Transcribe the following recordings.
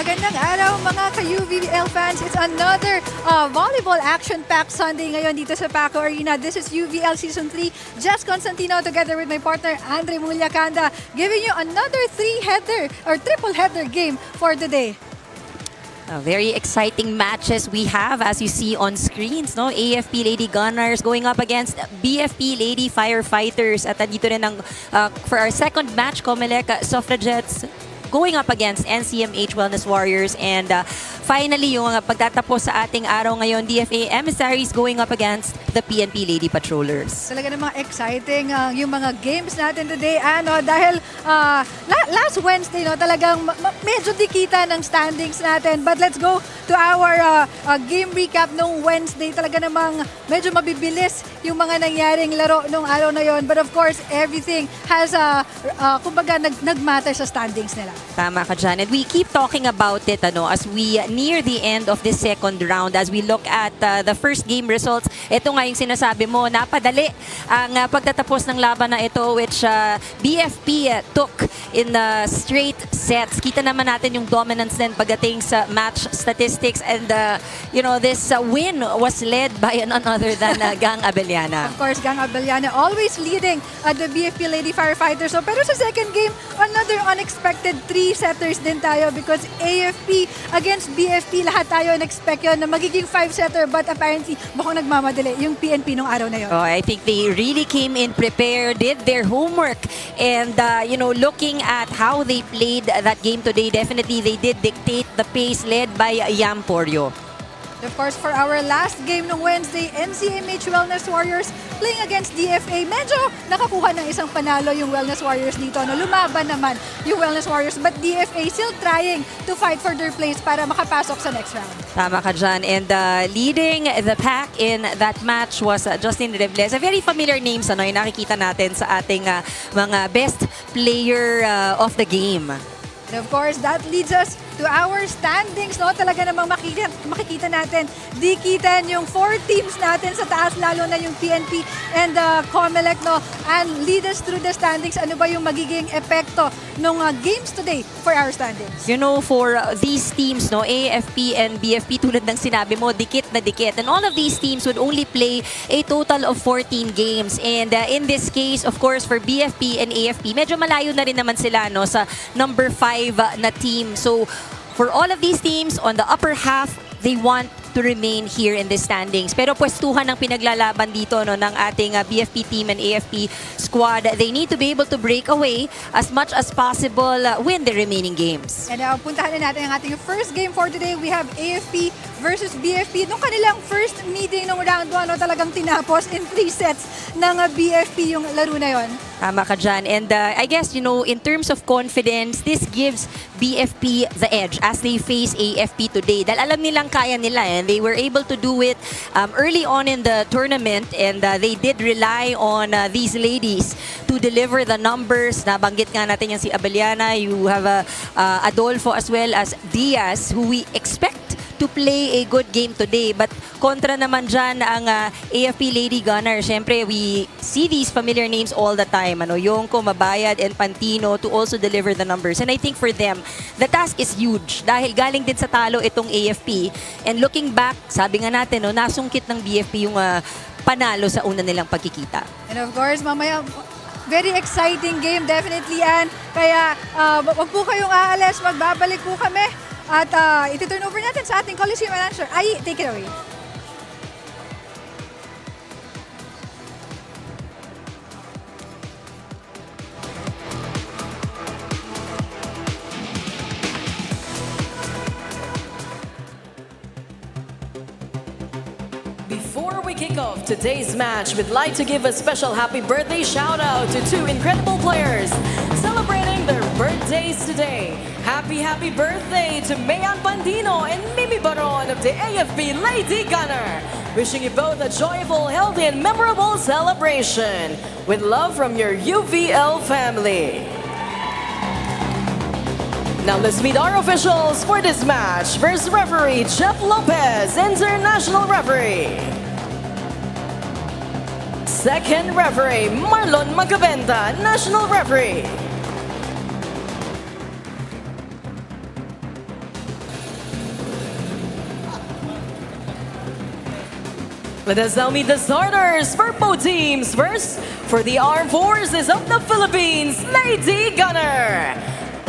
Magandang araw mga ka-UVL fans. It's another volleyball action-packed Sunday ngayon dito sa Paco Arena. This is UVL Season 3. Jess Constantino together with my partner Andre Mulyakanda giving you another three-header or triple-header game for the day. Very exciting matches we have as you see on screens, no? AFP Lady Gunnars going up against BFP Lady Firefighters. At dito rin for our second match, COMELEC Suffragettes going up against NCMH Wellness Warriors. And finally, yung pagtatapos sa ating araw ngayon, DFA Emissaries going up against the PNP Lady Patrollers. Talaga namang exciting yung mga games natin today. Dahil last Wednesday, no, talagang medyo dikita ng standings natin. But let's go to our game recap nung Wednesday. Talaga namang medyo mabibilis yung mga nangyaring laro nung araw na yon. But of course, everything has, kumbaga, nagmatter sa standings nila. Tama ka dyan. And we keep talking about it as we near the end of this second round, as we look at the first game results. Ito nga yung sinasabi mo, napadali ang pagtatapos ng laban na ito, which BFP took in straight sets. Kita naman natin yung dominance din pagdating sa match statistics. And this win was led by none other than Gang Abellana. Of course, Gang Abellana always leading the BFP Lady Firefighters. So, pero sa second game, another unexpected three-setters din tayo because AFP against BFP, lahat tayo in-expect yun na magiging five-setter, but apparently, mukhang nagmamadali yung PNP nung araw na yun. Oh, I think they really came in prepared, did their homework, and looking at how they played that game today, definitely they did dictate the pace led by Yam Poryo. Of course, for our last game nung Wednesday, NCMH Wellness Warriors playing against DFA. Medyo nakakuha ng isang panalo yung Wellness Warriors dito. Lumaban naman yung Wellness Warriors, but DFA still trying to fight for their place para makapasok sa next round. Tama ka dyan. And leading the pack in that match was Justin Rebles. A very familiar name yung nakikita natin sa ating mga best player of the game. And of course, that leads us to our standings, no? Talaga namang makikita natin, dikitan yung 4 teams natin sa taas, lalo na yung PNP and COMELEC, no? And lead us through the standings. Ano ba yung magiging epekto ng games today for our standings? For these teams, no, AFP and BFP, tulad ng sinabi mo, dikit na dikit. And all of these teams would only play a total of 14 games. And in this case, of course, for BFP and AFP, medyo malayo na rin naman sila sa number 5 na team. So, for all of these teams on the upper half, they want to remain here in the standings. Pero pwestuhan ng pinaglalaban dito ng ating BFP team and AFP squad. They need to be able to break away as much as possible, win the remaining games. And puntahan na natin ang ating first game for today. We have AFP versus BFP. Nung kanilang first meeting nung round 1, talagang tinapos in 3 sets ng BFP yung laro na yon. Tama ka dyan. And I guess, in terms of confidence, this gives BFP the edge as they face AFP today. Dahil alam nilang kaya nila, and they were able to do it early on in the tournament, and they did rely on these ladies to deliver the numbers. Nabanggit nga natin yung si Abellana, you have Adolfo as well as Diaz, who we expect to play a good game today. But kontra naman dyan ang AFP Lady Gunnar. Siyempre, we see these familiar names all the time. Yongko, Mabayad, and Pantino to also deliver the numbers. And I think for them, the task is huge. Dahil galing din sa talo itong AFP. And looking back, sabi nga natin, nasungkit ng BFP yung panalo sa una nilang pagkikita. And of course, mamaya, very exciting game, definitely yan. Kaya, wag po kayong aalis, magbabalik po kami. At iti-turn over natin sa ating Coliseum announcer. Ai, take it away. Before we kick off today's match, we'd like to give a special happy birthday shout out to 2 incredible players celebrating their birthdays today. Happy birthday to Mayan Bandino and Mimi Baron of the AFP Lady Gunnar. Wishing you both a joyful, healthy, and memorable celebration. With love from your UVL family. Now let's meet our officials for this match. First referee, Jeff Lopez, international referee. Second referee, Marlon Magabenta, national referee. Let us now meet the starters for both teams. First, for the Armed Forces of the Philippines, Lady Gunnar.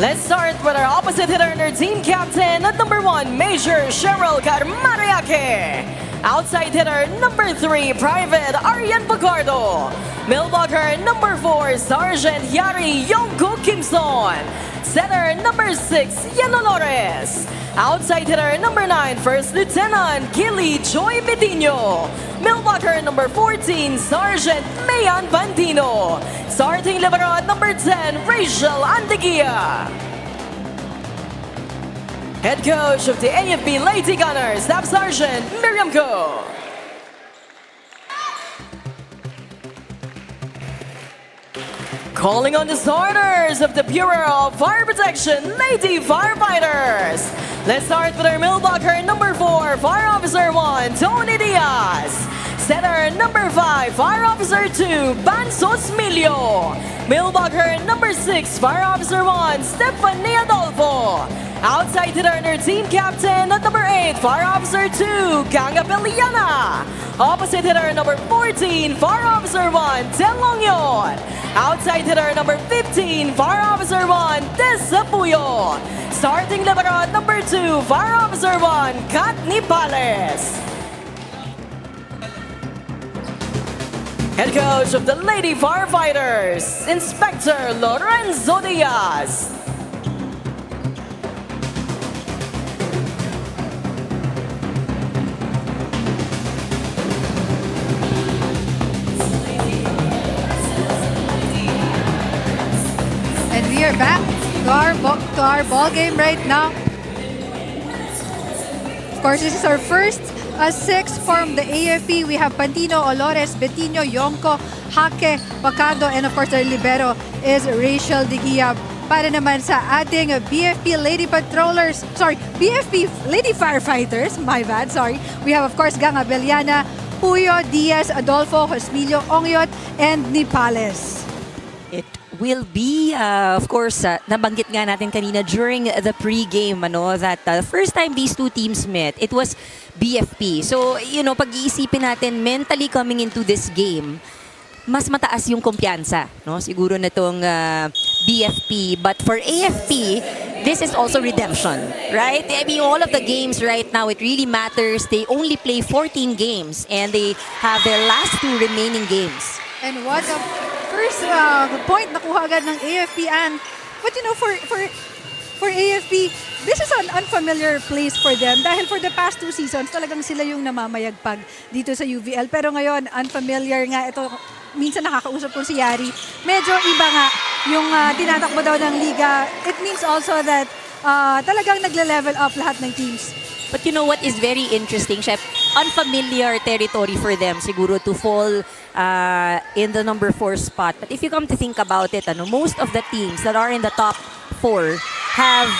Let's start with our opposite hitter and our team captain at number 1, Major Cheryl Carmariaque. Outside hitter, number 3, Private Arian Bacardo. Millblocker, number 4, Sergeant Yari Yongko Kimson. Center, number 6, Yan Dolores. Outside hitter, number 9, First Lieutenant Gilly Joy Betino. Millblocker, number 14, Sergeant Mayan Bandino. Starting libero at number 10, Rachel Andeguia. Head coach of the AFP Lady Gunners, Staff Sergeant Miriam Go. Calling on the starters of the Bureau of Fire Protection, Lady Firefighters. Let's start with our millblocker, number 4, Fire Officer 1, Tony Diaz. Center, number 5, Fire Officer 2, Bansos Milio. Millblocker, number 6, Fire Officer 1, Stephanie Adolfo. Outside hitter and our team captain at number 8, Fire Officer 2, Kanga Peliana. Opposite hitter number 14, Fire Officer 1, Tel Longyon. Outside hitter number 15, Fire Officer 1, Tessa Puyo. Starting libero at number 2, Fire Officer 1, Kat Nipales. Head coach of the Lady Firefighters, Inspector Lorenzo Diaz. And we are back to our ball game right now. Of course, this is our first 6 from the AFP. We have Pantino, Olores, Betino, Yonko, Hake, Pacado, and of course our libero is Rachel Digia. Para naman sa ating BFP Lady Patrollers, BFP Lady Firefighters, my bad, sorry. We have of course Gang Abeliana, Puyo, Diaz, Adolfo, Josmilio, Ongyot, and Nipales. It will be, of course, nabanggit nga natin kanina during the pre-game, that the first time these two teams met, it was BFP. So, pag-iisipin natin, mentally coming into this game, mas mataas yung kumpiyansa, siguro na itong BFP. But for AFP, this is also redemption, right? I mean, all of the games right now, it really matters. They only play 14 games and they have their last 2 remaining games. And what a first point nakuha agad ng AFP. And but for AFP, this is an unfamiliar place for them dahil for the past 2 seasons talagang sila yung namamayagpag dito sa UVL. Pero ngayon, unfamiliar nga ito. Minsan nakakausap ko si Yari. Medyo iba nga yung tinatakbo daw ng liga. It means also that talagang nagle-level up lahat ng teams. But you know what is very interesting, Chef? Unfamiliar territory for them siguro to fall in the number 4 spot. But if you come to think about it, most of the teams that are in the top 4 have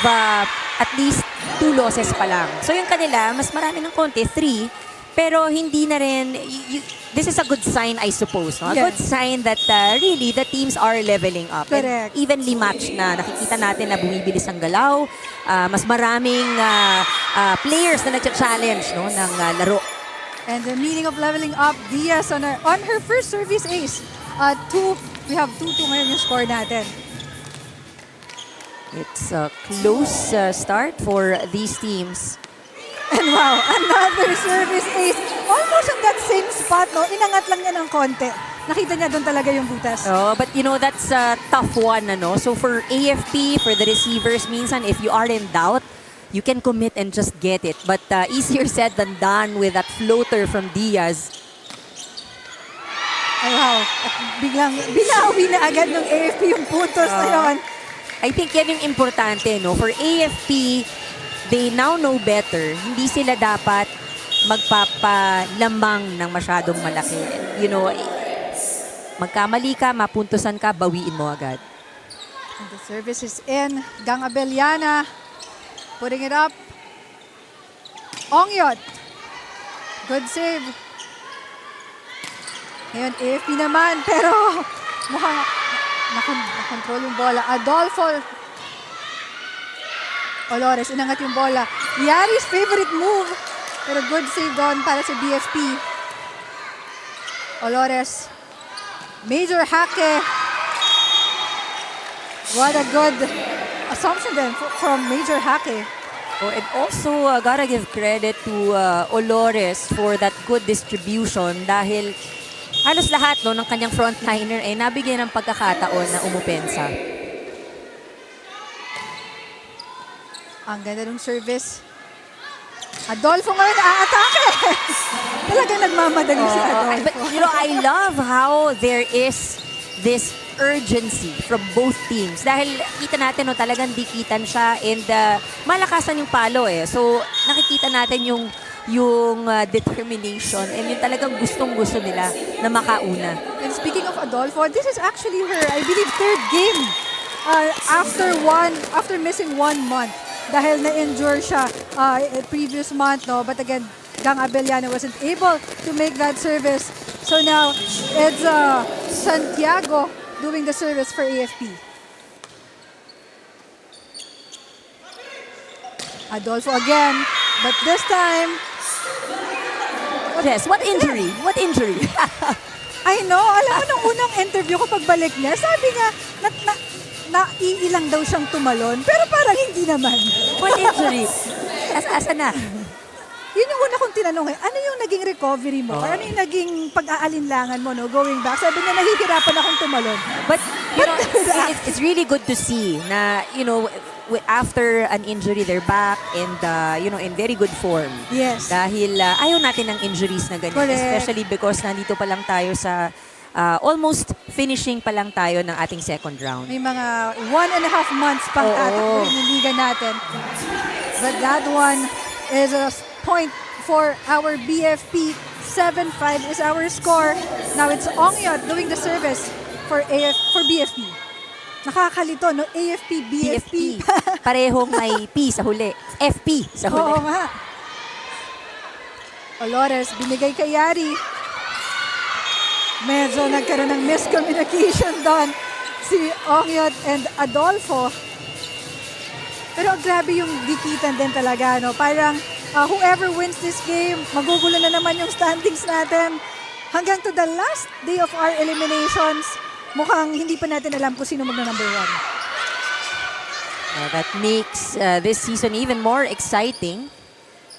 at least 2 losses pa lang. So yung kanila, mas marami ng konti, 3. Pero hindi na rin, this is a good sign, I suppose. No? A good sign that really the teams are leveling up. Correct. And evenly matched na. Nakikita natin na bumibilis ang galaw. Mas maraming players na nagcha-challenge ng laro. And the meaning of leveling up, Diaz on her first service ace. We have 2-2 ngayon yung score natin. It's a close start for these teams. And wow, another service ace. Almost on that same spot, inangat lang niya ng konti. Nakita niya doon talaga yung butas. Oh, but that's a tough one, So for AFP, for the receivers, minsan if you are in doubt, you can commit and just get it. But easier said than done with that floater from Diaz. Ay wow, at biglang binawi na agad ng AFP yung puntos na yun. I think yan yung importante, For AFP, they now know better. Hindi sila dapat magpapalamang ng masyadong malaki. Magkamali ka, mapuntusan ka, bawiin mo agad. And the service is in. Gang Abeliana putting it up. Ongyot. Good save. Ngayon, AFP naman, pero mukhang nakontrol yung bola. Adolfo Olores, inangat yung bola. Yari's favorite move. Pero good save doon para sa BFP. Olores. Major hake. What a good assumption then from Major hake. Oh, and also, gotta give credit to Olores for that good distribution dahil halos lahat no, ng kanyang frontliner ay nabigyan ng pagkakataon na umupensa. Ang ganda ng service. Adolfo ngayon aatake. Talagang nagmamadali si Adolfo. But you know, I love how there is this urgency from both teams. Dahil kita natin, no, talagang dikitan siya and malakasan yung palo eh. So, nakikita natin yung determination and yung talagang gustong-gusto nila na makauna. And speaking of Adolfo, this is actually her, I believe, third game after missing 1 month. Dahil na-injure siya previous month, no? But again, Gang Abellano wasn't able to make that service. So now, it's Santiago doing the service for AFP. Adolfo again, but this time... Yes, what injury? What injury? I know, alam mo nung unang interview ko pagbalik niya, sabi niya, naiilang daw siyang tumalon, pero parang hindi naman. What injury? Asa na? Yun yung una kong tinanong eh, ano yung naging recovery mo? Ano yung naging pag-aalinlangan mo, no, going back? Sabi niya, nahihirapan akong tumalon. But, you know, it's really good to see na, you know, after an injury, they're back and, you know, in very good form. Yes. Dahil ayaw natin ng injuries na ganyan. Correct. Especially because nandito pa lang tayo sa almost finishing pa lang tayo ng ating second round. May mga 1.5 months pang tatakbo ng liga natin. But that one is a point for our BFP. 7-5 is our score. Now it's Ongyot doing the service for BFP. Nakakalito, no? AFP, BFP. Parehong may P sa huli. FP sa huli. Oo nga. Olores, binigay kay Yari. Medyo nagkaroon ng miscommunication doon si Ongyot and Adolfo. Pero grabe yung dikitan din talaga, no? Parang whoever wins this game, magugulo na naman yung standings natin. Hanggang to the last day of our eliminations, mukhang hindi pa natin alam kung sino magna-number 1. That makes this season even more exciting.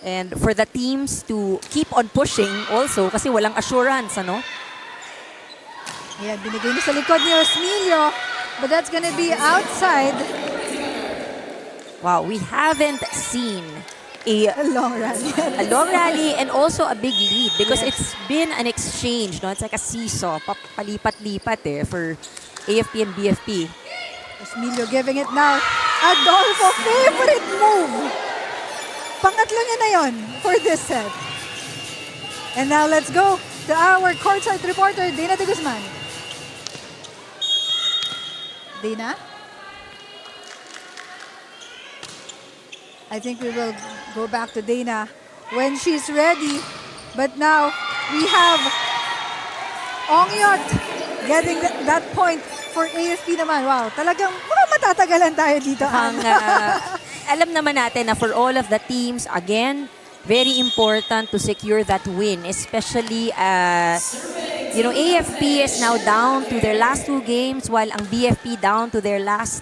And for the teams to keep on pushing also kasi walang assurance, ano? Ayan, binigay niya sa likod ni Osmilio, but that's gonna be outside. Wow, we haven't seen a long rally. a long rally and also a big lead because it's been an exchange, no? It's like a seesaw, palipat-lipat eh for AFP and BFP. Osmilio giving it now. Adolfo, favorite move. Pangatlo niya na yon for this set. And now let's go to our courtside reporter, Dana de Guzman. Dana? I think we will go back to Dana when she's ready. But now we have Ongyot getting that point for AFP naman. Wow, talagang matatagalan tayo dito. Alam naman natin na for all of the teams, again, very important to secure that win, especially you know, AFP is now down to their last 2 games while ang BFP down to their last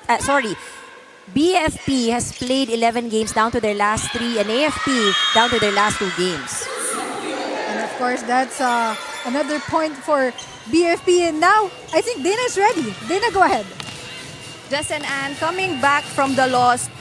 BFP has played 11 games down to their last 3 and AFP down to their last 2 games. And of course, that's another point for BFP. And now, I think Dana's ready. Dana, go ahead. Justin, and coming back from the loss,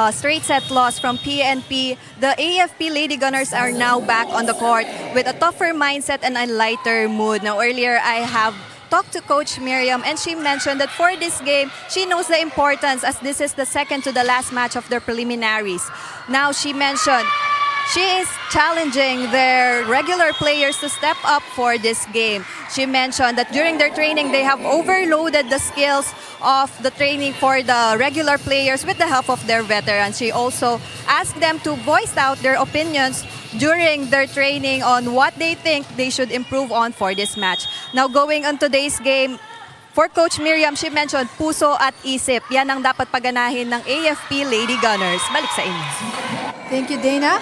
straight set loss from PNP, the AFP Lady Gunners are now back on the court with a tougher mindset and a lighter mood. Now, earlier I have talked to Coach Miriam and she mentioned that for this game, she knows the importance as this is the second to the last match of their preliminaries. Now, she mentioned she is challenging their regular players to step up for this game. She mentioned that during their training, they have overloaded the skills of the training for the regular players with the help of their veterans. She also asked them to voice out their opinions during their training on what they think they should improve on for this match. Now, going on today's game, for Coach Miriam, she mentioned puso at isip. Yan ang dapat paganahin ng AFP Lady Gunners. Balik sa inyo. Thank you, Dana.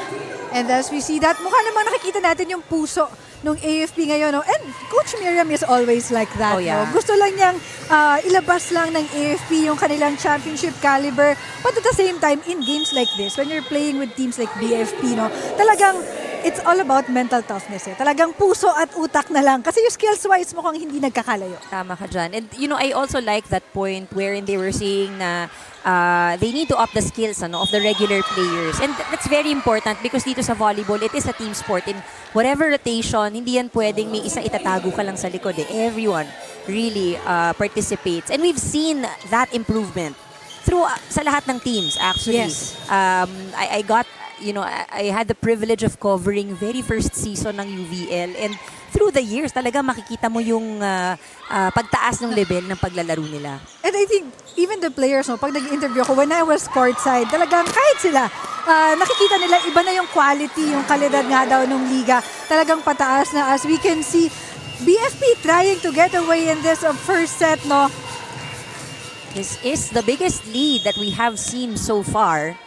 And as we see that, mukha namang nakikita natin yung puso nung AFP ngayon. No? And Coach Miriam is always like that. Oh, yeah. No? Gusto lang niyang ilabas lang ng AFP yung kanilang championship caliber. But at the same time, in games like this, when you're playing with teams like BFP, no, talagang it's all about mental toughness. Talagang puso at utak na lang. Kasi yung skills-wise mukhang hindi nagkakalayo. Tama ka dyan. And I also like that point wherein they were saying na they need to up the skills of the regular players. And that's very important because dito sa volleyball, it is a team sport. In whatever rotation, hindi yan pwedeng may isang itatago ka lang sa likod. Everyone really participates. And we've seen that improvement through sa lahat ng teams, actually. Yes. I got I had the privilege of covering very first season ng UVL, and through the years talaga makikita mo yung pagtaas ng level ng paglalaro nila. And I think even the players, no, pag nag-interview ko, when I was courtside, talagang kahit sila, nakikita nila iba na yung quality, yung kalidad nga daw ng liga. Talagang pataas na, as we can see, BFP trying to get away in this first set, no? This is the biggest lead that we have seen so far.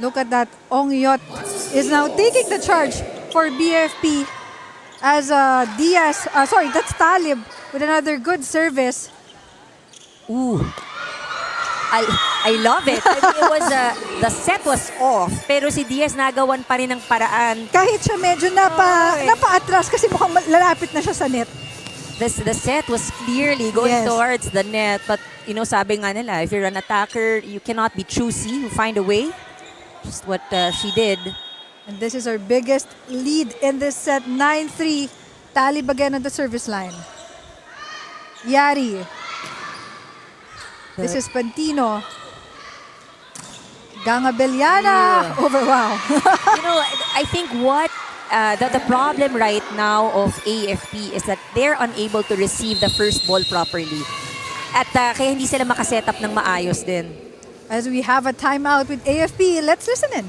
Look at that. Ongyot is now taking the charge for BFP as Diaz, that's Talib with another good service. Ooh. I love it. I mean, it was the set was off, pero si Diaz nagawan pa rin ng paraan. Kahit siya medyo napa-atras kasi mukhang lalapit na siya sa net. The set was clearly going Yes. towards the net, but sabi nga nila, if you're an attacker, you cannot be choosy. You find a way. Just what she did. And this is our biggest lead in this set, 9-3. Talib again on the service line. Yari. This is Pantino. Gangabeliana. Over, wow. I think what the problem right now of AFP is that they're unable to receive the first ball properly. At kaya hindi sila makaset up ng maayos din. As we have a timeout with AFP, let's listen in.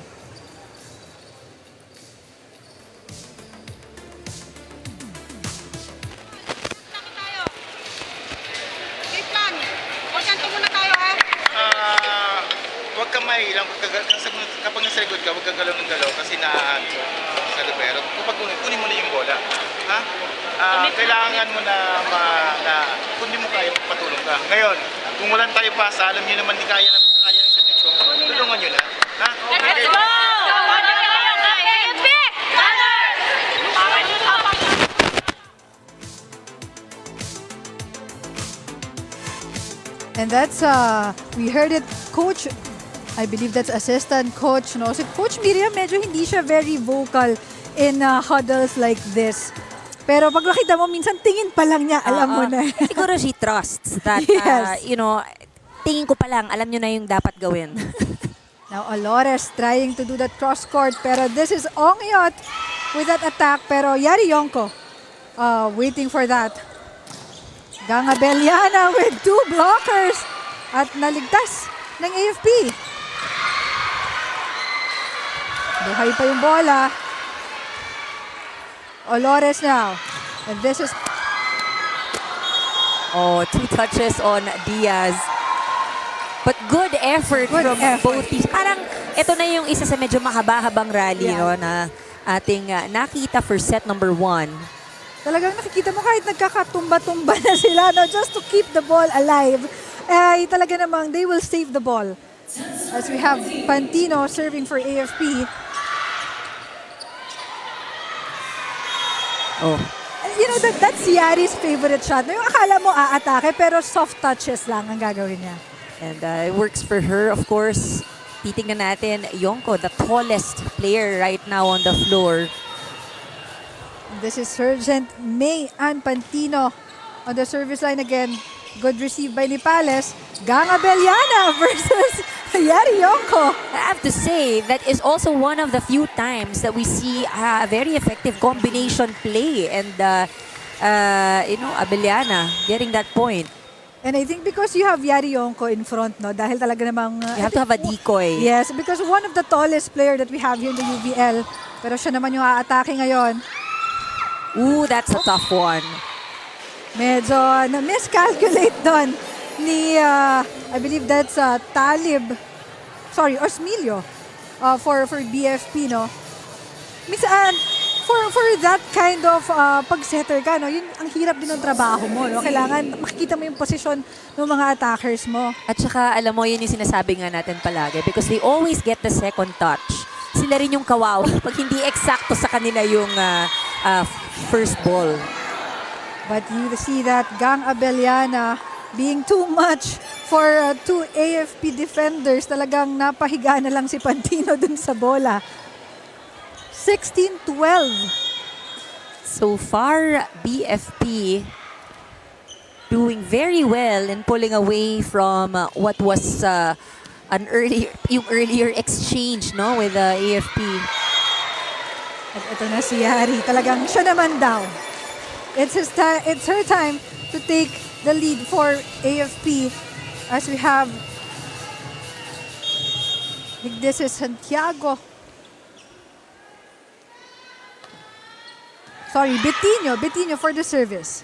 Huwag kang mailang kapag nasa likod ka, huwag kang galaw ng galaw kasi sa libero. Kapag kunin mo na yung bola, ha? Kailangan mo na kundi mo kaya patulong ka. Ngayon, kung walang tayo pasa, alam niyo naman di kaya ng set nito, tulungan niyo na. Ha? Let's go! And that's, we heard it, Coach, I believe that's assistant coach, no? So Coach Miriam, medyo hindi siya very vocal in huddles like this. Pero pag nakita mo, minsan tingin pa lang niya, alam mo na. Siguro she trusts that, Yes. tingin ko pa lang, alam nyo na yung dapat gawin. Now, Olores trying to do that cross-court, pero this is Ongyot with that attack, pero Yari Yonko waiting for that. Gangabeliana with 2 blockers at naligtas ng AFP. Buhay pa yung bola. Olores now. And this is... 2 touches on Diaz. But good effort Good from effort. both teams. Parang ito na yung isa sa medyo mahaba-habang rally, Yeah. na ating nakita for set number 1. Talagang nakikita mo kahit nagkakatumba-tumba na sila, no, just to keep the ball alive. Ay talaga namang they will save the ball. As we have Pantino serving for AFP. Oh. That's Yari's favorite shot. Yung akala mo aatake, pero soft touches lang ang gagawin niya. And it works for her, of course. Titingnan natin, Yonko, the tallest player right now on the floor. This is Sergeant May and Pantino on the service line again. Good receive by Nipales. Gangabeliana versus Yari Yonko. I have to say, that is also one of the few times that we see a very effective combination play. And, Abeliana getting that point. And I think because you have Yari Yonko in front, no, dahil talaga namang... You have to have a decoy. Yes, because one of the tallest player that we have here in the UVL. Pero siya naman yung aatake ngayon. Ooh, that's a tough one. Medyo na-miscalculate doon ni, I believe that's Talib, or Smilio for BFP, no? Minsan, for that kind of pag-setter ka, no, yun ang hirap din ng trabaho mo, no? Kailangan makikita mo yung posisyon ng mga attackers mo. At saka, alam mo, yun yung sinasabi nga natin palagi because they always get the second touch. Sila rin yung kawawa pag hindi eksakto sa kanila yung first ball. But you see that Gang Abellana being too much for two AFP defenders. Talagang napahiga na lang si Pantino dun sa bola. 16-12. So far, BFP doing very well in pulling away from what was yung earlier exchange, no, with AFP. At ito na si Yari. Talagang siya naman daw. It's her time to take the lead for AFP as we have, I think this is Santiago. Sorry, Betinho for the service.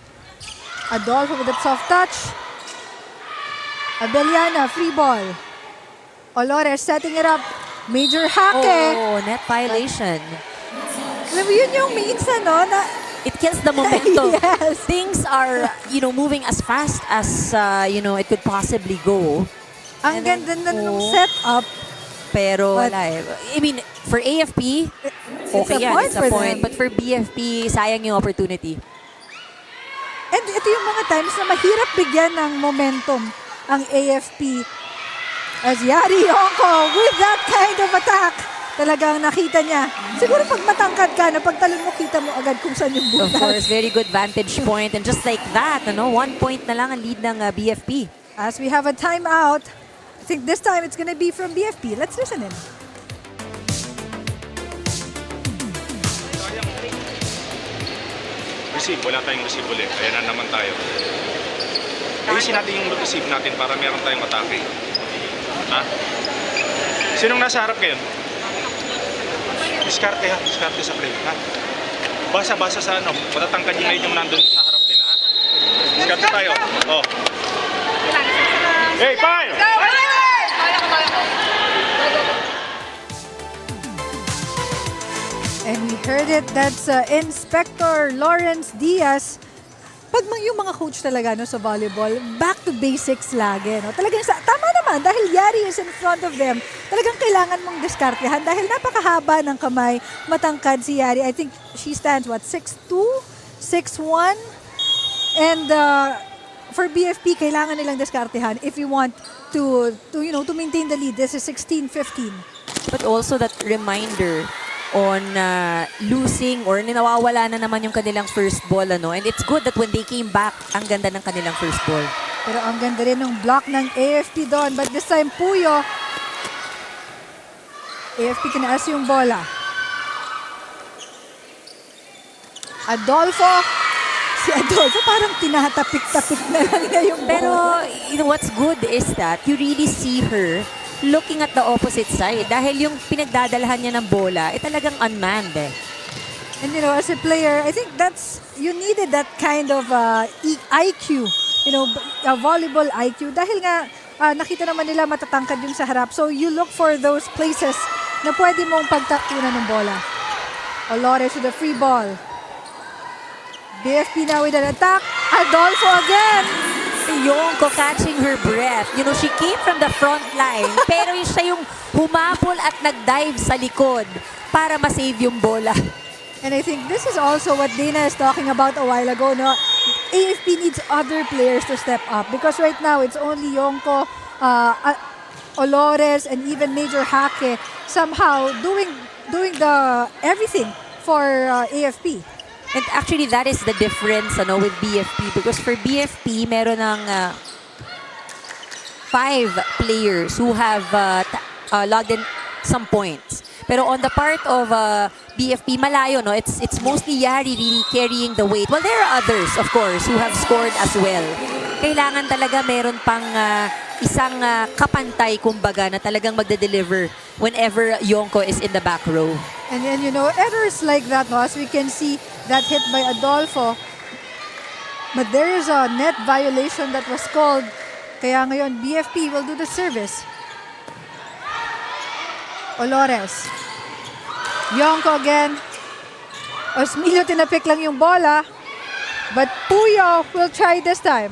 Adolfo with that soft touch. Abellana, free ball. Olores setting it up. Major hake. Oh, net violation. Alam mo, yun yung minsan, no, na It kills the momentum. Yes. Things are, moving as fast as, it could possibly go. ang ganda na nung setup. Pero But- wala eh. I mean, for AFP, okay a yan, point it's a for point. them. But for BFP, sayang yung opportunity. And ito yung mga times na mahirap bigyan ng momentum ang AFP. As Yari Onko with that kind of attack, talagang nakita niya. Siguro pag matangkad ka, na pagtalon mo, kita mo agad kung saan yung Of butas. course, very good vantage point. And just like that, 1 point na lang ang lead ng BFP. As we have a timeout, I think this time it's gonna be from BFP. Let's listen in. Receive, wala tayong receive ulit. Ayan na naman tayo. Ayusin natin yung receive natin para meron tayong atake. Ha? Sinong nasa harap ngayon? Diskarte ha, diskarte sa play. Ha? Basa-basa sa matatangkad yung ngayon yung nandun sa harap nila. Ha? Diskarte tayo. Oh. Hey, fire! And we heard it, that's Inspector Lawrence Diaz. Pag yung mga coach talaga sa volleyball, back to basics lagi. No? Talagang tama naman, dahil Yari is in front of them, talagang kailangan mong diskartehan dahil napakahaba ng kamay, matangkad si Yari. I think she stands, 6'2", 6'1", and for BFP, kailangan nilang diskartehan if you want to maintain the lead. This is 16-15. But also that reminder on losing or nawawala na naman yung kanilang first ball. And it's good that when they came back, ang ganda ng kanilang first ball. Pero ang ganda rin ng block ng AFP doon. But this time, Puyo. AFP tinaas yung bola. Adolfo. Si Adolfo parang tinatapik-tapik na lang niya yung bola. Pero what's good is that you really see her looking at the opposite side. Dahil yung pinagdadalhan niya ng bola, talagang unmanned eh. And as a player, I think you needed that kind of IQ, volleyball IQ. Dahil nga, nakita naman nila matatangkad yung sa harap. So you look for those places na pwede mong pagtakunan ng bola. Olores with the free ball. BFP now with an attack. Adolfo again. Yonko catching her breath. She came from the front line, pero siya yung humapol at nag-dive sa likod para ma-save yung bola. And I think this is also what Dana is talking about a while ago. No? AFP needs other players to step up because right now it's only Yonko, Olores, and even Major Hake somehow doing the everything for AFP. And actually, that is the difference with BFP because for BFP, meron ng 5 players who have logged in some points. Pero on the part of BFP, malayo, no? It's mostly Yari really carrying the weight. Well, there are others, of course, who have scored as well. Kailangan talaga meron pang isang kapantay, kumbaga, na talagang magde-deliver whenever Yonko is in the back row. And then, errors like that, no, as we can see, that hit by Adolfo. But there is a net violation that was called. Kaya ngayon, BFP will do the service. Olores. Yonko again. Osmilio tinapik lang yung bola. But Puyo will try this time.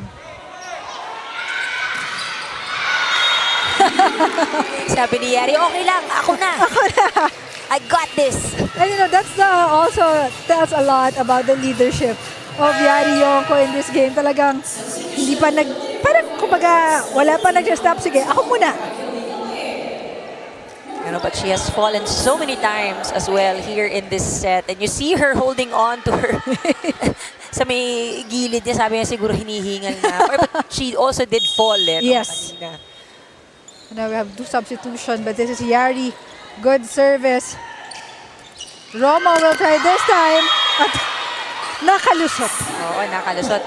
Sabi ni Yari, okay lang, ako na. I got this. And that's also tells a lot about the leadership of Yari Yonko in this game. Talagang hindi pa parang kumbaga wala pa nag-stop. Sige, ako muna. But she has fallen so many times as well here in this set. And you see her holding on to her sa may gilid niya. Sabi niya siguro hinihingal na. But she also did fall. Yes. Now we have 2 substitution, but this is Yari. Good service. Roma will try this time. At nakalusot. Oo, nakalusot.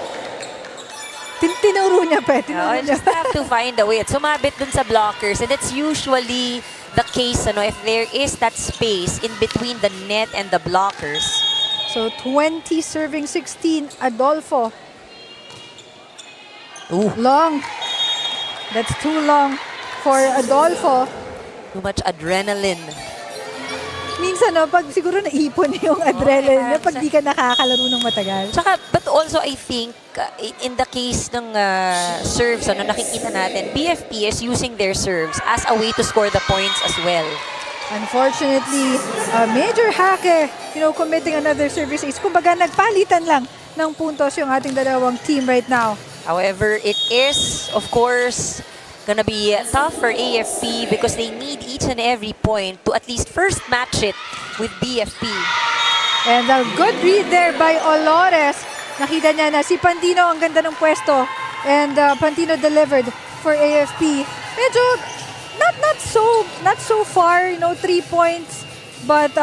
Tinuro niya pa. Tinuro niya Just have to find a way. At sumabit dun sa blockers. And it's usually the case, if there is that space in between the net and the blockers. So 20 serving 16, Adolfo. Ooh. Long. That's too long for Adolfo. Too much adrenaline. Minsan, pag siguro naipon yung adrenaline niya pag di ka nakakalaro ng matagal. Tsaka, but also I think, in the case ng serves, nakikita natin, BFP is using their serves as a way to score the points as well. Unfortunately, Major Hake, committing another service ace. Kumbaga, nagpalitan lang ng puntos yung ating dalawang team right now. However, it is, of course, gonna be tough for AFP because they need each and every point to at least first match it with BFP. And a good read there by Olores. Nakita niya na si Pandino ang ganda ng pwesto. And Pandino delivered for AFP. Medyo not so far, 3 points. But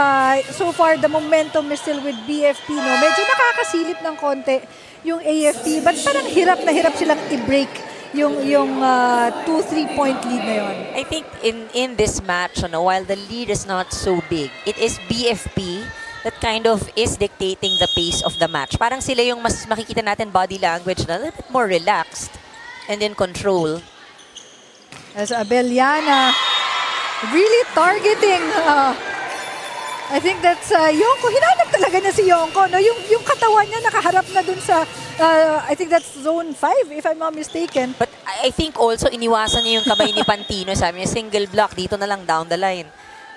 so far the momentum is still with BFP. Medyo nakakasilip ng konti yung AFP. But parang hirap na hirap silang i-break yung 2-3 point lead na yon. I think in this match, while the lead is not so big, it is BFP that kind of is dictating the pace of the match. Parang sila yung mas makikita natin body language na a little bit more relaxed and in control. As Abeliana really targeting I think that's Yonko. Hinanap talaga niya si Yonko. Yung katawan niya nakaharap na dun sa I think that's zone 5 if I'm not mistaken. But I think also iniwasan niya yung kamay ni Pantino. Sabi niya, single block, dito na lang down the line.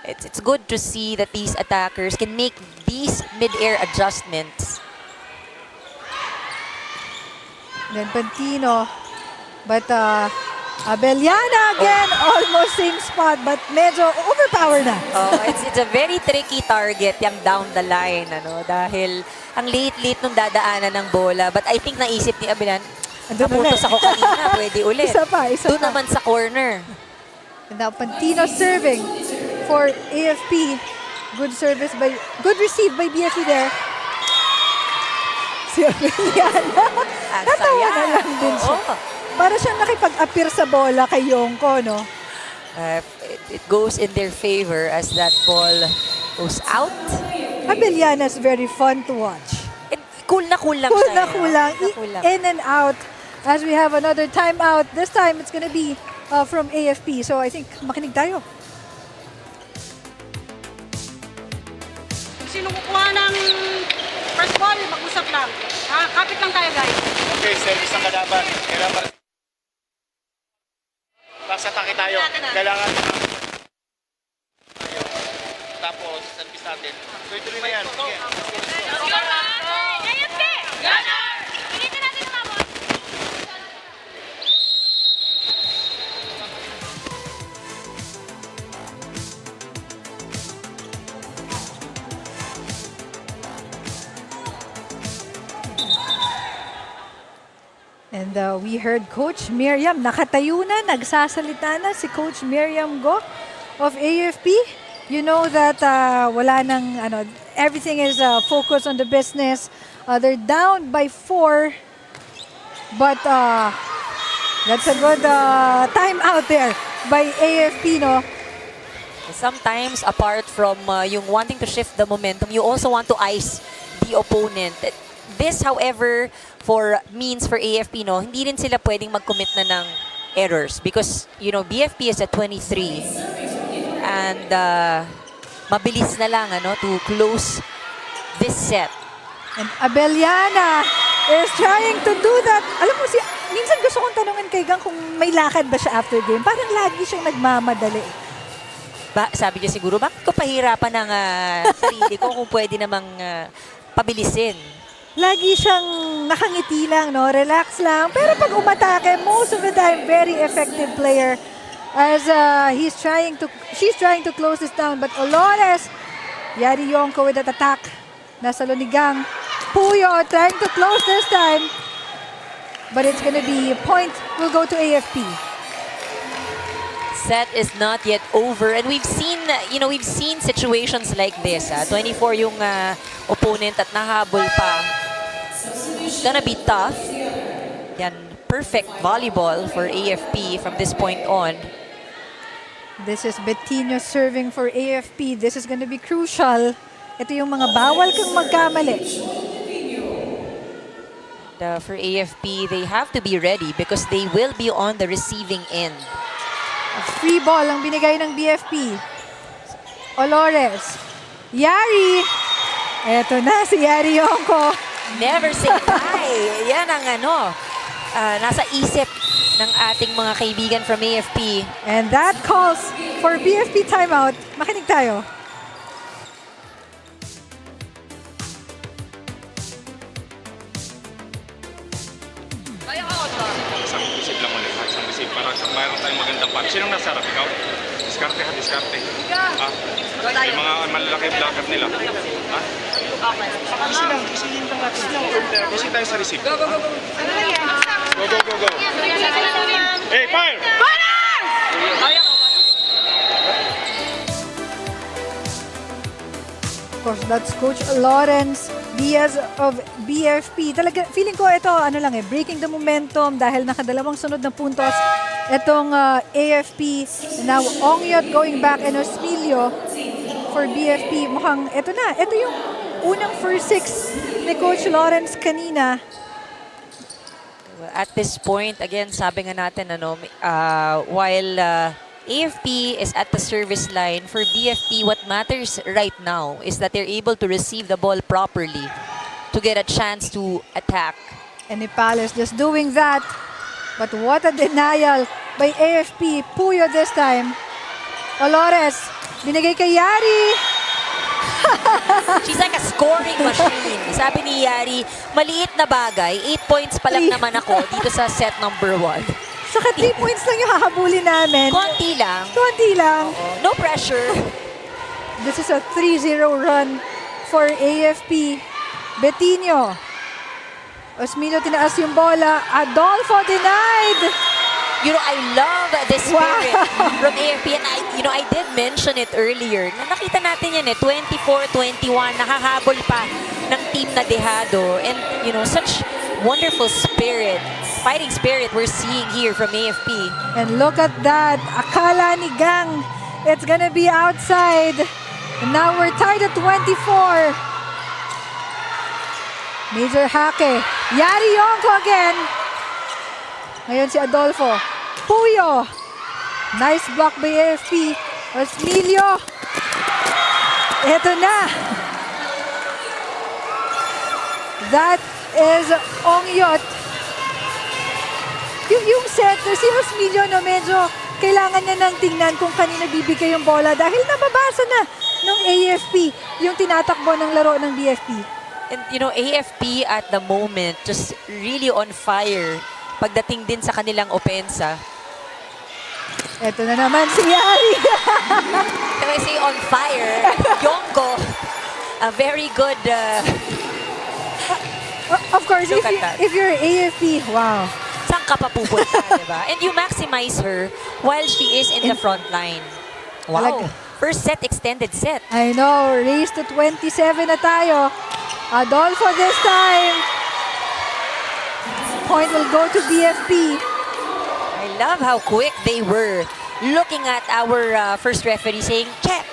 It's good to see that these attackers can make these mid-air adjustments. Then Pantino. But Abeliana again, almost same spot, but medyo overpowered na. It's a very tricky target yung down the line, dahil ang late-late nung dadaanan ng bola. But I think naisip ni Abelan, naputos ako kanina, pwede ulit. Isa pa. Doon naman sa corner. And now Pantino serving for AFP. Good receive by BFP there. Si Abeliana. Natawa na lang din siya. Para siyang nakipag-appear sa bola kay Yonko, It goes in their favor as that ball goes out. Abeliana is very fun to watch. Cool na cool lang Cool siya. na cool lang. In and out. As we have another timeout. This time, it's gonna be from AFP. So I think makinig tayo. Sino kukuha ng first ball, mag-usap lang. Kapit lang tayo, guys. Okay, service ng kalaban. Kailangan Tapos atake tayo. Kailangan tayo. Tapos, service natin. Tuloy-tuloy na yan. Sige. Gunnar! Pilitin natin umabot. And we heard Coach Miriam, nakatayo na, nagsasalita na si Coach Miriam Go of AFP. You know that wala nang, everything is focused on the business. They're down by 4. But that's a good time out there by AFP, Sometimes, apart from yung wanting to shift the momentum, you also want to ice the opponent. This, however, means for AFP, hindi rin sila pwedeng mag-commit na ng errors because, BFP is at 23 and mabilis na lang to close this set. And Abellana is trying to do that. Alam mo, minsan gusto kong tanungin kay Gang kung may lakad ba siya after game. Parang lagi siyang nagmamadali. Sabi niya siguro, bakit ko pahirapan ang sarili ko kung pwede namang pabilisin? Lagi siyang nakangiti lang, no? Relax lang. Pero pag umatake, most of the time, very effective player as she's trying to close this down. But Olores, Yari Yonko with that attack. Nasa Lunigang. Puyo trying to close this time. But it's gonna be point will go to AFP. Set is not yet over, and we've seen situations like this. 24 yung opponent at nahabol pa. It's gonna be tough. Yan, perfect volleyball for AFP from this point on. This is Bettino serving for AFP. This is gonna be crucial. Ito yung mga bawal kang magkamali. For AFP, they have to be ready because they will be on the receiving end. A free ball ang binigay ng BFP. Olores. Yari. Eto na si Yari Yonko. Never say die. Yan ang nasa isip ng ating mga kaibigan from AFP. And that calls for BFP timeout. Makinig tayo. Isang receive lang ulit. Isang receive para mayroon tayong magandang pan. Sinong nasarap? Ikaw? Diskarte ha, diskarte. Yung mga malalaki blocker nila. Ha? Easy lang, easy lang natin. Easy tayo sa receive. Go, go, go. Go, go, go, go. Hey, fire! Of course, that's Coach Lawrence Diaz of BFP. Talaga, feeling ko ito, breaking the momentum dahil nakadalawang sunod na puntos. Itong AFP, now Ongyot going back and Osmilio for BFP. Mukhang, ito na. Ito yung unang first six ni Coach Lawrence kanina. At this point, again, sabi nga natin, while AFP is at the service line, for BFP, what matters right now is that they're able to receive the ball properly to get a chance to attack. And Ipales just doing that. But what a denial by AFP. Puyo this time. Olores, binigay kay Yari. She's like a scoring machine. Sabi ni Yari, maliit na bagay, 8 points pa lang naman ako dito sa set number 1. Saka 3 points lang yung hahabulin namin. Konti lang. Konti lang. No pressure. This is a 3-0 run for AFP. Bettino. Osmino tinaas yung bola. Adolfo denied. I love the spirit from AFP. And I did mention it earlier. Na nakita natin yan 24-21, nakahabol pa ng team na dehado. And, such wonderful spirit, fighting spirit we're seeing here from AFP. And look at that. Akala ni Gang, it's gonna be outside. And now we're tied at 24. Major Hake. Yari Yonko again. Ngayon si Adolfo. Puyo. Nice block by AFP. Osmilio. Ito na. That is Ongyot. Yung setter, si Osmilio, medyo kailangan niya nang tingnan kung kanina bibigay yung bola dahil nababasa na ng AFP yung tinatakbo ng laro ng BFP. And AFP at the moment just really on fire pagdating din sa kanilang opensa. Ito na naman si Yari. Can I say on fire? Yonko, a very good... Of course, if you're AFP, wow. Saan ka pa pupunta, diba? And you maximize her while she is in the front line. Wow. First set, extended set. I know. Race to 27 na tayo. Adolfo this time. Point will go to BFP. I love how quick they were looking at our first referee saying, check.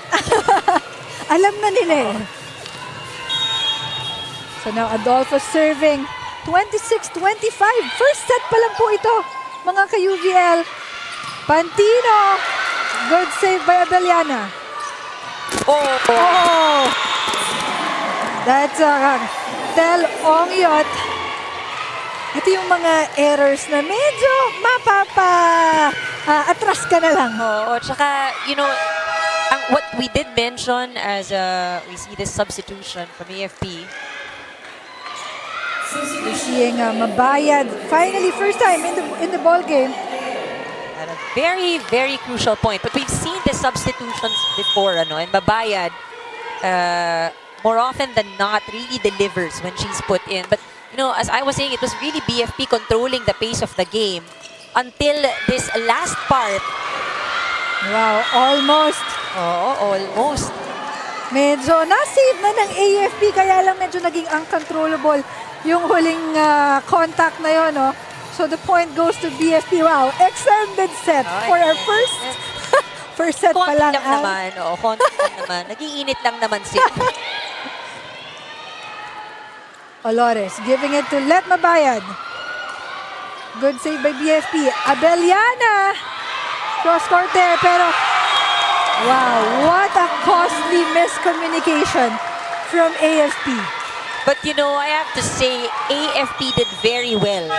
Alam na nila eh. So now Adolfo serving 26-25. First set pa lang po ito, mga ka-UVL. Pantino. Good save by Abellana. Oh. That's Tel Ongyot. Ito yung mga errors na medyo atras ka na lang. Oo, tsaka, what we did mention as we see this substitution from AFP. We're seeing Mabayad finally first time in the ball game. At a very, very crucial point. But we've seen the substitutions before, and Mabayad, more often than not, really delivers when she's put in. But, as I was saying, it was really BFP controlling the pace of the game until this last part. Wow, almost. Oo, almost. Medyo na-save na ng AFP, kaya lang medyo naging uncontrollable yung huling contact na yun, no? So the point goes to BFP. Wow, extended set for our first set pa lang. Konti lang naman, konti lang naman. Nag-iinit lang naman sila. Olores giving it to Let Mabayad. Good save by BFP. Abeliana. Cross-court there, pero wow, what a costly miscommunication from AFP. But I have to say, AFP did very well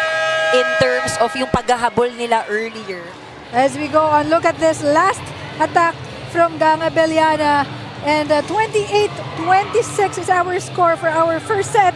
in terms of yung paghahabol nila earlier. As we go on, look at this last attack from Gang Abeliana. And 28-26 is our score for our first set.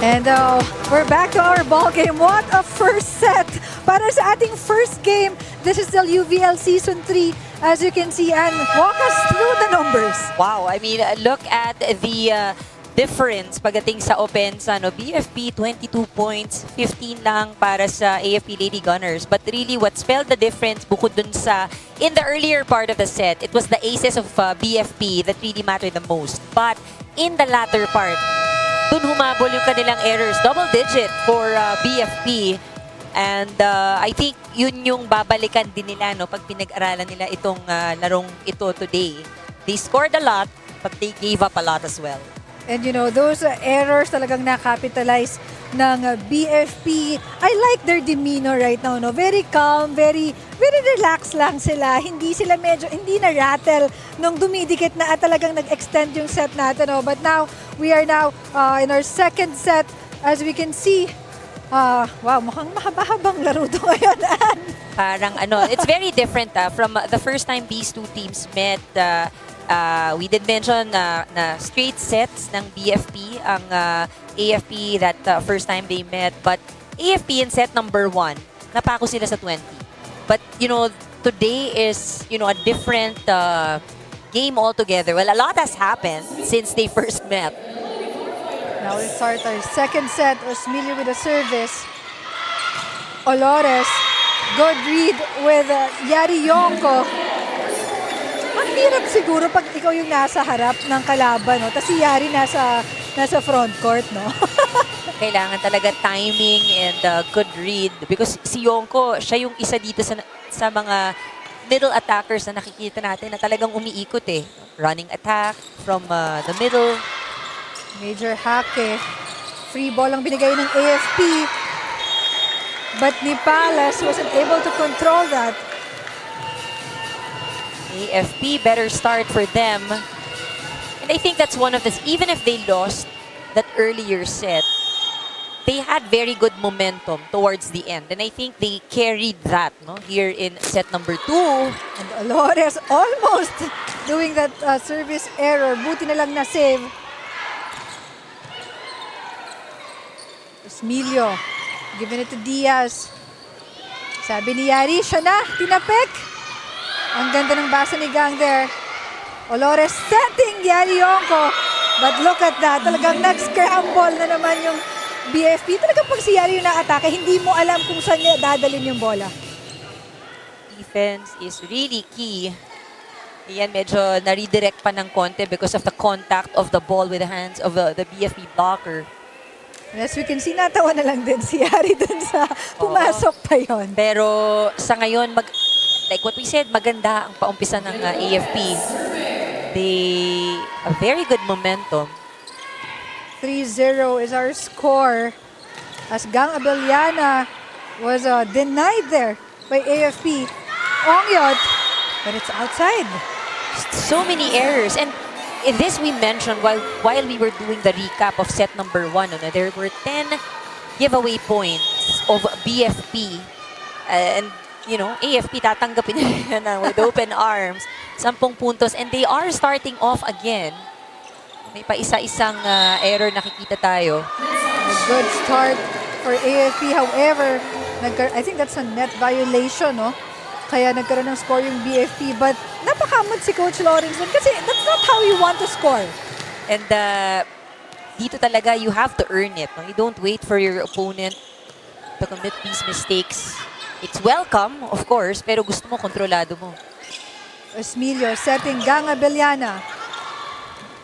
And we're back to our ball game. What a first set! Para sa ating first game, this is the UVL Season 3. As you can see, and walk us through the numbers. Wow, I mean, look at the difference pagdating sa opensa. BFP 22 points, 15 lang para sa AFP Lady Gunners. But really, what spelled the difference bukod dun sa, in the earlier part of the set, it was the aces of BFP that really mattered the most. But in the latter part, dun humabol yung kanilang errors. Double digit for BFP. And I think yun yung babalikan din nila pag pinag-aralan nila itong larong ito today. They scored a lot, but they gave up a lot as well. And those errors talagang na-capitalize ng BFP. I like their demeanor right now, no? Very calm, very relaxed lang sila. Hindi na rattle nung dumidikit na at talagang nag-extend yung set natin, no? But now, we are now in our second set. As we can see, wow, mukhang mahaba-habang laro to ngayon, Ann. Parang it's very different from the first time these two teams met. We did mention na straight sets ng BFP ang AFP that first time they met. But AFP in set number 1, napako sila sa 20. But, today is, a different game altogether. Well, a lot has happened since they first met. Now we'll start our second set. Osmilio with a service. Olores, good read with Yari Yonko. Ang hirap siguro pag ikaw yung nasa harap ng kalaban, no? Tapos si Yari nasa front court, no? Kailangan talaga timing and good read. Because si Yonko, siya yung isa dito sa mga middle attackers na nakikita natin na talagang umiikot eh. Running attack from the middle. Major hack eh. Free ball ang binigay ng AFP. But Nipales wasn't able to control that. AFP, better start for them. And I think that's one of the, even if they lost, that earlier set, they had very good momentum towards the end. And I think they carried that here in set number 2. And Dolores almost doing that service error. Buti na lang na-save. Emilio giving it to Diaz. Sabi ni Yari, siya na, tinapik. Ang ganda ng basa ni Gang there. Dolores setting Yari Yonko. But look at that, talagang nag-scramble na naman yung BFP. Talagang pag si Yari yung na-atake, hindi mo alam kung saan niya dadalhin yung bola. Defense is really key. Ayan, medyo na-redirect pa ng konti because of the contact of the ball with the hands of the BFP blocker. As we can see, natawa na lang din si Yari dun sa pumasok pa yon. Pero sa ngayon, like what we said, maganda ang paumpisa ng AFP. They a very good momentum. 3-0 is our score as Gang Abellana was denied there by AFP. Ongyot, but it's outside. So many errors. And in this we mentioned while we were doing the recap of set number 1, there were 10 giveaway points of BFP. And, AFP tatanggapin niya with open arms. 10 puntos. And they are starting off again. May pa isa-isang error nakikita tayo. A good start for AFP. However, I think that's a net violation, no? Kaya nagkaroon ng score yung BFP. But napakamot si Coach Lawrence kasi that's not how you want to score. And dito talaga, you have to earn it. You don't wait for your opponent to commit these mistakes. It's welcome, of course, pero gusto mo, kontrolado mo. Emilio setting Gang Abellana.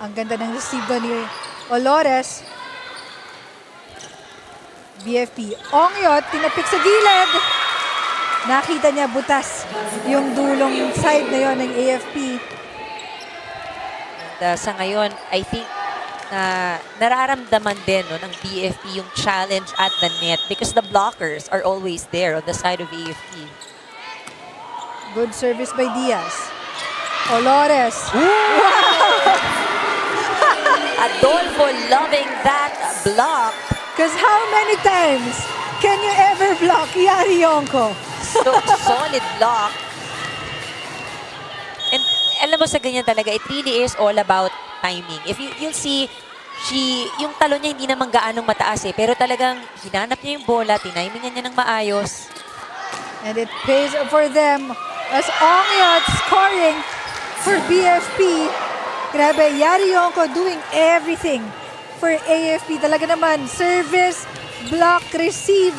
Ang ganda ng receive ni Olores. BFP. Ongyot, tinapik sa gilid. Nakita niya butas yung dulong side na yon ng AFP. And sa ngayon, I think na nararamdaman din ng BFP yung challenge at the net because the blockers are always there on the side of AFP. Good service by Diaz. Olores. Adolfo loving that block. Because how many times can you ever block Yari Yonko? So, solid block. And alam mo sa ganyan talaga, it really is all about timing. If you'll see, yung talon niya hindi naman gaanong mataas pero talagang hinanap niya yung bola, tinimingan niya ng maayos. And it pays for them as Ongyot scoring for BFP. Grabe, Yari Yonko doing everything for AFP. Talaga naman, service, block, receive,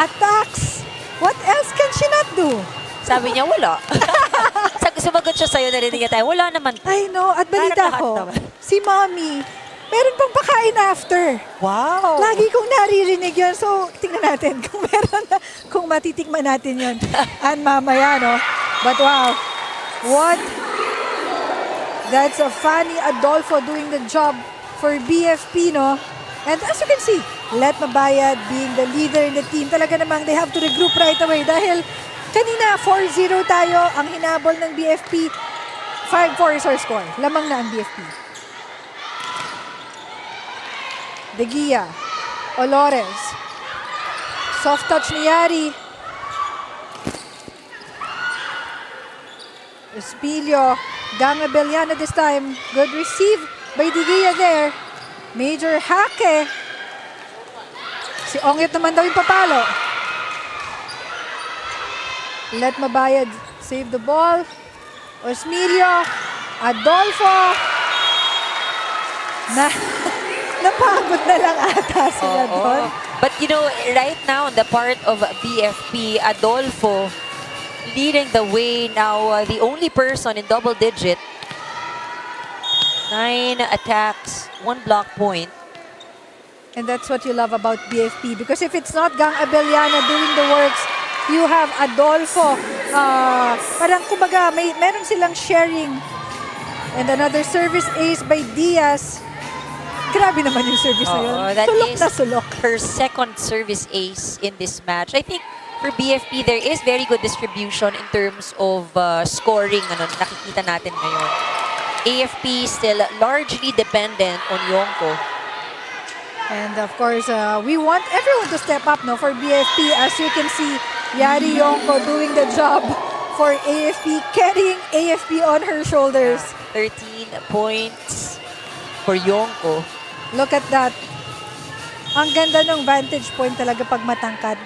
attacks. What else can she not do? Sabi niya, wala. Sumagot siya sa'yo, narinig niya tayo, wala naman. I know, at balita Parang ko, lahat naman. si Mommy, meron pang pakain after. Wow. Lagi kong naririnig yun. So, tingnan natin kung meron na, kung matitikman natin yun. And mamaya, no? But wow, what? That's a Fanny Adolfo doing the job for BFP, no? And as you can see, Let Mabayad being the leader in the team, talaga namang they have to regroup right away dahil kanina 4-0 tayo, ang hinabol ng BFP, 5-4 is our score. Lamang na ang BFP. De Gia, Olores, soft touch ni Yari. Espilio, Gang Abellana this time. Good receive by De Gia there. Major hake. Si Ongyot naman daw yung papalo. Let Mabayad save the ball. Osmilio, Adolfo. Napagod na lang ata sila doon. But right now on the part of BFP, Adolfo leading the way now, the only person in double digit. 9 attacks, 1 block point. And that's what you love about BFP. Because if it's not Gang Abellana doing the works, you have Adolfo. Parang kumbaga, meron silang sharing. And another service ace by Diaz. Grabe naman yung service na yun. That Sulok is na sulok. her second service ace in this match. I think for BFP, there is very good distribution in terms of scoring. Nakikita natin ngayon. AFP still largely dependent on Yonko. And of course, we want everyone to step up no, for BFP. As you can see, Yari Yonko doing the job for AFP, carrying AFP on her shoulders. 13 points for Yonko. Look at that. Ang ganda ng vantage point talaga pag matangkad.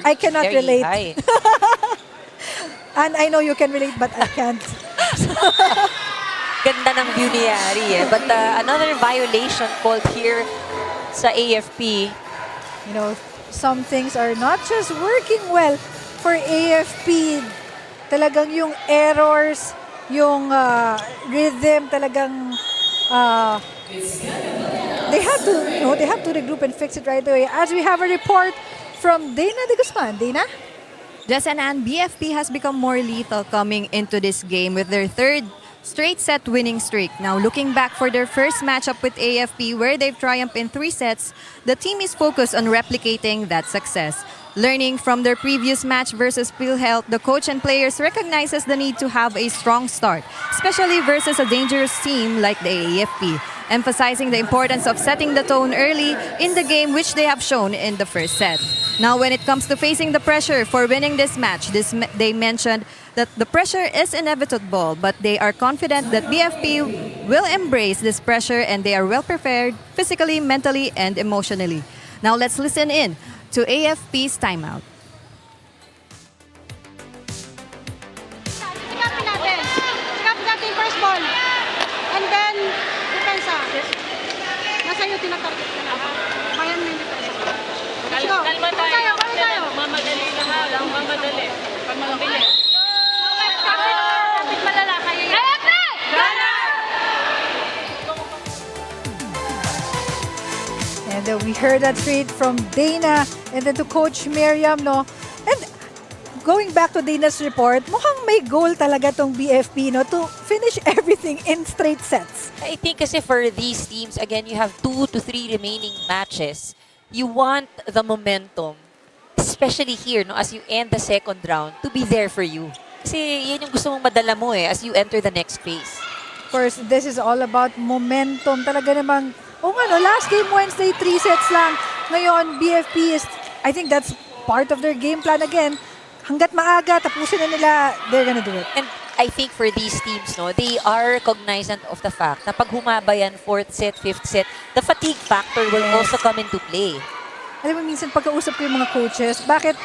I cannot Very relate. high. And I know you can relate, but I can't. Ganda ng view ni Yari eh. But another violation called here sa AFP. You know, some things are not just working well for AFP. Talagang yung errors, yung rhythm, talagang they have to regroup and fix it right away. As we have a report from Dana de Guzman. Dana? Jess and Ann, BFP has become more lethal coming into this game with their third straight set winning streak. Now, looking back for their first matchup with AFP where they've triumphed in 3 sets, the team is focused on replicating that success. Learning from their previous match versus PhilHealth, the coach and players recognizes the need to have a strong start, especially versus a dangerous team like the AFP, emphasizing the importance of setting the tone early in the game, which they have shown in the first set. Now, when it comes to facing the pressure for winning this match, they mentioned that the pressure is inevitable, but they are confident that BFP will embrace this pressure and they are well prepared physically, mentally, and emotionally. Now, let's listen in to AFP's timeout. Sikapin natin. Sikapin natin yung first ball. And then, depensa. Nasa iyo tinatarget ka na. Bayan mo yung depensa. Let's go. Kalma tayo. Kaya tayo. Mamadali lang ha. Lang mamadali. Pag mabilis. Kapit malala kayo yan. Gunnar! And we heard that straight from Dana and then to Coach Miriam, no? And going back to Dana's report, mukhang may goal talaga tong BFP, no? To finish everything in straight sets. I think kasi for these teams, again, you have 2 to 3 remaining matches. You want the momentum, especially here, no, as you end the second round, to be there for you. Kasi yan yung gusto mong madala mo eh, as you enter the next phase. Of course, this is all about momentum. Talaga namang, last game Wednesday, 3 sets lang. Ngayon, BFP is, I think that's part of their game plan again. Hanggat maaga, tapusin na nila, they're gonna do it. And I think for these teams, no, they are cognizant of the fact na pag humaba yan, 4th set, 5th set, the fatigue factor will also come into play. Alam mo, minsan pagkausap ko yung mga coaches, bakit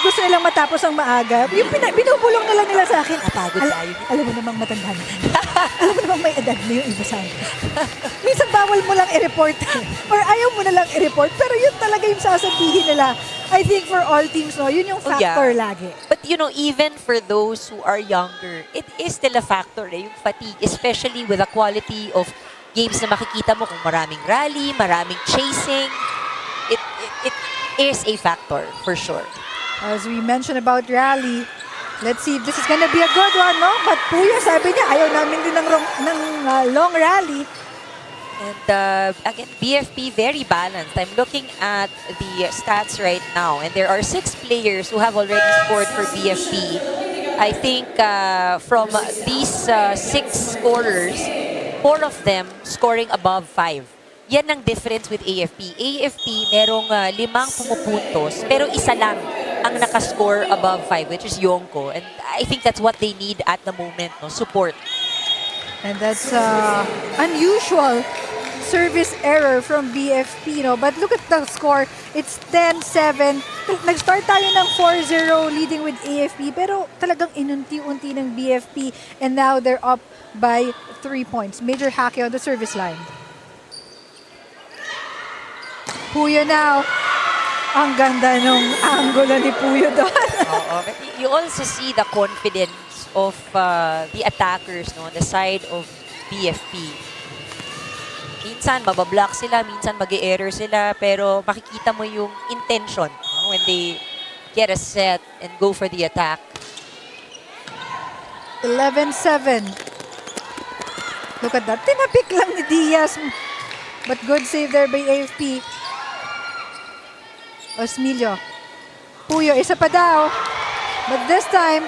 gusto nilang matapos ang maaga? Yung binubulong na lang nila sa akin. Napagod tayo. Alam mo namang matanda na. Alam mo namang may edad na yung iba sa akin. Minsan bawal mo lang i-report. Or ayaw mo na lang i-report. Pero yun talaga yung sasabihin nila. I think for all teams, no, yun yung factor lagi. But you know, even for those who are younger, it is still a factor, yung fatigue, especially with the quality of games na makikita mo kung maraming rally, maraming chasing. It is a factor, for sure. As we mentioned about rally, let's see if this is gonna be a good one, no? But Puya, sabi niya, ayaw namin din ng long rally. And again, BFP very balanced. I'm looking at the stats right now, and there are 6 players who have already scored for BFP. I think from these 6 scorers, 4 of them scoring above 5. Yan ang difference with AFP. AFP, merong 5 pumupuntos, pero isa lang ang nakascore above 5, which is Yonko. And I think that's what they need at the moment, no? Support. And that's unusual service error from BFP, no? But look at the score. It's 10-7. Nag-start tayo ng 4-0 leading with AFP, pero talagang inunti-unti ng BFP. And now they're up by 3 points. Major Hake on the service line. Puyo now. Ang ganda nung angulo ni Puyo doon. But you also see the confidence of the attackers, no, on the side of BFP. Minsan mabablock sila, minsan mag-e-error sila, pero makikita mo yung intention, no, when they get a set and go for the attack. 11-7. Look at that. Tinapik lang ni Diaz. But good save there by AFP. Osmilio. Puyo, isa pa daw. But this time,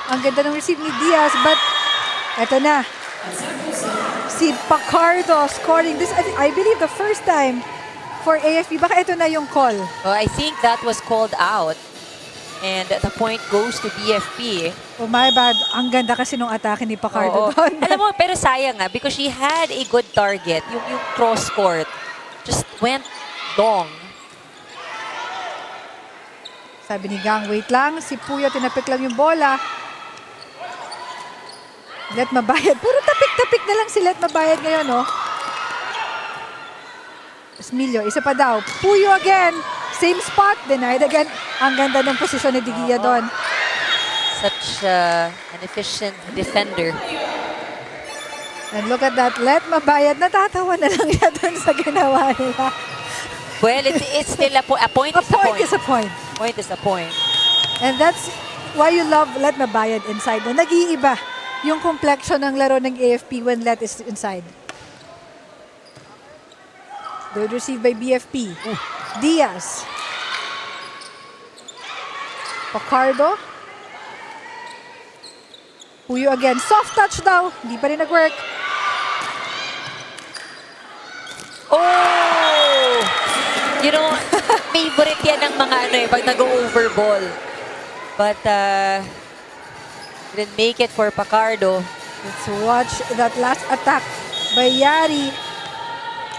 ang ganda ng receive ni Diaz. But, eto na. Si Pacardo scoring this, I believe the first time for AFP. Baka ito na yung call. Oh, I think that was called out. And the point goes to BFP. Oh my bad. Ang ganda kasi nung atake ni Pacardo Oo. doon. Alam mo, pero sayang nga because she had a good target. Yung cross court just went long. Sabi ni Gang, wait lang. Si Puyo, tinapik lang yung bola. Let Mabayad. Puro tapik-tapik na lang si Let Mabayad ngayon, no? Emilio, isa pa daw. Puyo again. Same spot. Denied again. Ang ganda ng posisyon ni Digia doon. Such an efficient defender. And look at that. Let Mabayad. Natatawa na lang siya doon sa ginawa nila. Well, it's still a point. A point is a point. Point is a point. And that's why you love Let Mabayad inside. No? Nag-iiba yung complexion ng laro ng AFP when Let is inside. Good receive by BFP. Diaz. Pacardo. Puyo again. Soft touch daw. Hindi pa rin nag-work. Oh! You know, favorite yan ng mga pag nag-over ball. But, didn't make it for Pacardo. Let's watch that last attack by Yari.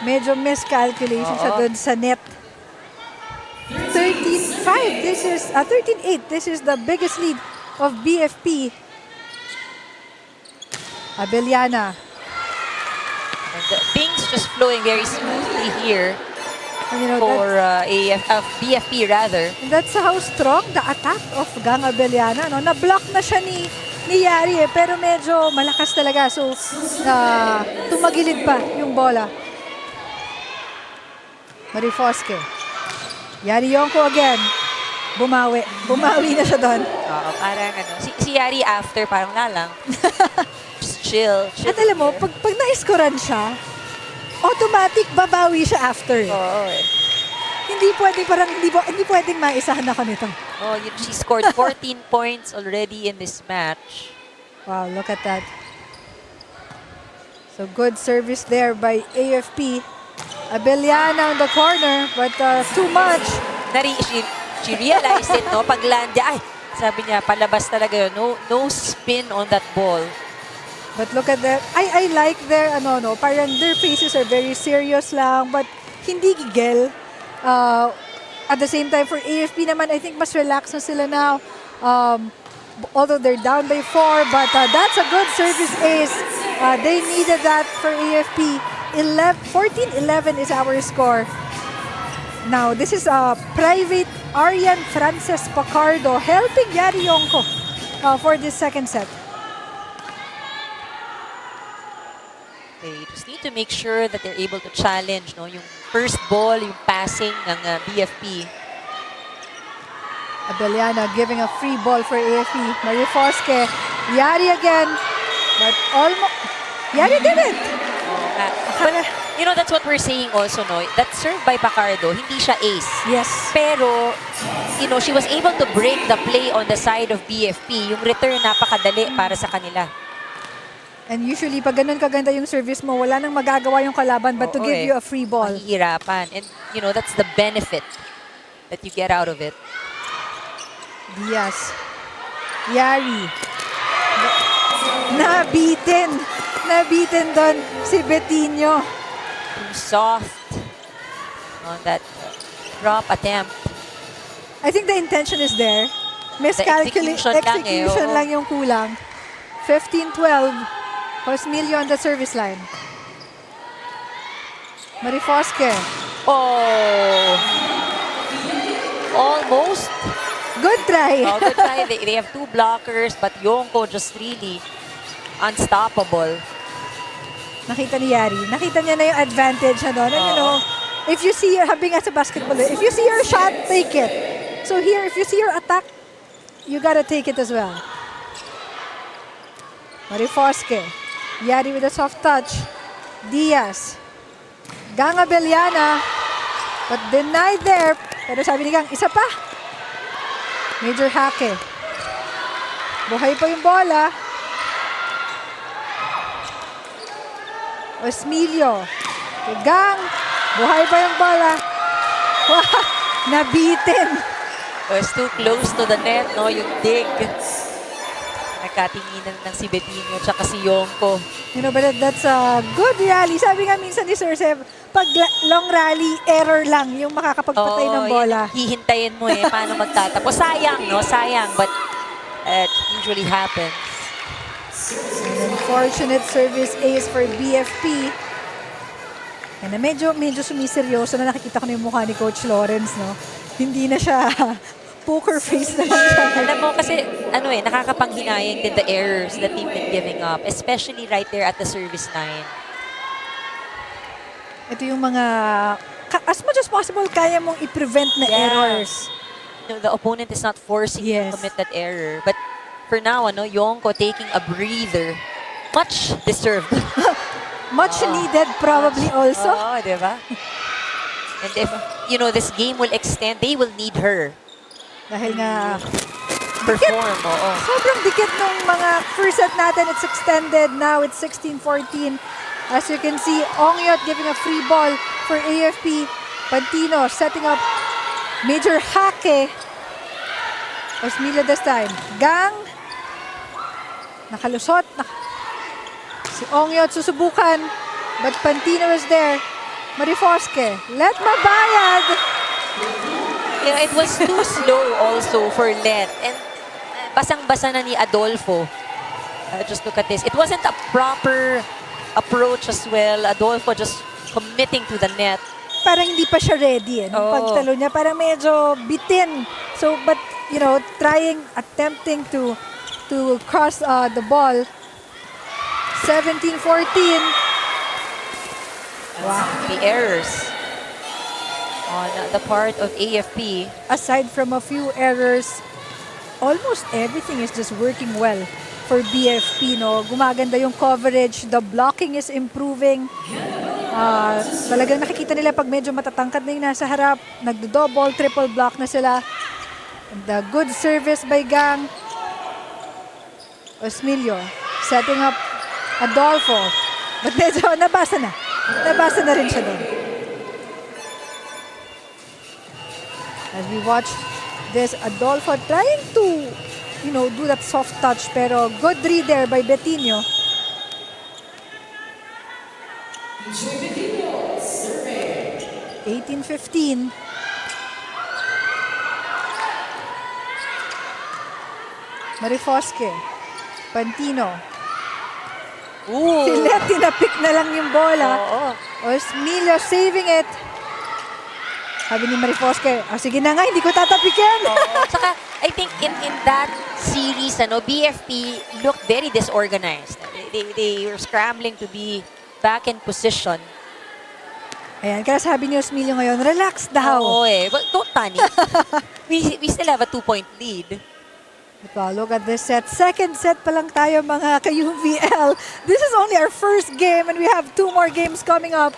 Medyo miscalculation siya doon sa net. 13-5. This is 13-8. This is the biggest lead of BFP. Abellana. And things just flowing very smoothly here And you know, for BFP rather. and that's how strong the attack of Gang Abellana. No? Na-block na siya ni Yari pero medyo malakas talaga. So, tumagilid pa yung bola. Marifosque. Yari Yonko again. Bumawi. Bumawi na siya doon. Oo, parang si Yari after parang lalang. Just chill. At alam mo, pag na-scorean siya, automatic babawi siya after. Oo Hindi pwedeng maisahan ako nito. Oh, she scored 14 points already in this match. Wow, look at that. So good service there by AFP. Abellana on the corner, but too much. She realized it, no? Pag land niya, sabi niya, palabas talaga yun. No spin on that ball. But look at that. I like their, parang their faces are very serious lang, but hindi gigil. At the same time, for AFP naman, I think mas relax na sila now. Although they're down by 4, but that's a good service ace. They needed that for AFP. 14-11 is our score. Now, this is Private Arian Frances Pacardo helping Yari Yonko for this second set. They just need to make sure that they're able to challenge, no, yung first ball, yung passing ng BFP. Abellana giving a free ball for AFP. Marifosque. Yari again. But almost... Yari did it! But, you know, that's what we're saying also, no? That serve by Pacardo, hindi siya ace. Yes. Pero, you know, she was able to break the play on the side of BFP. Yung return napakadali para sa kanila. And usually, pag ganun kaganda yung service mo, wala nang magagawa yung kalaban but to give you a free ball. Mahihirapan. And, you know, that's the benefit that you get out of it. Diaz. Yari. Nabitin doon si Betinho. Too soft on that drop attempt. I think the intention is there. Execution lang yung kulang. 15-12. Cosmilio on the service line. Marifosque. Oh! Almost. Good try. Oh, good try. They have two blockers, but Yonko just really unstoppable. Nakita ni Yari. Nakita niya na yung advantage na doon. And you know, if you see your, habi nga sa basketball, if you see your shot, take it. So here, if you see your attack, you gotta take it as well. Marifosque. Yari with a soft touch. Diaz. Gang Abellana. But denied there. Pero sabi ni Gang, isa pa. Major Hake. Buhay pa yung bola. Osmilio. Gang. Buhay pa yung bola. Wow, nabitin. Was too close to the net, no? Yung dig. Nagkatinginan ng si Betinho tsaka si Yonko. You know, but that's a good rally. Sabi nga minsan ni Sir Seb, pag long rally, error lang yung makakapagpatay ng bola. Hihintayin mo paano magtatapos. Sayang, no? Sayang. But it usually happens. An unfortunate service ace for BFP. Na medyo sumiseryoso na nakikita ko na yung mukha ni Coach Lawrence, no? Hindi na siya poker face na lang siya. Alam mo kasi, nakakapanghinayang din the errors that they've been giving up, especially right there at the service line. Ito yung mga, as much as possible, kaya mong i-prevent na errors. No, the opponent is not forcing you to commit that error. But for now, Yonko taking a breather. Much deserved. Much needed probably also. Oo, di ba? And if, this game will extend, they will need her. Dahil nga, Perform, oo. sobrang dikit nung mga first set natin. It's extended. Now it's 16-14. As you can see, Ongyot giving a free ball for AFP. Pantino setting up major hake. Osmilio this time. Gang. Nakalusot. Si Ongyot susubukan. But Pantino is there. Marifosque. Let mabayad. It was too slow also for Let. And basang-basa na ni Adolfo. Just look at this. It wasn't a proper approach as well. Adolfo just committing to the net. Parang hindi pa siya ready. Nung pagtalo niya, parang medyo bitin. So, but, attempting to cross the ball. 17-14. Wow. The errors on the part of AFP. Aside from a few errors, almost everything is just working well for BFP. No? Gumaganda yung coverage. The blocking is improving. Talagang nakikita nila pag medyo matatangkad na yung nasa harap. Nagdo-double, triple block na sila. And the good service by Gang. Osmilio setting up Adolfo. But medyo nabasa na. Nabasa na rin siya doon. As we watch this, Adolfo trying to, do that soft touch. Pero good read there by Betinho. 18-15. Marifosque. Pantino. Ooh. Sila tinapik na lang yung bola. Oo. Osmilio saving it. Sabi ni Marifosque, sige na nga, hindi ko tatapikin. Saka, I think in that series, BFP looked very disorganized. They were scrambling to be back in position. Ayan, kaya sabi ni Osmilio ngayon, relax daw. Oo but don't panic. we still have a 2-point lead. But look at this set. Second set pa lang tayo mga ka-UVL. This is only our first game and we have 2 more games coming up.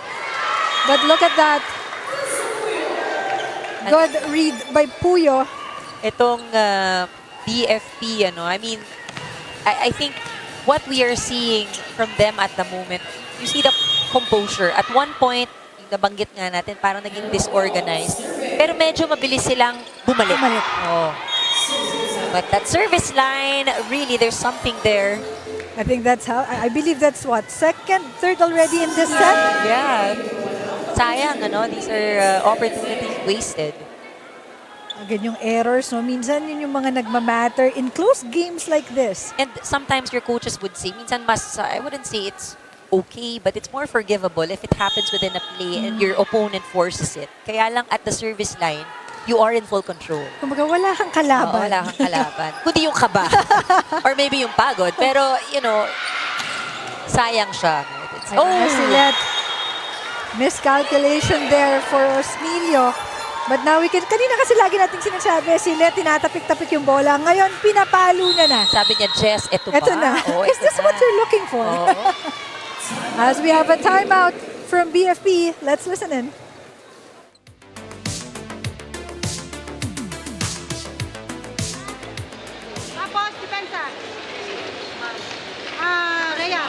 But look at that. Good read by Puyo. Itong BFP, I think what we are seeing from them at the moment, you see the composure. At one point, nabanggit nga natin, parang naging disorganized. Pero medyo mabilis silang bumalik. Oh. But that service line, really, there's something there. I think that's how, I believe that's what, second, third already in this set? Yeah. Sayang, these are opportunities wasted. Again, yung errors, no? Minsan yun yung mga nagmamatter in close games like this. And sometimes your coaches would say, minsan mas, I wouldn't say it's okay, but it's more forgivable if it happens within a play and your opponent forces it. Kaya lang at the service line, you are in full control. Kumbaga, wala kang kalaban. Wala kang kalaban. Kundi yung kaba. Or maybe yung pagod. Pero, sayang siya. Silet. Miscalculation there for Osmilio. But now kanina kasi lagi nating sinasabi, Silet, tinatapik-tapik yung bola. Ngayon, pinapalo niya na. Sabi niya, Jess, eto ba? Eto na. Is this what you're looking for? As we have a timeout from BFP, let's listen in. Tapos, depensa. Rhea.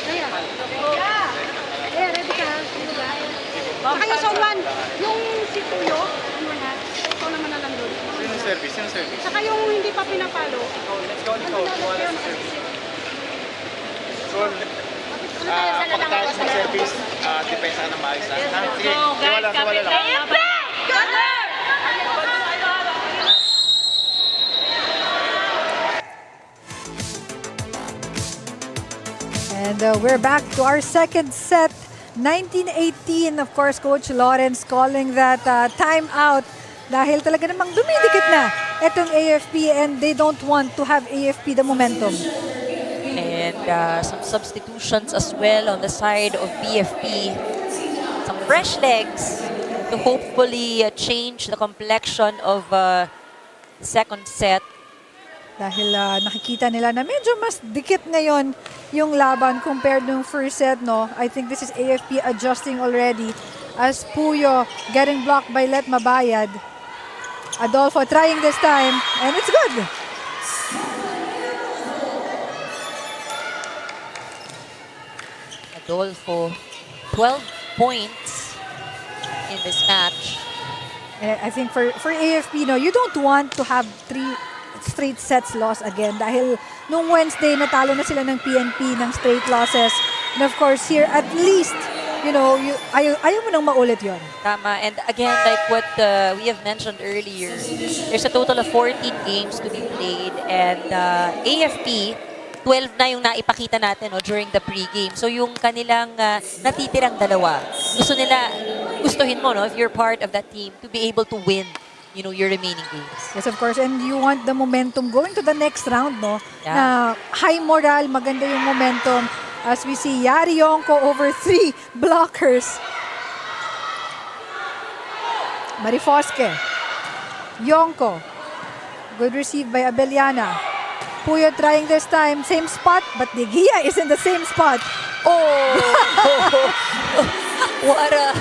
Rhea. Saka yung zone 1, yung si Tuyo, ano na, ikaw naman na lang doon. Sino service? Sino service? Saka yung hindi pa pinapalo. Pagkatapos ng service, depensa ka na maayos. Ha? Sige, So, guys, wala lang. Gunnar! And we're back to our second set. 1918, of course, Coach Lawrence calling that time out dahil talaga namang dumidikit na itong AFP and they don't want to have AFP the momentum. And some substitutions as well on the side of BFP. Some fresh legs to hopefully change the complexion of the second set. Dahil nakikita nila na medyo mas dikit ngayon yung laban compared nung first set, no? I think this is AFP adjusting already as Puyo getting blocked by Let Mabayad. Adolfo trying this time, and it's good. Adolfo, 12 points in this match. And I think for AFP, no, you don't want to have 3 straight sets loss again dahil nung Wednesday natalo na sila ng PNP ng straight losses. And of course here at least ayaw mo nang maulit yon. Tama. And again, like what we have mentioned earlier, there's a total of 14 games to be played. And AFP, 12 na yung naipakita natin during the pre-game. So yung kanilang natitirang dalawa, gustuhin mo, if you're part of that team, to be able to win your remaining games. Yes, of course. And you want the momentum going to the next round, no? Yeah. Na high moral, maganda yung momentum. As we see, Yari Yonko over 3 blockers. Marifoske. Yonko. Good receive by Abeliana. Puyo trying this time. Same spot, but De Gia is in the same spot. Oh! What a...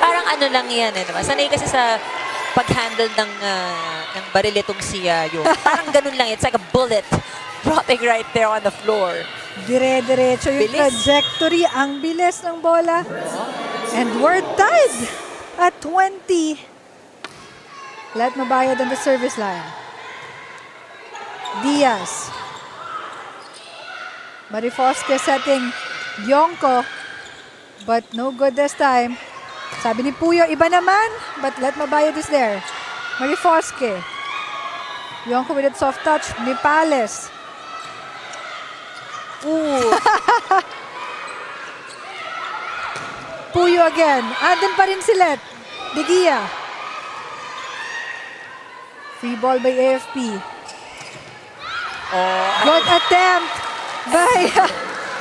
Parang ano lang yan, diba? Sanay kasi sa pag-handle ng baril itong si Yo. Parang ganun lang. It's like a bullet dropping right there on the floor. Dire-diretso yung Bilis. trajectory. Ang bilis ng bola. And we're tied at 20. Let Mabayad on the service line. Diaz. Marifoske setting Yonko. But no good this time. Sabi ni Puyo, iba naman. But Let Mabayad is there. Marifoske. Yonko with a soft touch. Nipales. Ooh. Puyo again. Andun pa rin si Let. De Gia. Free ball by AFP. Good attempt by...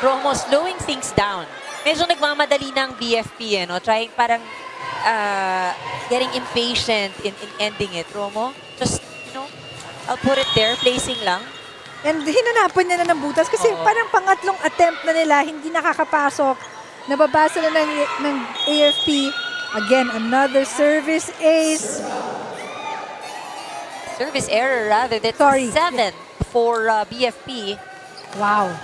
Romo slowing things down. Medyo nagmamadali ng BFP, trying parang getting impatient in ending it. Romo, just, I'll put it there, placing lang. And hinanapan niya na ng butas kasi parang pangatlong attempt na nila, hindi nakakapasok. Nababasa na ng AFP. Again, another service ace. Service error rather. That's Sorry. 7 for BFP. Wow.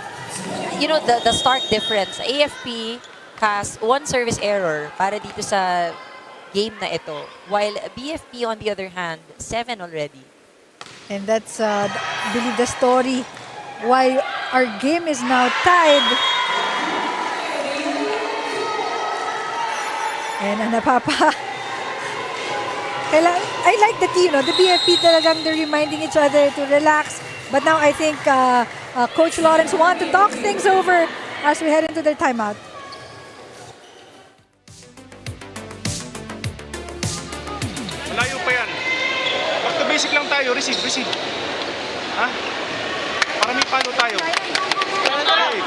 The stark difference. AFP has 1 service error para dito sa game na ito. While BFP, on the other hand, 7 already. And that's, believe the story why our game is now tied. And I like the team, the BFP talagang they're reminding each other to relax. But now I think Coach Lawrence want to talk things over as we head into their timeout. Malayo pa yan. Back to basic lang tayo. Receive. Ha? Para may palo tayo. Okay.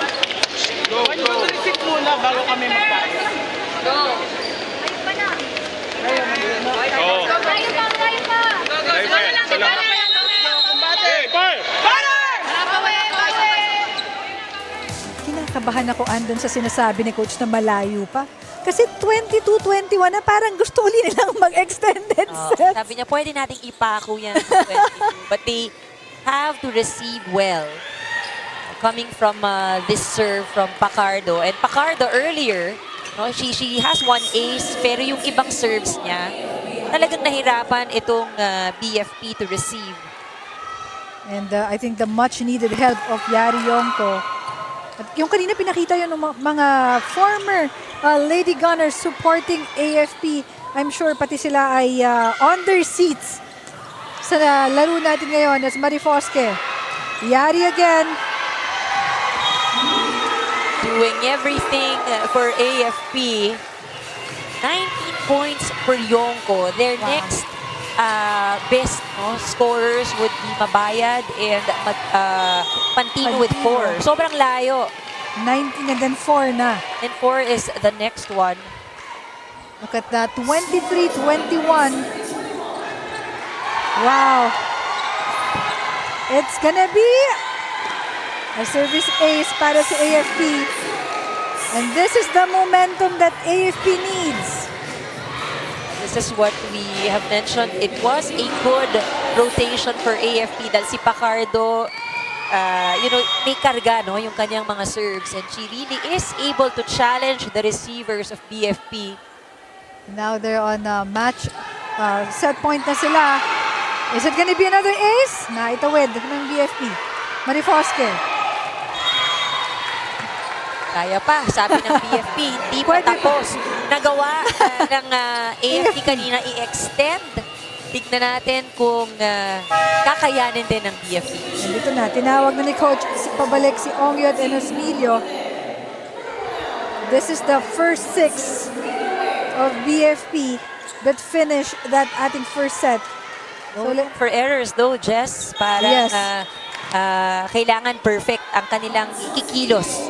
Go. Receive muna bago kami magtayo. Oo. Malayo pa yan. Salamat. Hey, fire! Kinakabahan ako andun sa sinasabi ni Coach na malayo pa. Kasi 22-21 na parang gusto ulit nilang mag-extended sets. Sabi niya, pwede nating ipako yan sa 22. But they have to receive well. Coming from this serve from Pacardo. And Pacardo earlier No? She has one ace, pero yung ibang serves niya, talagang nahirapan itong BFP to receive. And I think the much needed help of Yari Yonko. At yung kanina pinakita yun ng mga former Lady Gunners supporting AFP. I'm sure pati sila ay on their seats sa laro natin ngayon as Marifoske. Yari again. Doing everything for AFP. 19 points for Yonko. Their next best scorers would be Mabayad and Pantino with 4. Sobrang layo. 19 and then 4 na. And 4 is the next one. Look at that. 23-21. Wow. It's gonna be a service ace para sa AFP. And this is the momentum that AFP needs. This is what we have mentioned. It was a good rotation for AFP dahil si Pacardo, may karga, yung kanyang mga serves. And she really is able to challenge the receivers of BFP. Now they're on match set point na sila. Is it gonna be another ace? Naitawid ng BFP. Marifoske. Kaya pa, sabi ng BFP, hindi pa tapos. Nagawa ng AFP kanina i-extend. Tignan natin kung kakayanin din ng BFP. Dito na, tinawag na ni Coach pabalik si Ongyot and Osmilio. This is the first 6 of BFP that finish that ating first set. So, for errors though, Jess, parang Yes. kailangan perfect ang kanilang ikikilos.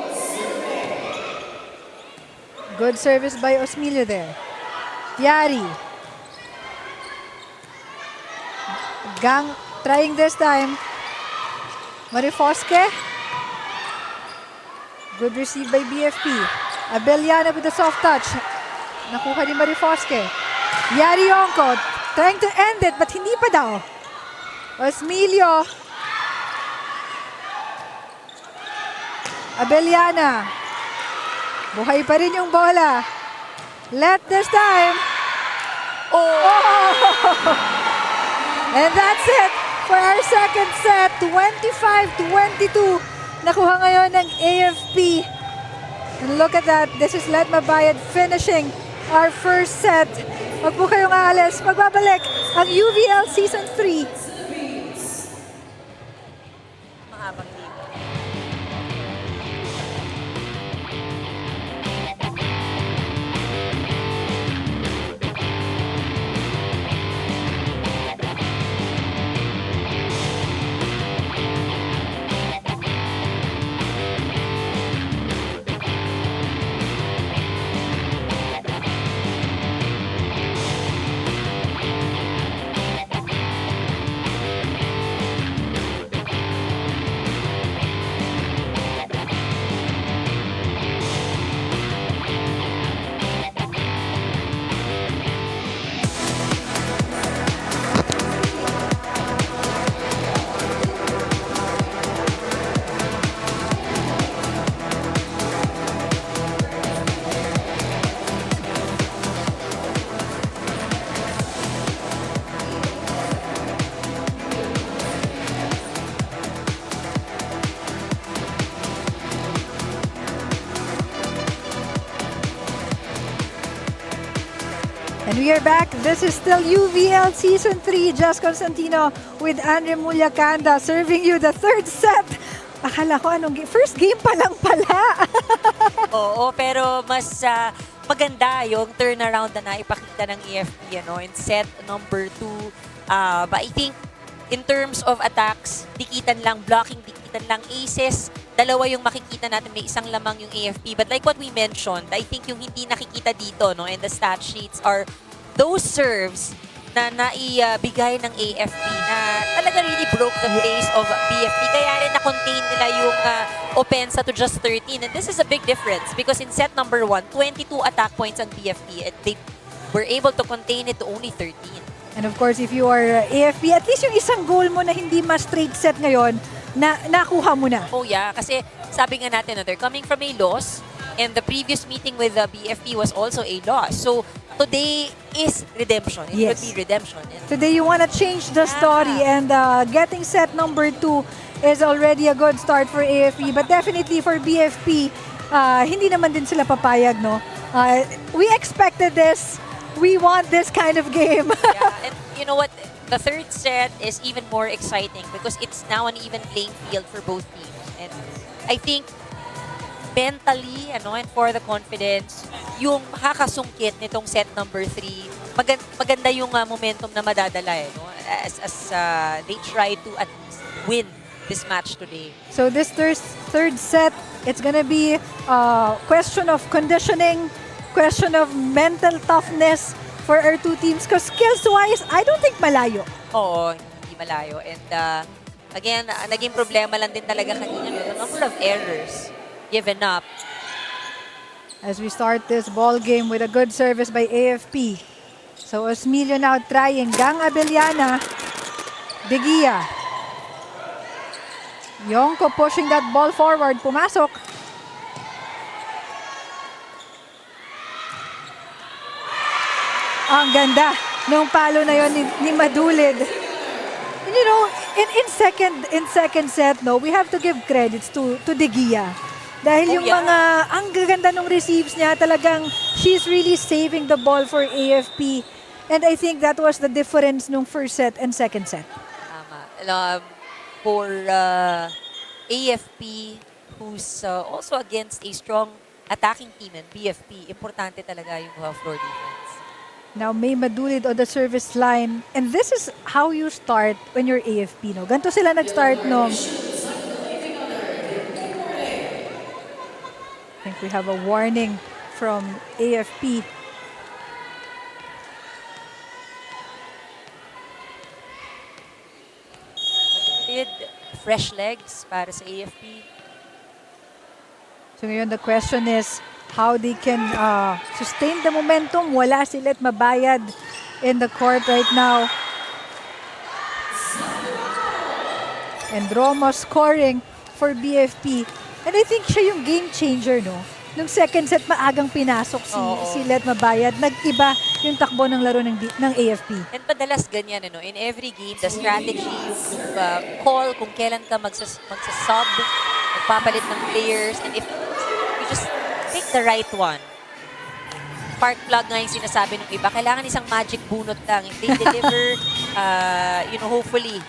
Good service by Osmilio there. Yari. Gang trying this time. Marifoske. Good receive by BFP. Abeliana with the soft touch. Nakuha ni Marifoske. Yari Yonko trying to end it but hindi pa daw. Osmilio. Abeliana. Buhay pa rin yung bola. Let this time. Oh! And that's it for our second set. 25-22. Nakuha ngayon ng AFP. And look at that. This is Let Mabayad finishing our first set. Huwag po kayong aalis. Magbabalik ang UVL Season 3. And we are back. This is still UVL Season 3. Just Constantino with Andre Mullacanda serving you the third set. Akala ko anong game? First game pa lang pala. Oo, pero mas maganda yung turnaround na naipakita ng AFP in set number 2. But I think in terms of attacks, dikitan lang, blocking, dikitan lang, aces. Dalawa yung makikita natin, may isang lamang yung AFP. But like what we mentioned, I think yung hindi nakikita dito in the stat sheets are those serves na naibigay ng AFP na talaga really broke the pace of BFP. Kaya rin na-contain nila yung offensa to just 13. And this is a big difference because in set number 1, 22 attack points ang BFP. And they were able to contain it to only 13. And of course, if you are AFP, at least yung isang goal mo na hindi mas straight set ngayon, nakuha mo na. Oh yeah, kasi sabi nga natin, they're coming from a loss. And the previous meeting with the BFP was also a loss. So today is redemption. It Yes. could be redemption. And Today you want to change the story, and getting set number 2 is already a good start for AFP. But definitely for BFP, hindi naman din sila papayag, no? We expected this. We want this kind of game. yeah, and you know what? The third set is even more exciting because it's now an even playing field for both teams. And I think mentally, and for the confidence, yung makakasungkit nitong set number 3, maganda yung momentum na madadala as they try to at least win this match today. So this third set, it's gonna be a question of conditioning, question of mental toughness for our two teams. Because skills-wise, I don't think malayo. Oo, hindi malayo. And again, naging problema lang din talaga kanina, the number of errors given up. As we start this ball game with a good service by AFP. So Osmilio now trying. Gang Abellana. De Gia. Yonko pushing that ball forward. Pumasok. Ang ganda nung palo na yon ni Madulid. And you know, in second set, no, we have to give credits to De Gia. Dahil yung mga, ang gaganda nung receives niya, talagang she's really saving the ball for AFP. And I think that was the difference nung first set and second set. Tama. For AFP, who's also against a strong attacking team in BFP, importante talaga yung floor defense. Now, May Madulid on the service line. And this is how you start when you're AFP, no? Ganito sila nag-start, no? I think we have a warning from AFP. Fresh legs para sa AFP. So ngayon, the question is how they can sustain the momentum. Wala sila't mabayad in the court right now. And Romo scoring for BFP. And I think siya yung game changer, no? Nung second set, maagang pinasok si Let Mabayad. Nag-iba yung takbo ng laro ng AFP. And madalas ganyan, in every game, the strategy, yung call kung kailan ka magsasub, magpapalit ng players, and if you just pick the right one. Spark plug nga yung sinasabi ng iba. Kailangan isang magic bunot lang. If they deliver, hopefully,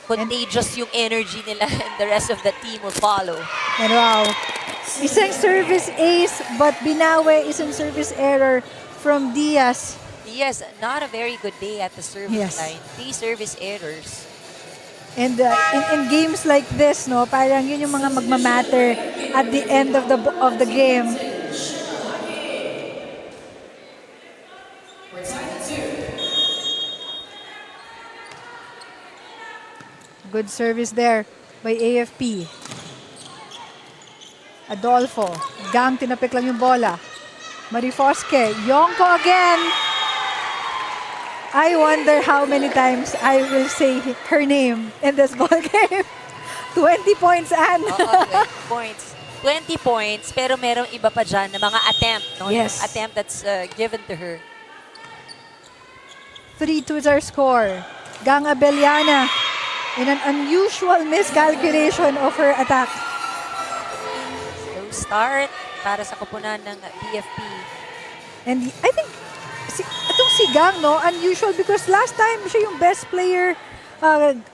contagious yung energy nila and the rest of the team will follow. And wow, isang service ace but binawi isang service error from Diaz. Diaz, not a very good day at the service line. 3 service errors. And in games like this, no, parang yun yung mga magmamatter at the end of the game. Good service there by AFP. Adolfo. Gang, tinapik lang yung bola. Marifosque. Yonko again. I wonder how many times I will say her name in this ball game. 20 points, Ann. 20 points. 20 points, pero merong iba pa dyan na mga attempt. No? Yes. Yung attempt that's given to her. 3-2 is our score. Gang Abellana in an unusual miscalculation of her attack. Slow start para sa kupunan ng BFP. And I think itong si Gang, no, unusual because last time siya yung best player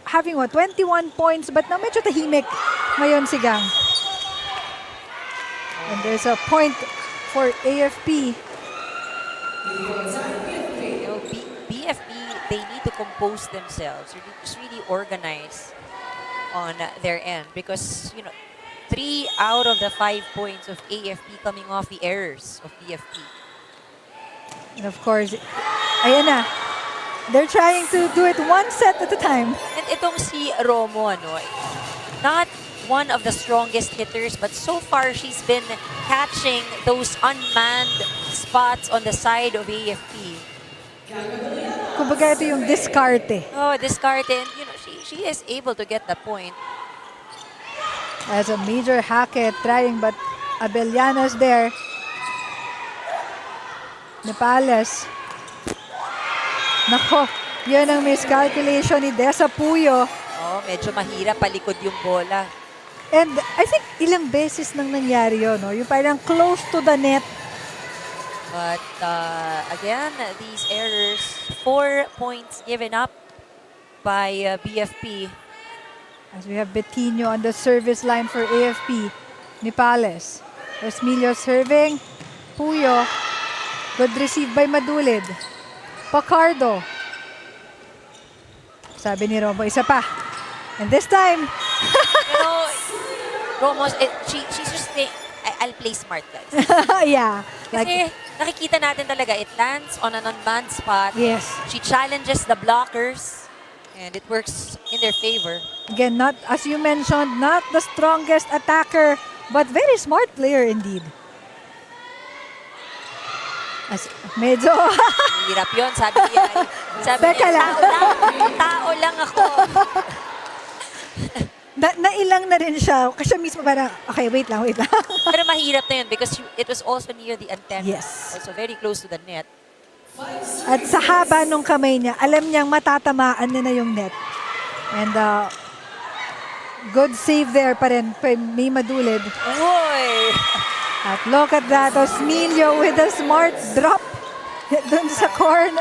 having 21 points but na medyo tahimik ngayon si Gang. And there's a point for AFP. BFP, they need to compose themselves. They just really organize on their end because, 3 out of the 5 points of AFP coming off the errors of BFP. And of course, ayan na. They're trying to do it one set at a time. And itong si Romo, not one of the strongest hitters, but so far she's been catching those unmanned spots on the side of AFP. Kumbaga ito yung diskarte. Oh, discard, and she is able to get the point. As a major Hackett trying but Abellana's there. Nepales. Nako, yun ang miscalculation ni Desa Puyo. Oh, medyo mahirap palikod yung bola. And I think ilang beses nang nangyari yun, no? Yung parang close to the net. But again, these errors, 4 points given up by BFP. As we have Bettino on the service line for AFP. Nipales. Osmilio serving. Puyo. Good receive by Madulid. Pacardo. Sabi ni Romo, isa pa. And this time, Romos, she's just saying, I'll play smart, guys. yeah. Kasi nakikita natin talaga, it lands on an unmanned spot. Yes. She challenges the blockers, and it works in their favor. Again, not, as you mentioned, not the strongest attacker, but very smart player indeed. As, medyo... Hirap yun, sabi niya. Teka lang. Tao lang ako. Nailang na rin siya. Kasi mismo parang, okay, wait lang. Pero mahirap na yun because it was also near the antenna. Yes. Also very close to the net. At sa haba nung kamay niya, alam niyang matatamaan niya na yung net. And good save there pa rin. May Madulid. Uy! At look at that, Osmilio with a smart drop dun sa corner.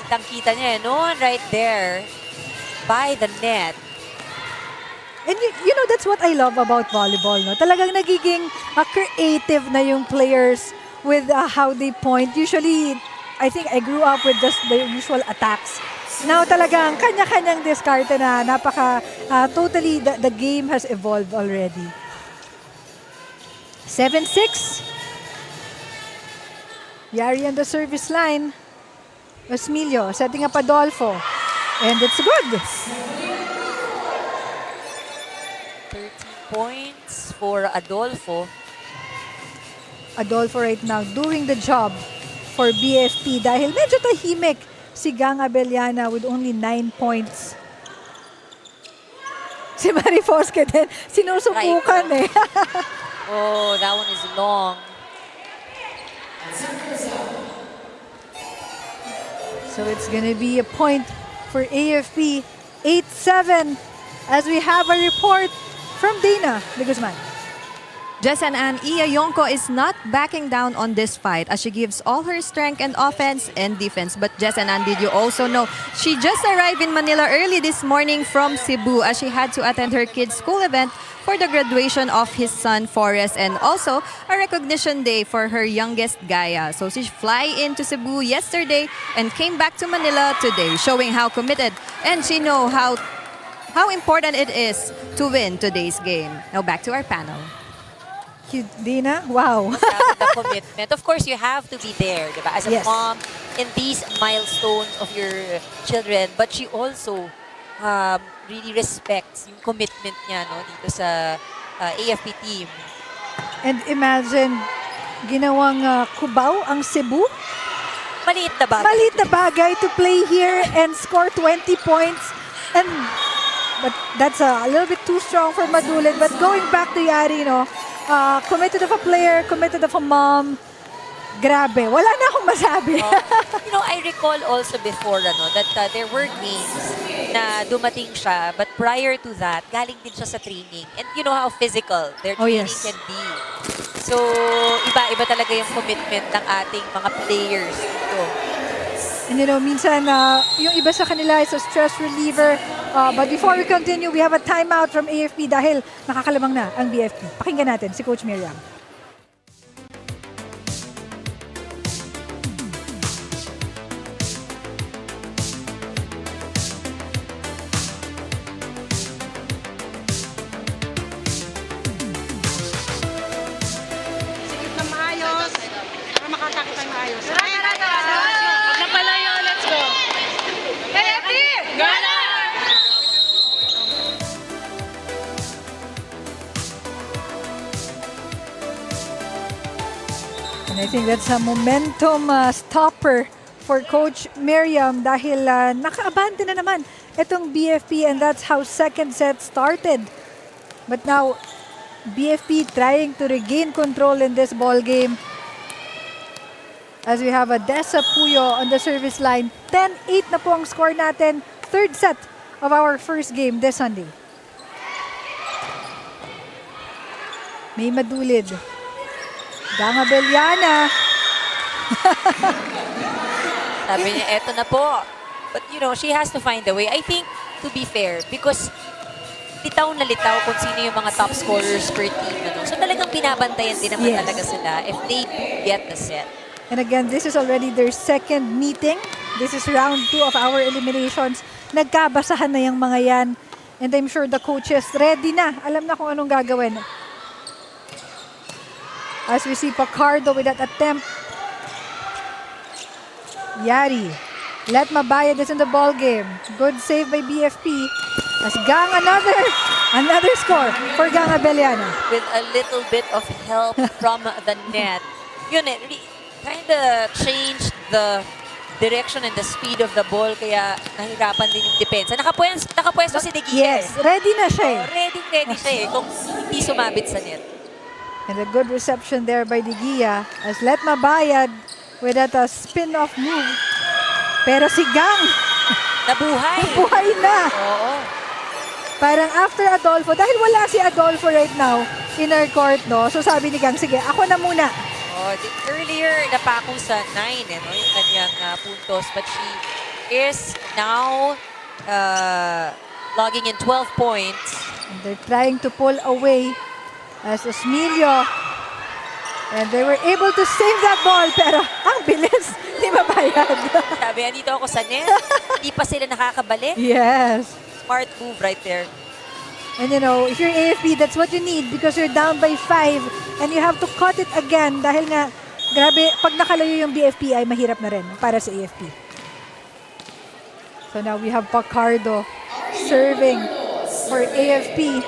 Kitang-kita niya, no one right there by the net. And you know, that's what I love about volleyball, no? Talagang nagiging creative na yung players with how they point. Usually, I think I grew up with just the usual attacks. Now talagang kanya-kanyang diskarte na totally the game has evolved already. 7-6. Yari on the service line. Osmilio setting up Adolfo. And it's good. 13 points for Adolfo. Adolfo right now doing the job for BFP dahil medyo tahimik si Gang Abellana with only 9 points. Si Marie Fosque din, sinusubukan eh. Oh, that one is long. So it's gonna be a point for AFP. 8-7 as we have a report from Dana de Guzman. Jessan-Ann Iyayonko is not backing down on this fight as she gives all her strength and offense and defense. But Jessan-Ann, did you also know she just arrived in Manila early this morning from Cebu as she had to attend her kids' school event for the graduation of his son Forrest and also a recognition day for her youngest Gaia. So she fly into Cebu yesterday and came back to Manila today, showing how committed and she know how important it is to win today's game. Now back to our panel. Dina, wow. The commitment. Of course, you have to be there, diba? As a Yes. mom in these milestones of your children. But she also really respects yung commitment niya, no, dito sa AFP team. And imagine, ginawang kubaw ang Cebu. Maliit na bagay. Maliit na bagay to play here and score 20 points. But that's a little bit too strong for Madulid. But going back to Yari, no, committed of a player, committed of a mom. Grabe, wala na akong masabi. You know, I recall also before that there were games na dumating siya, but prior to that, galing din siya sa training. And you know how physical their training yes. can be. So, iba-iba talaga yung commitment ng ating mga players dito. And you know, minsan, yung iba sa kanila is a stress reliever. But before we continue, we have a timeout from AFP dahil nakakalamang na ang BFP. Pakinggan natin si Coach Miriam. Sikip na maayos. Para makatake tayo maayos. Huwag na palayo, let's go. Gunnar! And I think that's a momentum stopper for Coach Miriam dahil naka-abante na naman itong BFP and that's how second set started. But now, BFP trying to regain control in this ball game. As we have a Dessa Puyo on the service line. 10-8 na po ang score natin. Third set of our first game this Sunday. May madulid. Ganga Beliana. Sabi niya, eto na po. But you know, she has to find a way. I think, to be fair, because litaw na litaw kung sino yung mga top scorers per team. Ano? So talagang binabantayan din naman talaga sila if they get the set. And again, this is already their second meeting. This is round 2 of our eliminations. Nagkabasahan na yung mga yan. And I'm sure the coaches ready na. Alam na kung anong gagawin. As we see Pacardo with that attempt. Yari. Let Mabayad is in the ball game. Good save by BFP. As Gang another score for Gang Abellana. With a little bit of help from the net. Yun eh, kind of changed the direction and the speed of the ball kaya nahirapan din yung depensa. Nakapwesto si De Gia. Yes, ready na siya eh. Ready siya eh kung hindi sumabit sa net. And a good reception there by De Gia as Let Mabayad with that spin-off move. Pero si Gang, Nabuhay. buhay na. Oo. Parang after Adolfo, dahil wala si Adolfo right now in our court, no? So sabi ni Gang, sige, ako na muna. Oh, earlier, napako sa 9, no, yung kanyang puntos. But she is now logging in 12 points. And they're trying to pull away as Osmilio. And they were able to save that ball, pero ang bilis, di mabayad. Sabi, andito ako sa net. Hindi pa sila nakakabalik. Yes. Smart move right there. And you know, if you're AFP, that's what you need because you're down by 5 and you have to cut it again dahil nga, grabe, pag nakalayo yung BFP ay mahirap na rin para sa AFP. So now we have Pacardo serving for AFP.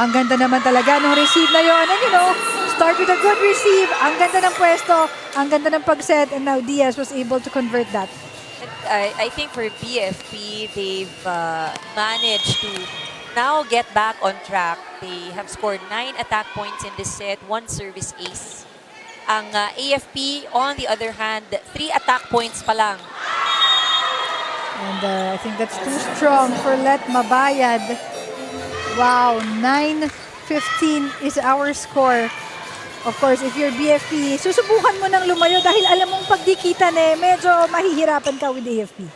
Ang ganda naman talaga nung receive na yon. And you know, start with a good receive. Ang ganda ng pwesto, ang ganda ng pag-set, and now Diaz was able to convert that. I think for BFP, they've managed to now get back on track. They have scored 9 attack points in this set, 1 service ace. Ang AFP, on the other hand, 3 attack points pa lang. And I think that's too strong for Let Mabayad. Wow, 9-15 is our score. Of course, if you're BFP, susubukan mo nang lumayo dahil alam mong pagdikitan eh, medyo mahihirapan ka with AFP.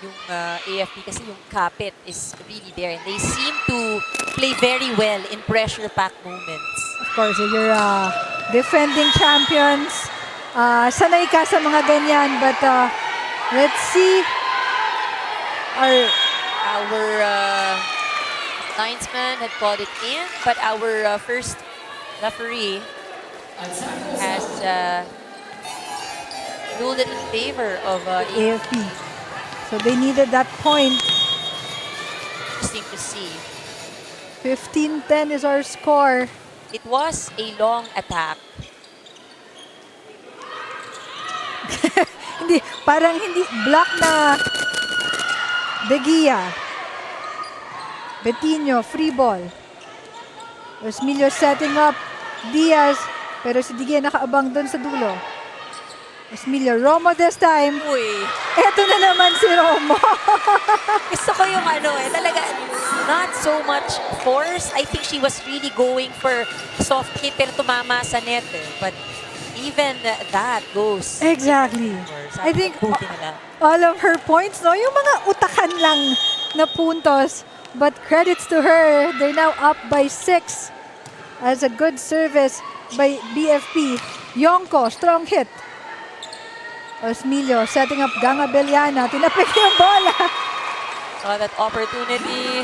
Yung AFP kasi yung kapit is really there. And they seem to play very well in pressure-packed moments. Of course, if you're defending champions, sanay ka sa mga ganyan. But let's see. Our linesman had called it in, but our first referee has ruled it in favor of AFP. So they needed that point. Interesting to see. 15-10 is our score. It was a long attack. Parang hindi block na De Gia. Betinho, free ball. Osmilio setting up Diaz, pero si De Gia nakaabang doon sa dulo. Osmilio, Romo this time. Uy. Eto na naman si Romo. Gusto ko yung talaga not so much force. I think she was really going for soft hit pero tumama sa net eh. But even that goes. Exactly. I think all of her points, no, yung mga utakan lang na puntos. But credits to her, they're now up by 6 as a good service by BFP. Yonko, strong hit. Osmilio setting up Ganga Beliana. Tinapik yung bola. Saw that opportunity.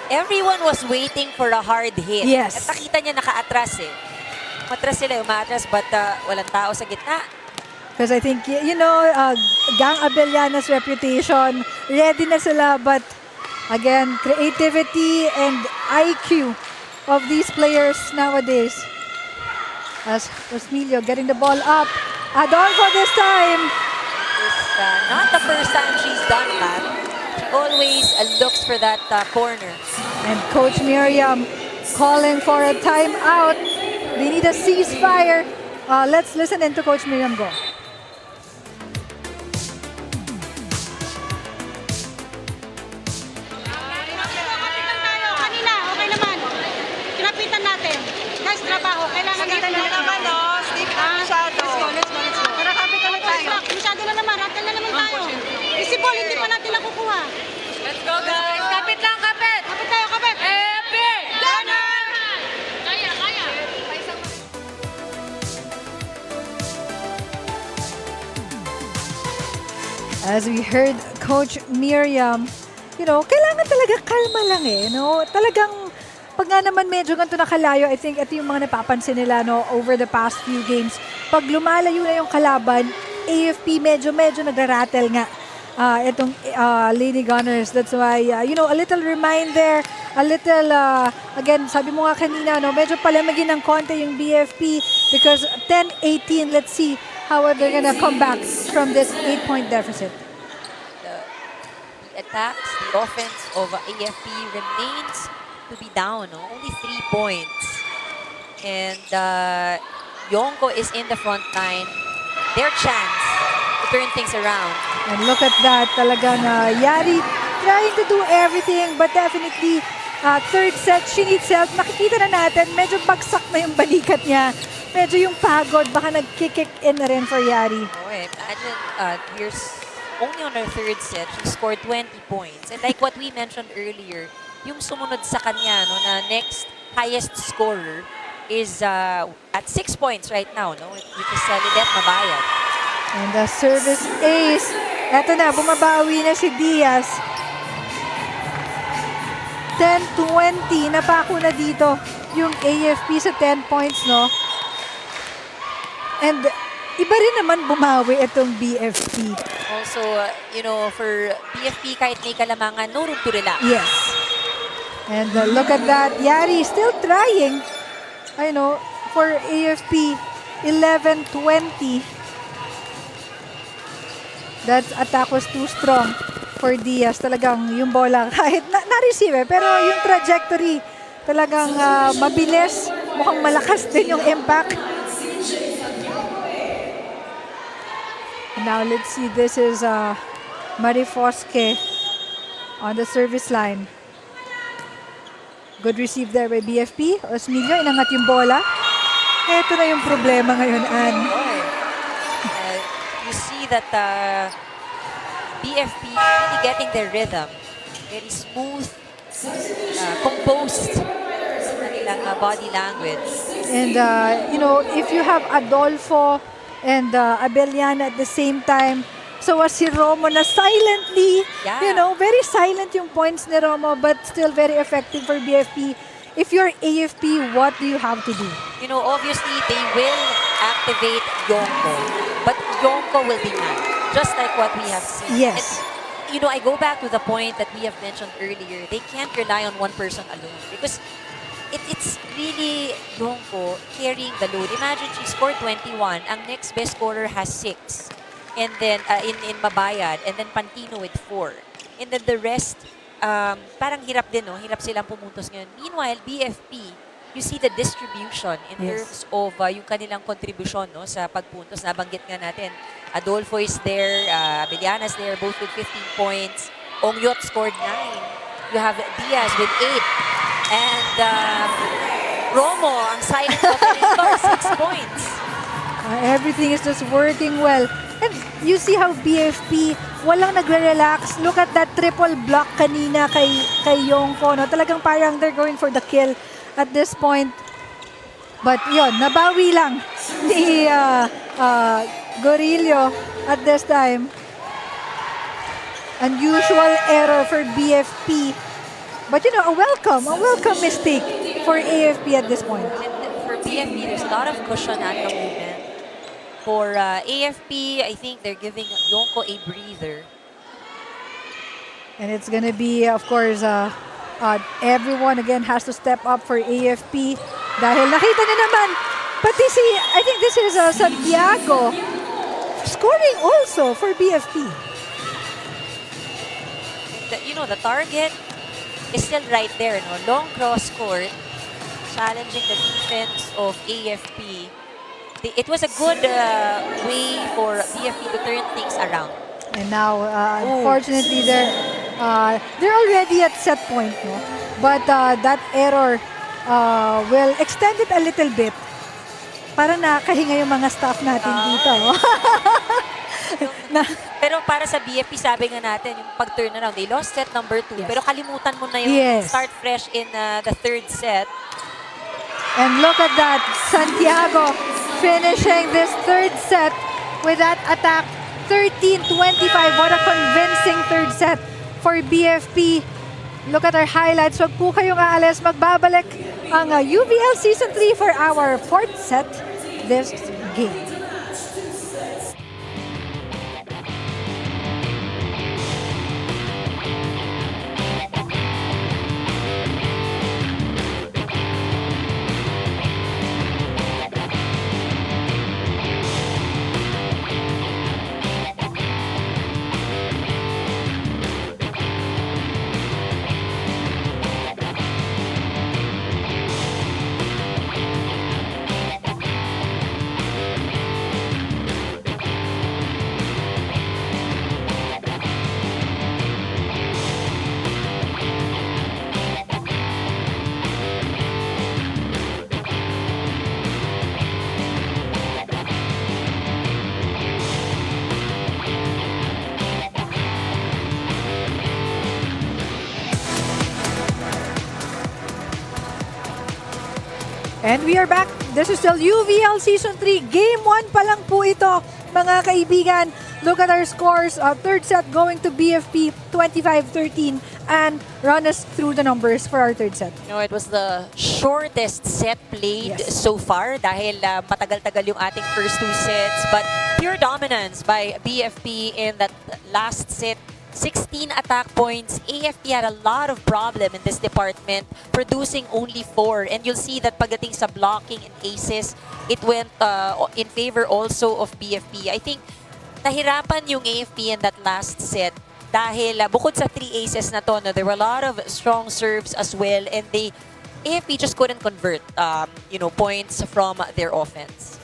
Everyone was waiting for a hard hit. Yes. At nakita niya naka-atras eh. Umatras sila, but walang tao sa gitna. Because I think, you know, Gang Abellana's reputation, ready na sila, but again, creativity and IQ of these players nowadays. As Osmilio getting the ball up. Adolfo this time. It's not the first time she's done that. She always looks for that corner. And Coach Miriam calling for a timeout. They need a ceasefire. Let's listen in to Coach Miriam go. Kanina, okay naman. Kinapitan natin. Guys, trabaho. Kailangan natin naman, no? Steve, masyado. Let's go. Pero kapit na tayo. Masyado na naman. Ratel na naman tayo. Easy ball, hindi pa natin nakukuha. Let's go, guys. Kapit lang, kapit. Kapit tayo, kapit. Happy! Gunnar! Kaya. As we heard Coach Miriam, kailangan talaga kalma lang Talagang pag nga naman medyo ganito nakalayo, I think ito yung mga napapansin nila over the past few games. Pag lumalayo na yung kalaban, AFP medyo nagra-rattle nga itong Lady Gunners. That's why, a little reminder, a little, again, sabi mo nga kanina, medyo palamagin ng konti yung BFP because 10-18, let's see how they're gonna come back from this 8-point deficit. The attacks, the offense of AFP remains to be down, only 3 points. And Yonko is in the front line. Their chance to turn things around. And look at that, talagang Yari trying to do everything, but definitely third set, she needs help. Makikita na natin, medyo bagsak na yung balikat niya. Medyo yung pagod, baka nag-kick in na rin for Yari. Oh, imagine, here's only on her third set, she scored 20 points. And like what we mentioned earlier, yung sumunod sa kanya, na next highest scorer is at 6 points right now, which is Lidet Mabayad. And the service ace. Eto na, bumabawi na si Diaz. 10-20, napako na dito yung AFP sa 10 points, And iba rin naman bumawi itong BFP. Also, for BFP, kahit may kalamangan, no room to relax. Yes. And look at that. Yari still trying. For AFP, 11-20. That attack was too strong for Diaz. Talagang yung bola, kahit na-receive pero yung trajectory talagang mabilis. Mukhang malakas din yung impact. Now let's see, this is Marifosque on the service line. Good receive there by BFP. Osmilio, inangat yung bola. Ito na yung problema ngayon, Ann. You see that BFP really getting their rhythm. Very smooth, composed sa kanilang body language. And, if you have Adolfo and Abeliana at the same time, so was si Romo na silently, very silent yung points ni Romo, but still very effective for BFP. If you're AFP, what do you have to do? Obviously, they will activate Yonko, but Yonko will be mad, just like what we have seen. Yes. And, I go back to the point that we have mentioned earlier. They can't rely on one person alone because it's really Yonko carrying the load. Imagine she scored 21. Ang next best scorer has 6. And then in Mabayad, and then Pantino with 4. And then the rest, parang hirap din, hirap silang pumuntos ngayon. Meanwhile, BFP, you see the distribution in terms of yung kanilang contribution sa pagpuntos. Nabanggit nga natin, Adolfo is there, Abeliana's there, both with 15 points. Ongyot scored 9. You have Diaz with 8. And Romo, ang silent operator, 6 points. Everything is just working well. And you see how BFP, walang nagre-relax. Look at that triple block kanina kay Yonko. Talagang parang they're going for the kill at this point. But yun, nabawi lang ni Gorillo at this time. Unusual error for BFP. But a welcome mistake for AFP at this point. And for BFP, there's a lot of cushion at the moment. For AFP, I think they're giving Yonko a breather. And it's gonna be, of course, everyone again has to step up for AFP. Dahil nakita na naman, pati I think this is Santiago scoring also for BFP. The target is still right there. No? Long cross court, challenging the defense of AFP. It was a good way for BFP to turn things around. And now, unfortunately, they're already at set point, no? But that error will extend it a little bit. Para nakahinga yung mga staff natin dito. Pero para sa BFP, sabi nga natin, yung pag-turn around, they lost set number 2. Yes. Pero kalimutan mo na yung Yes. start fresh in the third set. And look at that, Santiago finishing this third set with that attack, 13-25. What a convincing third set for BFP. Look at our highlights. Wag po kayong aalis. Magbabalik ang UVL Season 3 for our fourth set this game. And we are back. This is still UVL Season 3. Game 1 pa lang po ito, mga kaibigan. Look at our scores. Third set going to BFP, 25-13. And run us through the numbers for our third set. No, it was the shortest set played so far dahil matagal-tagal yung ating first 2 sets. But pure dominance by BFP in that last set. 16 attack points. AFP had a lot of problem in this department, producing only 4. And you'll see that pagdating sa blocking and aces, it went in favor also of BFP. I think nahirapan yung AFP in that last set dahil bukod sa 3 aces na to, no, there were a lot of strong serves as well, and AFP just couldn't convert points from their offense.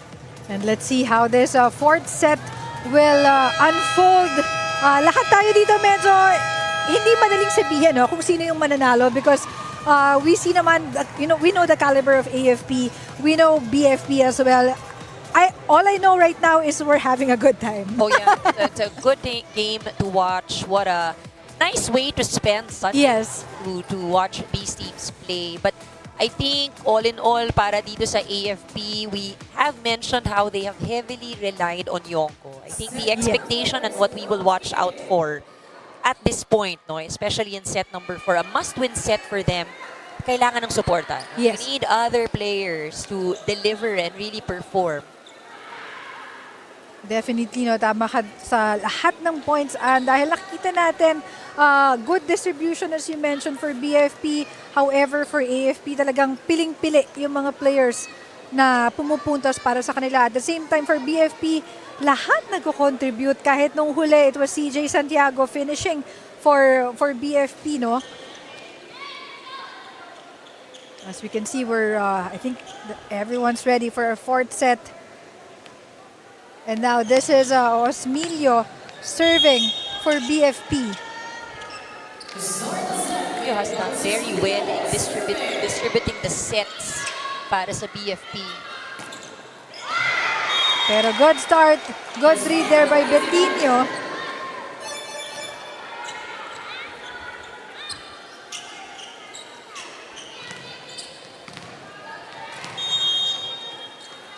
And let's see how this fourth set will unfold. Lahat tayo dito medyo hindi madaling sabihin kung sino yung mananalo because we see naman, we know the caliber of AFP. We know BFP as well. All I know right now is we're having a good time. Oh yeah, it's a good game to watch. What a nice way to spend Sunday to watch these teams play. But I think all in all, para dito sa AFP, we have mentioned how they have heavily relied on Yonko. I think the expectation and what we will watch out for at this point, especially in set number 4, a must-win set for them, kailangan ng suporta. Yes. We need other players to deliver and really perform. Definitely, tama ka sa lahat ng points. And dahil nakita natin, good distribution as you mentioned for BFP. However, for AFP, talagang piling-pili yung mga players na pumupuntos para sa kanila. At the same time, for BFP, lahat nagko-contribute. Kahit nung huli, it was CJ Santiago finishing for BFP, no? As we can see, I think everyone's ready for our fourth set. And now this is Osmilio serving for BFP. Osmilio has done very well in distributing the sets para sa BFP. Pero good start, good read there by Betinho.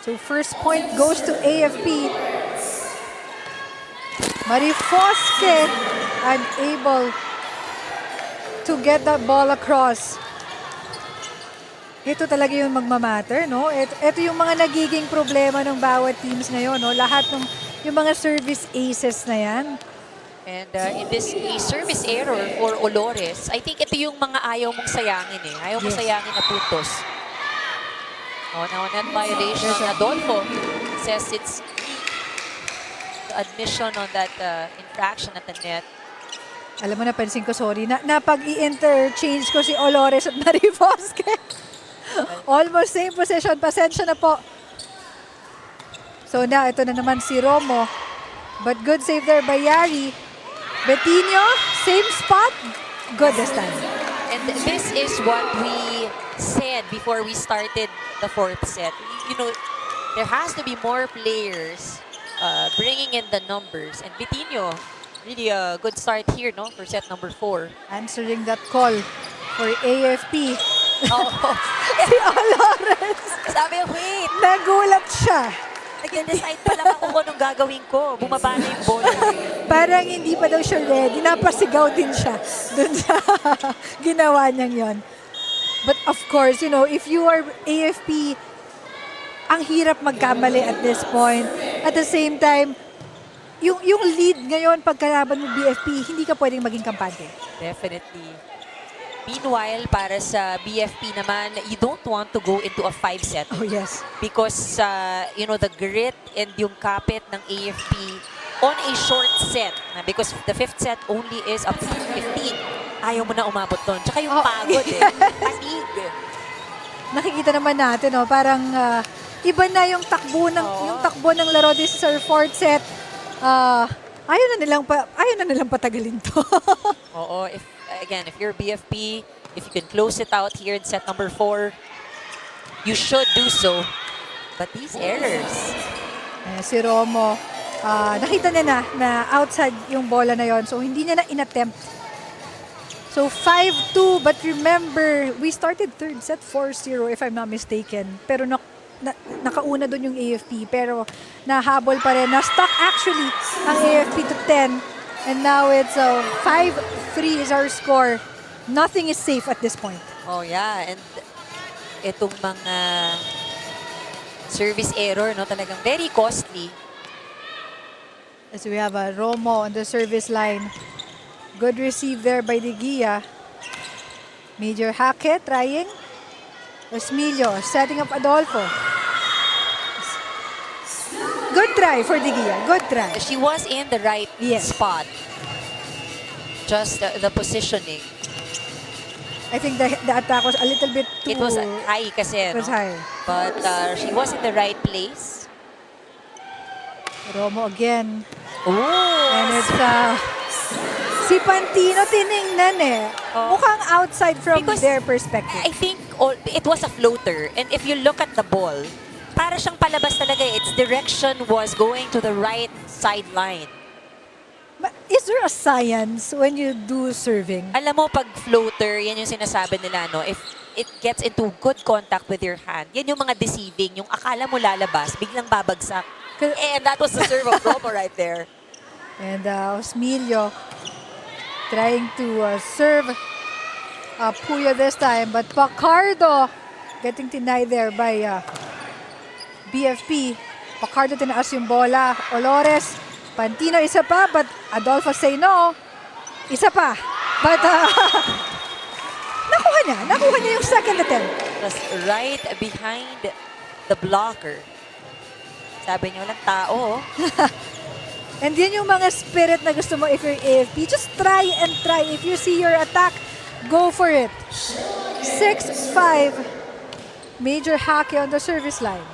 So first point goes to AFP. Marifosque unable to get that ball across. Ito talaga yung magmamatter, no? Ito yung mga nagiging problema ng bawat teams ngayon, no? Lahat ng yung mga service aces na yan. And in this case, service error for Olores. I think ito yung mga ayaw mong sayangin Ayaw mong sayangin na puntos. Now, net violation. Adolfo says it's the admission on that infraction at the net. Alam mo, napansin ko, sorry, na pag-i-interchange ko si Olores at Marie Bosque. Almost same position. Pasensya na po. So na, ito na naman si Romo. But good save there by Yari. Betinho, same spot. Good this time. And this is what we said before we started the fourth set. You know, there has to be more players bringing in the numbers. And Betinho, really a good start here, no, for set number 4. Answering that call for AFP. Oh, Si Olores. sabi, wait, Nagulat siya. nag-decide pa lang ako kung anong gagawin ko. Bumaba na yung bola. Parang hindi pa daw siya ready. Napasigaw din siya dun sa ginawa niyang yon. But of course, you know, if you are AFP, ang hirap magkamali at this point. At the same time, yung lead ngayon pagkalaban mo BFP, hindi ka pwedeng maging kampante. Definitely. Meanwhile, para sa BFP naman, you don't want to go into a 5-set. Oh yes. Because, you know, the grit and yung kapit ng AFP on a short set. Because the 5th set only is up to 15. Ayaw mo na umabot doon. Tsaka yung pagod Panig. Nakikita naman natin, no, parang iba na yung takbo ng laro this is our 4th set. Ayaw na nilang patagalin to. Oo, if you're BFP, if you can close it out here in set number 4, you should do so. But these errors. Si Romo, nakita niya na outside yung bola na yon, so hindi niya na inattempt. So 5-2, but remember, we started 3rd set 4-0 if I'm not mistaken. Pero nakauna doon yung AFP, pero nahabol pa rin. Na-stuck actually ang AFP to 10. And now it's 5-3 is our score. Nothing is safe at this point. Oh yeah, and itong mga service error, no, talagang very costly. As we have a Romo on the service line. Good receive there by De Gia. Major Hackett trying. Osmilio setting up Adolfo. Good try for De Gia. Good try. She was in the right Yes. spot. Just the positioning. I think the attack was a little bit too... It was high kasi, It was no? high. But she was in the right place. Romo again. Oh! And it's si Pantino tiningnan Oh. Mukhang outside from Because their perspective. I think it was a floater. And if you look at the ball, para siyang palabas talaga. Its direction was going to the right sideline. But is there a science when you do serving? Alam mo, pag floater, yan yung sinasabi nila, no? If it gets into good contact with your hand, yan yung mga deceiving. Yung akala mo lalabas, biglang babagsak. And that was the serve of Romo right there. And Osmilio trying to serve Puyo this time. But Pacardo getting denied there by BFP. Pacardo tinaas yung bola. Olores, Pantino isa pa, but Adolfo say no. Isa pa. But nakuha niya yung second attempt. Just right behind the blocker. Sabi niyo, walang tao. And yun yung mga spirit na gusto mo if you're AFP. Just try and try. If you see your attack, go for it. 6-5. Major Hake on the service line.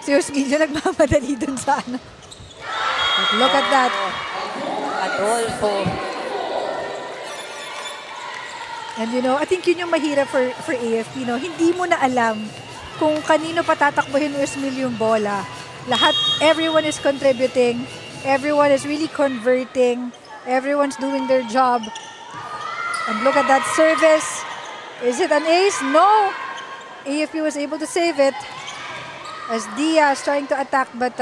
Si Osmilio nagmamadali dun sa ano. But look at that. Adolfo. And you know, I think yun yung mahirap for AFP. No? Hindi mo na alam kung kanino patatakbuhin ni Osmilio yung bola. Everyone is contributing. Everyone is really converting. Everyone's doing their job. And look at that service. Is it an ace? No. AFP was able to save it. As Diaz trying to attack, but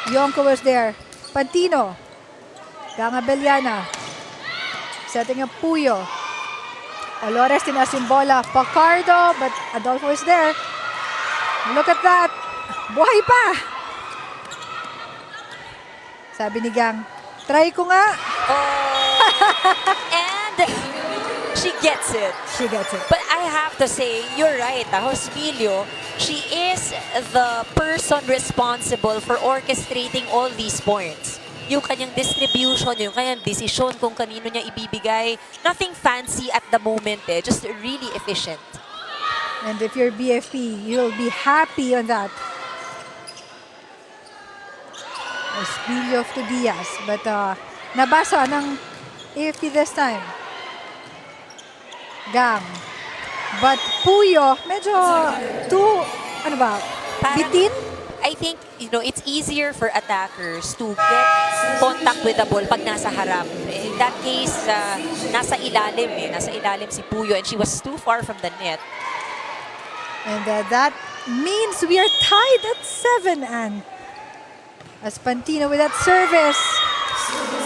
Yonko was there. Pantino. Ganga Beliana. Setting up Puyo. Olores tinaas yung bola. Pacardo, but Adolfo is there. Look at that. Buhay pa. Sabi ni Gang, try ko nga. And she gets it. She gets it. But I have to say, you're right, Osmilio, she is the person responsible for orchestrating all these points. yung kanyang distribution, yung kanyang desisyon kung kanino niya ibibigay. Nothing fancy at the moment just really efficient. And if you're BFP, you'll be happy on that. Espilio to Diaz, but nabasa ng AFP this time. Gang. But Puyo, medyo ano ba? Bitin? I think, it's easier for attackers to get contact with the ball pag nasa harap. In that case, nasa ilalim si Puyo and she was too far from the net. And that means we are tied at 7, and Espantino with that service.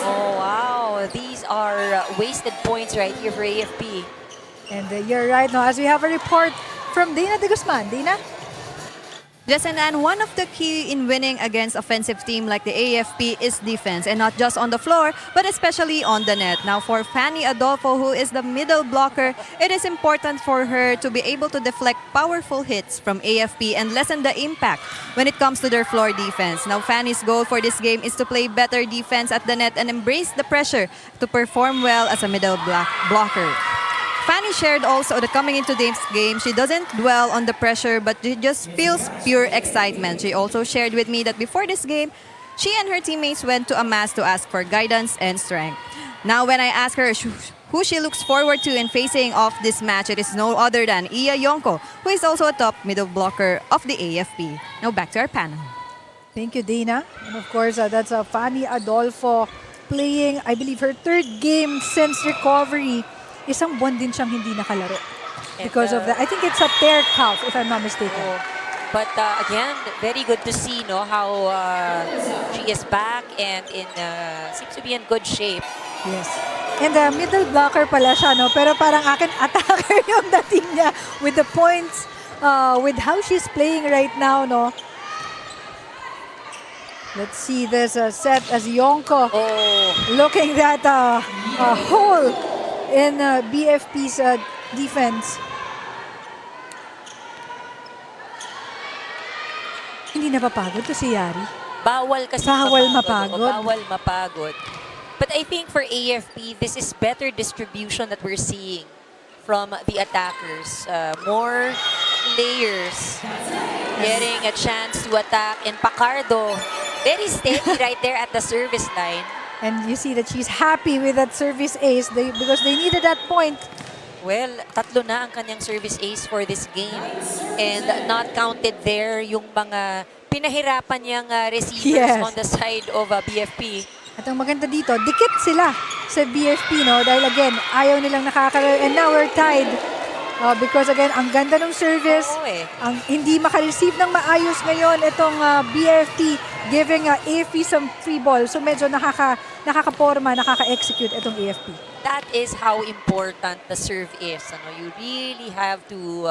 Oh, wow. These are wasted points right here for AFP. And you're right now, as we have a report from Dina de Guzman. Dina? Justin, and one of the key in winning against offensive team like the AFP is defense, and not just on the floor, but especially on the net. Now, for Fanny Adolfo, who is the middle blocker, it is important for her to be able to deflect powerful hits from AFP and lessen the impact when it comes to their floor defense. Now, Fanny's goal for this game is to play better defense at the net and embrace the pressure to perform well as a middle blocker. Fanny shared also that coming into this game, she doesn't dwell on the pressure, but she just feels pure excitement. She also shared with me that before this game, she and her teammates went to a mass to ask for guidance and strength. Now, when I ask her who she looks forward to in facing off this match, it is no other than Iya Yonko, who is also a top middle blocker of the AFP. Now, back to our panel. Thank you, Dina. And of course, that's Fanny Adolfo playing, I believe, her 3rd game since recovery. Isang buwan din siyang hindi nakalaro. Because of that. I think it's a tear calf, if I'm not mistaken. But again, very good to see how she is back and seems to be in good shape. Yes. And middle blocker pala siya, no? Pero parang akin attacker yung dating niya with the points, with how she's playing right now, no? Let's see this set as Yonko looking at a hole in BFP's defense. Hindi napapagod to si Yari. Bawal kasi mapagod. Bawal mapagod. But I think for AFP, this is better distribution that we're seeing from the attackers. More players getting a chance to attack. And Pacardo, very steady right there at the service line. And you see that she's happy with that service ace because they needed that point. Well, 3 na ang kanyang service ace for this game. And not counted there yung mga pinahirapan niyang receivers on the side of BFP. At ang maganda dito, dikit sila sa BFP, no? Dahil again, ayaw nilang nakakalaro. And now we're tied. Because again, ang ganda ng service. Ang hindi makareceive ng maayos ngayon itong BFP giving AFP some free ball. So medyo nakakaporma, nakaka-execute itong AFP. That is how important the serve is. You really have to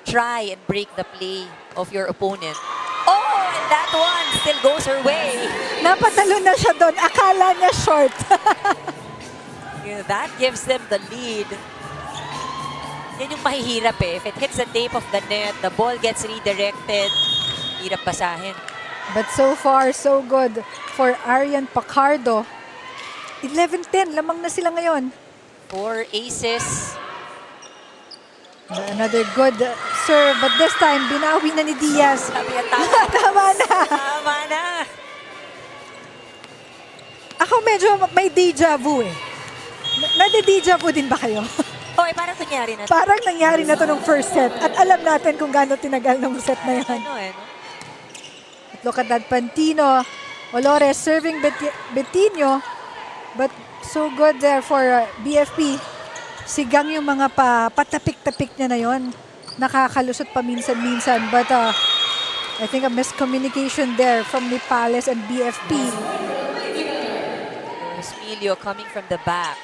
try and break the play of your opponent. Oh, and that one still goes her way. Napatalo na siya doon. Akala niya short. That gives them the lead. Yan yung mahihirap If it hits the tape of the net, the ball gets redirected, hirap basahin. But so far, so good for Arian Pacardo. 11-10, lamang na sila ngayon. 4 aces. Another good serve, but this time, binawi na ni Diaz. Tama na. Tama na. Ako medyo may deja vu Nade-deja vu din ba kayo? Parang nangyari na. Parang nangyari na to nung first set. At alam natin kung gaano tinagal ng set na yan. At look at that, Pantino. Olores serving Betinho. But so good there for BFP. Sigang yung mga patapik-tapik niya na yon. Nakakalusot pa minsan-minsan. But I think a miscommunication there from Nipales and BFP. Emilio coming from the back.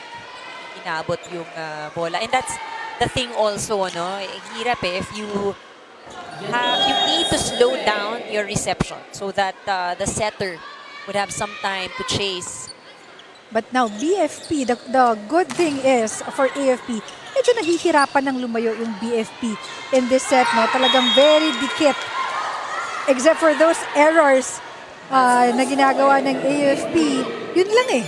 Inabot yung bola. And that's the thing also, hirap if you need to slow down your reception so that the setter would have some time to chase. But now, BFP, the good thing is, for AFP, medyo nahihirapan ng lumayo yung BFP in this set, no? Talagang very dikit. Except for those errors na ginagawa ng AFP, yun lang eh.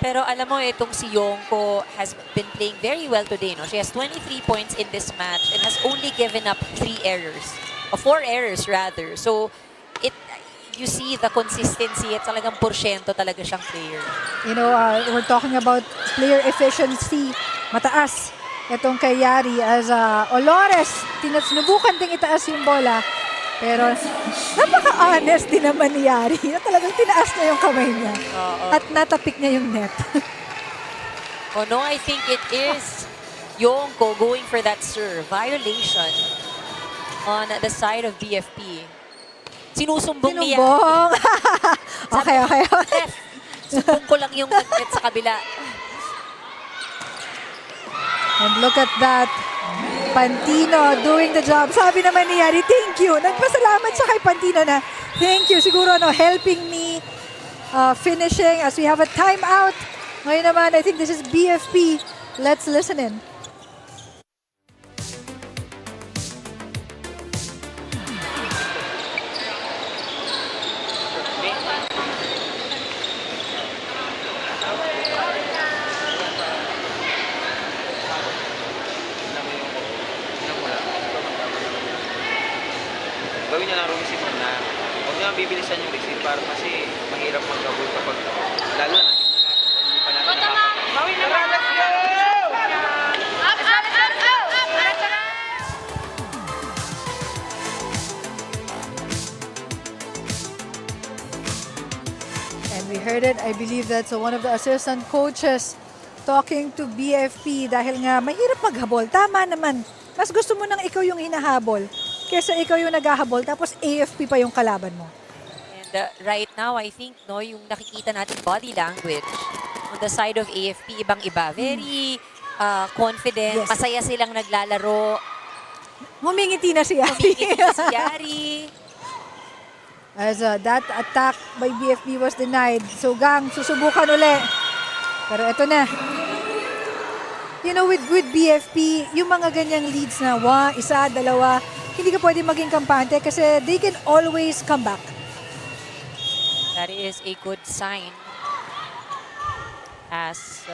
Pero alam mo, itong si Yongko has been playing very well today. No? She has 23 points in this match and has only given up 3 errors. Or 4 errors rather. So, you see the consistency at talagang porsyento talaga siyang player. You know, we're talking about player efficiency. Mataas. Itong kay Yari as Olores, sinubukan ding itaas yung bola. Pero napaka-honest din naman ni Yari. Talagang tinaas niya yung kamay niya. At natapik niya yung net. Oh no, I think it is Yongko going for that serve. Violation on the side of BFP. Sinusumbong niya. Sinumbong. Okay. Ref, sumbong ko lang yung net sa kabila. And look at that. Pantino doing the job. Sabi naman ni Yari, thank you. Nagpasalamat siya kay Pantino na, thank you. Siguro helping me finishing as we have a timeout. Ngayon naman, I think this is BFP. Let's listen in. Gawin niya lang receive na huwag niya bibilisan yung receive para kasi mahirap mag-gabol kapag lalo na tignan natin hindi pa natin nakakapag. Bawin naman! Let's go! Up! And we heard it, I believe that's one of the assistant coaches talking to BFP dahil nga mahirap maghabol. Tama naman. Mas gusto mo nang ikaw yung hinahabol kesa ikaw yung naghahabol tapos AFP pa yung kalaban mo. And right now, I think yung nakikita natin body language on the side of AFP, ibang-iba. Very confident. Yes. Masaya silang naglalaro. Humingiti na si Yari. Humingiti na si Yari. As that attack by BFP was denied. So Gang, susubukan uli. Pero ito na. You know, with BFP, yung mga ganyang leads na isa, dalawa, hindi ka pwede maging kampante kasi they can always come back. That is a good sign as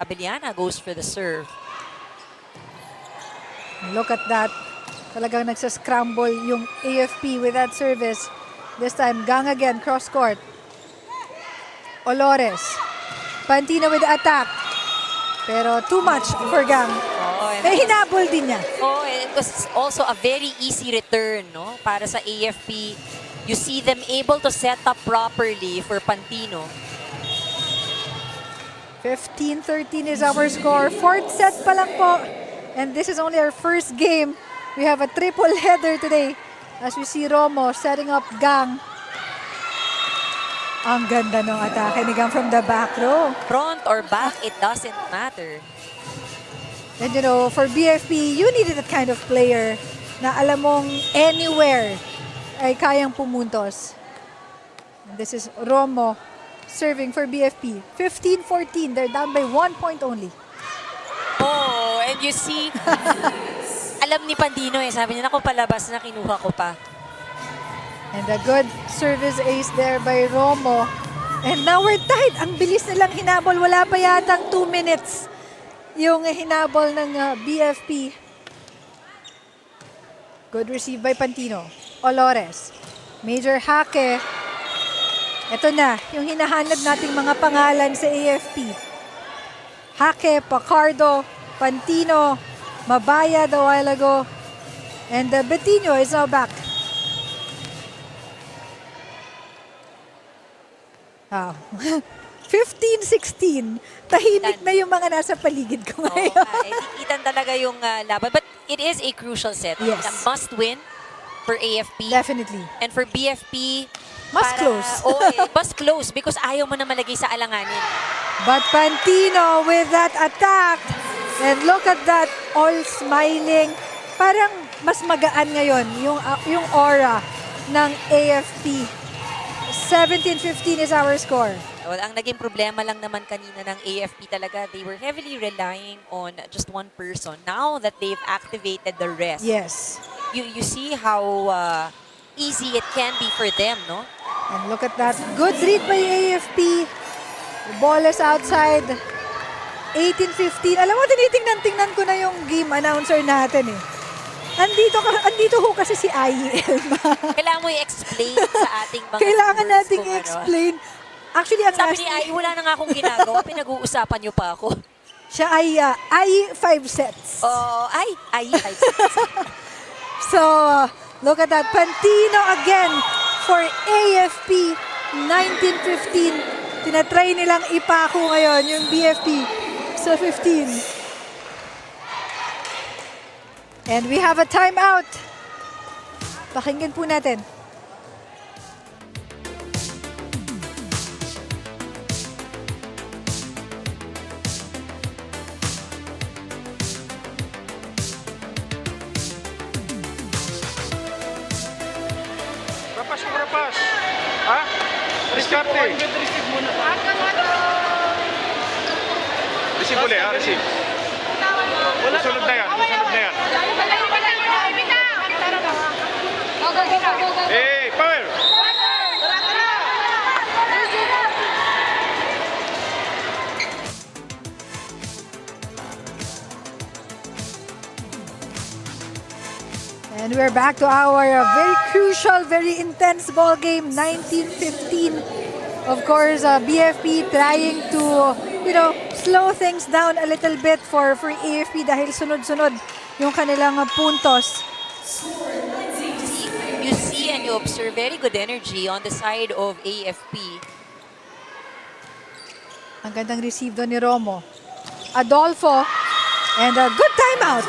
Abeliana goes for the serve. Look at that. Talagang nagsascramble yung AFP with that service. This time, Gang again, cross court. Olores. Pantino with the attack. Pero too much for Gang. May hinabol din niya. Oh, and it was also a very easy return, no? Para sa AFP. You see them able to set up properly for Pantino. 15-13 is our score. Fourth set pa lang po. And this is only our first game. We have a triple header today. As we see Romo setting up Gang. Ang ganda ng atake ni Gang from the back row. Front or back, it doesn't matter. And you know, for BFP, you needed that kind of player na alam mong anywhere ay kayang pumuntos. And this is Romo serving for BFP. 15-14, they're down by 1 point only. Oh, and you see, alam ni Pandino sabi niya, naku palabas na, kinuha ko pa. And a good service ace there by Romo. And now we're tied. Ang bilis nilang hinabol. Wala pa yatang 2 minutes yung hinabol ng BFP. Good receive by Pantino. Olores. Major Hake. Ito na, yung hinahanap nating mga pangalan sa AFP. Hake, Pacardo, Pantino, Mabayad a while ago. And Bettino is now back. Wow. 15-16. Tahimik na yung mga nasa paligid ko ngayon. Ikitan talaga yung laban. But it is a crucial set. Yes. A must win for AFP. Definitely. And for BFP, Must close. Must close because ayaw mo na malagay sa alanganin. But Pantino with that attack. And look at that, all smiling. Parang mas magaan ngayon yung aura ng AFP. 17-15 is our score. Well, ang naging problema lang naman kanina ng AFP talaga, they were heavily relying on just one person. Now that they've activated the rest, Yes. you see how easy it can be for them, no? And look at that. Good read by AFP. The ball is outside. 18-15. Alam mo, tinitingnan ko na yung game announcer natin eh. Andito ho kasi si Ai Elma. Kailangan mo i-explain sa ating mga Kailangan viewers nating kung ano. i-explain. Actually, ang Sabi ni Ai, wala na nga akong ginagawa. Pinag-uusapan niyo pa ako. siya ay 5 sets. Oh, ay. So, look at that. Pantino again for AFP. 19-15. Tinatry nilang ipako ngayon yung BFP sa 15. And we have a timeout. Pakinggan po natin. Rapas. Ha? Diskarte. Receive ulit, ha? Receive. Susunod na yan. Hey, power! And we're back to our very crucial, very intense ball game, 19-15. Of course, BFP trying to, slow things down a little bit for AFP dahil sunod-sunod yung kanilang puntos. You see and you observe very good energy on the side of AFP. Ang gandang receive doon ni Romo. Adolfo, and a good timeout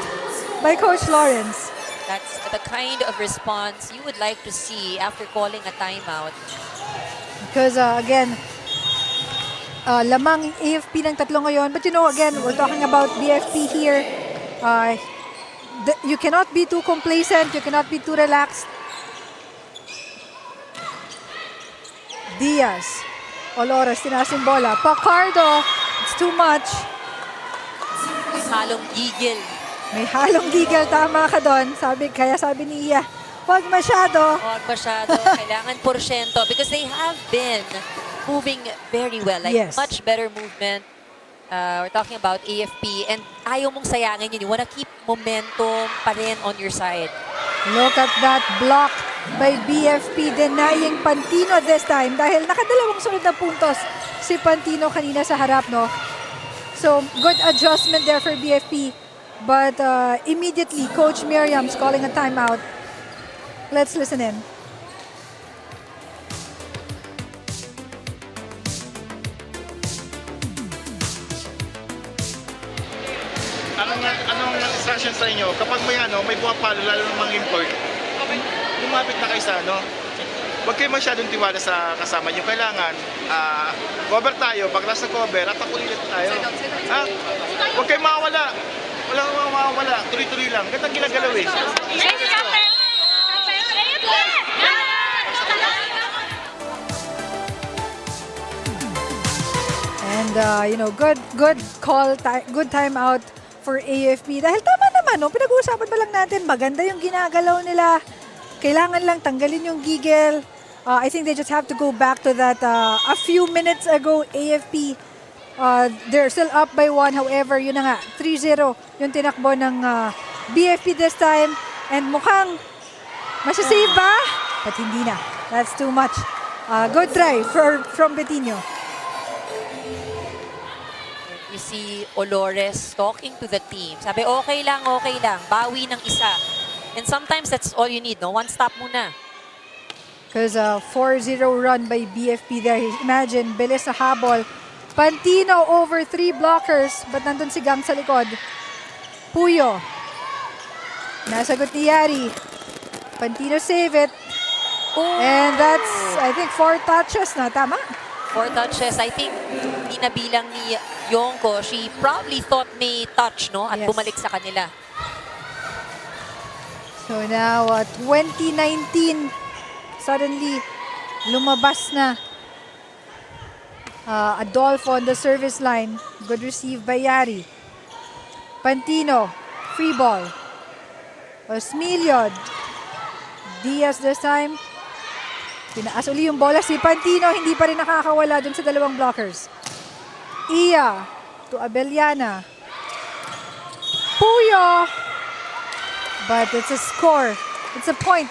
by Coach Lawrence. That's the kind of response you would like to see after calling a timeout. Because again, lamang AFP ng tatlo ngayon. But again, we're talking about BFP here. You cannot be too complacent. You cannot be too relaxed. Diaz. Olores, tinaas yung bola. Pacardo, it's too much. Halong gigil. May halong gigil, tama ka doon. Kaya sabi ni Iya, huwag masyado. Huwag masyado. Kailangan porsyento because they have been moving very well. Like Yes. much better movement. We're talking about AFP and ayaw mong sayangin yun. You wanna keep momentum pa rin on your side. Look at that block by BFP denying Pantino this time dahil nakadalawang sunod na puntos si Pantino kanina sa harap, no? So, good adjustment there for BFP. But immediately, Coach Miriam's calling a timeout. Let's listen in. Anong instruction sa inyo? Kapag may bumapalo, lalo ng mga import, lumapit na kayo sa Huwag kayo masyadong tiwala sa kasama nyo. Kailangan, cover tayo. Pag nasa cover, attack ulit tayo. Ha? Huwag kayo mawawala. Walang mawawala. Tuloy-tuloy lang. Gandang ginagalaw eh. And, good call, good timeout for AFP. Dahil tama naman, no? Pinag-uusapan ba lang natin, maganda yung ginagalaw nila. Kailangan lang tanggalin yung gigil. I think they just have to go back to that a few minutes ago, AFP. They're still up by 1. However, yun na nga, 3-0 yung tinakbo ng BFP this time. And mukhang masasave ba? But hindi na. That's too much. Good try from Betinho. You see Olores talking to the team. Sabi, okay lang. Bawi ng isa. And sometimes that's all you need, no? One stop muna. Because 4-0 run by BFP there. Imagine, bilis sa habol. Pantino over 3 blockers. But nandun si Gang sa likod. Puyo. Nasagot ni Yari. Pantino save it. And that's, I think, 4 touches na. Tama? 4 touches. I think, hindi nabilang ni Yonko. She probably thought may touch, no? At Yes. bumalik sa kanila. So now, 2019, suddenly, lumabas na. Adolfo on the service line. Good receive by Yari. Pantino, free ball. Osmiliod. Diaz this time. Tinaas uli yung bola si Pantino. Hindi pa rin nakakawala dun sa dalawang blockers. Iya to Abellana. Puyo. But it's a score. It's a point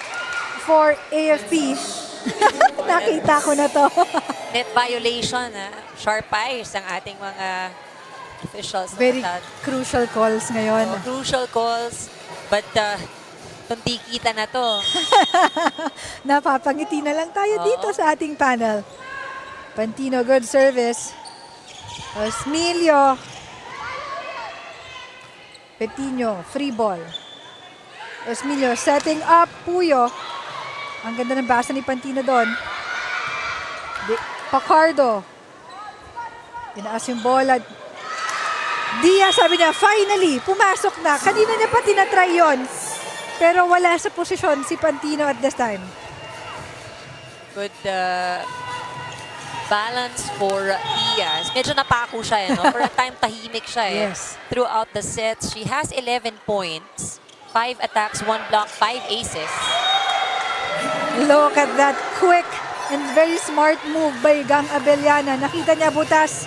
for AFP. Nakita ko na to. Net violation. Sharp eyes ang ating mga officials. Very crucial calls ngayon. Crucial calls. But itong kita na to. Napapangiti na lang tayo dito sa ating panel. Pantino, good service. Osmilio. Petino, free ball. Osmilio setting up Puyo. Ang ganda ng basa ni Pantino doon. Pacardo. Tinaas yung bola. Diaz, sabi niya, finally, pumasok na. Kanina niya pa tinatry yun. Pero wala sa posisyon si Pantino at this time. Good balance for Diaz. Medyo napako siya, no? For a time, tahimik siya. Yes. Throughout the sets, she has 11 points. 5 attacks, 1 block, 5 aces. Look at that quick and very smart move by Gang Abellana. Nakita niya butas.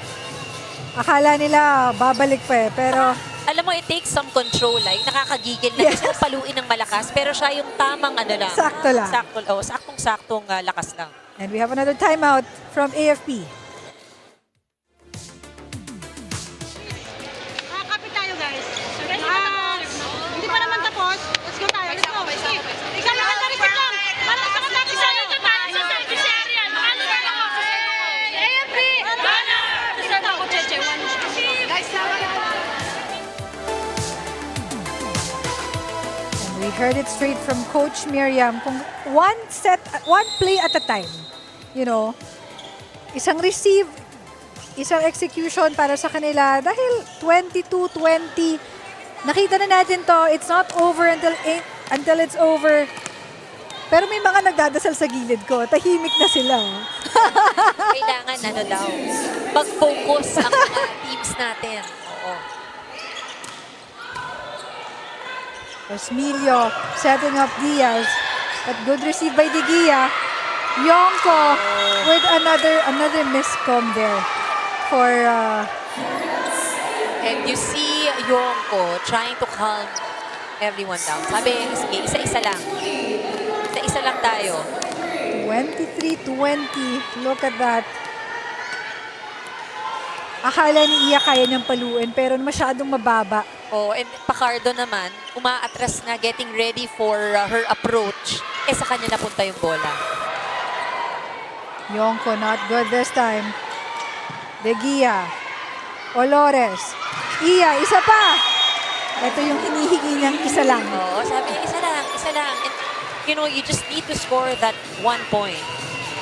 Akala nila babalik pa eh. Pero Alam mo, it takes some control. Like, nakakagigil na gusto paluin ng malakas. Pero siya yung tamang ano lang. Sakto lang. Saktong-saktong lakas lang. and we have another timeout from AFP. Kapit tayo, guys. Hindi pa naman tapos. Let's go tayo. Let's go. Ikaw lang ang receive lang. Para sa matapos tayo. Ito tayo sa service area. Ano na ako? AFP! Gunnar! Deserve ako, Cheche. Guys, And we heard it straight from Coach Miriam. Kung one play at a time. You know, isang receive, isang execution para sa kanila. Dahil 22-20, nakita na natin to, it's not over until it's over. Pero may mga nagdadasal sa gilid ko. Tahimik na sila. Kailangan daw, mag-focus ang mga teams natin. Oo. Osmilio setting up Diaz. But good receive by De Gia. Yonko with another miscom there for And you see Yonko trying to calm everyone down. Sabi, sige, isa-isa lang. Isa-isa lang tayo. 23-20. Look at that. Akala ni Iya kaya niyang paluin pero masyadong mababa. Oh, and Pacardo naman, umaatras na, getting ready for her approach. Sa kanya napunta yung bola. Yonko not good this time. De Gia. Olores. Iya, isa pa. Ito yung hinihingi niyang isa lang. Oo, sabi niya, isa lang. And, you know, you just need to score that 1 point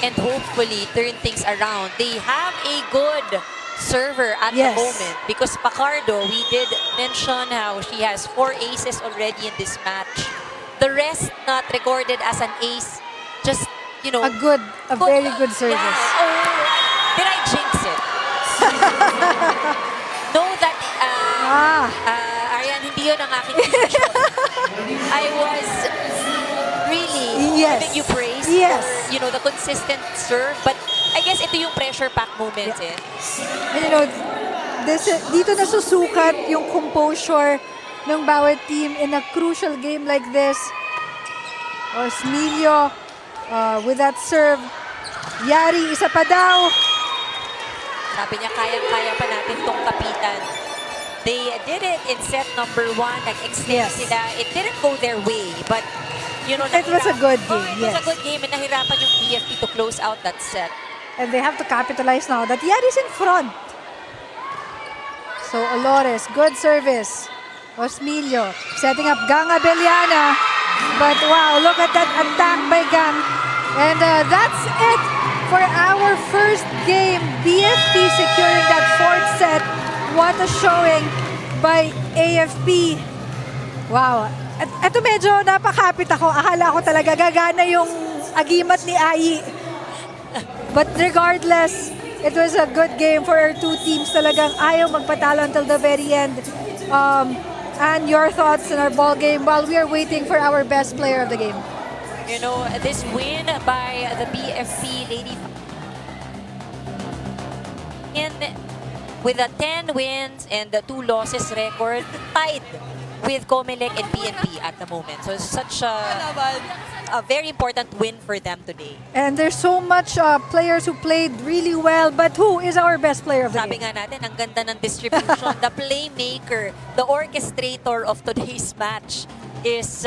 and hopefully turn things around. They have a good server at the moment because Pacardo, we did mention how she has 4 aces already in this match. The rest not recorded as an ace. Just, you know. A very good service. Yeah. Oh, did I jinx it? Know that, Arian, hindi yun ang aking intention. I was really giving you praise for, you know, the consistent serve. But I guess ito yung pressure pack moments, eh. And you know, dito nasusukat yung composure ng bawat team in a crucial game like this. Osmilio with that serve. Yari, isa pa daw. Sabi niya, kayang-kaya pa natin tong kapitan. They did it in set number 1. Nag-extend sila. It didn't go their way, but you know, it was a good game. It was a good game and nahirapan yung PFP to close out that set. And they have to capitalize now that Yari's in front. So, Olores, good service. Osmilio setting up Gang Abellana. But wow, look at that attack by Gang. And that's it for our first game. BFP securing that 4th set. What a showing by AFP. Wow. At ito medyo napakapit ako. Akala ko talaga gagana yung agimat ni Ai. But regardless, it was a good game for our two teams. Talagang ayaw magpatalo until the very end. And your thoughts on our ball game while we are waiting for our best player of the game? You know, this win by the BFP Lady with a 10 wins and the 2 losses record, tied with COMELEC and PNP at the moment. So it's such a very important win for them today. And there's so much players who played really well, but who is our best player of the Sabi game? nga natin, ang ganda ng distribution. The playmaker, the orchestrator of today's match is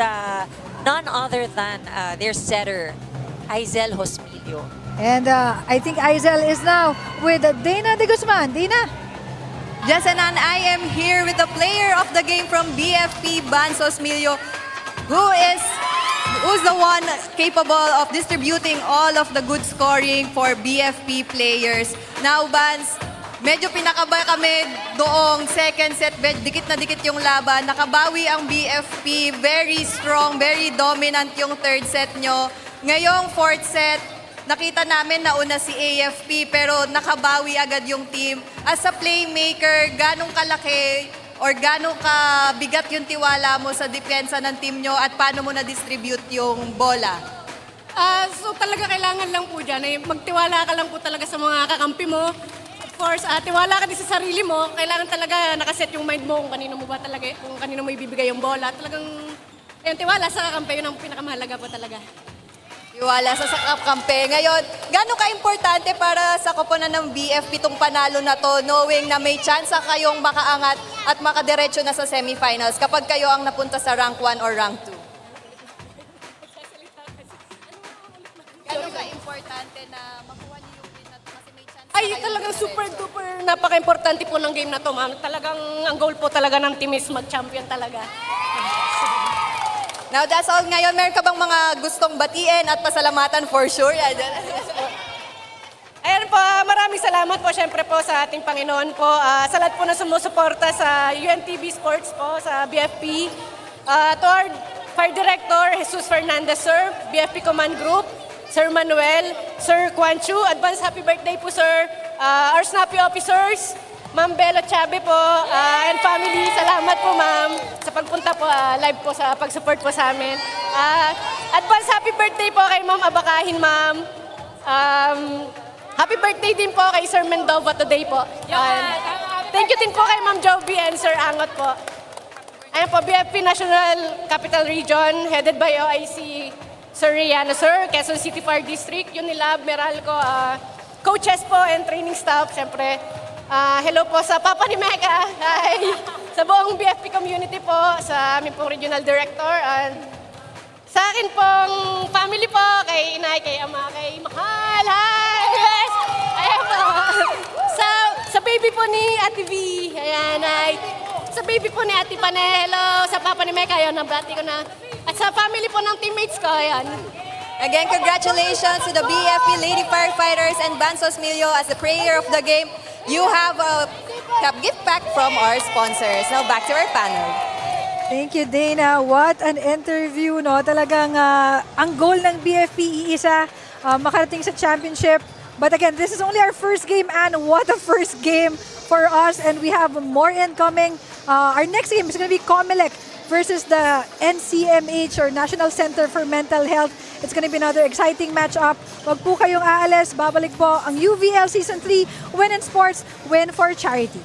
none other than their setter, Aizel Hosmilio. And I think Aizel is now with Dana de Guzman. Dana? Jesanan, I am here with the player of the game from BFP, Bansos Milio, who's the one capable of distributing all of the good scoring for BFP players. Now, Bans, medyo pinakaba kami doong second set, dikit na dikit yung laban. Nakabawi ang BFP, very strong, very dominant yung third set nyo. Ngayong fourth set, nakita namin na una si AFP pero nakabawi agad yung team. As a playmaker, ganong kalaki or ganong kabigat yung tiwala mo sa depensa ng team nyo at paano mo na-distribute yung bola? So talaga kailangan lang po dyan, magtiwala ka lang po talaga sa mga kakampi mo. Of course, tiwala ka din sa sarili mo. Kailangan talaga nakaset yung mind mo kung kanino mo ba talaga, kung kanino mo ibibigay yung bola. Talagang yung tiwala sa kakampi, yun ang pinakamahalaga po talaga. Tiwala sa kampe. Ngayon, gano'n ka-importante para sa koponan ng BFP itong panalo na to, knowing na may chance kayong makaangat at makadiretso na sa semifinals kapag kayo ang napunta sa rank 1 or rank 2? Gano'n ka-importante na makuha niyo yung win na to kasi may chance Ay, talagang super-duper napaka-importante po ng game na to, ma'am. Talagang ang goal po talaga ng team is mag-champion talaga. Now, that's all. Ngayon, meron ka bang mga gustong batiin at pasalamatan for sure? Ayan po, maraming salamat po syempre po sa ating Panginoon po. Sa lahat po na sumusuporta sa UNTV Sports po, sa BFP. To our Fire Director, Jesus Fernandez, Sir, BFP Command Group, Sir Manuel, Sir Quanchu, advance happy birthday po, Sir. Our snappy officers, Ma'am Belo Chabe po, and family, salamat po ma'am sa pagpunta po, live po sa pag-support po sa amin. Advance happy birthday po kay Ma'am Abakahin ma'am. Happy birthday din po kay Sir Mendova today po. Thank you din po kay Ma'am Joby and Sir Angot po. Ayan po, BFP National Capital Region, headed by OIC Sir Riano Sir, Quezon City Fire District, Unilab, Meralco, coaches po and training staff, syempre. Hello po sa Papa ni Mecca, sa buong BFP community po, sa aming pong regional director, and sa akin pong family po, kay inay, kay ama, kay mahal, hi! Yes! Ayan po. Sa baby po ni Ate V, ayan, ay. Sa baby po ni Ate Pane, hello. Sa Papa ni Mecca, ayan, nabati ko na. At sa family po ng teammates ko, ayan. Again, congratulations to the BFP Lady Firefighters and Bansos Milio as the player of the game. You have a gift pack from our sponsors. Now back to our panel. Thank you, Dana. What an interview, no? Talagang ang goal ng BFP iisa, makarating sa championship. But again, this is only our first game, and what a first game for us. And we have more incoming. Our next game is going to be COMELEC versus the NCMH or National Center for Mental Health. It's going to be another exciting matchup. Wag po kayong aalis. Babalik po ang UVL Season 3. Win in sports, win for charity.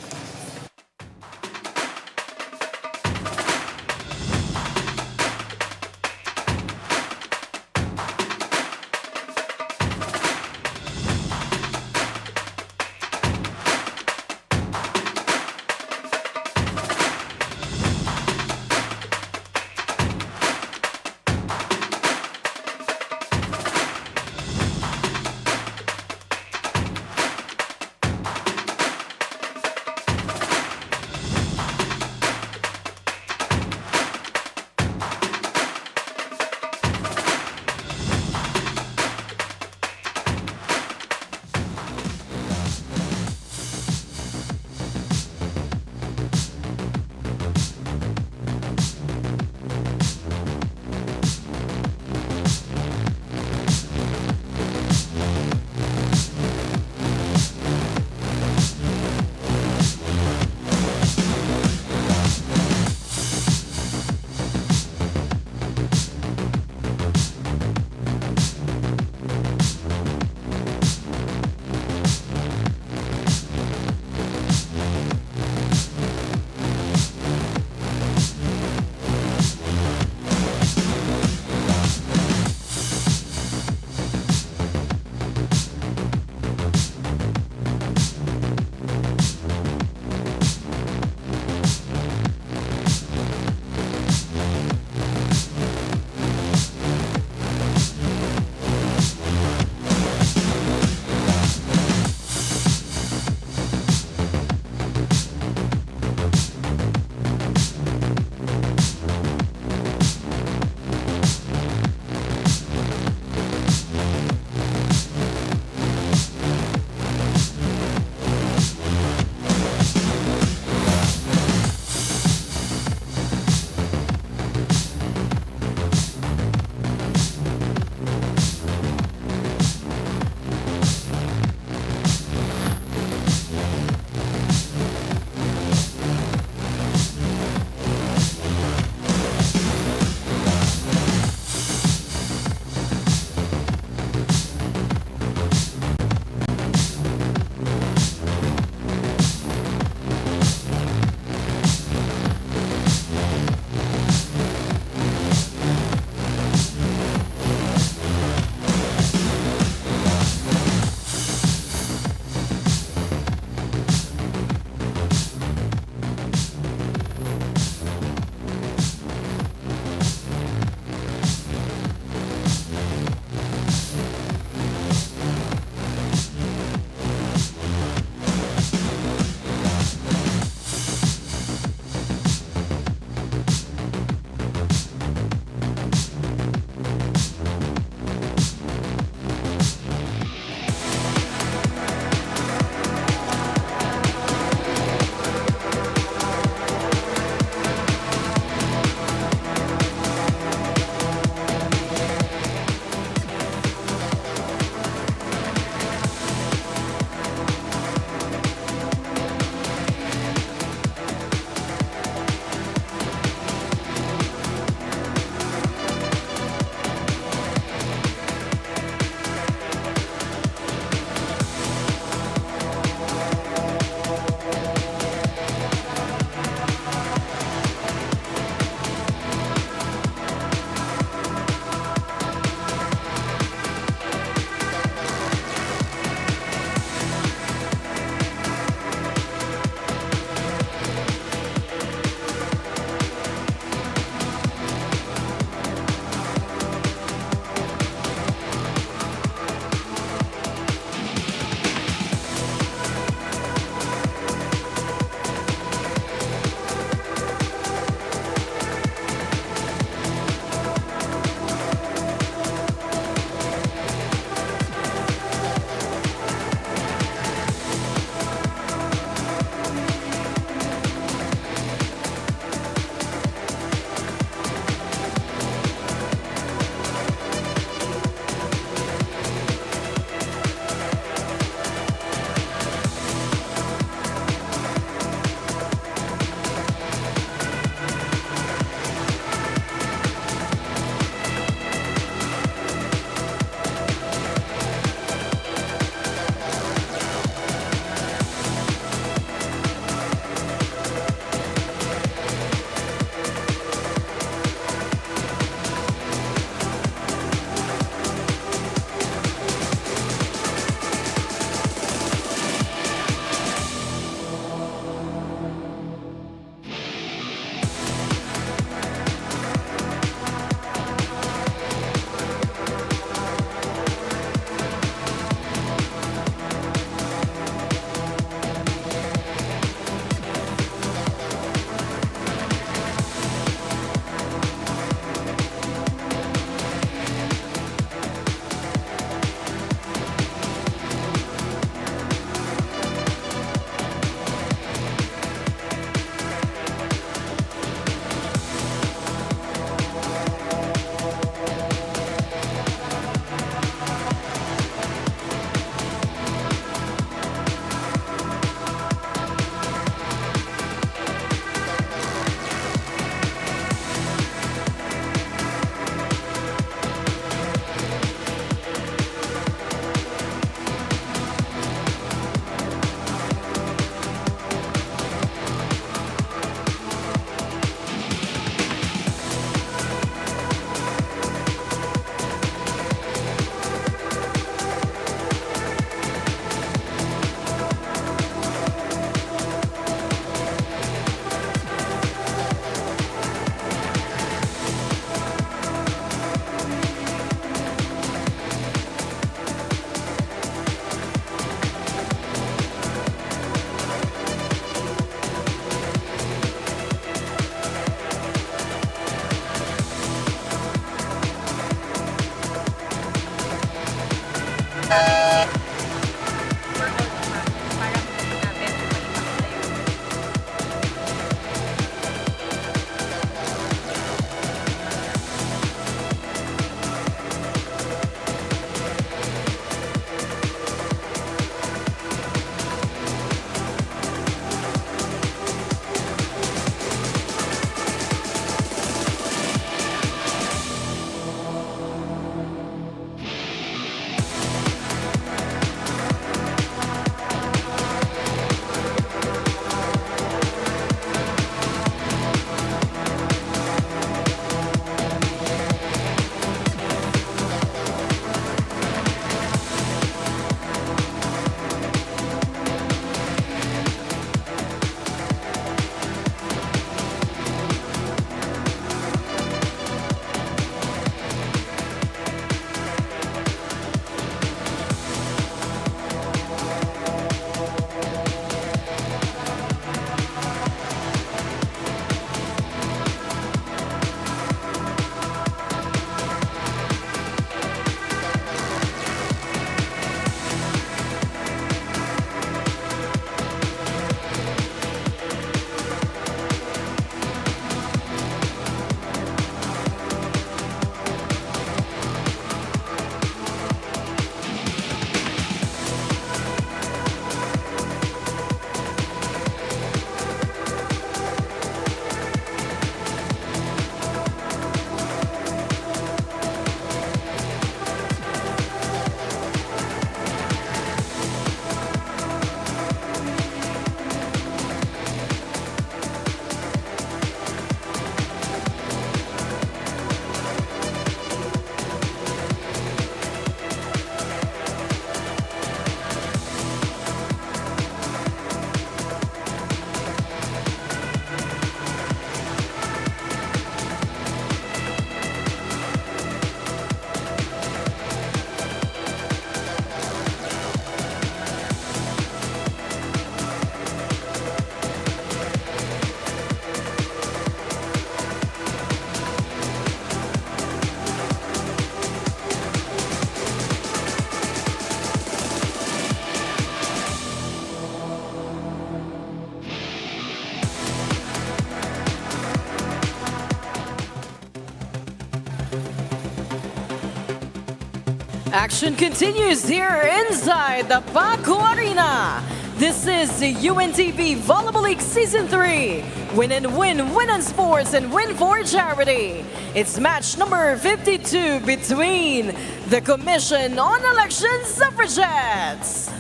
Action continues here inside the Paco Arena. This is the UNTV Volleyball League Season 3. Win and win, win on sports, and win for charity. It's match number 52 between the Commission on Elections Suffragettes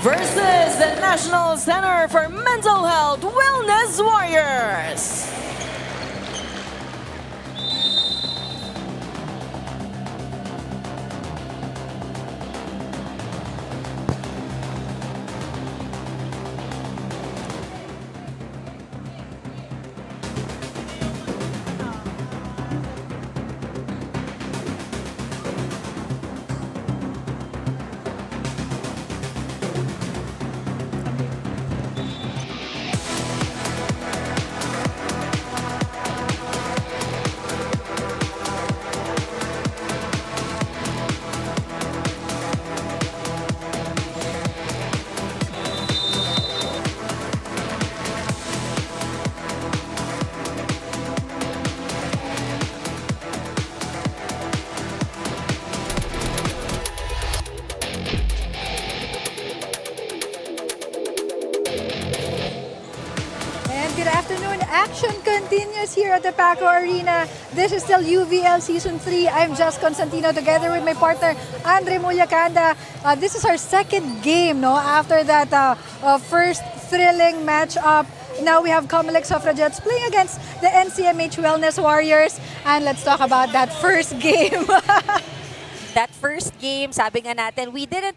versus the National Center for Mental Health Wellness Warriors. Good afternoon. Action continues here at the Paco Arena. This is still UVL Season 3. I'm Jess Constantino together with my partner, Andre Mullacanda. This is our second game, no? After that first thrilling matchup. Now we have COMELEC Suffragettes playing against the NCMH Wellness Warriors. And let's talk about that first game. That first game, sabi nga natin, we didn't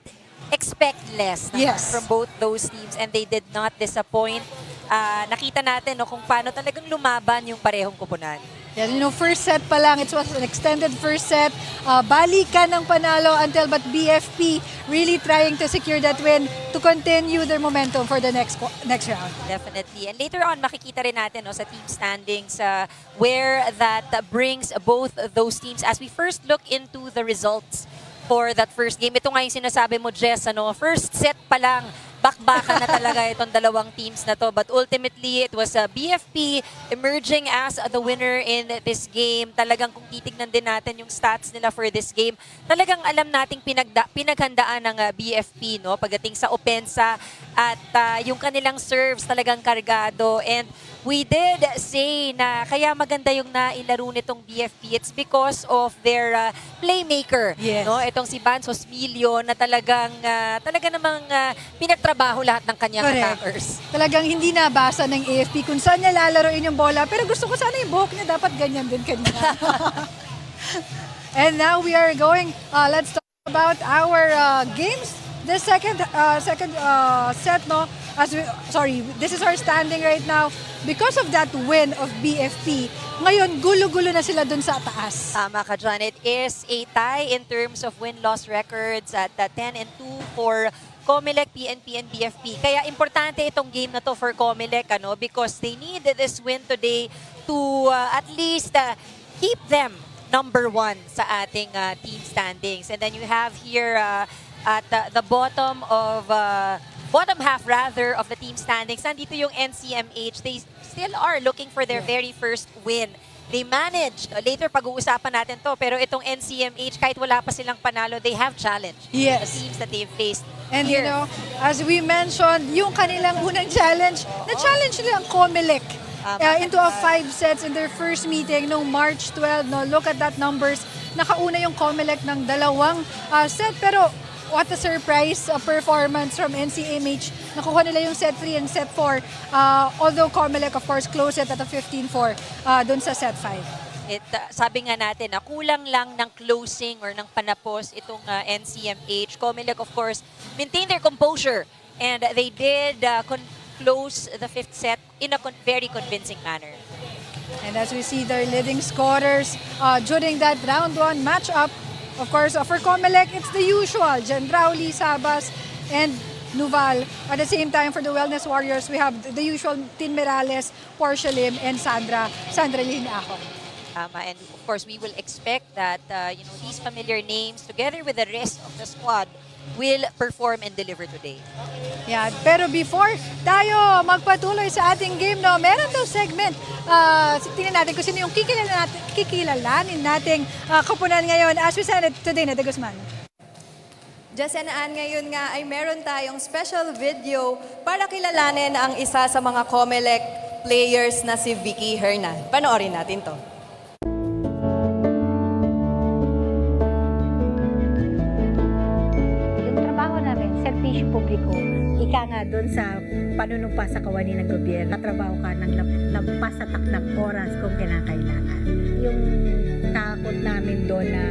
expect less from both those teams and they did not disappoint. Nakita natin kung paano talagang lumaban yung parehong kupunan. Yeah, first set pa lang, it was an extended first set. Balikan ng panalo but BFP really trying to secure that win to continue their momentum for the next round. Definitely. And later on, makikita rin natin sa team standings where that brings both those teams as we first look into the results for that first game. Ito nga yung sinasabi mo, Jess, first set pa lang, bakbakan na talaga itong dalawang teams na to. But ultimately, it was BFP emerging as the winner in this game. Talagang kung titignan din natin yung stats nila for this game, talagang alam nating pinaghandaan ng BFP pagdating sa opensa at yung kanilang serves talagang kargado. And we did say na kaya maganda yung nailaro nitong BFP. It's because of their playmaker. Yes. Itong si Vance Osmilio na talaga namang pinagtrabaho lahat ng kanyang attackers. Talagang hindi nabasa ng AFP kung saan niya lalaroin yung bola. Pero gusto ko sana yung buhok niya dapat ganyan din kanina. And now we are going, let's talk about our games. The second set, this is our standing right now. Because of that win of BFP, ngayon gulo-gulo na sila dun sa taas. Tama ka dyan. It is a tie in terms of win-loss records at 10-2 for COMELEC, PNP, and BFP. Kaya importante itong game na to for COMELEC because they need this win today to at least keep them number 1 sa ating team standings. And then you have here at the bottom half of the team standings, nandito yung NCMH. They still are looking for their very first win. They managed, later pag-uusapan natin to, pero itong NCMH, kahit wala pa silang panalo, they have challenged the teams that they've faced. And here. as we mentioned, yung kanilang unang challenge, na-challenge nila ang COMELEC into a 5 sets in their first meeting noong March 12. Look at that numbers. Nakauna yung COMELEC ng 2 set, pero what a surprise performance from NCMH. Nakuha nila yung set 3 and set 4. Although COMELEC, of course, closed it at a 15-4 dun sa set 5. Sabi nga natin na kulang lang ng closing or ng panapos itong NCMH. COMELEC, of course, maintained their composure and they did close the 5th set in a very convincing manner. And as we see their leading scorers during that round 1 matchup, of course, for COMELEC, it's the usual. Jen Rowley, Sabas, and Nuval. At the same time, for the Wellness Warriors, we have the usual Tin Merales, Portia Lim, and Sandra Lin Ahon. And of course, we will expect that these familiar names together with the rest of the squad will perform and deliver today. Yeah, pero before tayo magpatuloy sa ating game, no, meron daw segment. Tingnan natin kung sino yung kikilalanin nating kupunan ngayon as we said it today na De Guzman. Just ngayon nga ay meron tayong special video para kilalanin ang isa sa mga COMELEC players na si Vicky Hernan. Panoorin natin to. Yung trabaho namin, serbisyo publiko, ika nga doon sa panunumpa sa kawani ng gobyerno, katrabaho ka ng lampas sa takdang oras kung kinakailangan. Yung takot namin doon na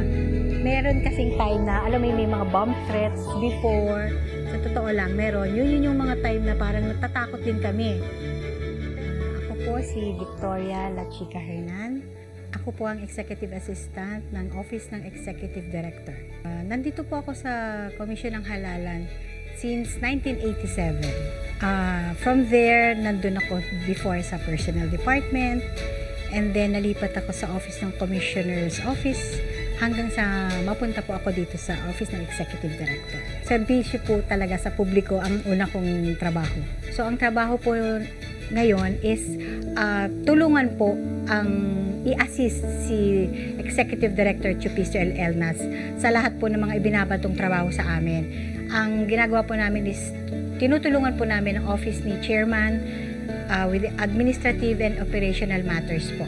meron kasing time na, alam mo may mga bomb threats before. Sa totoo lang, meron. Yun yung mga time na parang natatakot din kami. Ako po si Victoria La Chica Hernan. Ako po ang Executive Assistant ng Office ng Executive Director. Nandito po ako sa Komisyon ng Halalan since 1987. From there, nandun ako before sa Personnel Department. And then, nalipat ako sa Office ng Commissioner's Office hanggang sa mapunta po ako dito sa Office ng Executive Director. Serbisyo po talaga sa publiko ang una kong trabaho. So, ang trabaho po ngayon is tulungan po ang i-assist si Executive Director Chupisto L. Elnas sa lahat po ng mga ibinabatong trabaho sa amin. Ang ginagawa po namin is tinutulungan po namin ang office ni Chairman with administrative and operational matters po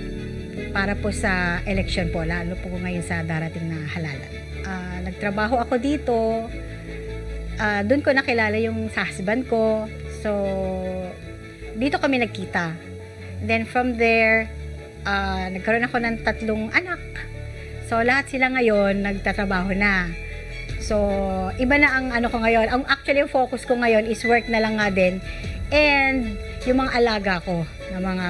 para po sa election po, lalo po ngayon sa darating na halalan. Nagtrabaho ako dito, doon ko nakilala yung sa husband ko, so dito kami nagkita. Then from there, nagkaroon ako ng 3 anak. So lahat sila ngayon nagtatrabaho na. So iba na ang ano ko ngayon. Actually, yung focus ko ngayon is work na lang nga din. And yung mga alaga ko, na mga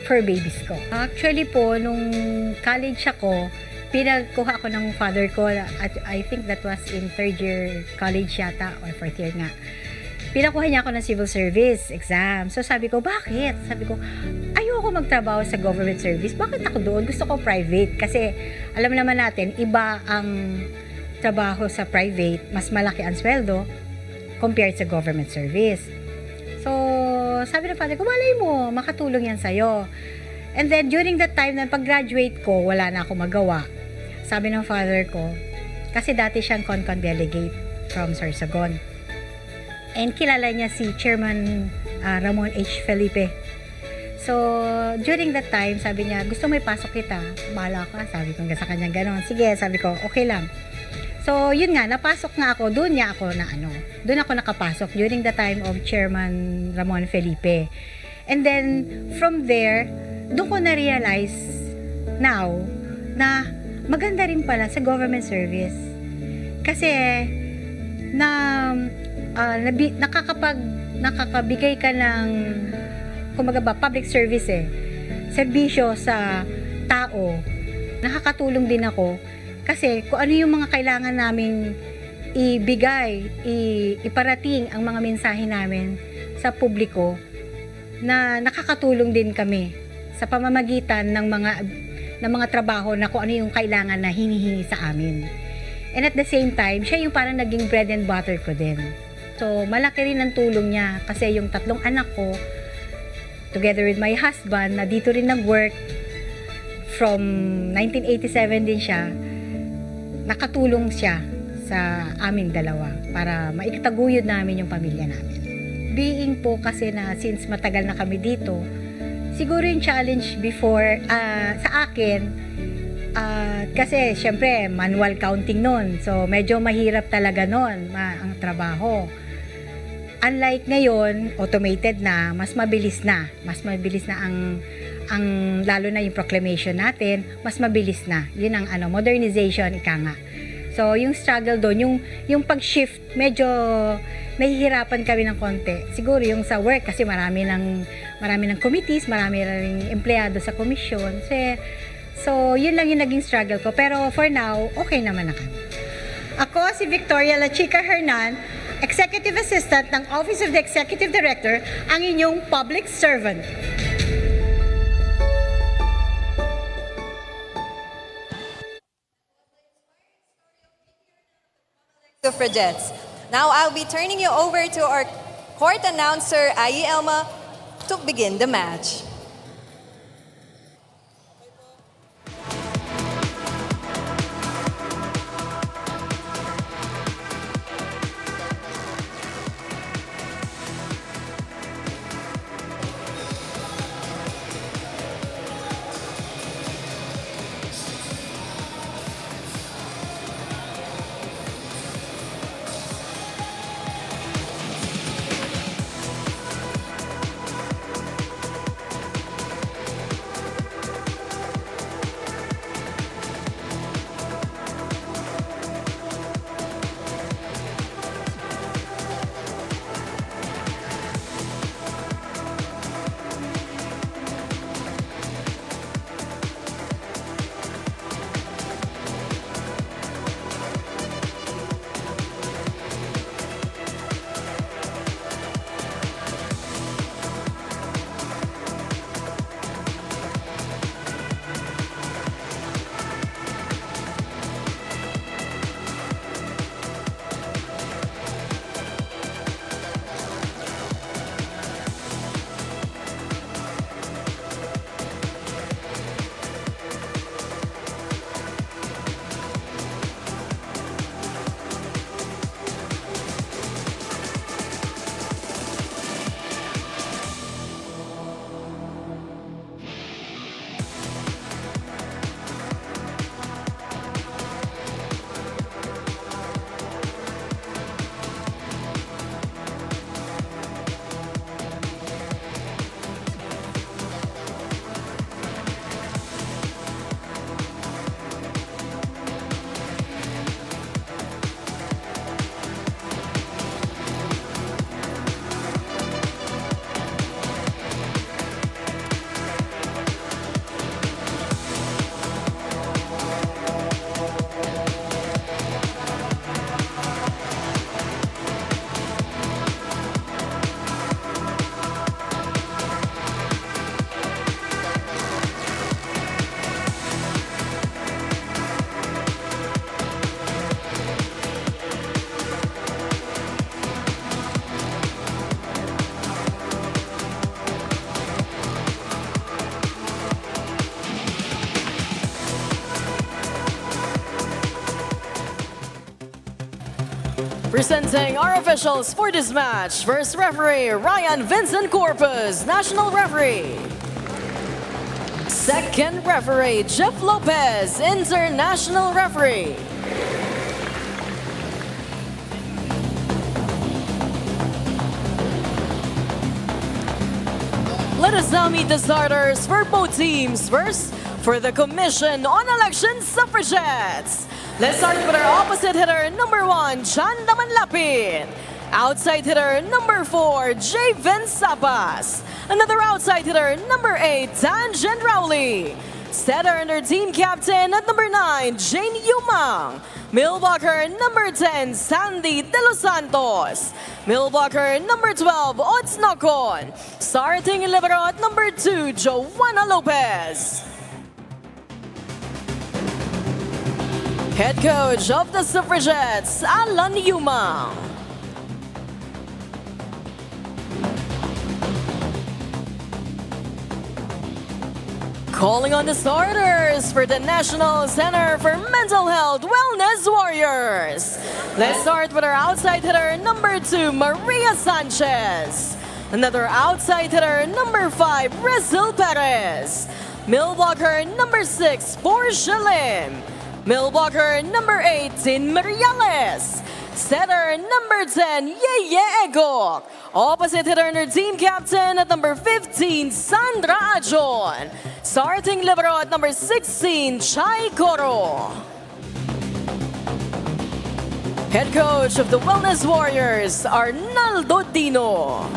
fur babies ko. Actually po, nung college ako, pinagkuha ako ng father ko, at I think that was in 3rd year college yata, or 4th year nga. Pinakuha niya ako ng civil service exam. So sabi ko, bakit? Sabi ko, ayoko magtrabaho sa government service. Bakit ako doon? Gusto ko private. Kasi alam naman natin, iba ang trabaho sa private, mas malaki ang sweldo compared sa government service. So, sabi ng father ko, malay mo, makatulong yan sa'yo. And then, during that time na pag-graduate ko, wala na ako magawa. Sabi ng father ko, kasi dati siyang con-con delegate from Sorsogon. And kilala niya si Chairman Ramon H. Felipe. So, during that time, sabi niya, gusto mo ipasok kita? Bahala ka. Sabi ko sa kanya gano'n. Sige, sabi ko, okay lang. So, yun nga, napasok nga ako, doon ako nakapasok during the time of Chairman Ramon Felipe. And then, from there, doon ko na-realize now na maganda rin pala sa government service. Kasi, nakakabigay ka ng, kumbaga ba, public service serbisyo sa tao. Nakakatulong din ako. Kasi kung ano yung mga kailangan naming ibigay, iparating ang mga mensahe namin sa publiko, na nakakatulong din kami sa pamamagitan ng mga trabaho na kung ano yung kailangan na hinihingi sa amin. And at the same time, siya yung parang naging bread and butter ko din. So, malaki rin ang tulong niya kasi yung 3 anak ko, together with my husband, na dito rin nag-work from 1987 din siya, nakatulong siya sa aming dalawa para maikataguyod namin yung pamilya namin. Being po kasi na since matagal na kami dito, siguro yung challenge before sa akin, kasi syempre manual counting nun, so medyo mahirap talaga nun ang trabaho. Unlike ngayon, automated na, mas mabilis na ang lalo na yung proclamation natin, mas mabilis na. Yun ang modernization, ika nga. So, yung struggle doon, yung pag-shift, medyo nahihirapan kami ng konti. Siguro yung sa work, kasi marami ng committees, marami ring empleyado sa komisyon. So, yun lang yung naging struggle ko. Pero for now, okay naman na kami. Ako si Victoria La Chica Hernan, Executive Assistant ng Office of the Executive Director, ang inyong public servant. Suffragettes. Now I'll be turning you over to our court announcer, Ai Elma, to begin the match. Presenting our officials for this match, first referee Ryan Vincent Corpus, national referee. Second referee Jeff Lopez, international referee. Let us now meet the starters for both teams. First, for the Commission on Elections Suffragettes. Let's start with our opposite hitter, number 1, John Damanlapin. Outside hitter, number 4, Javen Sapas. Another outside hitter, number 8, Tanjan Rowley. Setter and their team captain at number 9, Jane Yumang. Millwalker, number 10, Sandy De Los Santos. Millwalker, number 12, Odds Nocon. Starting libero at number 2, Joanna Lopez. Head coach of the Suffragettes, Alan Yumang. Calling on the starters for the National Center for Mental Health Wellness Warriors. Let's start with our outside hitter, number 2, Maria Sanchez. Another outside hitter, number 5, Rizal Perez. Millwalker, number 6, Portia Lim. Millwalker, number 18, Mariales. Setter, number 10, Yeye Egok. Opposite hitter and her team captain at number 15, Sandra Ajon. Starting libero at number 16, Chai Coro. Head coach of the Wellness Warriors, Arnaldo Dino.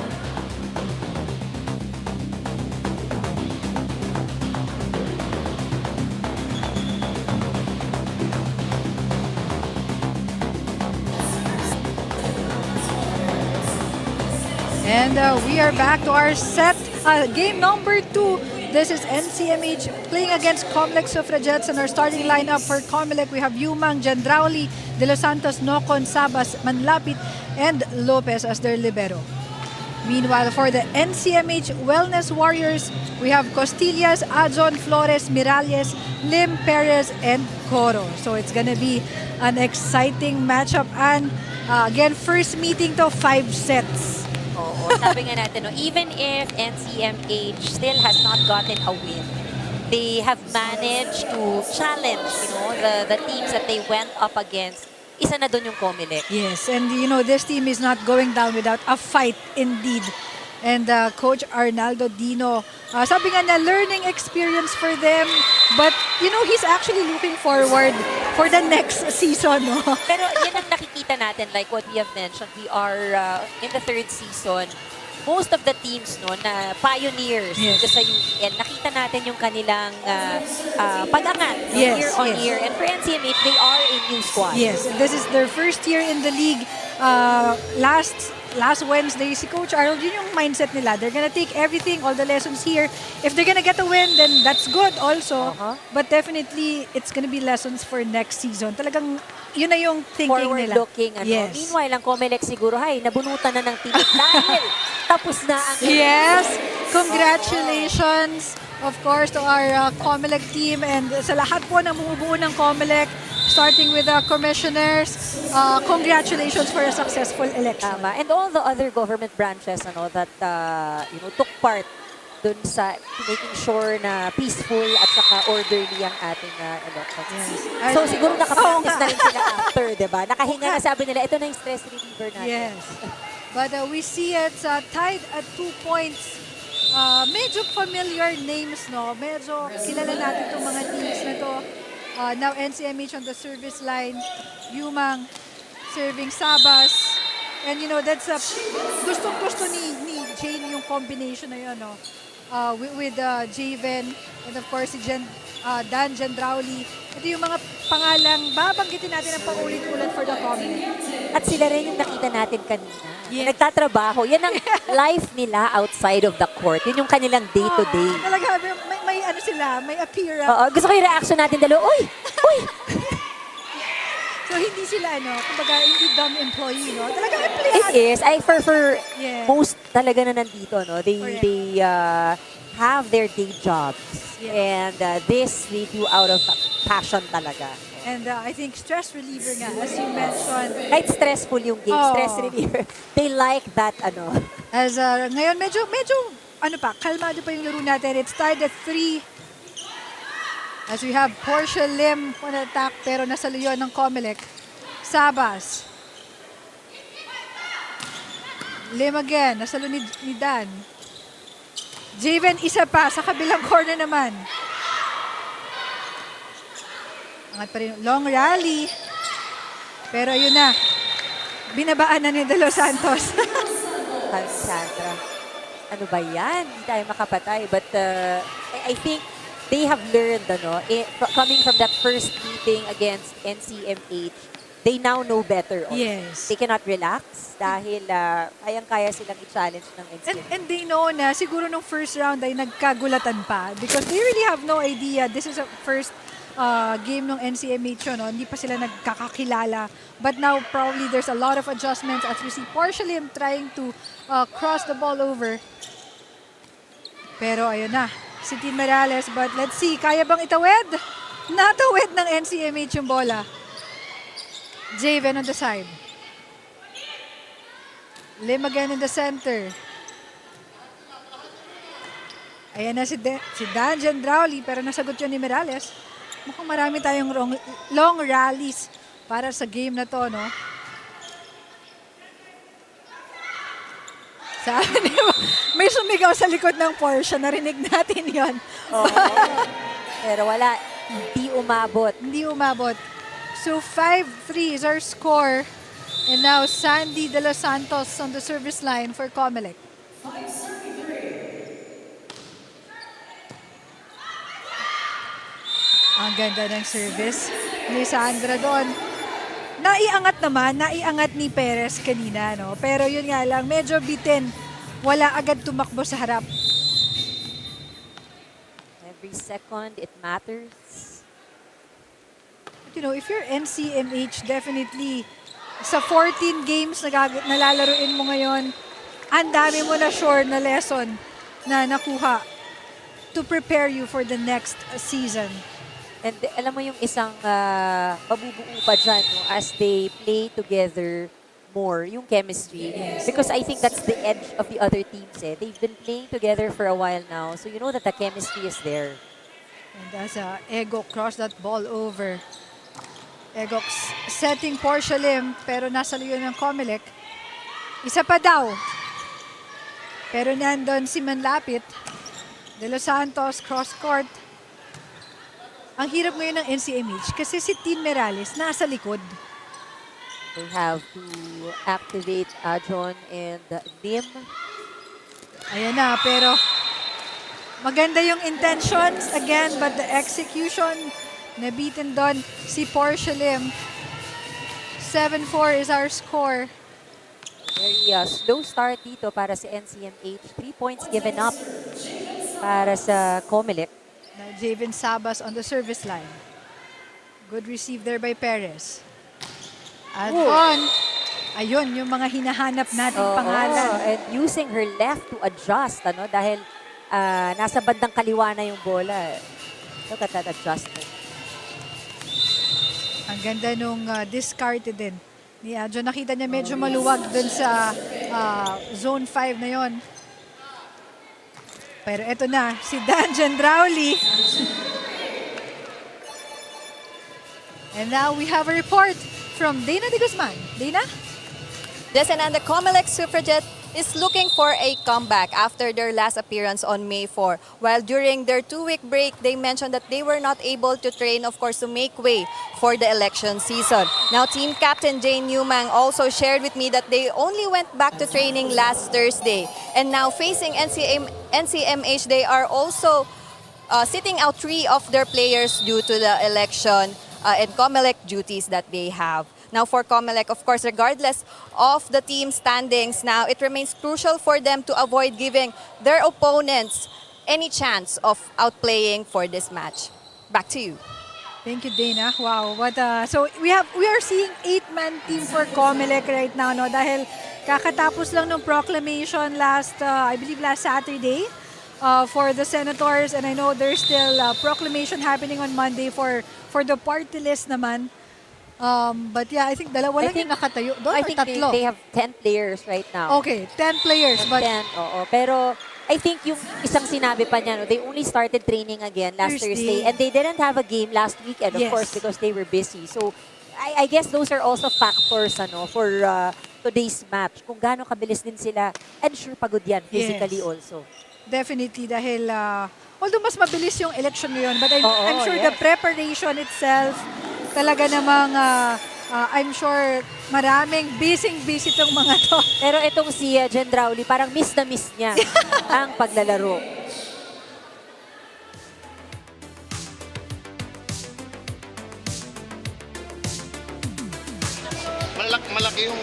And we are back to our set, game number 2. This is NCMH playing against COMELEC Suffragettes, and our starting lineup for COMELEC, we have Yumang, Jendrauli, De Los Santos, Nocon, Sabas, Manlapit, and Lopez as their libero. Meanwhile, for the NCMH Wellness Warriors, we have Costillas, Ajon, Flores, Miralles, Lim, Perez, and Coro. So it's gonna be an exciting matchup. And again, first meeting to 5 sets. Oo, sabi nga natin, no, even if NCMH still has not gotten a win, they have managed to challenge, the teams that they went up against. Isa na doon yung COMELEC. Yes, and this team is not going down without a fight indeed. And Coach Arnaldo Dino, sabi nga na learning experience for them, but he's actually looking forward for the next season. No? Pero yan ang nakikita natin, like what we have mentioned, we are in the 3rd season. Most of the teams na pioneers dito sa UPL, nakita natin yung kanilang pag-angat year on year. And for NCMH, they are a new squad. Yes, this is their first year in the league. Last Wednesday, si Coach Arnold, yun yung mindset nila. They're gonna take everything, all the lessons here. If they're gonna get a win, then that's good also. But definitely, it's gonna be lessons for next season. Talagang, yun na yung thinking nila. Forward-looking. Yes. Meanwhile, ang COMELEC siguro, nabunutan na ng tinik dahil tapos na ang... Yes! Congratulations, of course, to our COMELEC team and sa lahat po na bumubuo ng COMELEC, starting with the commissioners. Congratulations for a successful election. Tama. And all the other government branches that took part dun sa making sure na peaceful at saka orderly ang ating elections. Yes. So siguro nakapractice na rin sila after, diba? Nakahinga na, sabi nila, ito na yung stress reliever natin. Yes. But we see it's tied at 2 points. Medyo familiar names, no? Medyo kilala natin itong mga teams na to. Now NCMH on the service line, Yumang serving Sabas. And that's gustong-gusto ni Jane yung combination na yun, no? With Javen and of course si Dan Gendrauli. Ito yung mga pangalang babanggitin natin ang paulit-ulit for the COMELEC. At sila rin yung nakita natin kanina. Yes. Nagtatrabaho. Yan ang life nila outside of the court. Yun yung kanilang day-to-day. Talaga, may ano sila, may appearance. Oo, gusto ko yung reaction natin dalawa. Uy! Uy! So hindi sila kumbaga hindi dumb employee, no? Talaga empleyado. It is. For Yeah. most talaga na nandito, no? Correct. They have their day jobs. Yes. And this they do out of passion talaga. And I think stress reliever nga, as you mentioned. Kahit stressful yung game, Oo. stress reliever. They like that, As ngayon, medyo, kalmado pa yung laro natin. It started at 3. As we have Portia Lim on attack, pero nasa luyon ng COMELEC. Sabas. Lim again, nasa luyon ni Dan. Javen, isa pa, sa kabilang corner naman. Angat pa rin, long rally. Pero ayun na, binabaan na ni De Los Santos. Sandra, ano ba yan? Hindi tayo makapatay. But I think they have learned, coming from that first meeting against NCMH, they now know better. Yes. They cannot relax dahil kayang-kaya silang i-challenge ng NCMH. And they know na siguro nung first round ay nagkagulatan pa because they really have no idea. This is a first game ng NCMH, no? Hindi pa sila nagkakakilala. But now probably there's a lot of adjustments as we see Portia Lim trying to cross the ball over. Pero ayun na, si Team Morales. But let's see, kaya bang itawid? Natawid ng NCMH yung bola. Javen on the side. Lim again in the center. Ayan na si Dan Gendrauli, pero nasagot yun ni Morales. Mukhang marami tayong long rallies para sa game na to, no? May sumigaw sa likod ng Porsche. Narinig natin yon. Pero wala, hindi umabot. Hindi umabot. So 5-3 is our score. And now Sandy De Los Santos on the service line for COMELEC. Ang ganda ng service ni Sandra doon. Naiangat ni Perez kanina, no? Pero yun nga lang, medyo bitin. Wala agad tumakbo sa harap. Every second, it matters. you know, if you're NCMH, definitely sa 14 games na nalalaroin mo ngayon, ang dami mo na sure na lesson na nakuha to prepare you for the next season. And alam mo yung isang mabubuo pa dyan, no, as they play together more, yung chemistry. Because I think that's the edge of the other teams. They've been playing together for a while now, so you know that the chemistry is there. And as Ego crossed that ball over. Ego setting Portia Lim, pero nasa liyon ng COMELEC. Isa pa daw. Pero nandun si Manlapit. De Los Santos, cross court. Ang hirap ngayon ng NCMH kasi si Team Merales nasa likod. They have to activate John and Lim. Ayan na, pero maganda yung intentions again, but the execution, nabitin doon si Portia Lim. 7-4 is our score. Very slow start dito para sa NCMH. 3 points given up para sa COMELEC. Na Javen Sabas on the service line. Good receive there by Perez. At on, ayun, yung mga hinahanap nating pangalan. And using her left to adjust, ano, dahil nasa bandang kaliwa na yung bola. Look at that adjustment. Ang ganda nung discarded din ni Adjo. Nakita niya medyo maluwag dun sa zone 5 na yon. Pero eto na, si Danjan Rowley. And now we have a report from Dana de Guzman. Dana? Yes, and the COMELEC Suffragette is looking for a comeback after their last appearance on May 4. While during their 2-week break, they mentioned that they were not able to train, of course, to make way for the election season. Now, team captain Jane Newman also shared with me that they only went back to training last Thursday. And now facing NCMH, they are also sitting out 3 of their players due to the election and COMELEC duties that they have. Now for COMELEC, of course, regardless of the team standings, now it remains crucial for them to avoid giving their opponents any chance of outplaying for this match. Back to you. Thank you, Dana. Wow, what so we are seeing 8-man team for COMELEC right now, no? Dahil kakatapos lang ng proclamation I believe last Saturday for the senators, and I know there's still proclamation happening on Monday for the party list naman. But yeah, I think dalawa lang yung nakatayo. Doon, I think tatlo. they have 10 players right now. Okay, 10 players. But 10, oo. Pero I think yung isang sinabi pa niya, no, they only started training again last Thursday. And they didn't have a game last weekend, of course, because they were busy. So I guess those are also factors for today's match. Kung gaano kabilis din sila, and sure pagod yan physically also. Definitely, dahil although mas mabilis yung election ngayon, but I'm sure the preparation itself, talaga namang I'm sure maraming busy itong mga to. Pero itong si Jen Rowley, parang miss na miss niya ang paglalaro. Malaki yung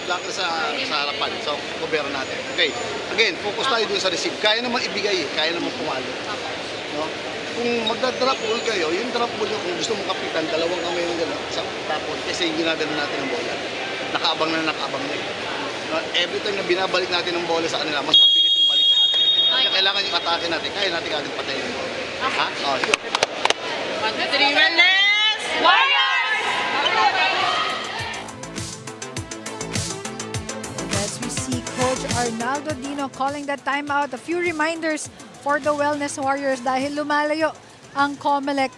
block na sa harapan, sa gobyerno natin. Okay. Again, focus tayo dun sa receive. Kaya naman ibigay, kaya naman pumalo. No? Kung magda-drop ball kayo, yung drop ball nyo, kung gusto mong kapitan, dalawang kamay ng gano'n, sa tapon, kasi yung ginagano natin ng bola. Nakaabang na. Every time na binabalik natin ng bola sa kanila, mas mabigat yung balik sa atin. Kaya kailangan yung atake natin, kaya natin agad patayin yung bola. Ha? Oh, sure. 1, 2, 3, wellness! Warriors! As we see Coach Arnaldo Dino calling that timeout, a few reminders for the Wellness Warriors dahil lumalayo ang COMELEC.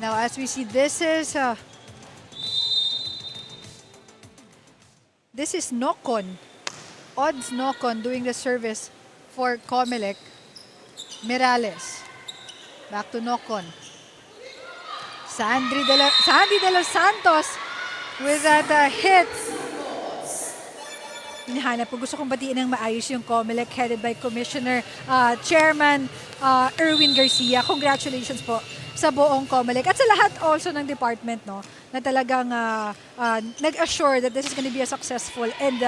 Now as we see, this is Nocon. Odds Nocon doing the service for COMELEC. Mirales. Back to Nocon. Sandy de los Santos with that hit. Hinahanap ko. Gusto kong batiin ng maayos yung COMELEC headed by Commissioner Chairman Erwin Garcia. Congratulations po sa buong COMELEC at sa lahat also ng department, no, na talagang nag-assure that this is going to be a successful and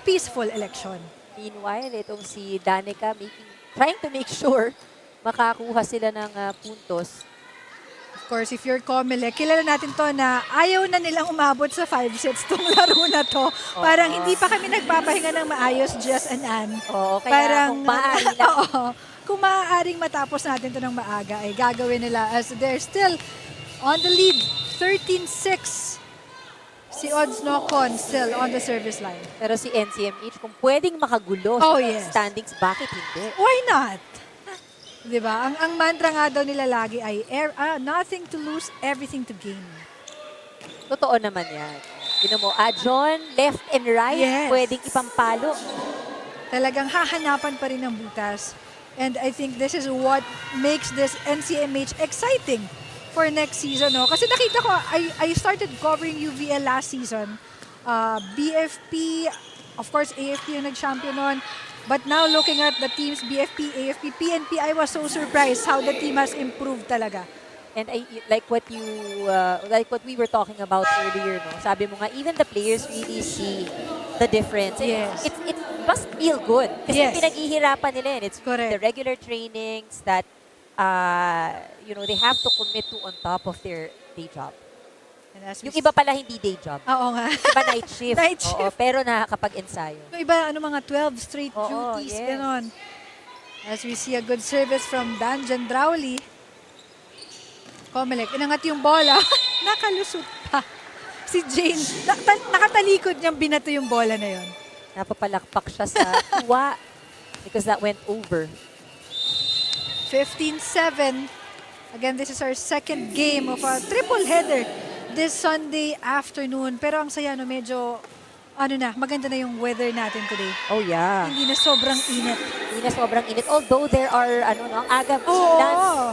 peaceful election. Meanwhile, itong si Danica trying to make sure makakuha sila ng puntos. course, if you're COMELEC, kilala natin to na ayaw na nilang umabot sa 5 sets tong laro na to. Parang hindi pa kami nagpapahinga ng maayos, Jess and Ann. Oo, kaya Parang, kung maaari lang. Oo. Kung maaaring matapos natin to ng maaga, ay gagawin nila as they're still on the lead. 13-6. Si Odds Nocon still on the service line. Pero si NCMH, kung pwedeng makagulo Oh, sa yes. standings, bakit hindi? Why not? Diba? Ang mantra nga daw nila lagi ay nothing to lose, everything to gain. Totoo naman yan. Yun mo, John, left and right, Yes. pwedeng ipampalo. Talagang hahanapan pa rin ng butas. And I think this is what makes this NCMH exciting for next season. No? Kasi nakita ko, I started covering UVL last season. BFP, of course, AFP yung nag-champion nun. But now looking at the teams, BFP, AFP, PNP, I was so surprised how the team has improved talaga. And like what we were talking about earlier, no? Sabi mo nga, even the players really see the difference. Yes. It must feel good. Kasi Yes. pinaghihirapan nila yun. It's Correct. the regular trainings that they have to commit to on top of their day job. And as Yung iba pala hindi day job. Oo nga. Iba night shift. Night Oo, shift. pero nakakapag-ensayo. Yung iba, mga 12 straight Oo, duties, yes. ganon. As we see a good service from Danjan Drawley. COMELEC, inangat yung bola. Nakalusot pa. Si Jane, nakatalikod niyang binato yung bola na yon. Napapalakpak siya sa tuwa because that went over. 15-7. Again, this is our second game of a triple header this Sunday afternoon. Pero ang saya, medyo, maganda na yung weather natin today. Oh yeah. Hindi na sobrang init. Hindi na sobrang init. Although there are, ang aga,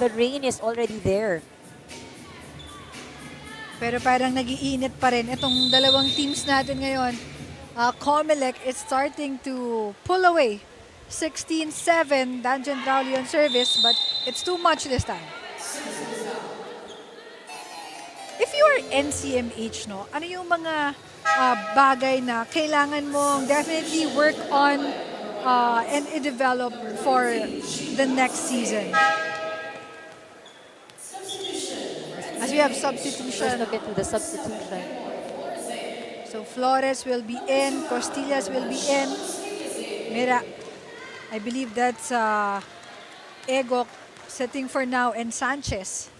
the rain is already there. Pero parang nagiinit pa rin. Itong dalawang teams natin ngayon, COMELEC is starting to pull away. 16-7, Danjan Drawley on service, but it's too much this time. If you are NCMH, ano yung mga bagay na kailangan mong definitely work on and i-develop for the next season? As we have substitution. First look into the substitution. So Flores will be in, Costillas will be in. Mira, I believe that's Egok sitting for now, and Sanchez.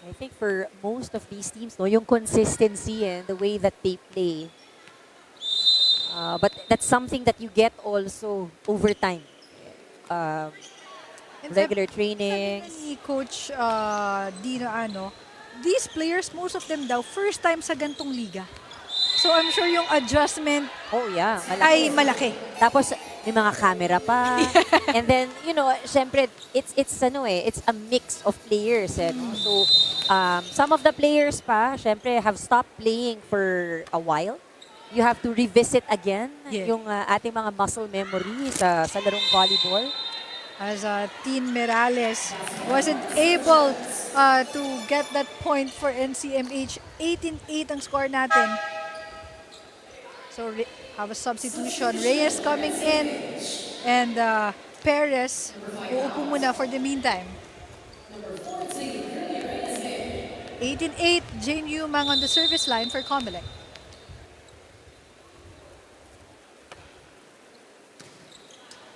I think for most of these teams, yung consistency and the way that they play. But that's something that you get also over time. And Regular sabi trainings. ni Coach Dino, these players, most of them daw, first time sa gantong liga. So I'm sure yung adjustment Oh yeah, ay malaki. Tapos may mga camera pa. And then, syempre, it's a mix of players. No? So, some of the players pa, syempre, have stopped playing for a while. You have to revisit again yung ating mga muscle memory sa larong volleyball. As Teen Merales wasn't able to get that point for NCMH. 18-8 ang score natin. So, have a substitution. Reyes coming in and Perez uupo muna for the meantime. 18-8, Jane Yumang on the service line for COMELEC.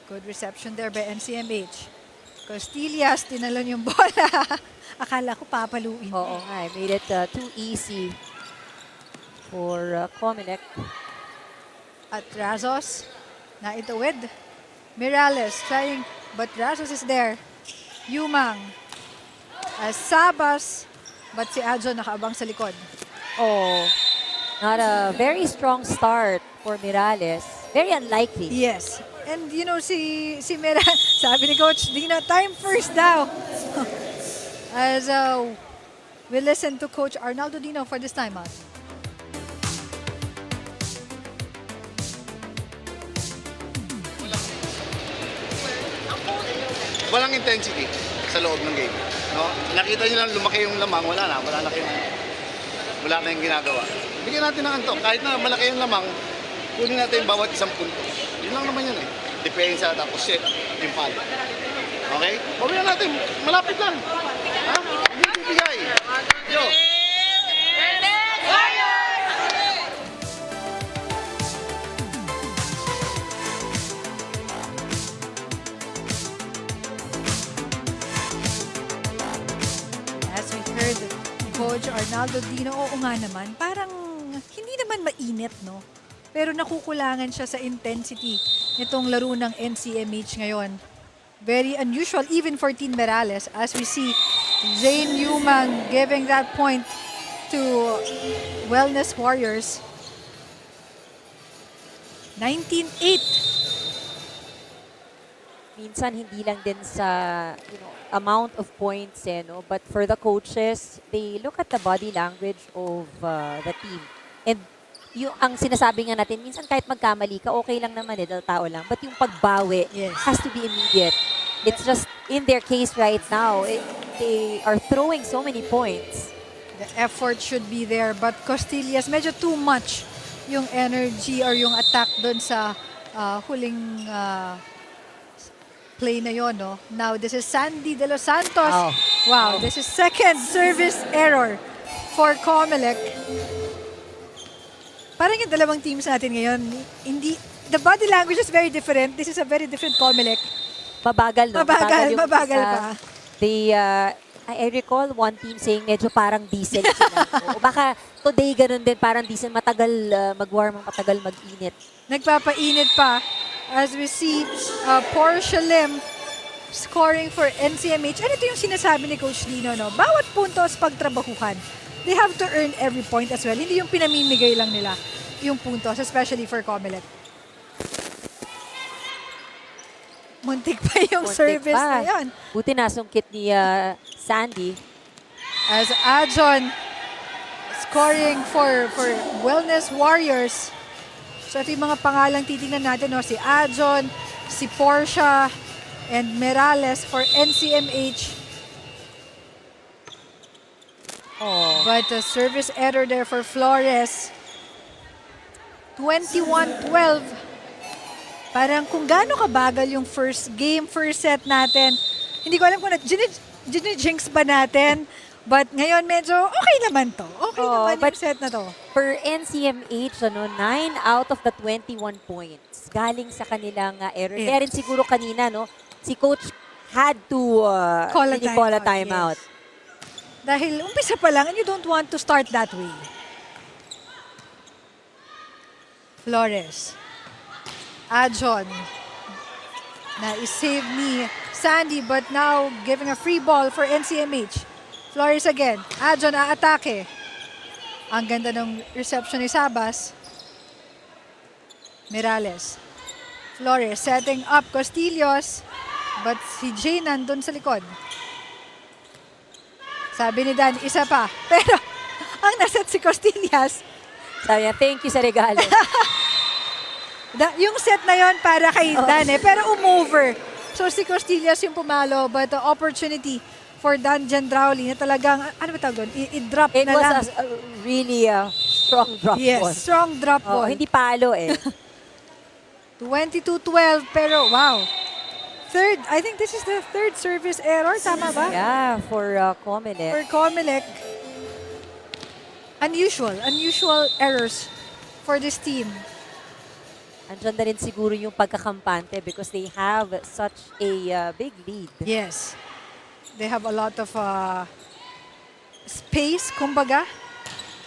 Good reception there by NCMH. Costillas, tinalon yung bola. Akala ko papaluin. Oo nga, made it too easy for COMELEC. At Razos, naitawid. Mirales trying, but Razos is there. Yumang. Sabas, but si Adjo nakaabang sa likod. Oh, not a very strong start for Mirales. Very unlikely. Yes. And si Mirales, sabi ni Coach Dina, time first daw. As we listen to Coach Arnaldo Dino for this timeout. Walang intensity sa loob ng game. No? Nakita niyo lang lumaki yung lamang, wala na yung ginagawa. Bigyan natin ng antok, kahit na malaki yung lamang, kunin natin yung bawat isang punto. Yun lang naman yun eh. Depensa, tapos set, yung palo. Okay? Pabigyan natin, malapit lang. Ha? Hindi bibigay. Yo! As we heard, Coach Arnaldo Dino, oo nga naman, parang hindi naman mainit, no? Pero nakukulangan siya sa intensity nitong laro ng NCMH ngayon. Very unusual even for Team Merales as we see Zane Newman giving that point to Wellness Warriors. 19-8. Minsan hindi lang din sa amount of points no, but for the coaches, they look at the body language of the team. And yung ang sinasabi nga natin, minsan kahit magkamali ka, okay lang naman dahil tao lang. But yung pagbawi has to be immediate. It's just in their case right now, they are throwing so many points. The effort should be there, but Costillas, medyo too much yung energy or yung attack doon sa huling play na yon, no? Now, this is Sandy De Los Santos. Wow, this is second service error for COMELEC. Parang yung dalawang teams natin ngayon, the body language is very different. This is a very different COMELEC. Mabagal, no? Mabagal pa. I recall one team saying medyo parang diesel sila. O baka today ganun din, parang diesel, matagal mag-warm, matagal mag-init. Nagpapainit pa. As we see Portia Lim scoring for NCMH. And ito yung sinasabi ni Coach Dino, no? Bawat puntos pagtrabahuhan. They have to earn every point as well. Hindi yung pinamimigay lang nila yung puntos, especially for COMELEC. Muntik pa yung service na yun. Buti nasungkit ni Sandy. As Ajon scoring for Wellness Warriors. So ito yung mga pangalang titingnan natin, no? Si Ajon, si Portia, and Merales for NCMH. But a service error there for Flores. 21-12. Parang kung gaano kabagal yung first game, first set natin. Hindi ko alam kung jinx ba natin. But ngayon medyo okay naman to. Okay naman yung set na to. For NCMH, 9 out of the 21 points galing sa kanilang error. Kaya rin siguro kanina, no, si Coach had to call a timeout. Yes. Dahil umpisa pa lang and you don't want to start that way. Flores. Ajon. Na-save ni Sandy but now giving a free ball for NCMH. Flores again. Ajon aatake. Ang ganda ng reception ni Sabas. Merales. Flores setting up Costillos. But si Jay nandun sa likod. Sabi ni Dan, isa pa. Pero ang naset si Costillas. Sabi niya, thank you sa regalo. Yung set na yon para kay Dan pero umover. So si Costillas yung pumalo but the opportunity for Dan Gendrauli na talagang, ano ba tawag doon? I-drop na lang. It was a really strong drop ball. Yes, strong drop ball. Hindi palo 22-12 pero wow. I think this is the third service error, tama ba? Yeah, for COMELEC. For COMELEC. Unusual errors for this team. Andyan na rin siguro yung pagkakampante because they have such a big lead. Yes. They have a lot of space, kumbaga.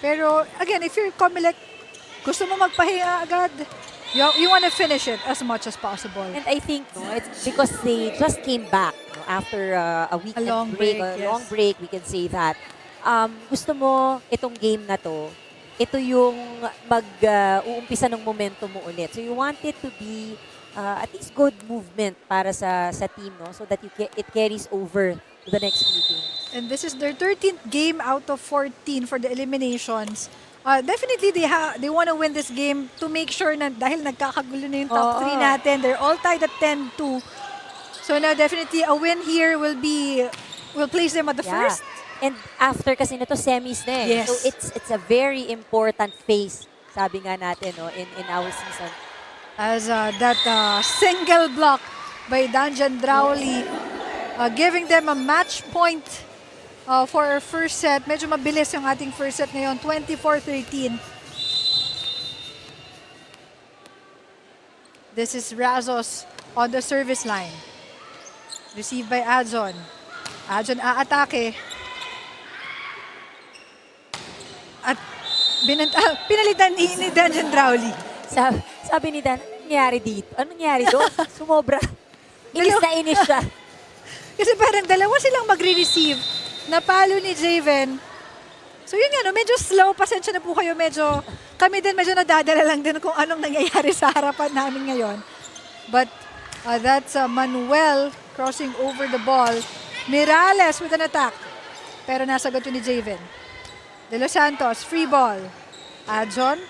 Pero again, if you're COMELEC, gusto mo magpahinga agad, you want to finish it as much as possible. And I think it's because they just came back after a weekend long break, break, a long break, we can say that. Gusto mo itong game na to, ito yung mag-uumpisa ng momentum mo ulit. So you want it to be at least good movement para sa team, no? So that it carries over to the next few games. And this is their 13th game out of 14 for the eliminations. Definitely, they want to win this game to make sure na dahil nagkakagulo na yung top 3 natin. They're all tied at 10-2. So now definitely a win here will place them at the first. And after kasi nito semis na eh. Yes. So it's a very important phase, sabi nga natin, no, in our season. As that single block by Dan Gendrauli giving them a match point for our first set. Medyo mabilis yung ating first set ngayon, 24-13. This is Razos on the service line. Received by Adjon. Adjon aatake. At pinalitan ni Dan Gendrauli. Sabi ni Dan, anong nangyari dito? Anong nangyari doon? Sumobra. Inis na inis siya. Kasi parang dalawa silang magre-receive. Napalo ni Javen. So yun nga, no, medyo slow. Pasensya na po kayo. Medyo, kami din medyo nadadala lang din kung anong nangyayari sa harapan namin ngayon. But that's Manuel crossing over the ball. Mirales with an attack. Pero nasagot yun ni Javen. De Los Santos, free ball. Adjon.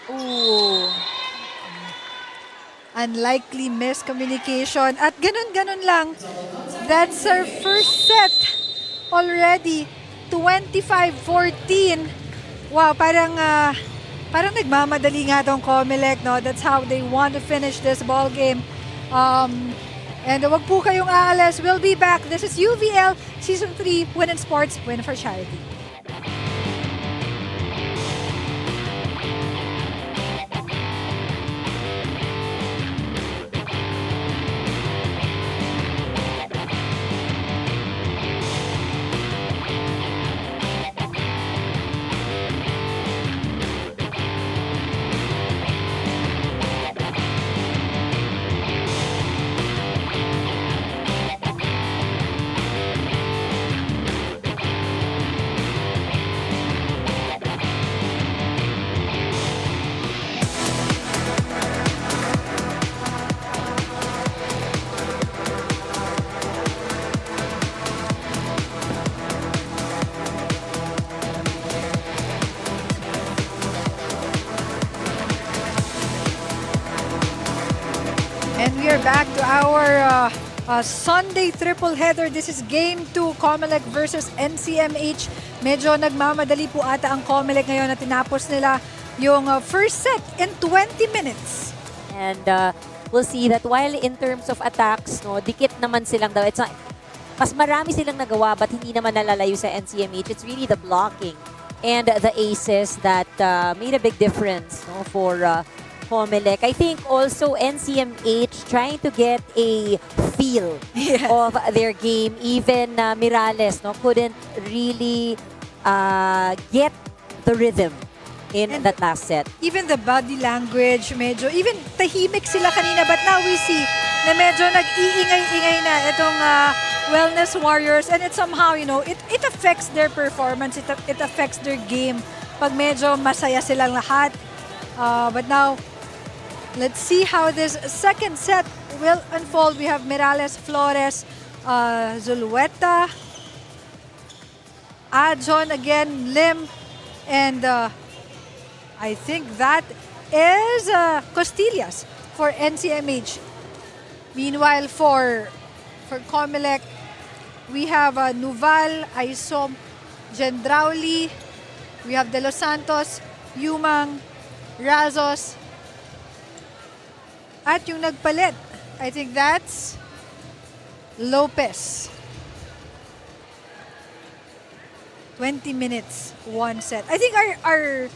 Ooh. Unlikely miscommunication. At ganun-ganun lang. That's our first set already. 25-14. Wow, parang nagmamadali nga tong COMELEC, no? That's how they want to finish this ball game. And wag po kayong aalis. We'll be back. This is UVL Season 3, Win in Sports, Win for Charity. And we are back to our Sunday triple header. This is Game 2, COMELEC versus NCMH. Medyo nagmamadali po ata ang COMELEC ngayon na tinapos nila yung first set in 20 minutes. And we'll see that while in terms of attacks, no, dikit naman silang daw. It's not, mas marami silang nagawa but hindi naman nalalayo sa NCMH. It's really the blocking and the aces that made a big difference, no, for COMELEC. I think also NCMH trying to get a feel of their game. Even Mirales, no, couldn't really get the rhythm in that last set. Even the body language, medyo, even tahimik sila kanina, but now we see na medyo nag-iingay-ingay na itong Wellness Warriors, and it somehow, you know, it affects their performance, it affects their game pag medyo masaya silang lahat. But now, let's see how this second set will unfold. We have Mirales, Flores, Zulueta, Adjon again, Lim, and I think that is Costillas for NCMH. Meanwhile, for COMELEC, we have Nuval, Aisom, Gendrauli, we have De Los Santos, Yumang, Razos, at yung nagpalit, I think that's Lopez. 20 minutes, one set. I think our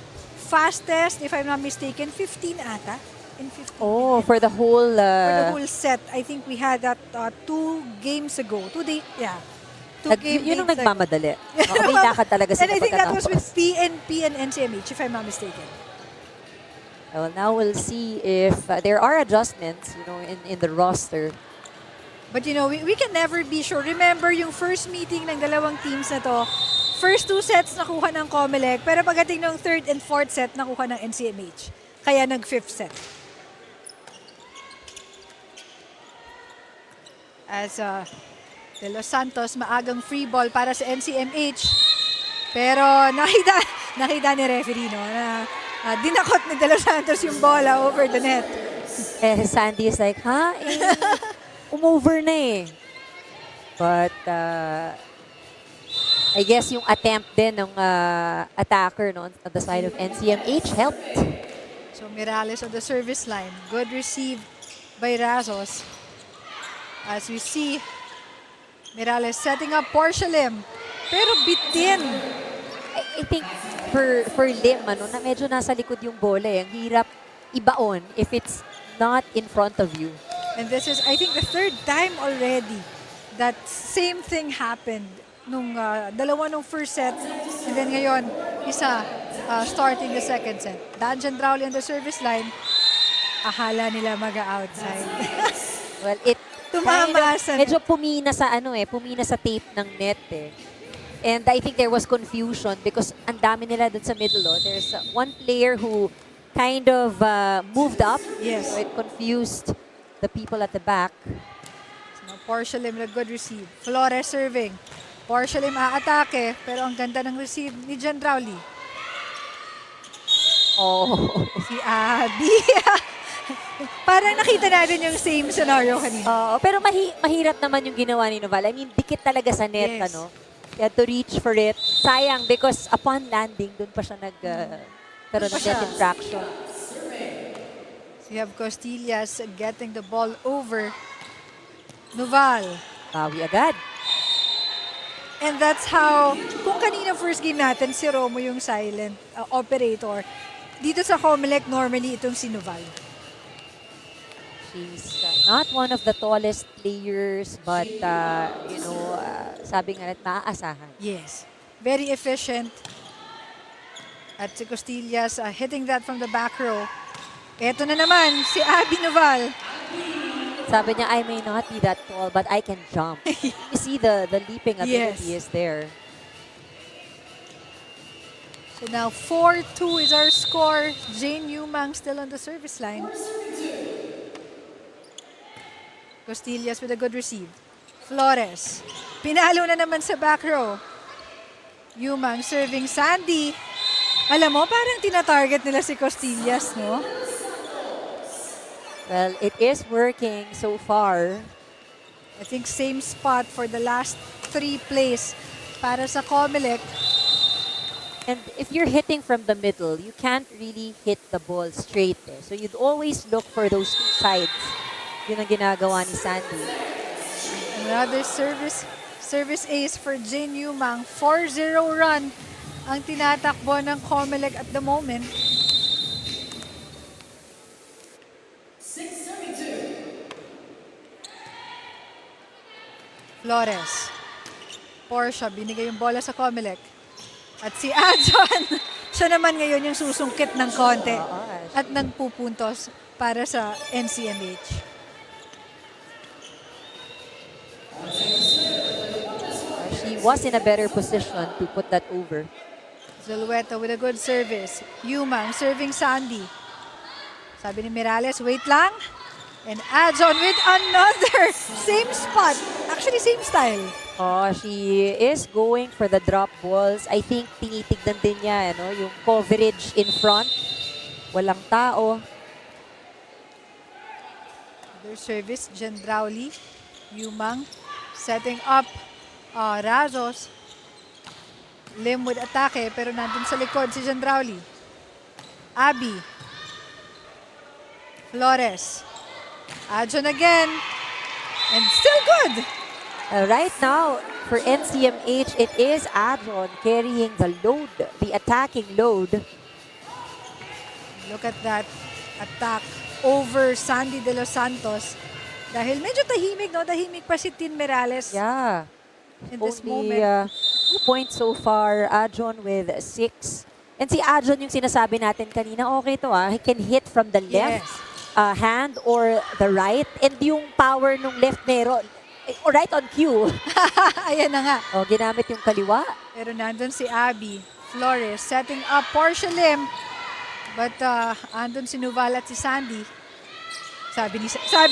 fastest, if I'm not mistaken, 15 ata. In 15 minutes. For the whole... For the whole set. I think we had that 2 games ago. 2 days, yeah. Yun ang nagmamadali. May lakad talaga sila. And I think that was with PNP and NCMH, if I'm not mistaken. Well, now we'll see if there are adjustments, you know, in the roster. But you know, we can never be sure. Remember yung first meeting ng dalawang teams na to, first 2 sets nakuha ng COMELEC, pero pagdating ng third and fourth set nakuha ng NCMH. Kaya nag-5th set. As De Los Santos, maagang free ball para sa NCMH. Pero nakita ni referee, no, na dinakot ni De Los Santos yung bola over the net. Sandy is like, umover na eh. But I guess yung attempt din ng attacker, no, on the side of NCMH helped. So Mirales on the service line. Good receive by Razos. As you see, Mirales setting up Portia Lim. Pero bitin. I think for Lim, na medyo nasa likod yung bola eh. Ang hirap ibaon if it's not in front of you. And this is, I think, the third time already that same thing happened nung dalawa nung first set. And then ngayon, isa starting the second set. Danjan Rowley on the service line. Akala nila mag-outside. Well, it Tumama sa medyo pumina sa tape ng net eh. And I think there was confusion because ang dami nila dun sa middle. Oh. There's one player who kind of moved up. Yes. So it confused the people at the back. So, Portia Lim with a good receive. Flores serving. Portia Lim aatake, pero ang ganda ng receive ni Jen Rowley. Oh. Si Abby. Parang nakita natin yung same scenario kanina. Oo, pero mahirap naman yung ginawa ni Noval. I mean, dikit talaga sa net, Yes. Kaya to reach for it. Sayang because upon landing, dun pa siya karoon ng net infraction. So you have Costillas getting the ball over. Noval. Bawi agad. And that's how, kung kanina first game natin, si Romo yung silent operator. Dito sa COMELEC, normally itong si Noval. She's not one of the tallest players, but, sabi nga natin, maaasahan. Yes. Very efficient. At si Costillas hitting that from the back row. Eto na naman, si Abby Noval. Sabi niya, I may not be that tall, but I can jump. You see the leaping ability is there. So now 4-2 is our score. Jane Yumang still on the service line. Costillas with a good receive. Flores. Pinalo na naman sa back row. Yumang serving Sandy. Alam mo, parang tinatarget nila si Costillas, no? Well, it is working so far. I think same spot for the last 3 plays para sa COMELEC. And if you're hitting from the middle, you can't really hit the ball straight there. So you'd always look for those two sides. Yun ang ginagawa ni Sandy. Another service ace for Jane Yumang. 4-0 run ang tinatakbo ng COMELEC at the moment. Flores. Portia, binigay yung bola sa COMELEC. At si Adjon, siya naman ngayon yung susungkit ng konti at nagpupuntos para sa NCMH. She was in a better position to put that over. Zulueta with a good service. Yumang serving Sandy. Sabi ni Mirales, wait lang. And Adjon with another same spot. Actually, same style. Oh, she is going for the drop balls. I think tinitignan din niya yung coverage in front. Walang tao. Their service, Jen Rowley. Yumang setting up Razos. Lim with atake, pero nandun sa likod si Jen Rowley. Abby. Flores. Adjon again. And still good. Right now, for NCMH, it is Adjon carrying the load, the attacking load. Look at that attack over Sandy De Los Santos. Dahil medyo tahimik, no? Tahimik pa si Tin Mirales. Yeah. In this Only moment. 2 points so far. Adjon with 6. And si Adjon yung sinasabi natin kanina, okay to He can hit from the left hand or the right. And yung power nung left meron, right on cue. Ayan na nga. Ginamit yung kaliwa. Pero nandun si Abby Flores setting up Portia Lim. But andun si Noval at si Sandy. Sabi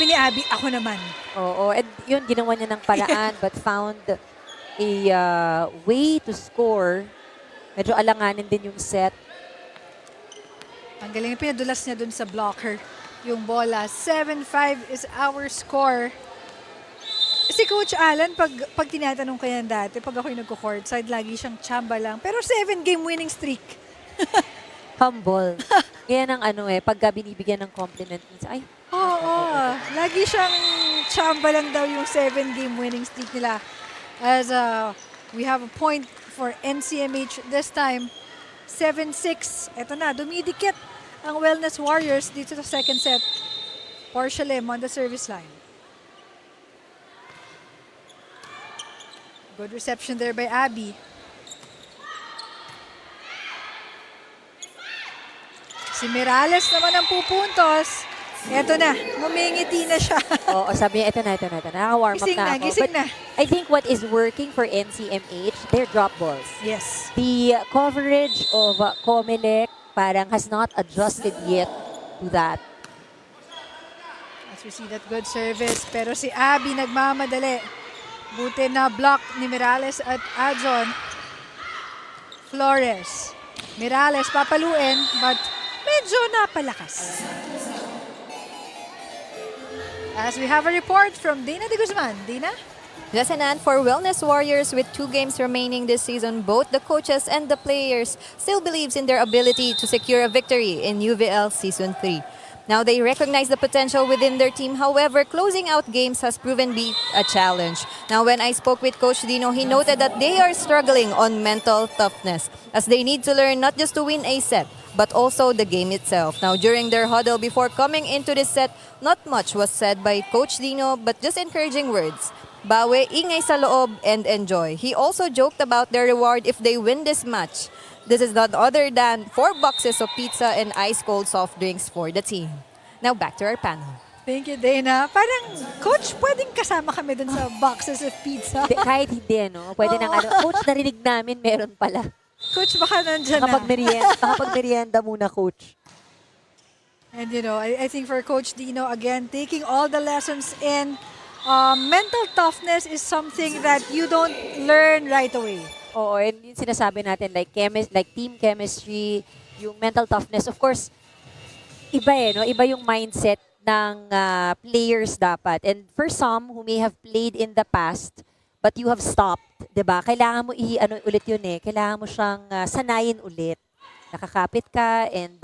ni Abby, ako naman. Oo, and yun, ginawa niya ng paraan but found a way to score. Medyo alanganin din yung set. Ang galing, pinadulas niya dun sa blocker yung bola. 7-5 is our score. Si Coach Alan, pag tinatanong ko yan dati, pag ako'y nagko-courtside, lagi siyang tsamba lang. Pero 7-game winning streak. Humble. Kaya ng pagka binibigyan ng compliment, ay, Oo. Lagi siyang tsamba lang daw yung 7-game winning streak nila as We have a point for NCMH this time. 7-6. Ito na, dumidikit ang Wellness Warriors dito sa second set. Portia Lim on the service line. Good reception there by Abby. Si Mirales naman ang pupuntos. Eto na, ngumingiti na siya. Oo, sabi niya, ito na. Naka-warm up Gising na na, ako. gising But na. I think what is working for NCMH, their drop balls. Yes. The coverage of COMELEC parang has not adjusted yet to that. As we see that good service. Pero si Abby nagmamadali. Buti na block ni Mirales at Adjon. Flores. Mirales papaluin, but medyo napalakas. As we have a report from Dina de Guzman. Dina? Yes, and for Wellness Warriors with 2 games remaining this season, both the coaches and the players still believes in their ability to secure a victory in UVL Season 3. Now they recognize the potential within their team. However, closing out games has proven be a challenge. Now when I spoke with Coach Dino, he noted that they are struggling on mental toughness as they need to learn not just to win a set, but also the game itself. Now during their huddle before coming into this set, not much was said by Coach Dino, but just encouraging words. Bawi, ingay sa loob, and enjoy. He also joked about their reward if they win this match. This is not other than 4 boxes of pizza and ice-cold soft drinks for the team. Now back to our panel. Thank you, Dana. Parang, Coach, pwedeng kasama kami dun sa boxes of pizza. Kahit hindi, no? Pwede nang Coach, narinig namin, meron pala. Coach, baka nandyan na. Kapag merienda muna, Coach. And you know, I think for Coach Dino, again, taking all the lessons in, mental toughness is something that you don't learn right away. Oo, and yung sinasabi natin, like team chemistry, yung mental toughness, of course, iba no? Iba yung mindset ng players dapat. And for some who may have played in the past, but you have stopped, di ba? Kailangan mo ulit yun eh. Kailangan mo siyang sanayin ulit. Nakakapit ka and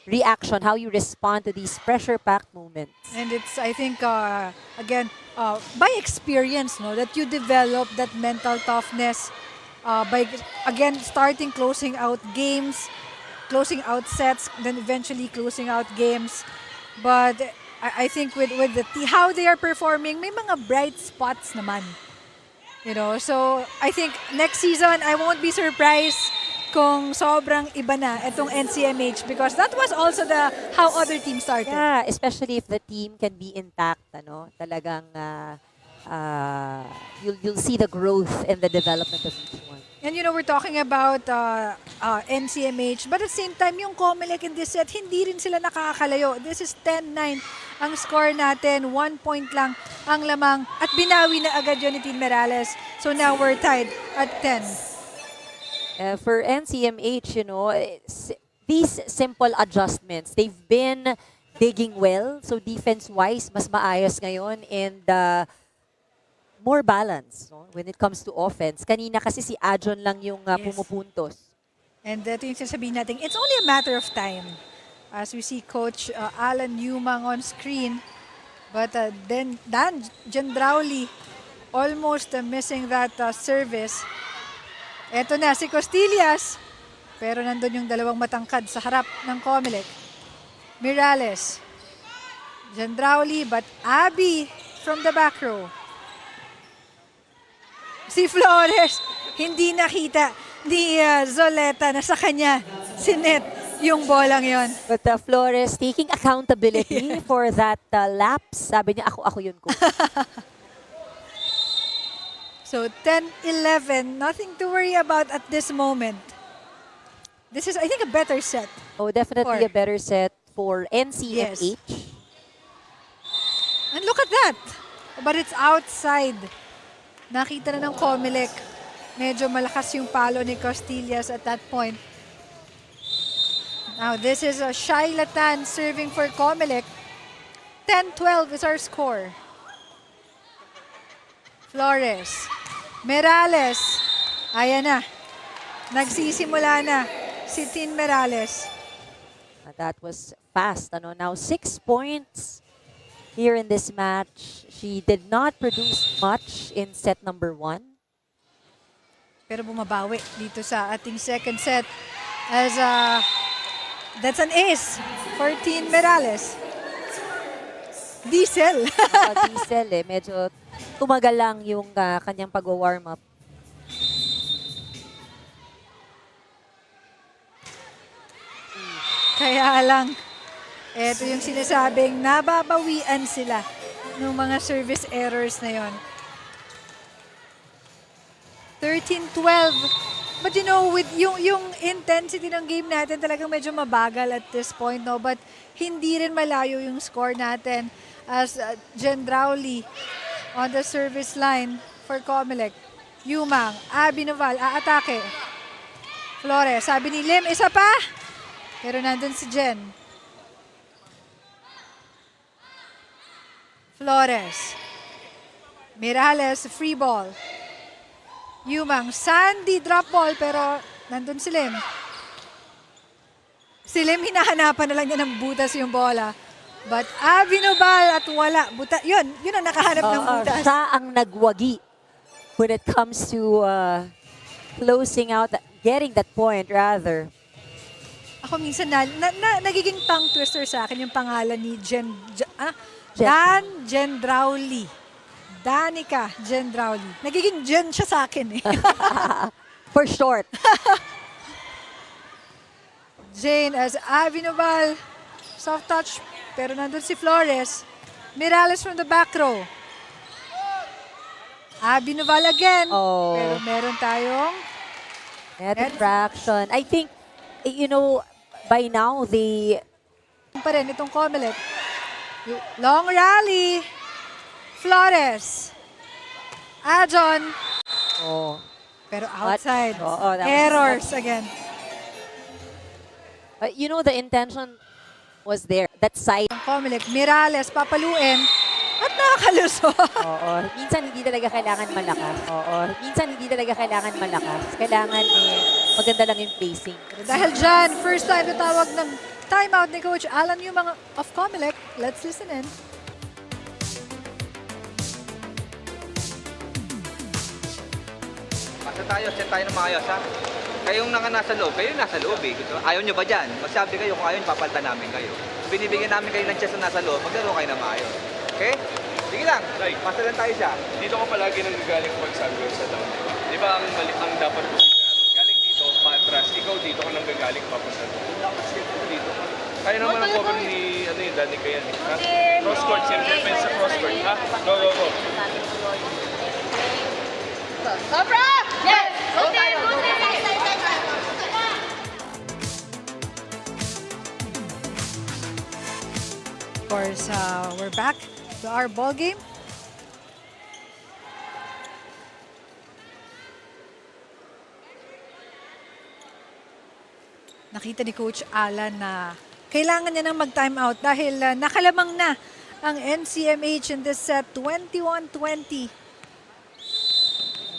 reaction, how you respond to these pressure-packed moments. And it's, I think, again, by experience, no, that you develop that mental toughness by, again, closing out games, closing out sets, then eventually closing out games. But I think with how they are performing, may mga bright spots naman. You know, so I think next season, I won't be surprised kung sobrang iba na itong NCMH because that was also how other teams started. Yeah, especially if the team can be intact, talagang you'll see the growth and the development of each one. And you know, we're talking about NCMH, but at the same time, yung COMELEC in this set, hindi rin sila nakakalayo. This is 10-9 ang score natin, 1 point lang ang lamang at binawi na agad yun ni Team Mirales. So now we're tied at 10. For NCMH, these simple adjustments, they've been digging well. So defense-wise, mas maayos ngayon and more balance when it comes to offense. Kanina kasi si Adjon lang yung pumupuntos. And ito yung sasabihin natin, it's only a matter of time. As we see Coach Alan Newmang on screen. But then Dan Gendrauli almost missing that service. Eto na, si Costillas. Pero nandun yung dalawang matangkad sa harap ng COMELEC. Mirales. Gendrauli, but Abby from the back row. Si Flores, hindi nakita ni Zoleta na sa kanya sinet yung bolang yon. But Flores taking accountability for that lapse. Sabi niya, ako yun ko. So 10-11, nothing to worry about at this moment. This is, I think, a better set. Oh, definitely a better set for NCMH. Yes. And look at that. But it's outside. Nakita na ng COMELEC. Medyo malakas yung palo ni Costillas at that point. Now, this is a Shai Latan serving for COMELEC. 10-12 is our score. Flores. Mirales. Ayan na. Nagsisimula na si Tin Mirales. That was fast. Now 6 points here in this match. She did not produce much in set number 1. pero bumabawi dito sa ating second set as that's an ace for Team Merales. Diesel. Diesel medyo tumagal lang yung kanyang pag-warm up. Kaya lang, eto yung sinasabing nababawian sila ng mga service errors na yon. 13-12. But you know, with yung intensity ng game natin talagang medyo mabagal at this point, no? But hindi rin malayo yung score natin as Jen Drowley on the service line for COMELEC. Yumang, Abinoval, aatake. Flores, sabi ni Lim, isa pa! Pero nandun si Jen. Flores. Mirales, free ball. Yumang, Sandy, drop ball, pero nandun si Lim. Si Lim, hinahanapan na lang niya ng butas yung bola. But Abinobal at wala. Yun ang nakahanap ng butas. Siya ang nagwagi when it comes to closing out, getting that point rather. Ako minsan nagiging tongue twister sa akin yung pangalan ni Dan Jendrauli. Danica Jendrauli. Nagiging Jen siya sa akin eh. For short. Jane as Abinoval. Soft touch. Pero nandun si Flores. Mirales from the back row. Abinoval again. Oh. Pero meron tayong net infraction. I think, you know, by now, pa rin itong COMELEC. Long rally. Flores. Ajon. oh, Pero outside. that was- Errors again. you know, the intention was there. That side. Ang COMELEC, Mirales, papaluin. At nakakalusot. Minsan hindi talaga kailangan malakas. Minsan hindi talaga kailangan malakas. Kailangan maganda lang yung placing. Dahil dyan, first time na tawag ng timeout ni Coach Alan yung mga of COMELEC. Let's listen in. Basta tayo, set tayo ng maayos, ha? Kayong nasa loob, kayo nasa loob eh. Ayaw nyo ba dyan? Magsabi kayo kung ayaw nyo, papalitan namin kayo. Binibigyan namin kayo ng chance na nasa loob, maglaro kayo na maayos. Okay? Sige lang, pasa lang tayo siya. Dito ko palagi nang gagaling pagsabi ko sa down. Di ba ang dapat ko galing dito, patras, ikaw dito ka nang gagaling papunta doon. Dapat dito dito. Kaya naman ang cover ni Danny kaya ni. Cross court, self-defense sa cross court, ha? Go, go, go. Sobra! Yes! Go tayo! Go tayo! Of course, we're back to our ball game. Nakita ni Coach Alan na kailangan niya nang mag-time out dahil nakalamang na ang NCMH in this set, 21-20.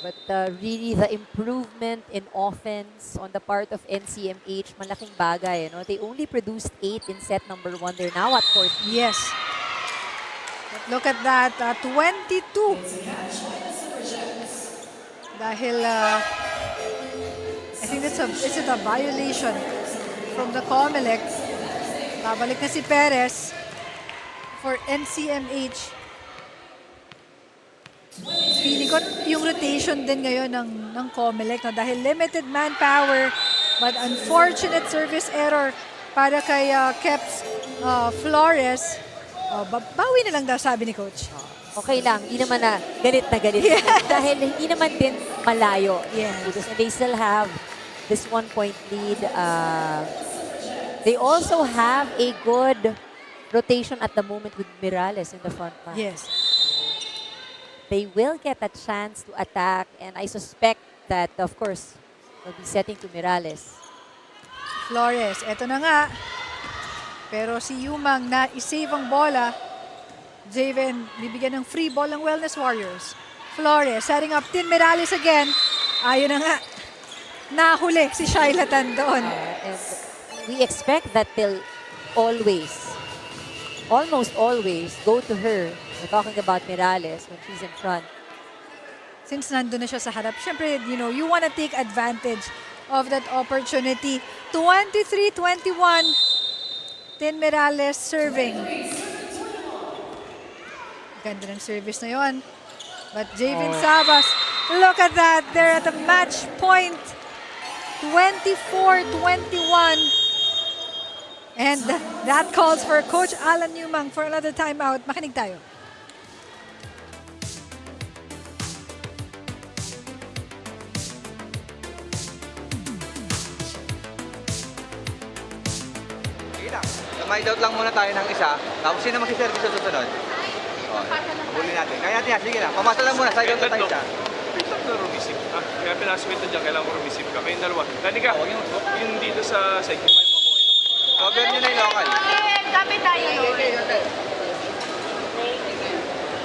But really, the improvement in offense on the part of NCMH, malaking bagay. No? They only produced 8 in set number 1. They're now at 14. Yes. But look at that, 22. Dahil, I think it's a violation from the COMELEC. Babalik na si Perez for NCMH. Feeling ko yung rotation din ngayon ng COMELEC, no? Dahil limited manpower, but unfortunate service error para kay Keps Flores. Bawi na lang daw, sabi ni Coach. Okay lang, hindi naman na galit na galit. Yes. Dahil hindi naman din malayo. Yes. Because they still have this 1-point lead. They also have a good rotation at the moment with Mirales in the front line. Yes. They will get a chance to attack, and I suspect that, of course, they'll be setting to Mirales. Flores, eto na nga. Pero si Yumang na isave ang bola. Javen, bibigyan ng free ball ng Wellness Warriors. Flores, setting up Tin Mirales again. Ayun na nga. Nahuli si Shaila Tandon. And we expect that they'll almost always, go to her. We're talking about Mirales when she's in front. since nandun na siya sa harap, syempre, you want to take advantage of that opportunity. 23-21, Tin Merales serving. Ganda ng service na yon. But Javin Sabas, look at that. They're at the match point. 24-21. And that calls for Coach Alan Newmang for another timeout. Makinig tayo. Sige lang. Mild out lang muna tayo ng isa. Tapos sino magsiservice sa susunod? Huli natin. Kaya natin yan. Sige lang. Pamasa lang muna. Side out na tayo isa. Pitak na rumisip ka. Kaya pinasabit na dyan, kailangan ko rumisip ka. Kayong dalawa. Dani ka, yung dito sa side, kung kayo makuha na. Cover nyo na yung local. Kapit tayo.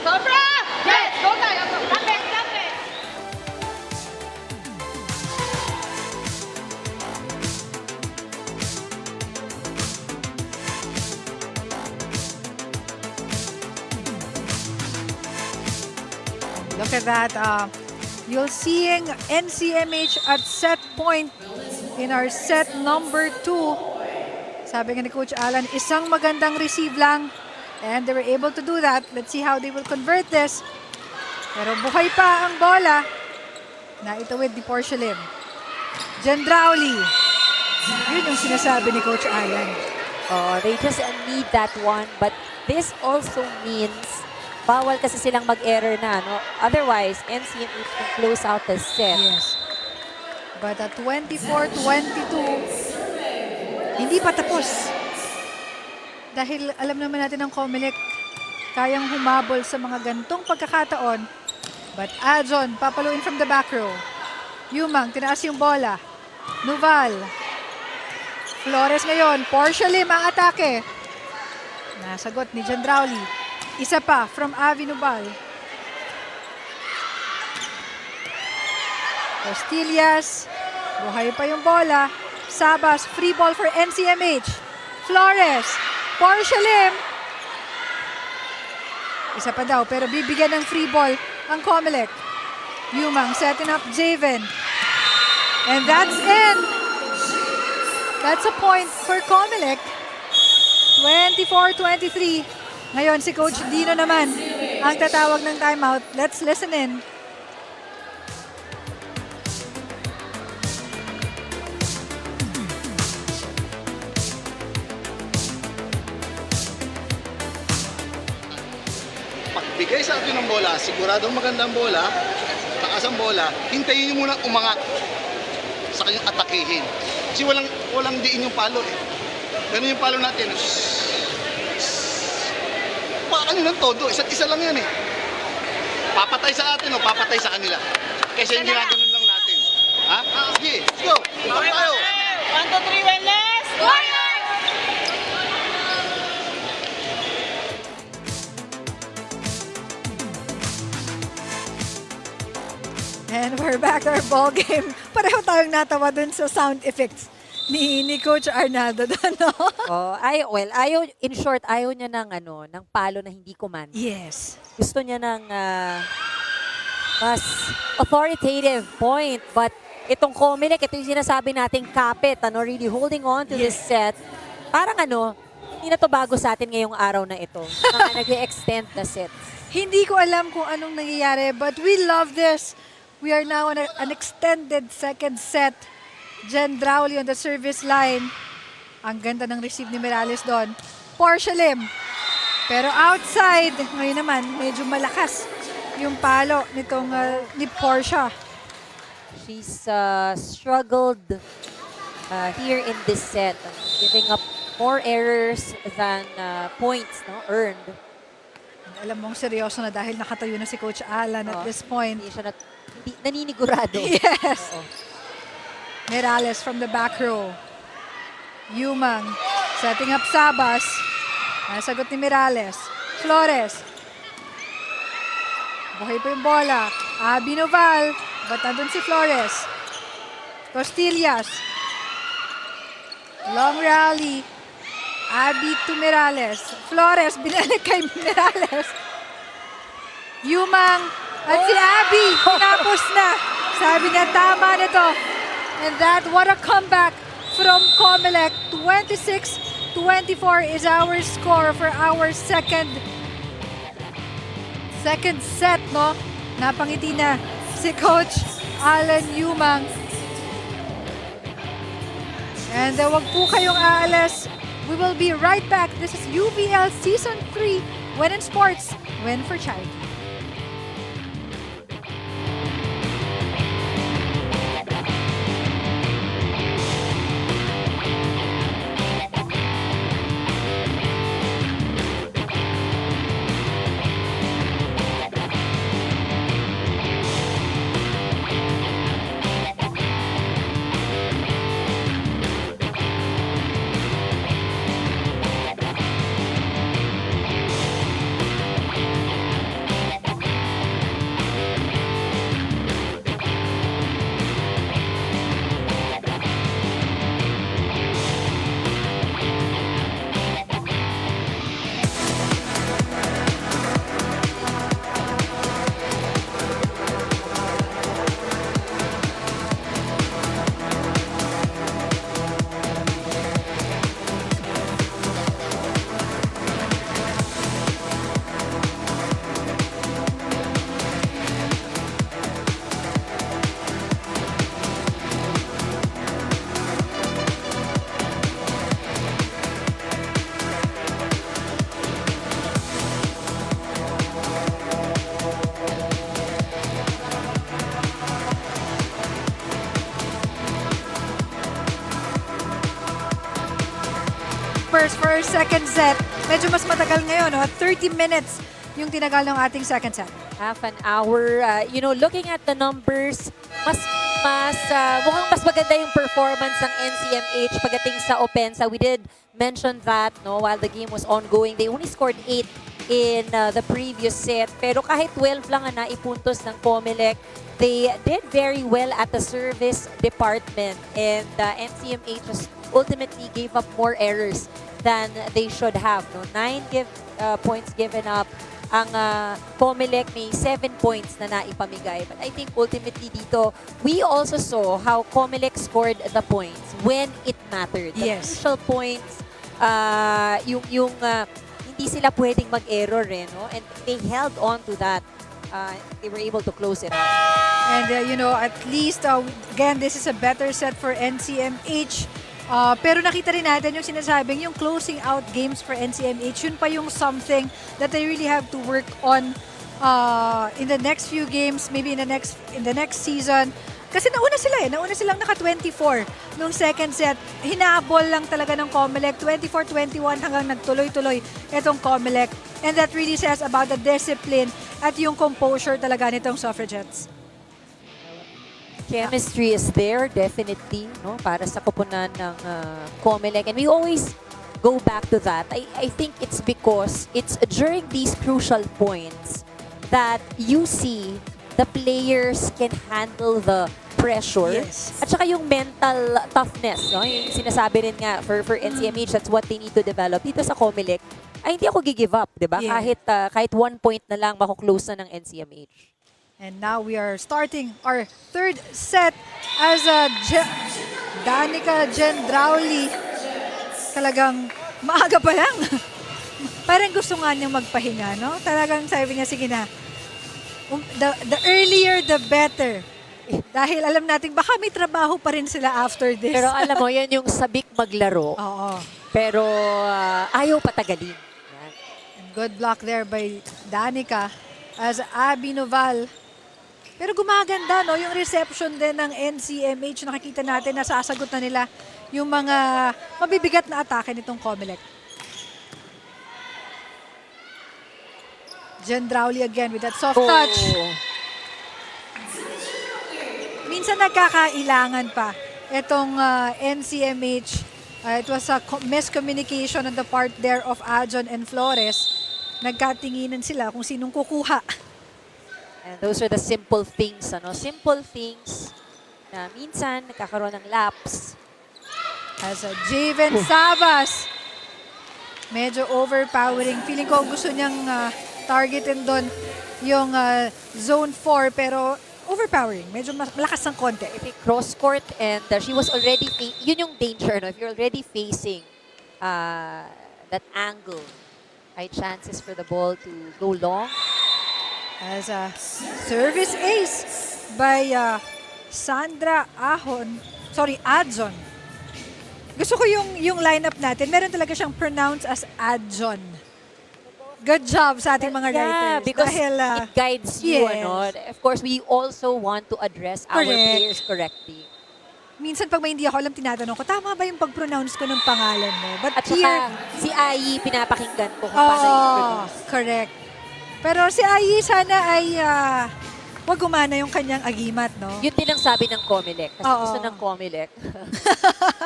Sobra! Yes! Go tayo! Kapit! Kapit! Look at that. You're seeing NCMH at set point in our set number 2. Sabi nga ni Coach Alan, isang magandang receive lang. And they were able to do that. Let's see how they will convert this. Pero buhay pa ang bola. Naitawid ni Porcelain. Gendrauli. Yun yung sinasabi ni Coach Alan. Oh, they just need that one. But this also means bawal kasi silang mag-error na, no? Otherwise, NCMH can close out the set. Yes. But at 24-22, hindi pa tapos. Dahil alam naman natin ng COMELEC, kayang humabol sa mga gantong pagkakataon. But Adjon, papaluin from the back row. Yumang, tinaas yung bola. Nuval. Flores ngayon. Porcelain ang atake. Nasagot ni Gendrauli. Isa pa from Avi Nuval. Costillas. Buhay pa yung bola. Sabas, free ball for NCMH. Flores. Porcelain. Isa pa daw, pero bibigyan ng free ball ang COMELEC. Yumang setting up Javen. And that's in. That's a point for COMELEC. 24-23. Ngayon, si Coach Dino naman ang tatawag ng timeout. Let's listen in. Pagbigay sa atin ng bola, siguradong magandang bola, taas ang bola, hintayin nyo muna umangat sa kanyang atakihin. Kasi walang diin yung palo eh. Ganun yung palo natin. Ano ng todo, isa't isa lang yan eh. Papatay sa atin o papatay sa kanila. Kasi yung ginaganon lang natin. Ha? Sige, let's go. Punta tayo. 1, 2, 3, wellness! Warriors! And we're back to our ball game. Pareho tayong natawa dun sa sound effects ni Coach Arnaldo doon, no? Oh, in short, ayaw niya ng palo na hindi command. Yes. Gusto niya ng mas authoritative point. But itong COMELEC, ito yung sinasabi nating kapit, really holding on to this set. Parang hindi na to bago sa atin ngayong araw na ito. Nag-extend the sets. Hindi ko alam kung anong nangyayari, but we love this. We are now on an extended second set. Gendrauli on the service line. Ang ganda ng receive ni Merales doon. Porcelain. Pero outside, ngayon naman, medyo malakas yung palo nitong ni Portia. She's struggled here in this set, giving up more errors than points earned. Alam mong seryoso na dahil nakatayo na si Coach Alan at this point. Hindi siya naninigurado. Yes. Oo. Merales from the back row. Yumang setting up Sabas. Nasagot ni Merales. Flores. Buhay pa yung bola. Binoval. Ba't nandun si Flores? Costillas. Long rally. Abby to Merales. Flores, binalik kay Merales. Yumang At si Abby, tinapos na. Sabi niya, tama na to. And that, what a comeback from COMELEC. 26-24 is our score for our second set, no? Napangiti na si Coach Alan Yumang. And wag po kayong aalis. We will be right back. This is UVL Season 3, Win in Sports, Win for Charity. For our second set. Medyo mas matagal ngayon, no? 30 minutes yung tinagal ng ating second set. Half an hour. Looking at the numbers, mukhang mas maganda yung performance ng NCMH pagdating sa Opensa. We did mention that, no, while the game was ongoing. They only scored 8 in the previous set. Pero kahit 12 lang ang naipuntos ng COMELEC, they did very well at the service department. And NCMH just ultimately gave up more errors than they should have. No? 9 points given up. Ang COMELEC may 7 points na naipamigay. But I think ultimately dito, we also saw how COMELEC scored the points when it mattered. The Yes. crucial points, hindi sila pwedeng mag-error no? And they held on to that. They were able to close it out. And at least, again, this is a better set for NCMH. Pero nakita rin natin yung sinasabing yung closing out games for NCMH, yun pa yung something that they really have to work on in the next few games, maybe in the next season. Kasi nauna silang naka-24 nung second set. Hinabol lang talaga ng COMELEC, 24-21 hanggang nagtuloy-tuloy itong COMELEC. And that really says about the discipline at yung composure talaga nitong Suffragettes. Chemistry is there, definitely, no, para sa koponan ng COMELEC. And we always go back to that. I think it's because it's during these crucial points that you see the players can handle the pressure. Yes. At saka yung mental toughness, no? Yung sinasabi rin nga for NCMH, that's what they need to develop. Dito sa COMELEC, ay hindi ako gi-give up, di ba? Yeah. Kahit 1 point na lang, mako-close na ng NCMH. And now we are starting our third set as Danica Gendrauli. Talagang maaga pa lang. Parang gusto nga niyang magpahinga, no? Talagang sabi niya, sige na. The earlier, the better. Dahil alam natin, baka may trabaho pa rin sila after this. Pero alam mo, yan yung sabik maglaro. Oo. Pero ayaw patagalin. Yan. And good luck there by Danica as Abby Noval. Pero gumaganda, no? Yung reception din ng NCMH, nakikita natin, nasasagot na nila yung mga mabibigat na atake nitong COMELEC. Gendrauli again with that soft touch. Minsan nagkakailangan pa itong NCMH. It was a miscommunication on the part there of Ajon and Flores. Nagkatinginan sila kung sinong kukuha. And those are the simple things, ano? Simple things na minsan nagkakaroon ng laps. As a Javen Sabas, medyo overpowering. Feeling ko gusto niyang targetin doon yung zone 4 pero overpowering. Medyo malakas ng konti. I think cross court and she was already, yun yung danger, no? If you're already facing that angle, high chances for the ball to go long. As a service ace by Sandra Adjon. Gusto ko yung lineup natin. Meron talaga siyang pronounced as Adjon. Good job sa ating mga writers. Yeah, because Dahil, it guides you. yes. Ano? Of course, we also want to address our Correct. players correctly. Minsan pag may hindi ako alam, tinatanong ko, tama ba yung pag-pronounce ko ng pangalan mo? But At here, saka, si Ai, pinapakinggan ko kung paano i-introduce. correct. Pero si Ai sana ay wag gumana yung kanyang agimat, no? Yun din ang sabi ng COMELEC. Kasi Oo. gusto ng COMELEC.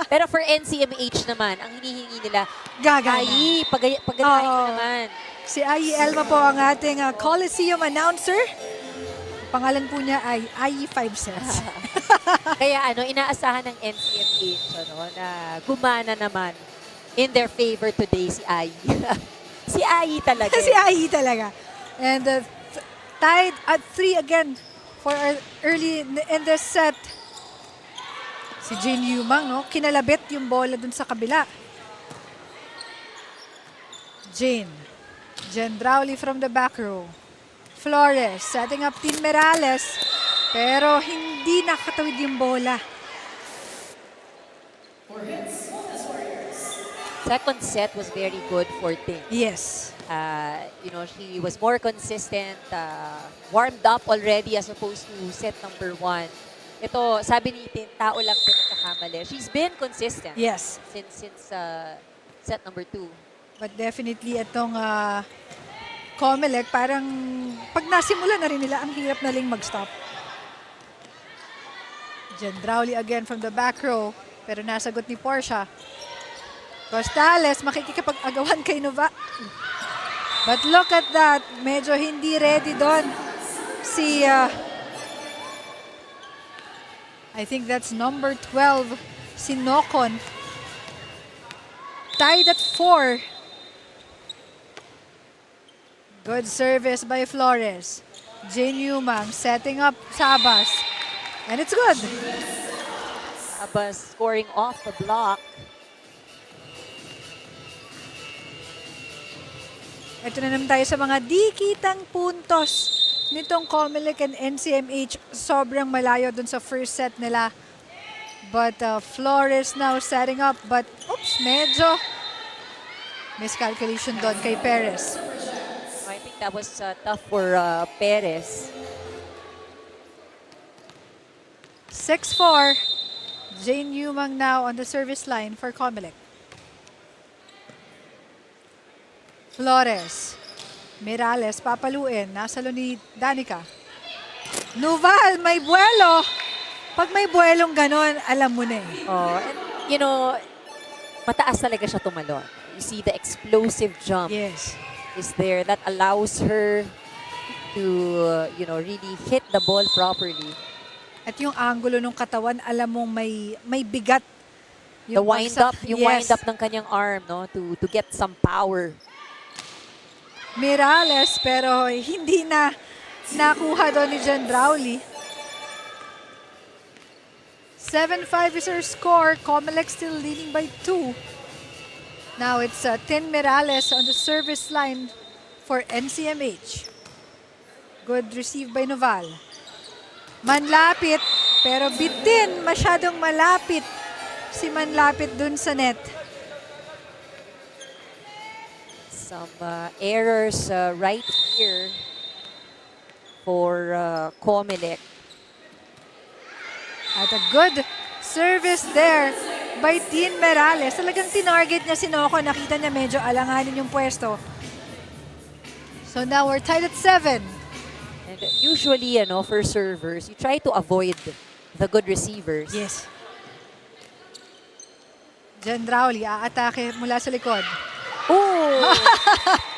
Pero for NCMH naman, ang hinihingi nila, Gagana. Ai, paganahin Oo. naman. Si Ai Elma po ang ating Coliseum announcer. Pangalan po niya ay Ai 5 cents. Kaya inaasahan ng NCMH na gumana naman in their favor today si Ai. Si Ai talaga. Si Ai talaga. And tied at 3 again for early in the set. Si Jane Yumang, no? Kinalabit yung bola dun sa kabila. Jane Rowley from the back row. Flores setting up Team Merales. Pero hindi nakatawid yung bola. Second set was very good for Ting. Yes. She was more consistent, warmed up already as opposed to set number 1. Ito, sabi ni Tin, tao lang din nakakamali. She's been consistent. Yes. Since set number 2. But definitely itong COMELEC, parang pag nasimula na rin nila, ang hirap na rin mag-stop. Rowley again from the back row, pero nasagot ni Portia. Costales, makikipag-agawan kay Nova. But look at that, medyo hindi ready doon si, I think that's number 12, si Nocon. Tied at 4. Good service by Flores. Jane Yumang setting up Sabas. And it's good. Sabas scoring off the block. Ito na naman tayo sa mga di kitang puntos nitong COMELEC and NCMH. Sobrang malayo dun sa first set nila. But Flores now setting up. But, oops, medyo miscalculation doon kay Perez. I think that was tough for Perez. 6-4. Jane Yumang now on the service line for COMELEC. Flores. Mirales, papaluin. Nasalo ni Danica. Nuval, may buwelo. Pag may buwelong ganon, alam mo na eh. Oh, and mataas talaga siya tumalon. You see the explosive jump Yes. is there that allows her to, really hit the ball properly. At yung angulo ng katawan, alam mong may bigat. The wind up, bagsak. yung Yes. wind up ng kanyang arm, no, to get some power. Mirales, pero hindi na nakuha doon ni Jen Rowley. 7-5 is her score. COMELEC still leading by 2. Now it's Tin Mirales on the service line for NCMH. Good receive by Noval. Manlapit, pero bitin. Masyadong malapit si Manlapit dun sa net. Some errors right here for COMELEC. At a good service there by Tin Merales. Talagang tinarget niya si Noco. Nakita niya medyo alanganin yung pwesto. So now we're tied at 7. And usually, for servers, you try to avoid the good receivers. Yes. Jen Rowley, aatake mula sa likod. Oh!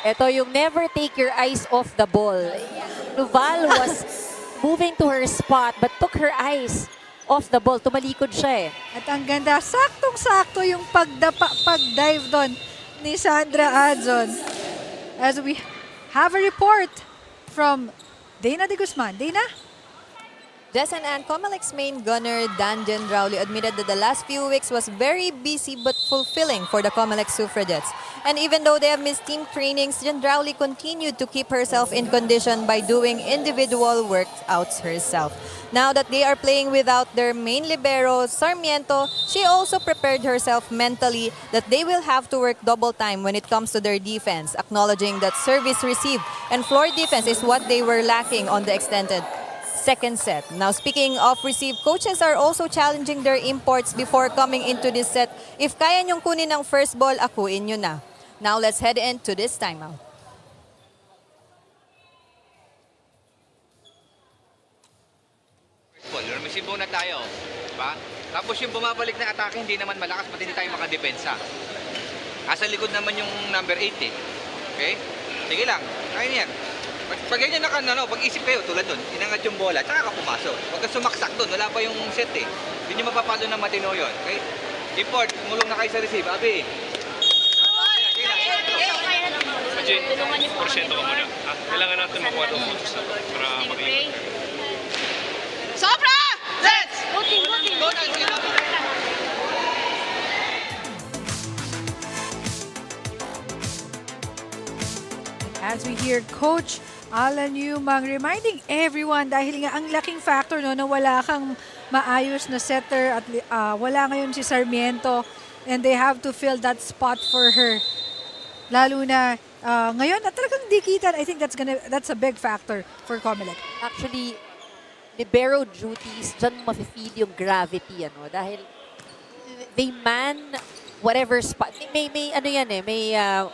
Ito yung never take your eyes off the ball. Nuval was moving to her spot but took her eyes off the ball. Tumalikod siya eh. At ang ganda, saktong-sakto yung pagdive doon ni Sandra Adzon. As we have a report from Dana de Guzman. Dana? Jessen and COMELEC's main gunner, Dan Rowley, admitted that the last few weeks was very busy but fulfilling for the COMELEC Suffragettes. And even though they have missed team trainings, Rowley continued to keep herself in condition by doing individual workouts herself. Now that they are playing without their main libero, Sarmiento, she also prepared herself mentally that they will have to work double time when it comes to their defense, acknowledging that service received and floor defense is what they were lacking on the extended second set. Now, speaking of receive, coaches are also challenging their imports before coming into this set. If kaya nyong kunin ang first ball, akuin nyo na. Now, let's head into this timeout. First ball, rumisibo na tayo. Diba? Tapos yung bumabalik na atake, hindi naman malakas, pati hindi tayo makadepensa. Asa likod naman yung number 8 eh. Okay? Sige lang, kaya niyan. Pag ganyan pag-isip kayo tulad doon, inangat yung bola, tsaka ka pumasok. Huwag ka sumaksak doon, wala pa yung set eh. Hindi nyo mapapalo ng matino yun. Okay? Import, tumulong na kayo sa receive. Abi. Imagine, porsyento ka muna. Kailangan natin makuha itong puntos na para mag-iwan. Sobra! Let's! Go team, go team! Go na! As we hear Coach Alan Yumang reminding everyone dahil nga ang laking factor no, na wala kang maayos na setter at wala ngayon si Sarmiento and they have to fill that spot for her. Lalo na ngayon at talagang dikitan, I think that's a big factor for COMELEC. Actually, libero duties, dyan mafe-feel yung gravity, dahil they man whatever spot. May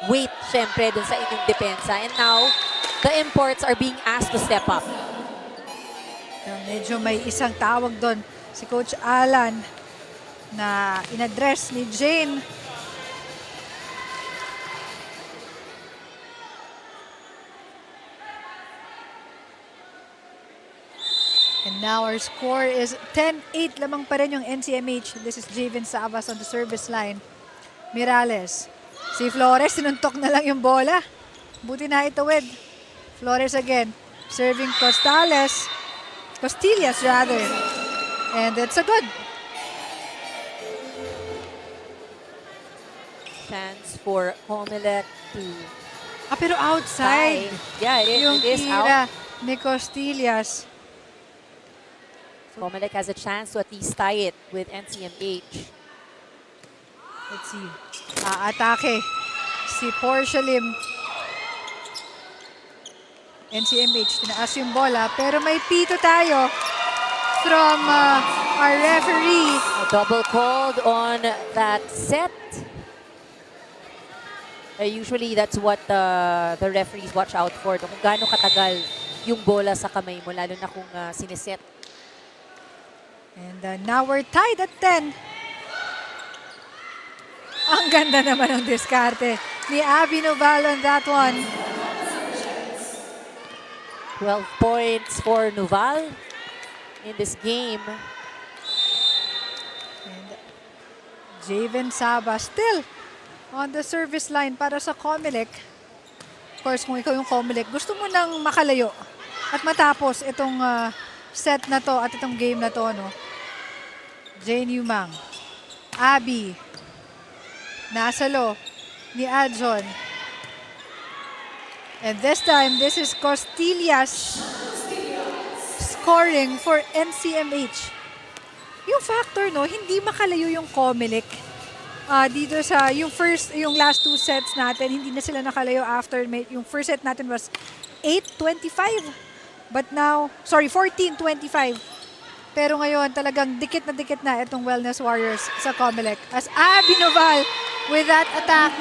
weight, syempre, dun sa inyong depensa. And now, the imports are being asked to step up. Medyo may isang tawag doon si Coach Alan na inaddress ni Jane. And now our score is 10-8 lamang pa rin yung NCMH. This is Javen Savas on the service line. Mirales. Si Flores, sinuntok na lang yung bola. Buti na itawid. Flores again. Serving Costillas rather. And it's a good. Chance for COMELEC to Pero outside. Yeah, Yung it is tira out. ni Costillas. COMELEC has a chance to at least tie it with NCMH. Let's see. Atake si Portia Lim. NCMH, tinaas yung bola. Pero may pito tayo from our referee. A double called on that set. Usually, that's what the referees watch out for. Kung gaano katagal yung bola sa kamay mo, lalo na kung siniset. And now we're tied at 10. Ang ganda naman ng diskarte ni Abby Noval on that one. 12 points for Noval in this game. And Javen Saba still on the service line para sa COMELEC. Of course, kung ikaw yung COMELEC, gusto mo nang makalayo at matapos itong set na to at itong game na to, no? Jane Yumang. Abby. Nasalo ni Adjon. And this time, this is Costillas scoring for NCMH. Yung factor, no, hindi makalayo yung COMELEC. Dito sa yung last two sets natin, hindi na sila nakalayo after yung first set natin was 8-25. But now, 14-25. Pero ngayon, talagang dikit na itong Wellness Warriors sa COMELEC. As Abby Noval with that attack.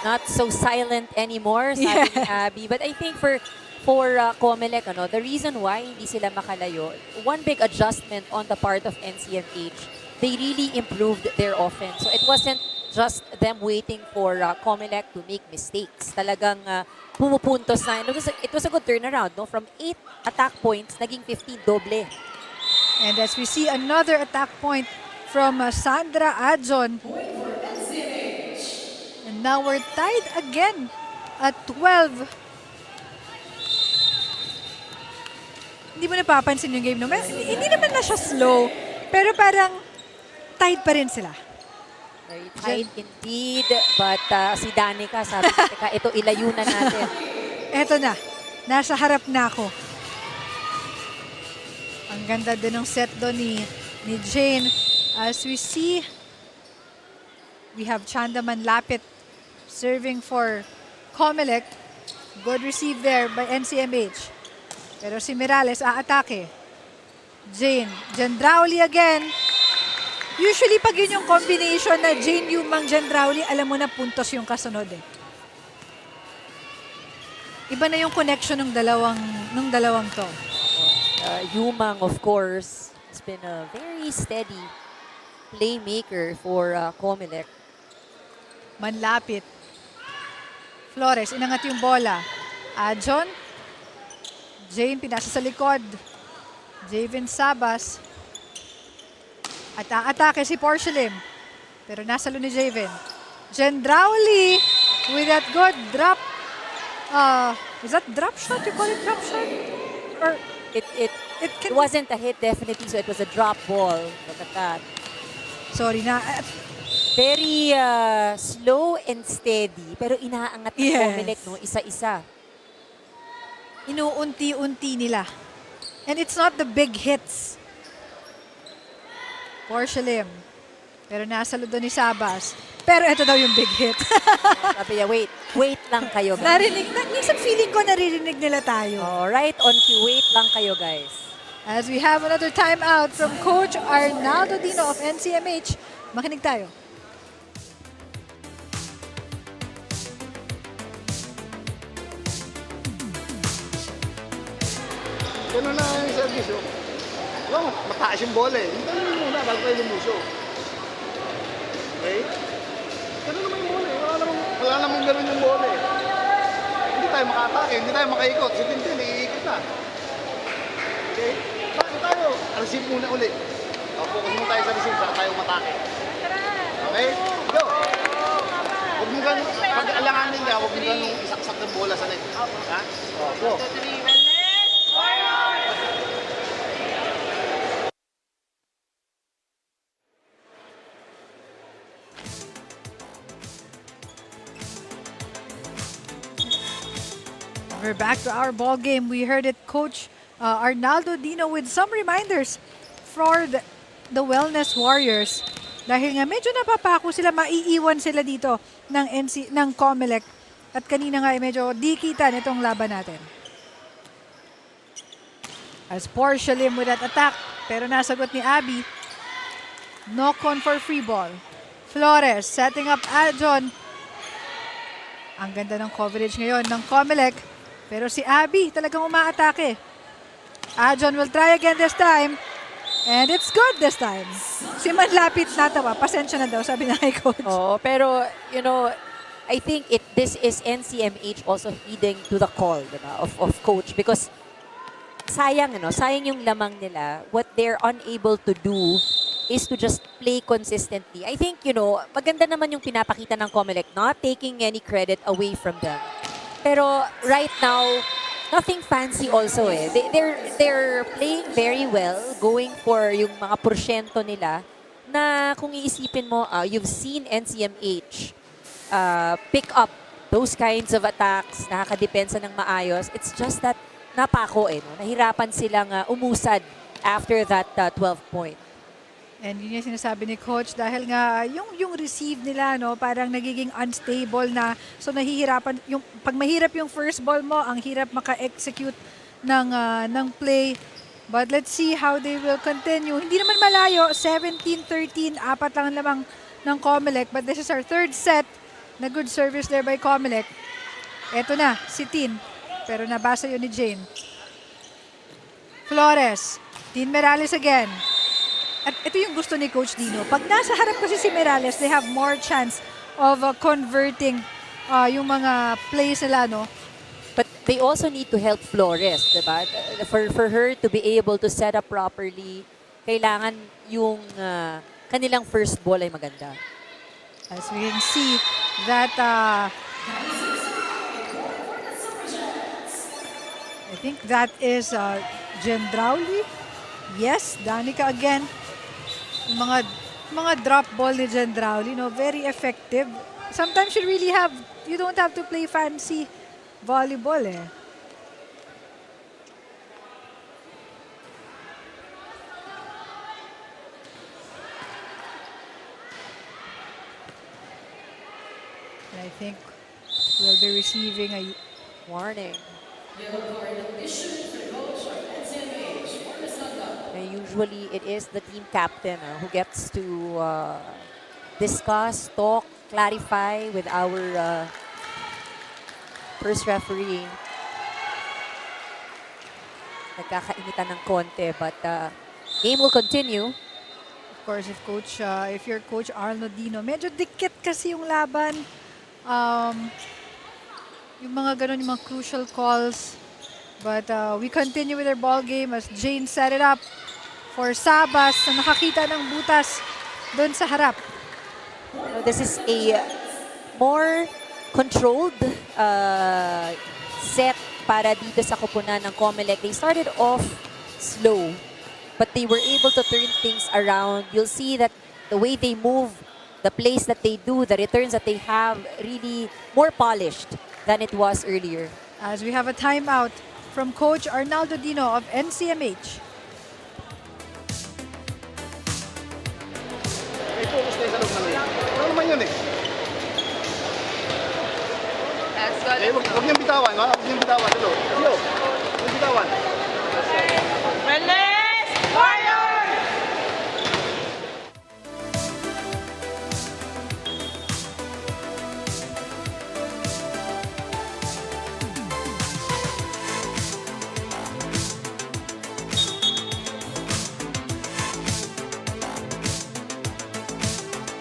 Not so silent anymore, sabi ni Abby. But I think for COMELEC, the reason why hindi sila makalayo, one big adjustment on the part of NCMH, they really improved their offense. So it wasn't just them waiting for COMELEC to make mistakes. Talagang pumupuntos na. It was a good turnaround, no? From 8 attack points, naging 15 doble. And as we see another attack point from Sandra Adjon. And now we're tied again at 12. Hindi mo napapansin yung game naman. Hindi naman na siya slow, pero parang tight pa rin sila. Very tight indeed. But si Danica, sabi ko, teka, ito ilayo na natin. Eto na, nasa harap na ako. Ang ganda din ng set doon ni Jane. As we see, we have Chandaman Lapit serving for COMELEC. Good receive there by NCMH. Pero si Mirales aatake. Jane, Jendrauli again. Usually pag yun yung combination na Jane Yumang Jendrauli, alam mo na puntos yung kasunod eh. Iba na yung connection ng dalawang to. Yumang, of course, has been a very steady playmaker for COMELEC. Manlapit. Flores, inangat yung bola. John. Jane, pinasa sa likod. Javen Sabas. At aatake si Porcelain. Pero nasalo ni Javen. Jendrauli with that good drop. Is that drop shot? You call it drop shot? Or It wasn't a hit definitely, so it was a drop ball. Look at that. sorry na. Very slow and steady, pero inaangat ng COMELEC, no? Isa-isa. Inuunti-unti nila. And it's not the big hits. Porcelain. Pero nasalo doon ni Sabas. Pero ito daw yung big hit. Sabi niya, wait lang kayo, guys. Minsan feeling ko naririnig nila tayo. Right on cue, wait lang kayo, guys. As we have another timeout from Coach Arnaldo Dino of NCMH. Makinig tayo. Ganun na yung service. Alam mo, mataas yung bola eh. Hintayin mo muna bago kayo lumuso. Okay? Ganun naman yung bola eh. Wala namang ganun yung bola eh. Hindi tayo makatake, hindi tayo makaikot. Si Tintin, iikot na. Okay? Bakit tayo? Receive muna ulit. Focus muna tayo sa receive, saka tayo matake. Okay? Go! Huwag mo ganun, pag alanganin ka, huwag mo ganun isaksak ng bola sa net. Ha? Go! We're back to our ball game. We heard it, Coach Arnaldo Dino with some reminders for the Wellness Warriors. Dahil nga medyo napapako sila, maiiwan sila dito ng COMELEC. At kanina nga medyo di kita nitong laban natin. As Porcelain with that attack, pero nasagot ni Abby. Knock-on for free ball. Flores setting up John. Ang ganda ng coverage ngayon ng COMELEC. Pero si Abby talagang umaatake. John will try again this time. And it's good this time. Si Manlapit natawa. Pasensya na daw, sabi na kay Coach. Oh, pero, you know, I think this is NCMH also heeding to the call, diba, of Coach. Because sayang yung lamang nila. What they're unable to do is to just play consistently. I think, maganda naman yung pinapakita ng COMELEC, not taking any credit away from them. Pero right now, nothing fancy also eh. They're playing very well, going for yung mga porsyento nila na kung iisipin mo, you've seen NCMH pick up those kinds of attacks, nakakadepensa ng maayos. It's just that napako no? Nahirapan silang umusad after that 12 point. And yun yung sinasabi ni Coach dahil nga yung receive nila parang nagiging unstable na, so nahihirapan pag mahirap yung first ball mo, ang hirap maka-execute ng play. But let's see how they will continue. Hindi naman malayo, 17-13, apat lang lamang ng COMELEC, but this is our third set na good service there by COMELEC. Eto na si Tin, pero nabasa yun ni Jane. Flores, Tin Merales again. At ito yung gusto ni Coach Dino. Pag nasa harap kasi si Merales, they have more chance of converting yung mga plays nila, But they also need to help Flores, diba? For her to be able to set up properly, kailangan yung kanilang first ball ay maganda. As we can see that I think that is Gendrauli. Yes, Danica again. Yung mga drop ball ni Gendrauli, very effective. Sometimes you don't have to play fancy volleyball eh. And I think we'll be receiving a Warning. Usually it is the team captain who gets to discuss, talk, clarify with our first referee. Nagkakainitan ng konti, but game will continue. Of course, if you're Coach Arnold Dino, medyo dikit kasi yung laban. Yung mga ganun, yung mga crucial calls. But we continue with our ball game as Jane set it up for Sabas na nakakita ng butas doon sa harap. This is a more controlled set para dito sa koponan ng COMELEC. They started off slow, but they were able to turn things around. You'll see that the way they move, the plays that they do, the returns that they have, really more polished than it was earlier. As we have a timeout from Coach Arnaldo Dino of NCMH. May focus kayo sa loob ng lane. Ano naman yun eh? Huwag niyong bitawan, ha? Huwag niyong bitawan. Hello. Huwag niyong bitawan. Release! Fire!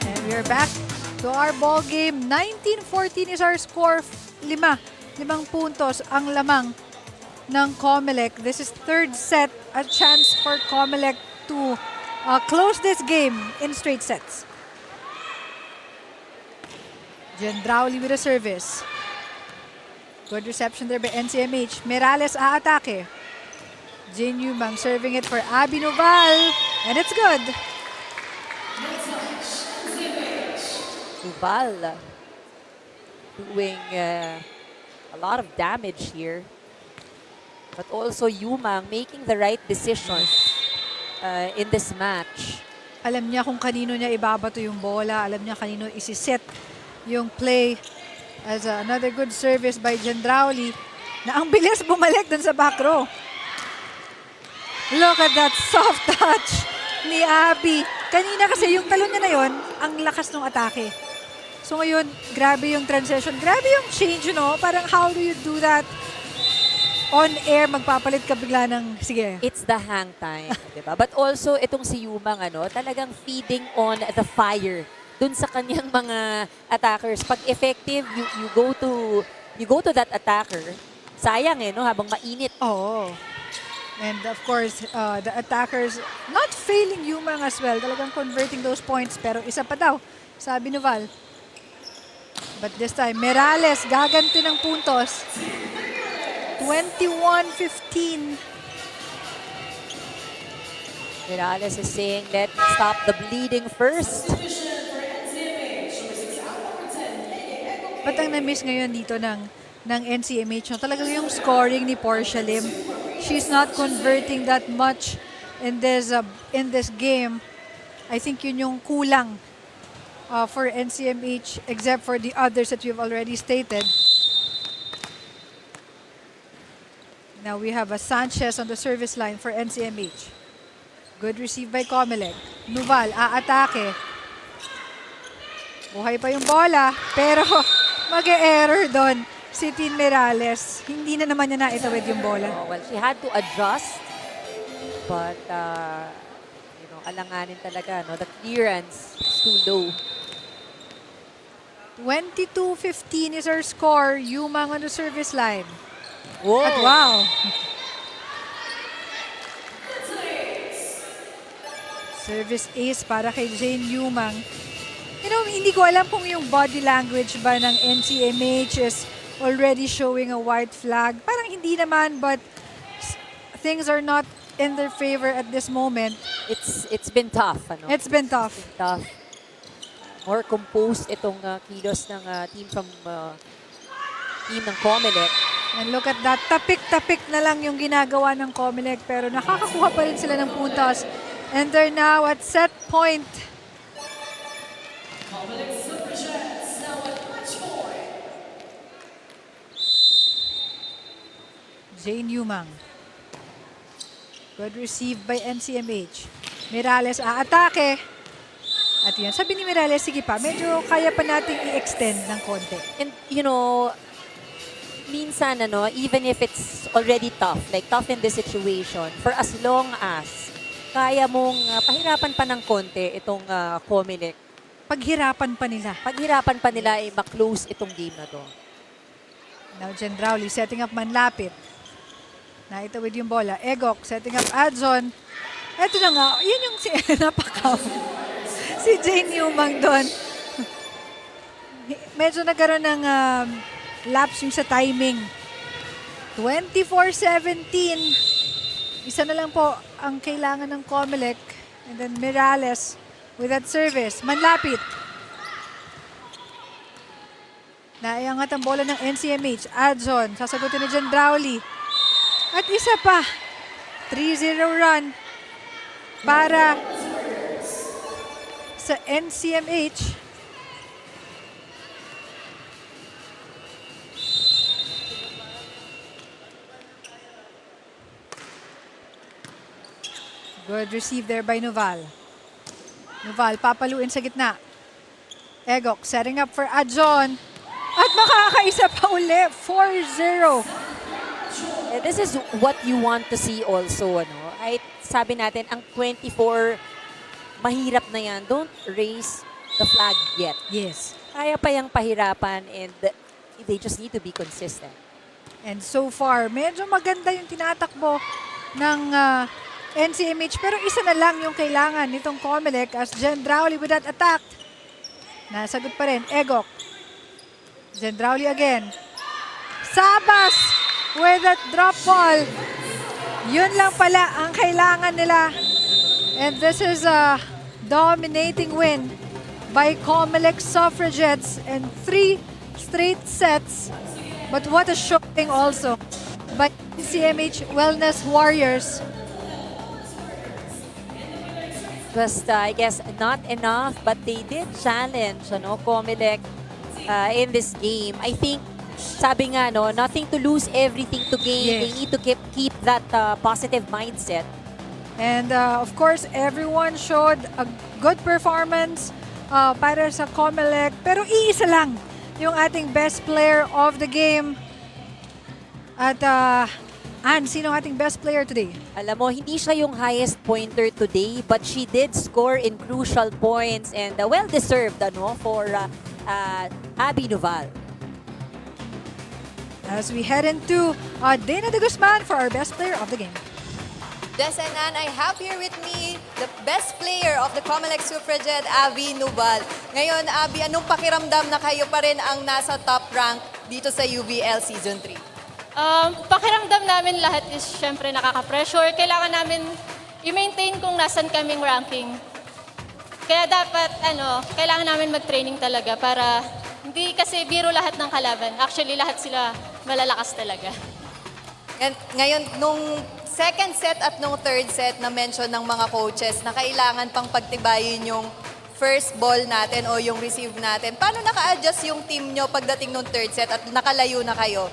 And we are back to our ball game. 19-14 is our score. Limang puntos ang lamang ng COMELEC. This is third set. A chance for COMELEC to close this game in straight sets. Gendrauli with a service. Good reception there by NCMH. Merales aatake. Jane Yumang serving it for Abby Noval. And it's good. Duval doing a lot of damage here. But also Yumang making the right decision in this match. Alam niya kung kanino niya ibabato yung bola. Alam niya kanino isiset yung play. As another good service by Gendrauli na ang bilis bumalik dun sa back row. Look at that soft touch ni Abby. Kanina kasi yung talon niya na yon, ang lakas ng atake. So ngayon, grabe yung transition. Grabe yung change, Parang how do you do that? On air, magpapalit ka bigla ng, sige. It's the hang time, diba? But also, itong si Yumang, talagang feeding on the fire dun sa kanyang mga attackers. Pag effective, you go to that attacker. Sayang habang mainit. Oo. And of course, the attackers not failing Yumang as well. Talagang converting those points. Pero isa pa daw, sabi ni Val. But this time, Merales gaganti ng puntos. 21-15. Merales is saying, let's stop the bleeding first. Ba't ang na-miss ngayon dito ng NCMH? Talagang yung scoring ni Portia Lim. She's not converting that much in this game. I think yun yung kulang for NCMH, except for the others that we've already stated. Now we have a Sanchez on the service line for NCMH. Good receive by COMELEC. Nuval, aatake. Buhay pa yung bola, pero mag-e-error doon si Tin Merales. Hindi na naman niya naitawid yung bola. Well, she had to adjust, but alanganin talaga, the clearance is too low. 22-15 is our score. Yumang on the service line. Whoa. At wow. Service ace para kay Jane Yumang. Hindi ko alam kung yung body language ba ng NCMH is already showing a white flag. Parang hindi naman, but things are not in their favor at this moment. It's been tough. It's been tough. Tough. More composed itong kilos ng team ng COMELEC. And look at that. Tapik-tapik na lang yung ginagawa ng COMELEC pero nakakakuha pa rin sila ng puntos. And they're now at set point. Jane Yumang. Good receive by NCMH. Mirales aatake. At yun, sabi ni Mirales, sige pa, medyo kaya pa nating i-extend ng konti. And minsan even if it's already tough, like tough in this situation, for as long as kaya mong pahirapan pa ng konti itong COMELEC. Paghirapan pa nila Ay ma-close itong game na to. Now Jen Rowley setting up manlapit. Naitawid yung bola. Egok setting up Adzon. Ito na nga, yun yung napakaw. Si Jane Yumang doon. Medyo nagkaroon ng lapse yung sa timing. 24-17. Isa na lang po ang kailangan ng COMELEC. And then Mirales with that service. Manlapit. Naiangat ang bola ng NCMH. Adzon. Sasagutin ni Jen Rowley. At isa pa. 3-0 run para sa NCMH. Good receive there by Noval. Noval papaluin sa gitna. Egok setting up for Adjon. At makakaisa pa uli. 4-0. This is what you want to see also. Ay, sabi natin, ang 24, mahirap na yan. Don't raise the flag yet. Yes. Kaya pa yung pahirapan and they just need to be consistent. And so far, medyo maganda yung tinatakbo ng NCMH. Pero isa na lang yung kailangan nitong COMELEC as Jen Rowley with that attack. Nasagot pa rin. Egok. Jen Rowley again. Sabas with that drop ball. Yun lang pala ang kailangan nila. And this is a dominating win by COMELEC Suffragettes and 3 straight sets. But what a showing also by NCMH Wellness Warriors. Just, I guess, not enough, but they did challenge COMELEC in this game. I think, sabi nga, nothing to lose, everything to gain. Yes. They need to keep that positive mindset. And of course, everyone showed a good performance para sa COMELEC. Pero iisa lang yung ating best player of the game. At Ann, sino ang ating best player today? Alam mo, hindi siya yung highest pointer today, but she did score in crucial points and well-deserved for Abby Noval. As we head into Dana de Guzman for our best player of the game. Des and Ann, I have here with me the best player of the COMELEC Suffragette, Abby Noval. Ngayon, Abby, anong pakiramdam na kayo pa rin ang nasa top rank dito sa UVL Season 3? Pakiramdam namin lahat is syempre nakaka-pressure. Kailangan namin i-maintain kung nasan kaming ranking. Kaya dapat, kailangan namin mag-training talaga para hindi kasi biro lahat ng kalaban. Actually, lahat sila malalakas talaga. And ngayon, nung second set at nung third set na mention ng mga coaches na kailangan pang pagtibayin yung first ball natin o yung receive natin, paano naka-adjust yung team nyo pagdating nung third set at nakalayo na kayo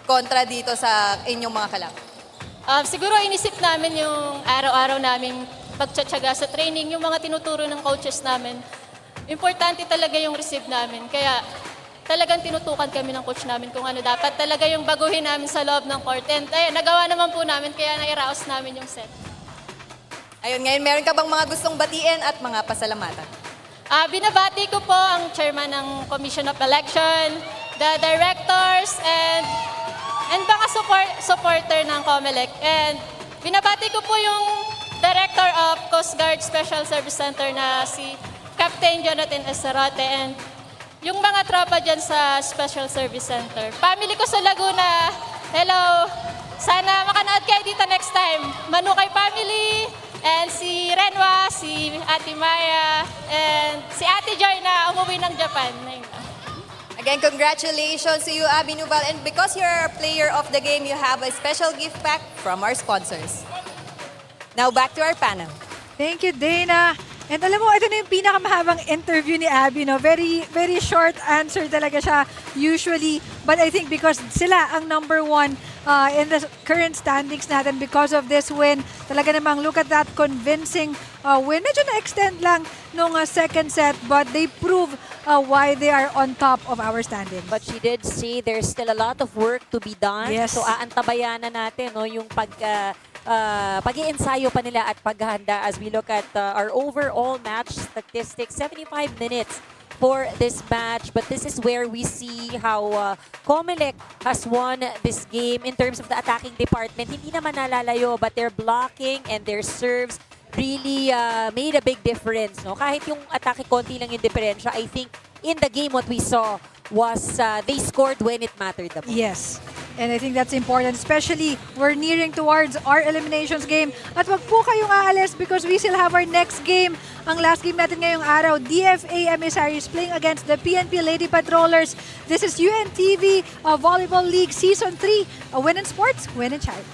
kontra dito sa inyong mga kalaban? Siguro inisip namin yung araw-araw naming pagtsatsaga sa training, yung mga tinuturo ng coaches namin. Importante talaga yung receive namin. Kaya talagang tinutukan kami ng coach namin kung ano dapat talaga yung baguhin namin sa loob ng court. And nagawa naman po namin, kaya nairaos namin yung set. Ayun, ngayon meron ka bang mga gustong batiin at mga pasalamatan? Binabati ko po ang chairman ng Commission of Election, the directors, and mga supporter ng COMELEC. And binabati ko po yung Director of Coast Guard Special Service Center na si Captain Jonathan Azarote, and yung mga tropa dyan sa Special Service Center. Family ko sa Laguna, hello! Sana makanood kayo dito next time. Manukay family, and si Renwa, si Ate Maya, and si Ate Joy na umuwi ng Japan. Again, congratulations to you, Abby Nubal. And because you're a player of the game, you have a special gift pack from our sponsors. Now back to our panel. Thank you, Dana. And alam mo, ito na yung pinakamahabang interview ni Abby, no? Very, very short answer talaga siya usually. But I think because sila ang number one in the current standings natin because of this win, talaga namang look at that convincing win. Medyo na-extend lang nung second set, but they prove why they are on top of our standing. But she did say there's still a lot of work to be done. Yes. So aantabayan na natin no, yung pag-iensayo pa nila at paghahanda as we look at our overall match statistics. 75 minutes for this match, but this is where we see how COMELEC has won this game in terms of the attacking department. Hindi naman nalalayo, but their blocking and their serves really made a big difference. No? Kahit yung atake konti lang yung diferensya, I think in the game what we saw was they scored when it mattered the most. Yes. And I think that's important, especially we're nearing towards our eliminations game. At wag po kayong aalis because we still have our next game. Ang last game natin ngayong araw, DFA Emissaries playing against the PNP Lady Patrollers. This is UNTV Volleyball League Season 3. Win in sports, win in child.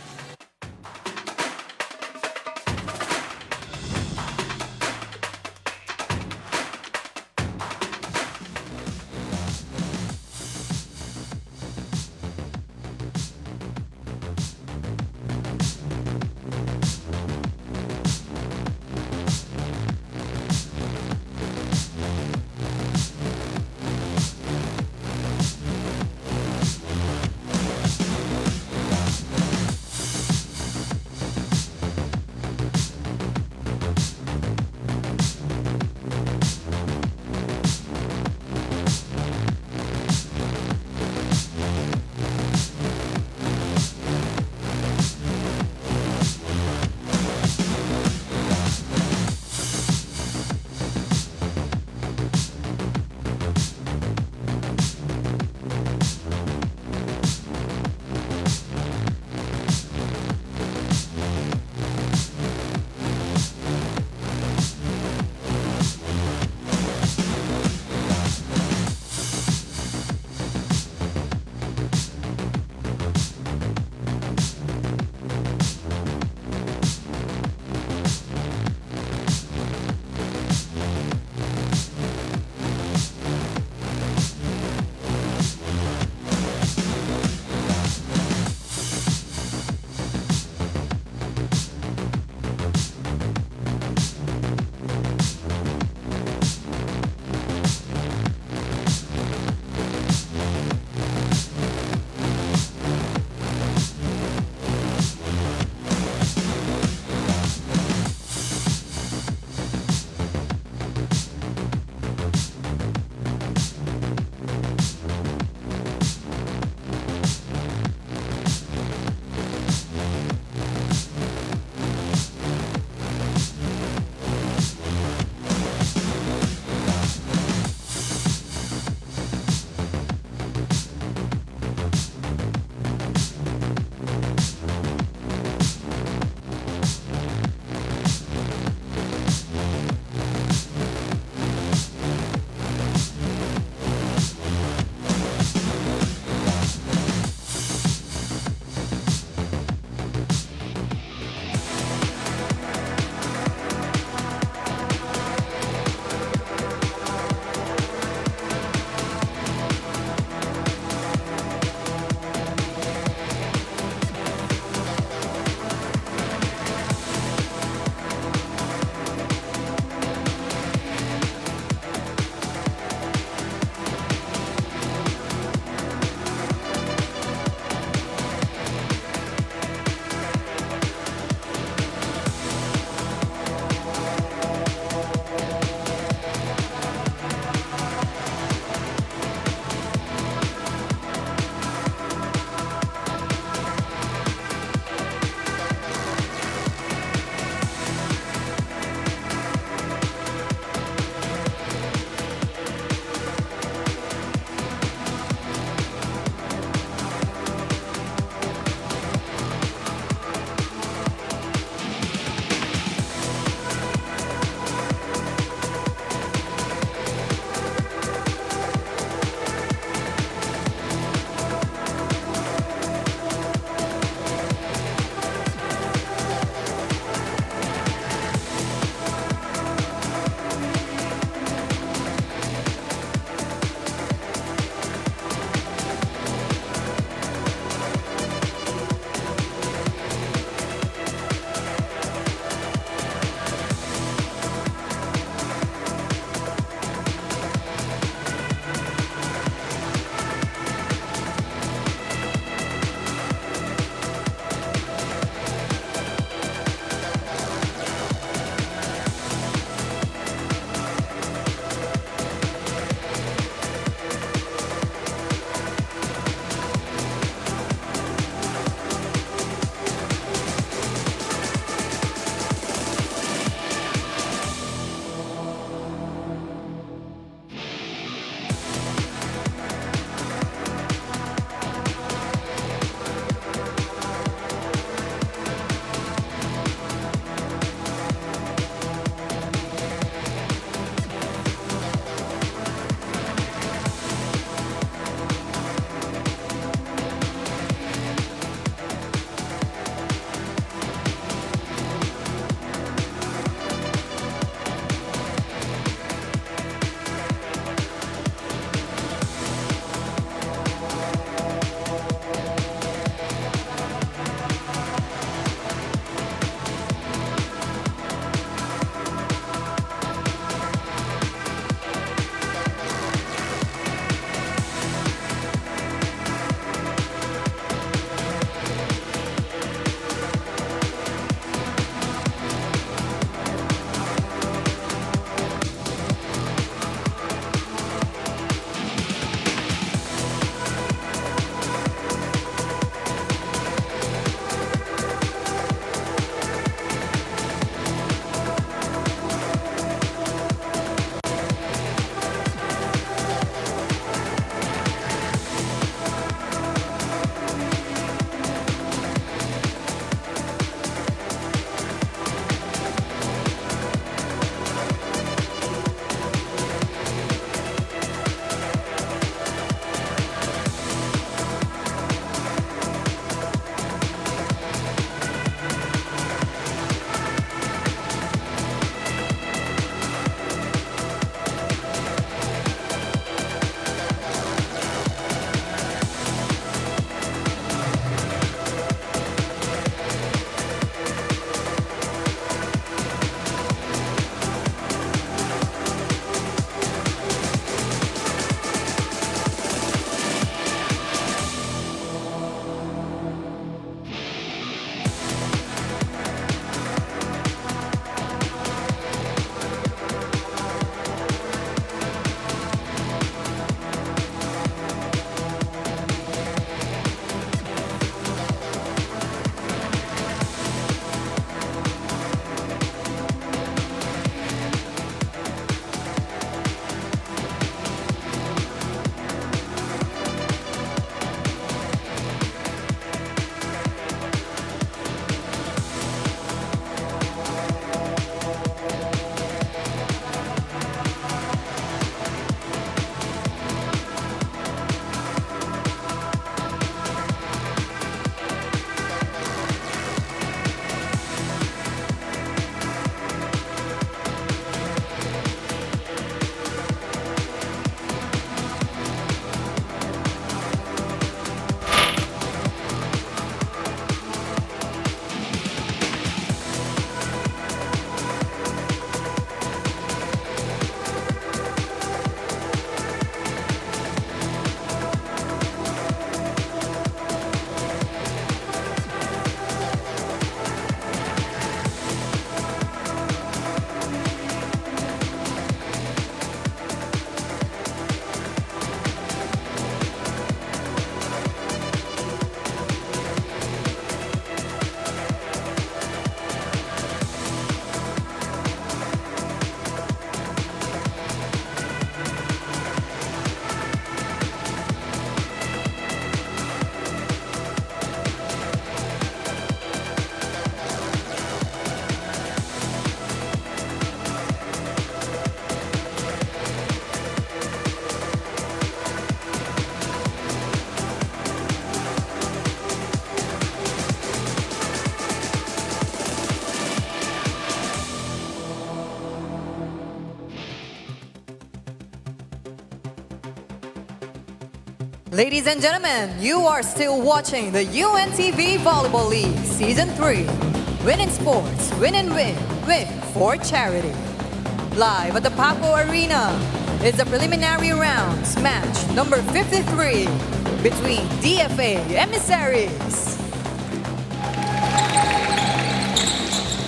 Ladies and gentlemen, you are still watching the UNTV Volleyball League Season 3. Win in sports, win and win, win for charity. Live at the Paco Arena is the preliminary rounds match number 53 between DFA Emissaries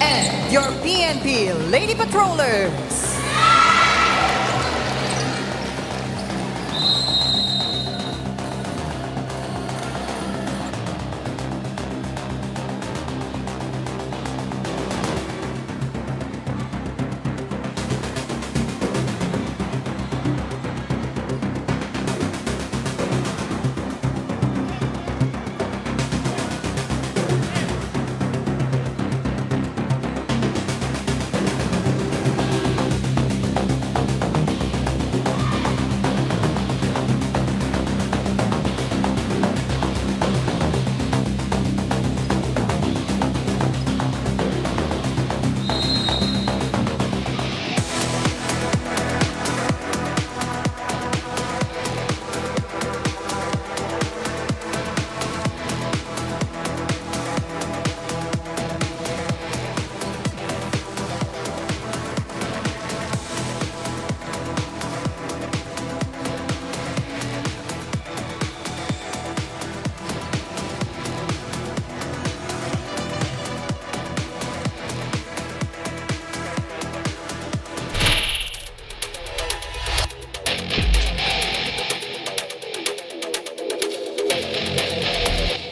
and your PNP Lady Patrollers.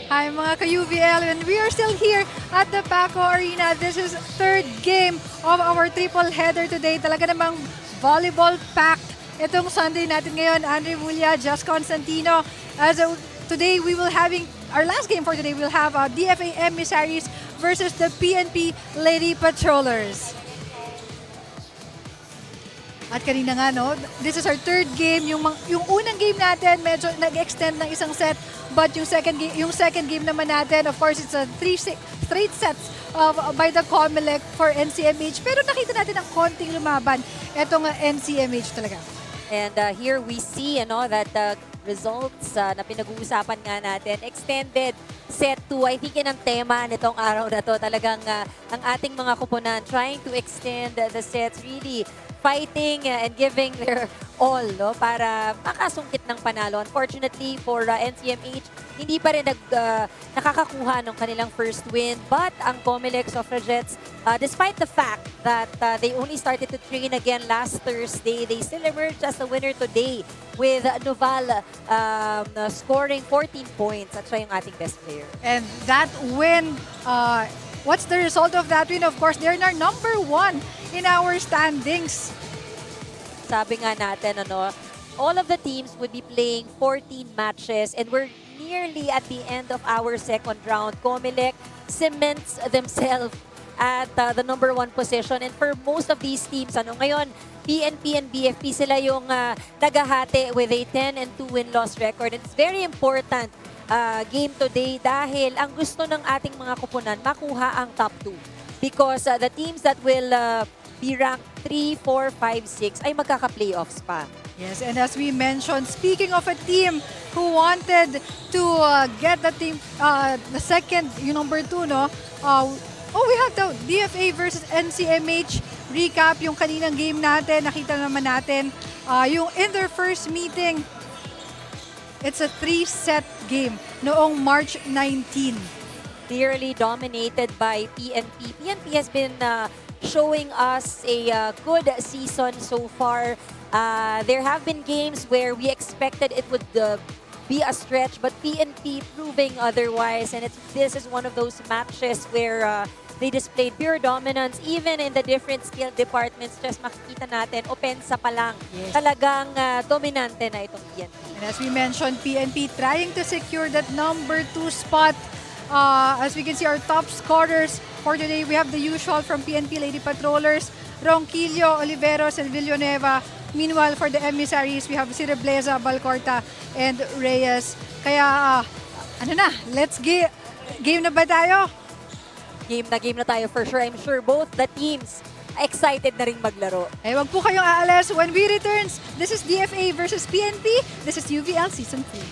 Hi mga ka-UVL, and we are still here at the Paco Arena. This is third game of our triple header today. Talaga namang volleyball packed itong Sunday natin ngayon. Andre Mulia, Just Constantino. Today we will having our last game for today. We'll have DFA Emissaries versus the PNP Lady Patrollers. At kanina nga, no, this is our third game. Yung unang game natin, medyo nag-extend ng isang set. But yung second game naman natin, of course, it's a straight sets by the COMELEC for NCMH. Pero nakita natin ang konting lumaban itong NCMH talaga. And here we see that the results na pinag-uusapan nga natin, extended set 2. I think yan ang tema nitong araw na to. Talagang ang ating mga kupunan trying to extend the sets, really fighting and giving their all, no, para makasungkit ng panalo. Unfortunately for NCMH, hindi pa rin nakakakuha ng kanilang first win. But ang COMELEC Suffragettes, despite the fact that they only started to train again last Thursday, they still emerged as a winner today with Noval scoring 14 points at siya yung ating best player. And that win, what's the result of that win? Of course, they're now number 1 in our standings. Sabi nga natin, all of the teams would be playing 14 matches and we're nearly at the end of our second round. COMELEC cements themselves at the number 1 position. And for most of these teams, ngayon, PNP and BFP, sila yung nagahati with a 10-2 win-loss record. And it's very important game today dahil ang gusto ng ating mga kupunan, makuha ang top 2. Because the teams that will be ranked 3, 4, 5, 6 ay magkaka-playoffs pa. Yes, and as we mentioned, speaking of a team who wanted to get the team, the second, yung number 2, no? We have the DFA versus NCMH recap, yung kaninang game natin. Nakita naman natin, yung in their first meeting, it's a 3-set game noong March 19. Clearly dominated by PNP. PNP has been showing us a good season so far. There have been games where we expected it would be a stretch, but PNP proving otherwise. And this is one of those matches where they displayed pure dominance even in the different skill departments. Just makikita natin, opensa pa lang. Yes. Talagang dominante na itong PNP. And as we mentioned, PNP trying to secure that number 2 spot. As we can see, our top scorers for today, we have the usual from PNP Lady Patrollers, Ronquillo, Oliveros, and Villanueva. Meanwhile, for the Emissaries, we have Cirebleza, Balcorta, and Reyes. Kaya, let's game na ba tayo? Game na tayo for sure. I'm sure both the teams excited na rin maglaro. Wag po kayong aalis. When we returns, this is DFA versus PNP. This is UVL Season 3.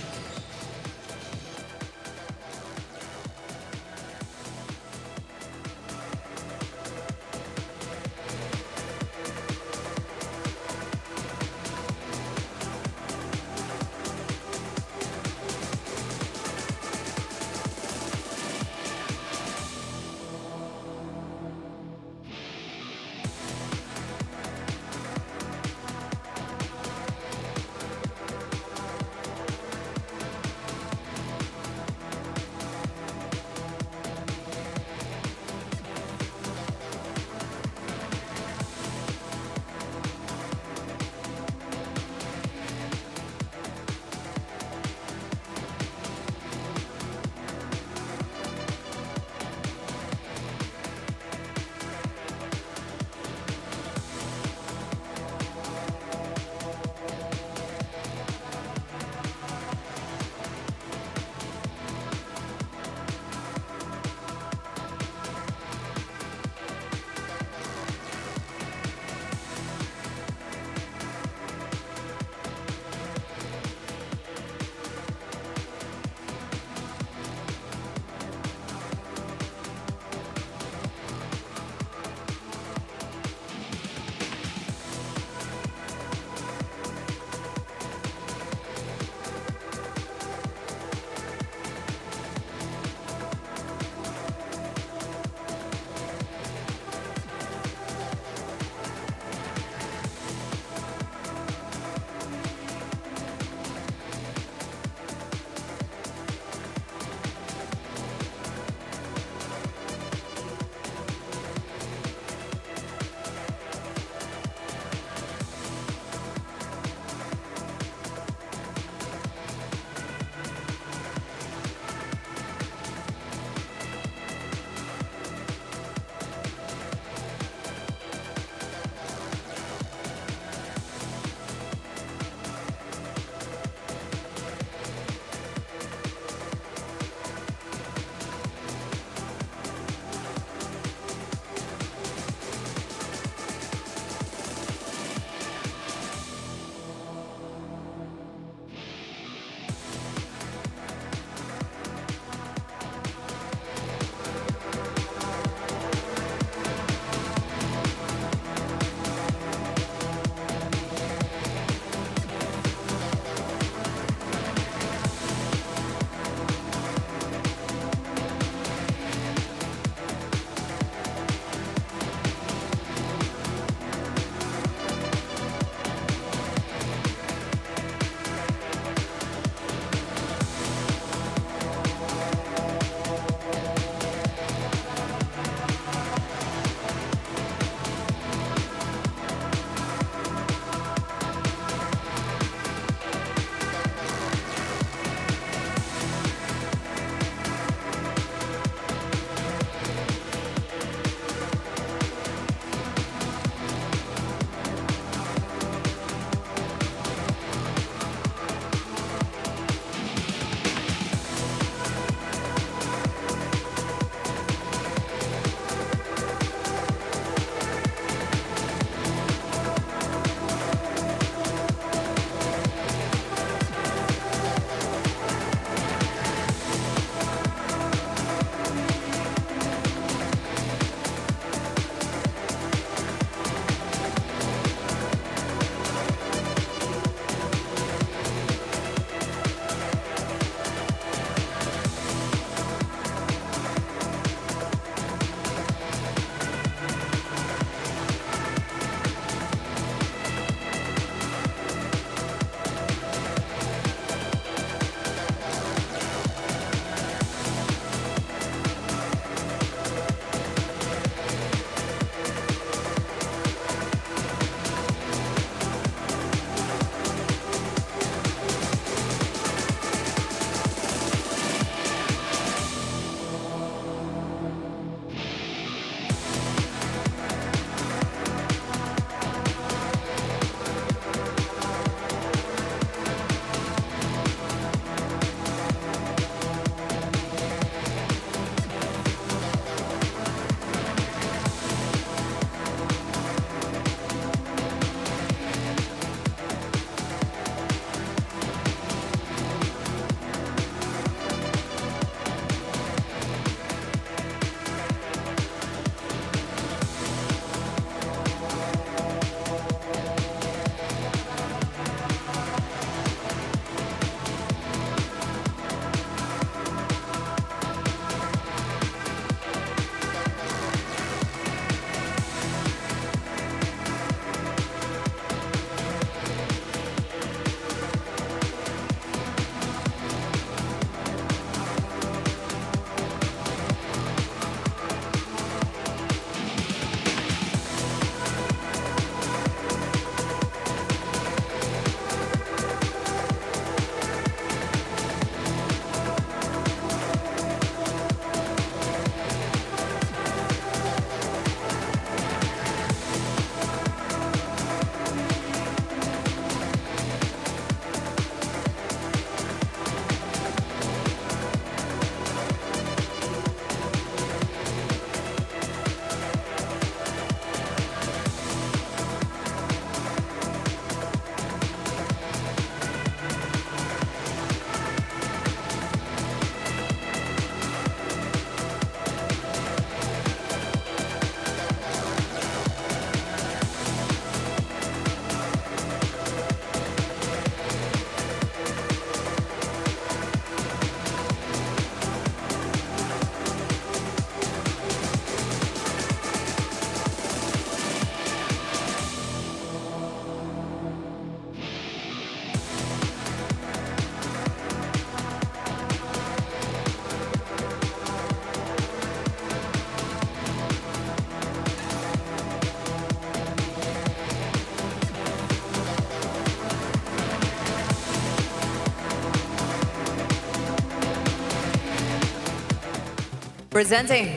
Presenting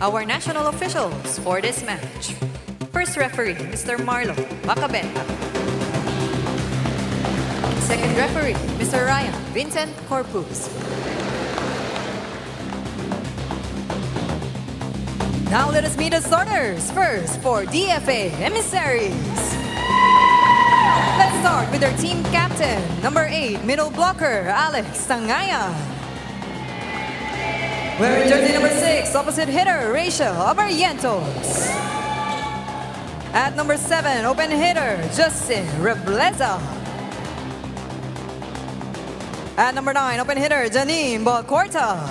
our national officials for this match. First referee, Mr. Marlon Bacabenta. Second referee, Mr. Ryan Vincent Corpus. Now let us meet the starters. First for DFA Emissaries. Let's start with their team captain, number 8, middle blocker, Alex Tangayan. Wearing jersey number 6, opposite hitter, Rachel Abarrientos. At number 7, open hitter, Justin Rebleza. At number 9, open hitter, Janine Balcorta.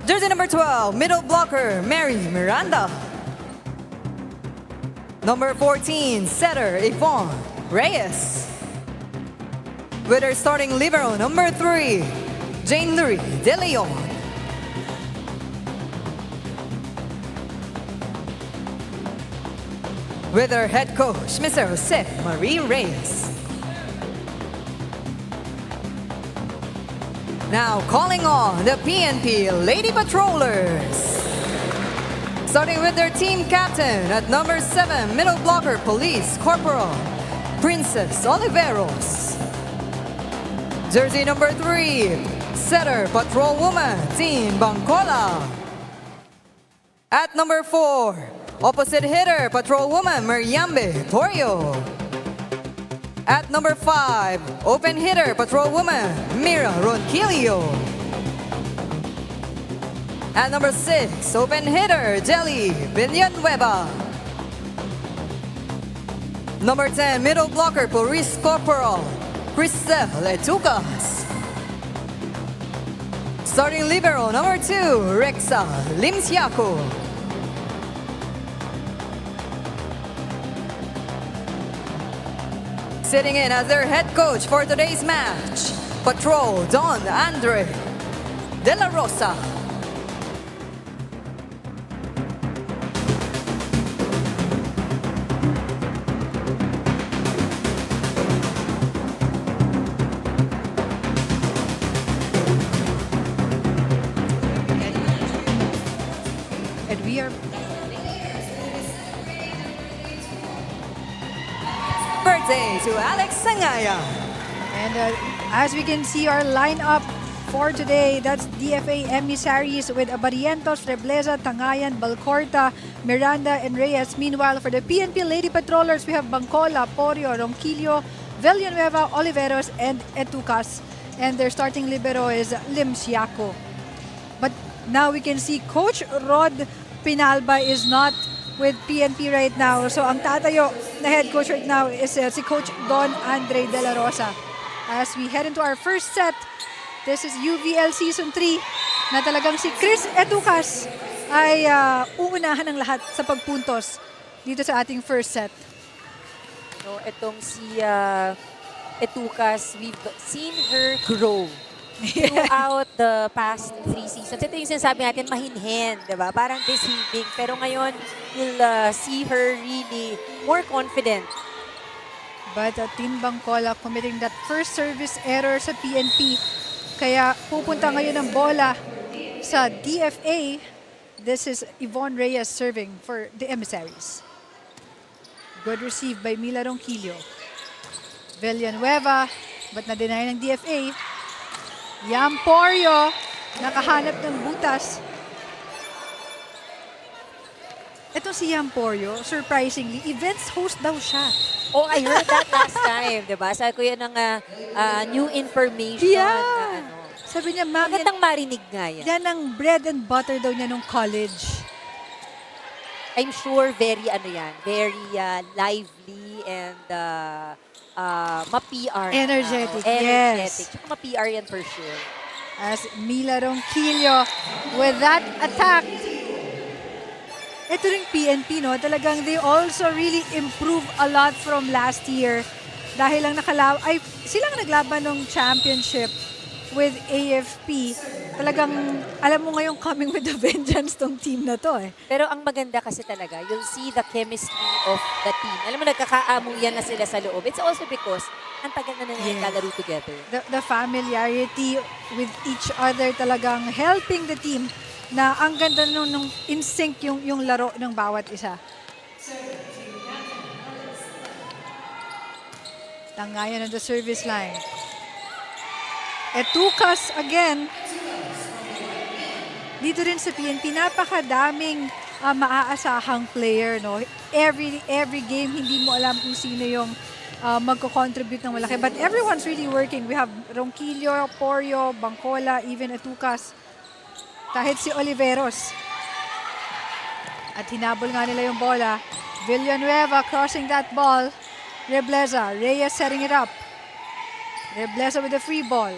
Jersey number 12, middle blocker, Mary Miranda. Number 14, setter, Yvonne Reyes. With her starting libero, number 3, Jane Lurie De Leon. With her head coach, Mr. Jose Marie Reyes. Now calling on the PNP Lady Patrollers. Starting with their team captain at number 7, middle blocker, Police Corporal, Princess Oliveros. Jersey number 3, setter, Patrol Woman, Team Bangkola. At number 4, opposite hitter, Patrol Woman, Mariambe Torio. At number 5, open hitter, Patrol Woman, Mira Ronquillo. At number 6, open hitter, Jelly Villanueva. Number 10, middle blocker, Police Corporal, Cristel Etucas. Starting libero, number 2, Rexa Limsiaco. Sitting in as their head coach for today's match, Patrol Don Andre De La Rosa. And we are Birthday to Alex Sangaya. And as we can see our lineup for today, that's DFA Emissaries with Abarrientos, Rebleza, Tangayan, Balcorta, Miranda, and Reyes. Meanwhile, for the PNP Lady Patrollers, we have Bangkola, Porio, Ronquillo, Villanueva, Oliveros, and Etucas. And their starting libero is Limsiaco. But now we can see Coach Rod Pinalba is not with PNP right now. So ang tatayo na head coach right now is si Coach Don Andre De La Rosa. As we head into our first set, this is UVL Season 3 na talagang si Chris Etucas ay uunahan ng lahat sa pagpuntos dito sa ating first set. No, itong si Etucas, we've seen her grow throughout the past 3 seasons. Ito yung sinasabi natin, mahinhin, diba? Parang deceiving. Pero ngayon, you'll see her really more confident. But Team Bangkola committing that first service error sa PNP. Kaya pupunta ngayon ang bola sa DFA. This is Yvonne Reyes serving for the Emissaries. Good receive by Mila Ronquillo. Villanueva, but na-deny ng DFA. Yamporio, nakahanap ng butas. Ito si Yamporio, surprisingly, events host daw siya. Oh, I heard that last time, diba? Sabi ko yan ng new information. Yeah. Sabi niya, ma'am, magandang marinig nga yan. Yan ang bread and butter daw niya nung college. I'm sure very very lively and ma-PR. Energetic, energetic. yes. Tsaka ma-PR yan for sure. As Mila Ronquillo with that attack. Ito rin PNP, no? Talagang they also really improved a lot from last year. Dahil lang silang naglaban ng championship with AFP, talagang alam mo ngayong coming with a vengeance tong team na to eh. Pero ang maganda kasi talaga, you'll see the chemistry of the team. Alam mo, nagkakaamong yan na sila sa loob. It's also because ang tagal na naglalaro together. The familiarity with each other talagang helping the team na ang ganda nung in sync yung laro ng bawat isa. Tangayan on the service line. Etukas again. Dito rin sa PNP, napakadaming maaasahang player. No? Every game, hindi mo alam kung sino yung magko-contribute ng malaki. But everyone's really working. We have Ronquillo, Porio, Bangcola, even Etukas. Kahit si Oliveros. At hinabol nga nila yung bola. Villanueva crossing that ball. Rebleza, Reyes setting it up. Rebleza with the free ball.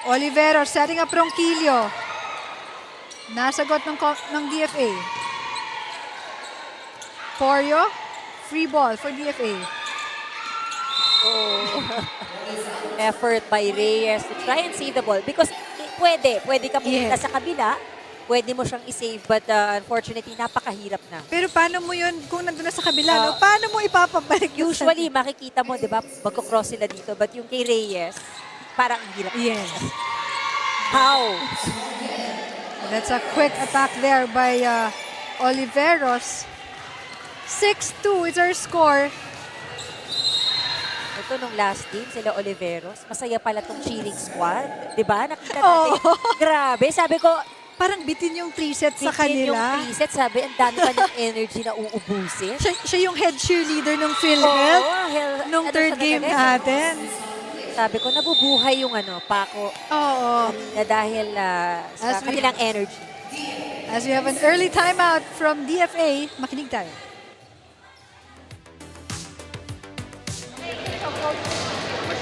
Oliveros setting up Ronquillo. Nasagot ng DFA. Porio, free ball for DFA. Oh. Effort by Reyes to try and save the ball because pwede ka pumunta sa kabila, pwede mo siyang i-save but unfortunately napakahirap na. Pero paano mo yun kung nandun na sa kabila, no? Paano mo ipapabalik? Usually makikita mo, 'di ba, magko-cross sila dito but yung kay Reyes parang ang hirap. Yes. How? That's a quick attack there by Oliveros. 6-2 is our score. Ito nung last game, sila Oliveros. Masaya pala tong cheering squad. Diba? Nakita natin. Grabe. Sabi ko, parang bitin yung 3 sets sa kanila. Yung 3 sets, sabi, ang dami pa ng energy na uubusin. Siya yung head cheerleader ng PhilHealth nung third game natin. Sabi ko, nabubuhay yung Paco. Oo. Na dahil sa kanilang energy. As we have an early timeout from DFA, makinig tayo.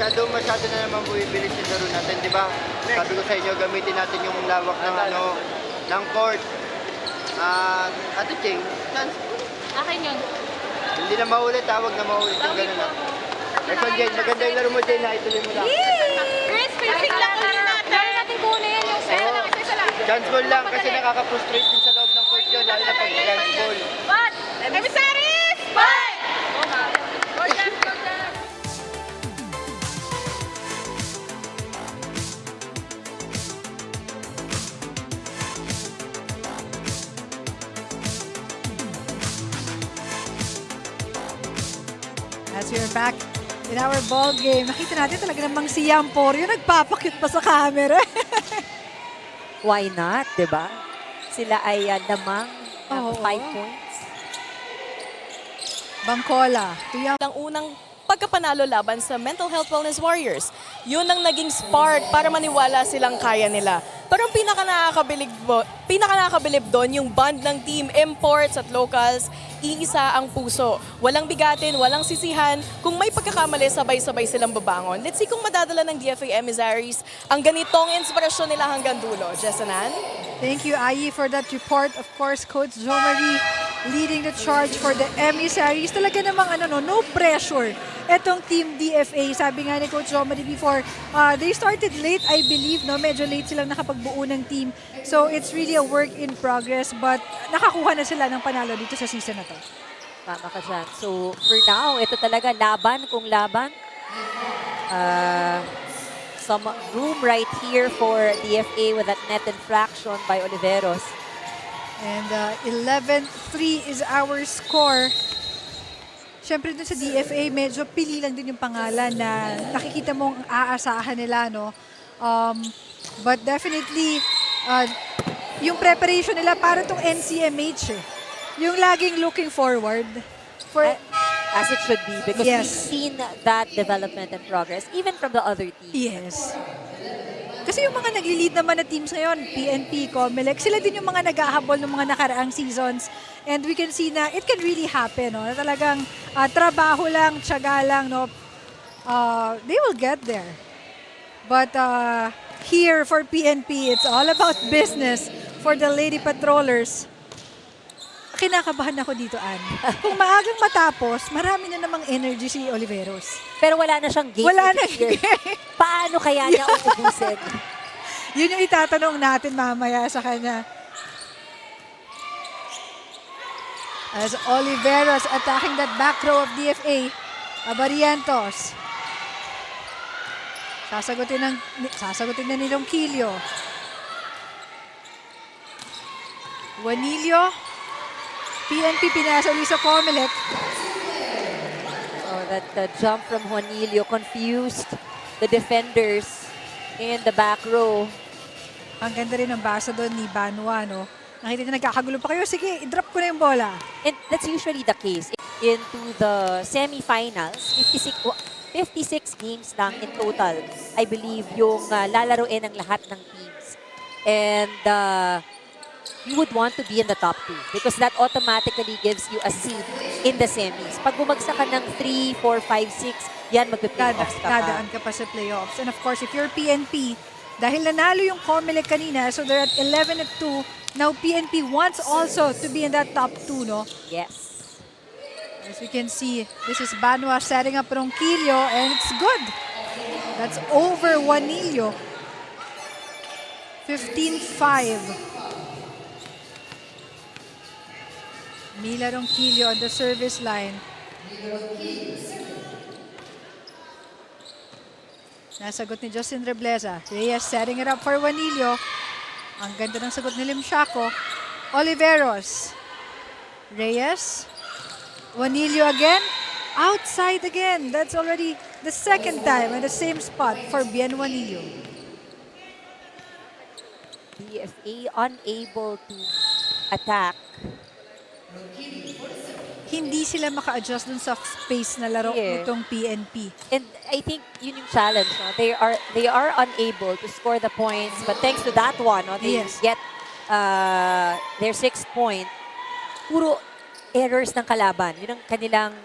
Masyado na naman bumibilis yung laro natin, di ba? Sabi ko sa inyo, gamitin natin yung lawak ng ng court. Ate Ching, chance. Akin yun. Hindi na maulit, wag na maulit yung gano'n na. Next one, Jane, maganda yung laro mo, Jane, ituloy mo lang. Chris, finishing lang ulit natin. Dahil natin kunin yung set. Chance ball lang kasi nakaka-frustrate din sa loob ng court yun, lalo na pag chance ball. But, Emissaries! Bye! As we're back in our ball game, nakita natin talaga namang si Porio nagpapakit pa sa camera. Why not, diba? Sila ay lamang ng 5 points. Bangcola. Ang unang pagkapanalo laban sa Mental Health Wellness Warriors. Yun ang naging spark para maniwala silang kaya nila. Pero ang pinaka-nakakabilib doon, yung bond ng team, imports at locals, iisa ang puso. Walang bigatin, walang sisihan. Kung may pagkakamali, sabay-sabay silang babangon. Let's see kung madadala ng DFA Emissaries ang ganitong inspirasyon nila hanggang dulo. Jessanan? Thank you, Ayi, for that report. Of course, Coach Jo Marie leading the charge for the Emissaries. Talaga namang no pressure. Etong team DFA, sabi nga ni Coach Jo Marie before, they started late, I believe, no? Medyo late silang nakapagbuo ng team. So it's really a work in progress, but nakakuha na sila ng panalo dito sa season na to. Tama ka dyan. So for now, ito talaga laban kung laban. Some room right here for DFA with that net infraction by Oliveros. And 11-3 is our score. Siyempre dun sa DFA, medyo pili lang din yung pangalan na nakikita mong aasahan nila, no? But definitely, yung preparation nila para tong NCMH, eh. Yung laging looking forward. As it should be, because we've seen that development and progress, even from the other teams. Yes. Kasi yung mga nagli-lead naman na teams ngayon, PNP, COMELEC, sila din yung mga nag-ahabol ng mga nakaraang seasons. And we can see na it can really happen, no? Na talagang trabaho lang, tiyaga lang, no? They will get there. But here for PNP, it's all about business for the Lady Patrollers. kinakabahan ako dito, Ann. Kung maagang matapos, marami na namang energy si Oliveros. Pero wala na siyang game. Wala na here. Paano kaya niya uubusin? Yun yung itatanong natin mamaya sa kanya. As Oliveros attacking that back row of DFA. Abarientos. Sasagutin na ni Ronquillo. Juanillo. PNP pinasa ulit sa COMELEC. Oh, that jump from Juanillo confused the defenders in the back row. Ang ganda rin ng basa doon ni Banwa, no? Nakita niya nagkakagulo pa kayo. Sige, i-drop ko na yung bola. And that's usually the case. Into the semifinals, 56 games lang in total, I believe, yung lalaroin ng lahat ng teams. And you would want to be in the top 2 because that automatically gives you a seed in the semis. Pag bumagsak ka ng 3, 4, 5, 6, yan magpe-playoffs ka pa. Dadaan ka pa sa playoffs. And of course, if you're PNP, dahil nanalo yung COMELEC kanina, so they're at 11-2. Now, PNP wants also to be in that top 2, no? Yes. As we can see, this is Banwa setting up Ronquillo, and it's good. That's over Juanillo. 15-5. Mila Ronquillo on the service line. Nasagot ni Justin Rebleza. Reyes setting it up for Juanillo. Ang ganda ng sagot ni Limshaco. Oliveros. Reyes. Juanillo again. Outside again. That's already the second time in the same spot for Bien Juanillo. DFA unable to attack. Hindi sila maka-adjust dun sa space na laro nitong PNP. And I think yun yung challenge. No? They are unable to score the points, but thanks to that one, no, they get their 6th point. Puro errors ng kalaban. Yun ang kanilang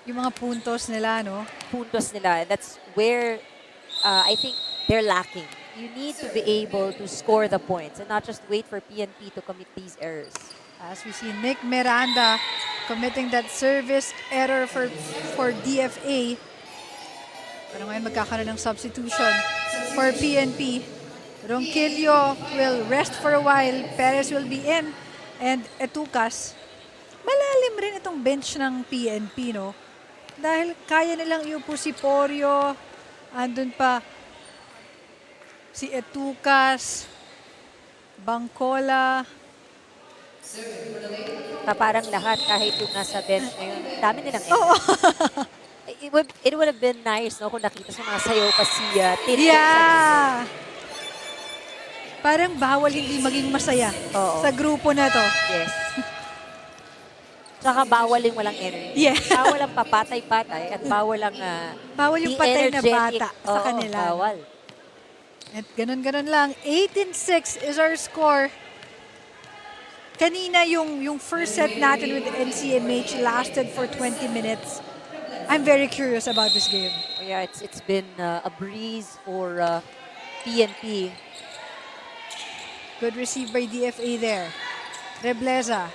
yung mga puntos nila, no? Puntos nila. That's where I think they're lacking. You need to be able to score the points and not just wait for PNP to commit these errors. As we see Nick Miranda committing that service error for DFA. Pero ngayon magkakaroon ng substitution for PNP. Ronquillo will rest for a while. Perez will be in. And Etucas. Malalim rin itong bench ng PNP, no? Dahil kaya nilang iupo si Porio. Andun pa si Etucas. Bangkola. Parang lahat, kahit yung nasa bench ngayon, dami nilang it would have been nice, no, kung nakita sumasayaw pa si Tito. Yeah! Parang bawal hindi maging masaya sa grupo na to. Yes. Tsaka bawal yung walang energy. Yeah. Bawal ang papatay-patay at bawal ang bawal yung patay na bata sa kanila. Bawal. At ganun-ganun lang. 18-6 is our score. Kanina yung first set natin with NCMH lasted for 20 minutes. I'm very curious about this game. Oh, yeah, it's been a breeze for PNP. Good receive by DFA there. Rebleza.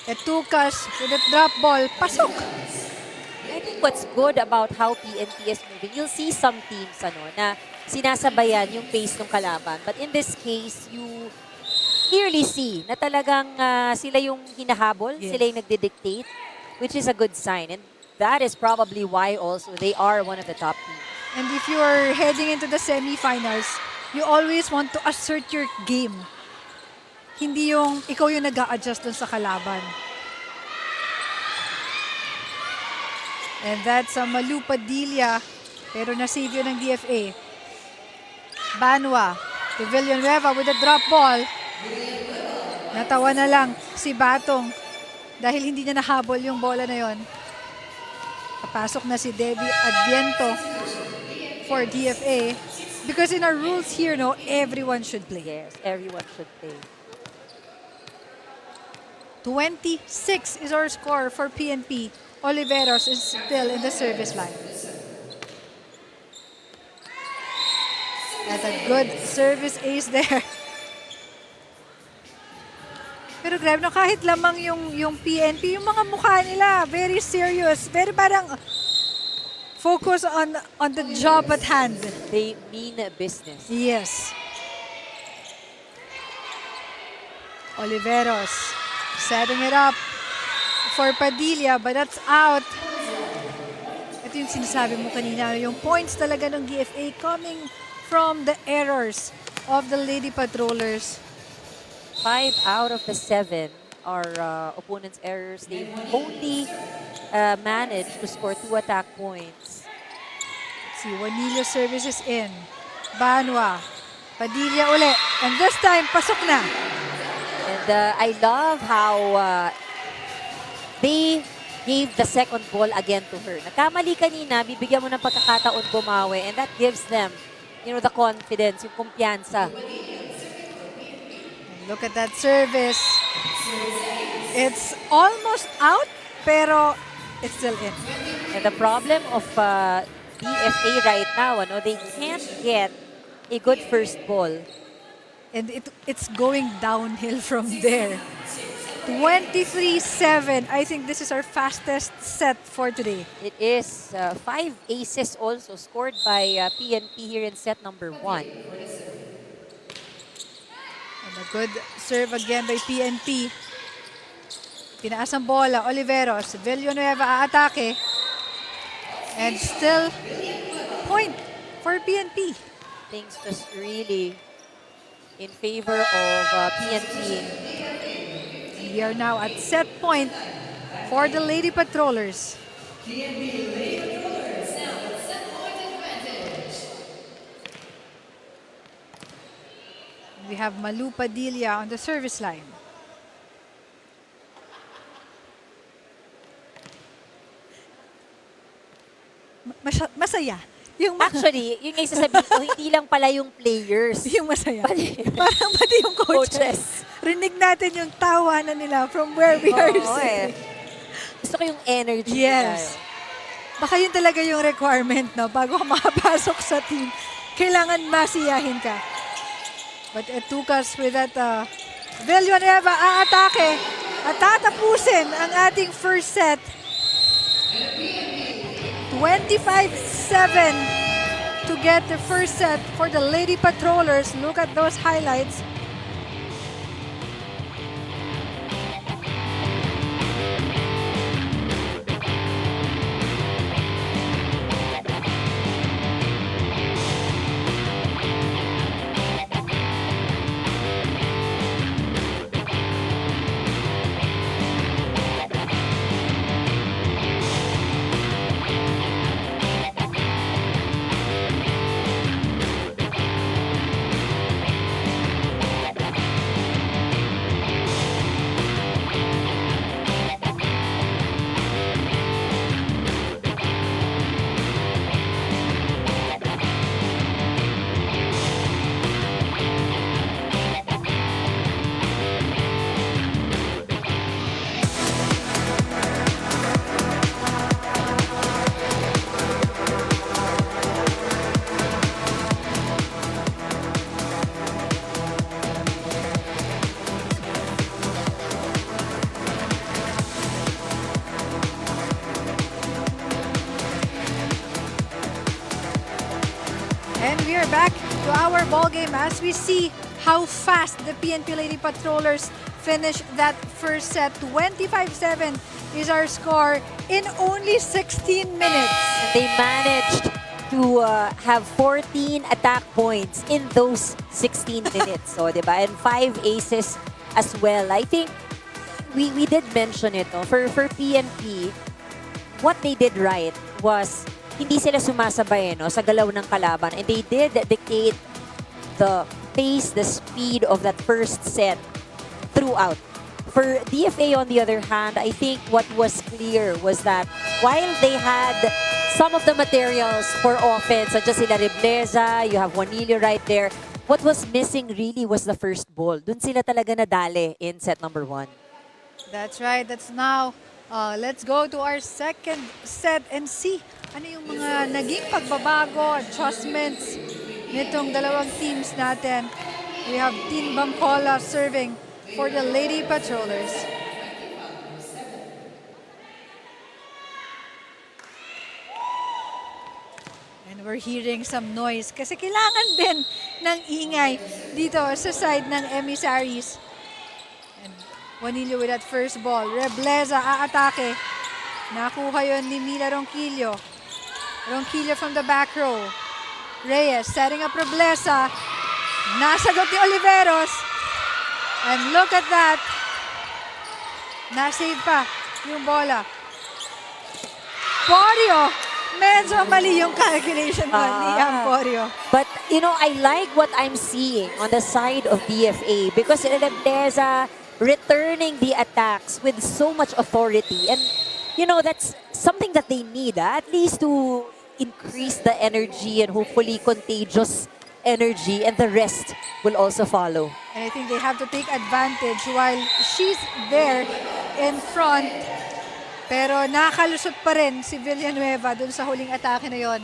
Etucas with a drop ball. Pasok! I think what's good about how PNP is moving, you'll see some teams na sinasabayan yung pace ng kalaban. But in this case, you clearly see na talagang sila yung hinahabol, sila yung nagdidictate, which is a good sign. And that is probably why also they are one of the top teams. And if you are heading into the semifinals, you always want to assert your game. Hindi yung ikaw yung nag-a-adjust dun sa kalaban. And that's a Malu Padilla, pero na-save yun ng DFA. Banwa to Villanueva with a drop ball. Natawa na lang si Batong dahil hindi niya nahabol yung bola na yon. Papasok na si Debbie Adviento for DFA. Because in our rules here, no, everyone should play. Yes, everyone should play. 26 is our score for PNP. Oliveros is still in the service line. That's a good service ace there. Pero grabe, no, kahit lamang yung PNP, yung mga mukha nila, very serious. Very parang focus on the job at hand. They mean business. Yes. Oliveros setting it up for Padilla, but that's out. Ito yung sinasabi mo kanina, yung points talaga ng DFA coming from the errors of the Lady Patrollers. 5 out of the 7 are opponents' errors. They only managed to score 2 attack points. Si Juanillo services in. Banwa. Padilla uli. And this time, pasok na. And I love how they gave the second ball again to her. Nagkamali kanina, bibigyan mo ng pagkakataon bumawi, and that gives them, the confidence, yung kumpiyansa. Look at that service. It's almost out, pero it's still in. And the problem of DFA right now, they can't get a good first ball. And it's going downhill from there. 23-7. I think this is our fastest set for today. It is 5 aces also scored by PNP here in set number 1. And a good serve again by PNP. Tinaas ang bola. Oliveros. Villanueva aatake. And still point for PNP. Things just really in favor of PNP. We are now at set point for the Lady Patrollers. We have Malu Padilla on the service line. Masaya. Actually, yung nga sasabihin ko, hindi lang pala yung players. Yung masaya. Parang pati yung coaches. Rinig natin yung tawanan nila from where we are sitting. Gusto ko yung energy. Yes. Baka yun talaga yung requirement, no? Bago ka makapasok sa team, kailangan masiyahin ka. But it took us with that Villanueva aatake at tatapusin ang ating first set. 25-7 to get the first set for the Lady Patrollers. Look at those highlights. And we are back to our ball game as we see how fast the PNP Lady Patrollers finish that first set. 25-7 is our score in only 16 minutes. And they managed to have 14 attack points in those 16 minutes. So, diba? And 5 aces as well. I think we did mention it. No? For PNP, what they did right was hindi sila sumasabay sa galaw ng kalaban. And they did dictate the pace, the speed of that first set throughout. For DFA, on the other hand, I think what was clear was that while they had some of the materials for offense, such as sila Rebleza, you have Juanillo right there, what was missing really was the first ball. Dun sila talaga nadali in set number 1. That's right. That's now. Let's go to our second set and see ano yung mga naging pagbabago, adjustments nitong dalawang teams natin. We have Tin Bamcola serving for the Lady Patrollers. And we're hearing some noise kasi kailangan din ng ingay dito sa side ng Emissaries. And Juanillo with that first ball. Rebleza aatake. Nakuha yun ni Mila Ronquillo. Ronquillo from the back row. Reyes setting up Rebleza. Nasagot ni Oliveros. And look at that. Nasave pa yung bola. Porio. Medyo mali yung calculation mo ni Porio. But, you know, I like what I'm seeing on the side of DFA because Rebleza returning the attacks with so much authority. And, you know, that's something that they need, at least to increase the energy and hopefully contagious energy, and the rest will also follow. And I think they have to take advantage while she's there in front. Pero nakalusot pa rin si Villanueva dun sa huling atake na yon.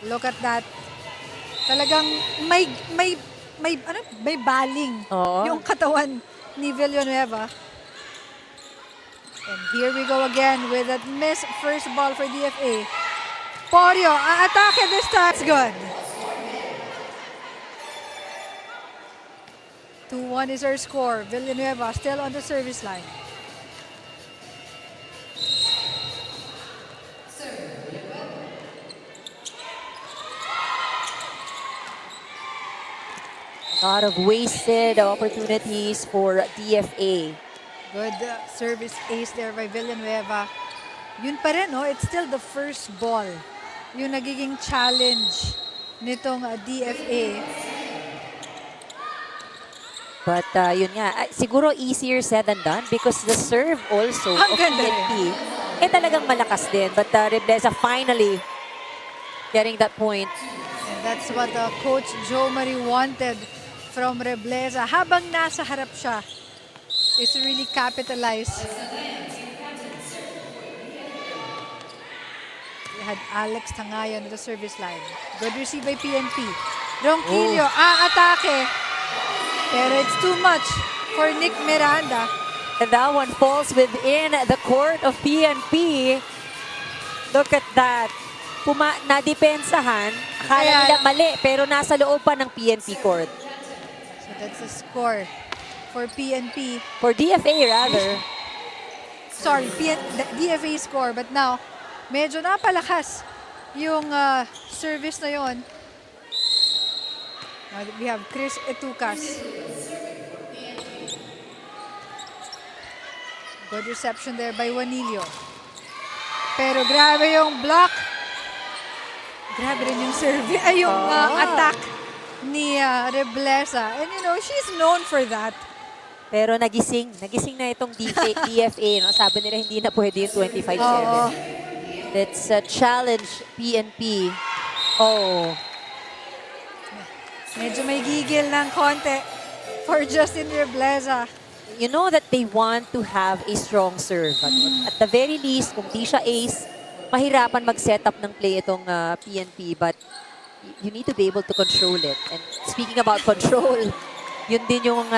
Look at that. Talagang may baling yung katawan ni Villanueva. And here we go again with that missed first ball for DFA. Porio, aatake this time. It's good. 2-1 is our score. Villanueva still on the service line. A lot of wasted opportunities for DFA. Good service ace there by Villanueva. Yun pa rin, no? It's still the first ball. Yung nagiging challenge nitong DFA. But yun nga, siguro easier said than done because the serve also of PNP talagang malakas din. But Rebleza finally getting that point. And that's what Coach Joe Marie wanted from Rebleza. Habang nasa harap siya, is to really capitalize. We had Alex Tangayon at the service line. Good receive by PNP. Ronquillo, aatake. Pero it's too much for Nick Miranda. And that one falls within the court of PNP. Look at that. Nadepensahan, akala nila mali, pero nasa loob pa ng PNP court. So that's the score for PNP. For DFA rather. Sorry, DFA score. But now, medyo napalakas yung service na yon. Now we have Chris Etucas. Good reception there by Juanillo. Pero grabe yung block. Grabe rin yung service, yung attack ni Rebleza. And you know, she's known for that. Pero nagising na itong DFA. No? Sabi nila hindi na pwede yung 25-7. Let's challenge PNP. Oh. Medyo may gigil ng konti for Justin Rebleza. You know that they want to have a strong serve. At the very least, kung di siya ace, mahirapan mag-set up ng play itong PNP. But you need to be able to control it. And speaking about control, yun din yung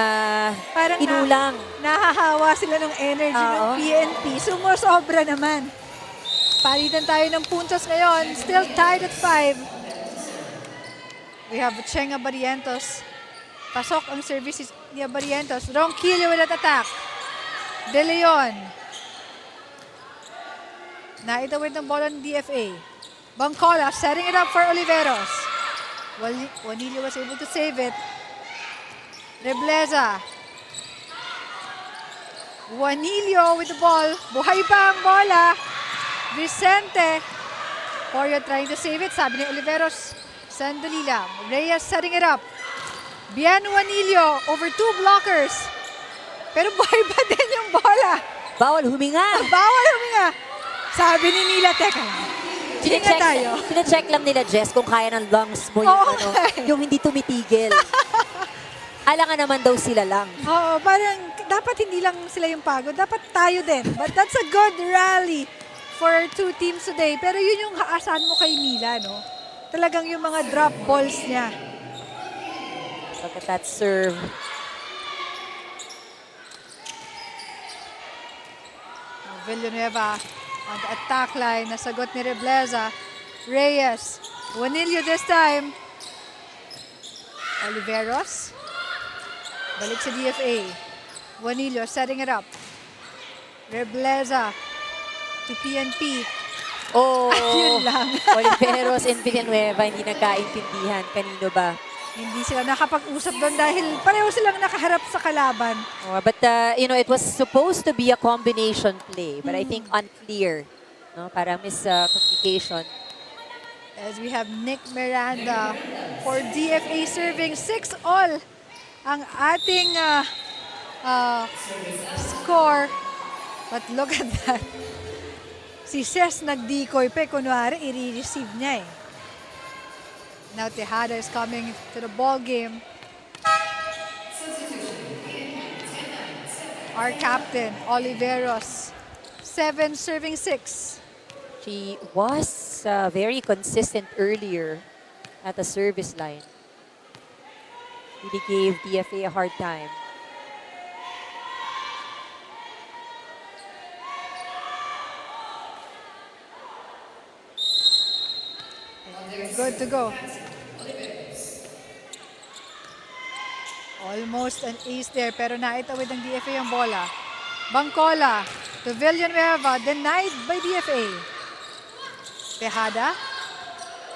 parang inulang. Nahahawa sila ng energy ng PNP. Sumusobra naman. Palitan tayo ng puntos ngayon. Still tied at 5. We have Chenga Barrientos. Pasok ang services ni Barrientos. Ronquillo with that attack. De Leon. Naitawid ng bola ng DFA. Bangcola setting it up for Oliveros. Juanillo was able to save it. Rebleza. Juanillo with the ball. Buhay pa ang bola. Vicente. Porio trying to save it. Sabi ni Oliveros, sandali lang. Reyes setting it up. Bien Juanillo over 2 blockers. Pero buhay pa din yung bola. Bawal huminga. Bawal huminga. Sabi ni Nila, teka lang. Hinga tayo. Pina-check lang nila, Jess, kung kaya ng lungs mo yung hindi tumitigil. Alangan naman daw sila lang. Oo, parang dapat hindi lang sila yung pagod. Dapat tayo din. But that's a good rally for 2 teams today. Pero yun yung haasan mo kay Mila, no? Talagang yung mga drop balls niya. Look at that serve. Villanueva on the attack line. Nasagot ni Rebleza. Reyes. Juanillo this time. Oliveros. Balik sa DFA. Juanillo setting it up. Rebleza to PNP. Oh, Yun lang. Oliveros and Villanueva hindi nagkaintindihan. Kanino ba? Hindi sila nakapag-usap doon dahil pareho silang nakaharap sa kalaban. Oh, but, it was supposed to be a combination play. But I think unclear. No? Parang miscommunication. As we have Nick Miranda for DFA serving 6-all ang ating score. But look at that. Si Ses nag-decoy pa. Kunwari, i-receive niya eh. Now Tejada is coming to the ball game. Our captain, Oliveros. 7 serving 6. She was very consistent earlier at the service line. Really gave DFA a hard time. Good to go. Almost an ace there, pero naitawid ng DFA ang bola. Bangcola to Villanueva, denied by DFA. Tejada.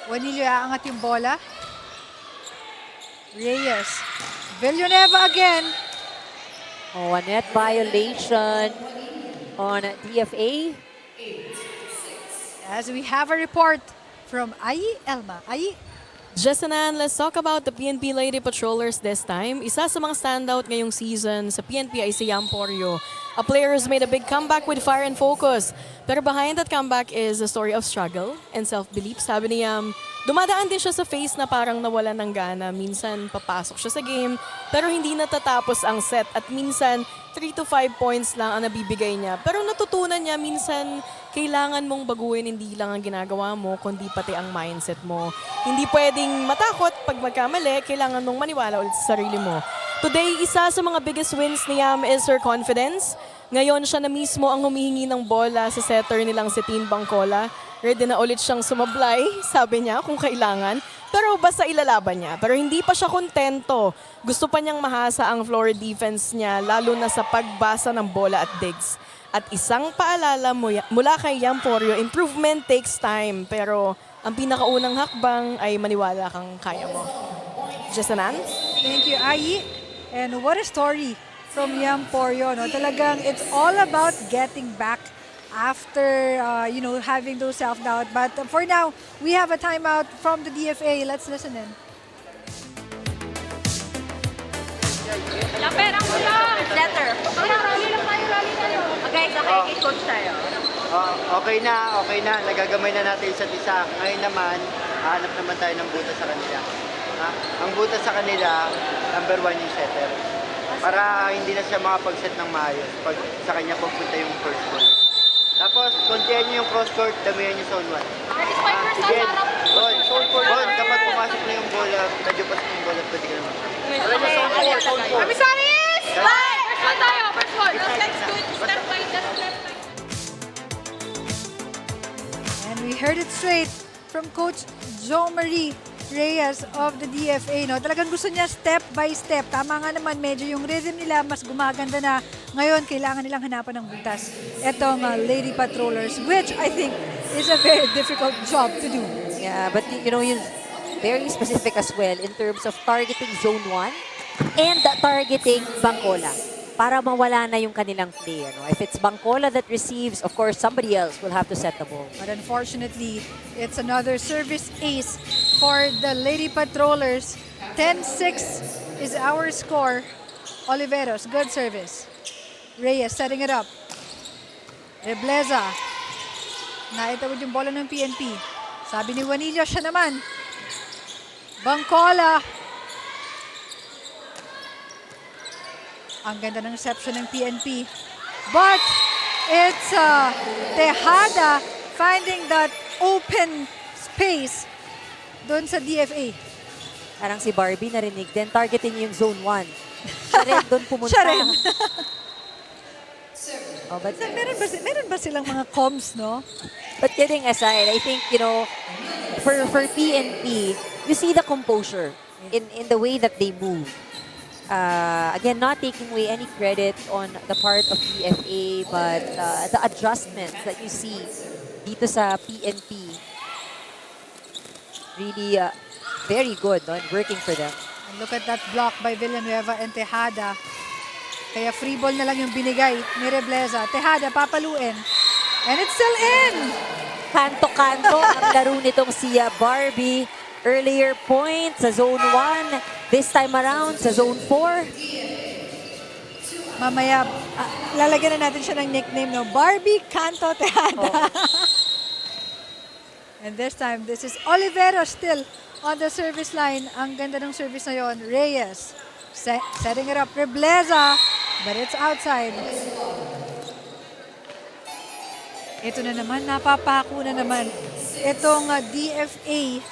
Juanillo aangat yung bola. Reyes. Villanueva again. Oh, a net violation on DFA. As we have a report from Ai Elma. Ai? Jesanan, let's talk about the PNP Lady Patrollers this time. Isa sa mga standout ngayong season sa PNP ay si Yamporio. A player who's made a big comeback with fire and focus. Pero behind that comeback is a story of struggle and self-belief. Sabi ni Yam, dumadaan din siya sa phase na parang nawalan ng gana. Minsan papasok siya sa game pero hindi natatapos ang set at minsan 3 to 5 points lang ang nabibigay niya. Pero natutunan niya minsan kailangan mong baguhin hindi lang ang ginagawa mo kundi pati ang mindset mo. Hindi pwedeng matakot pag magkamali, kailangan mong maniwala ulit sa sarili mo. Today, isa sa mga biggest wins ni Yam is her confidence. Ngayon siya na mismo ang humihingi ng bola sa setter nilang si Tin Bangcola. Ready na ulit siyang sumablay, sabi niya, kung kailangan. Pero basta ilalaban niya. Pero hindi pa siya kontento. Gusto pa niyang mahasa ang floor defense niya, lalo na sa pagbasa ng bola at digs. At isang paalala mula kay Yamporio, improvement takes time. Pero ang pinakaunang hakbang ay maniwala kang kaya mo. Jesanan? Thank you, Ai. And what a story from Yamporio. No? Talagang it's all about getting back after, having those self-doubt. But for now, we have a timeout from the DFA. Let's listen in. Letter. Okay, kay coach tayo. Okay na. Nagagamay na natin isa't isa. Ngayon naman, hanap naman tayo ng butas sa kanila. Ang butas sa kanila, number 1 yung setter. Para hindi na siya makapag-set ng maayos pag sa kanya pagpunta yung first ball. Tapos, kontihan niyo yung cross-court, damihan niyo zone 1. Again, Bon, kapag pumasok na yung bola, medyo pasok yung bola, pwede ka naman. Emissaries! First one tayo, first one. Let's do it step by step. And we heard it straight from Coach Jo Marie Reyes of the DFA. No? Talagang gusto niya step by step. Tama nga naman, medyo yung rhythm nila mas gumaganda na. Ngayon, kailangan nilang hanapan ng butas. Etong Lady Patrollers, which I think is a very difficult job to do. Yeah, but you're very specific as well in terms of targeting zone 1 and targeting Bangcola para mawala na yung kanilang play. If it's Bangcola that receives, of course, somebody else will have to set the ball. But unfortunately, it's another service ace for the Lady Patrollers. 10-6 is our score. Oliveros, good service. Reyes setting it up. Rebleza. Naitawid yung bola ng PNP. Sabi ni Juanillo, siya naman. Bangcola. Ang ganda ng reception ng PNP. But it's Tejada finding that open space doon sa DFA. Parang si Barbie narinig din, targeting yung zone 1. Siya rin doon pumunta. Siya rin. Oh, but Meron ba silang mga comms, no? But kidding aside, I think, for PNP, you see the composure in the way that they move. Again, not taking away any credit on the part of PFA, but the adjustments that you see dito sa PNP, really very good, no? And working for them. And look at that block by Villanueva and Tejada. Kaya free ball na lang yung binigay ni Rebleza. Tejada, papaluin. And it's still in! Kanto-kanto ang laro nitong si Barbie. Earlier point sa Zone 1. This time around sa Zone 4. Mamaya, lalagyan na natin siya ng nickname, no? Barbie Canto Tejada. And this time, this is Olivero still on the service line. Ang ganda ng service na yon. Reyes setting it up. Rebleza, but it's outside. Ito na naman, napapako na naman. Itong DFA,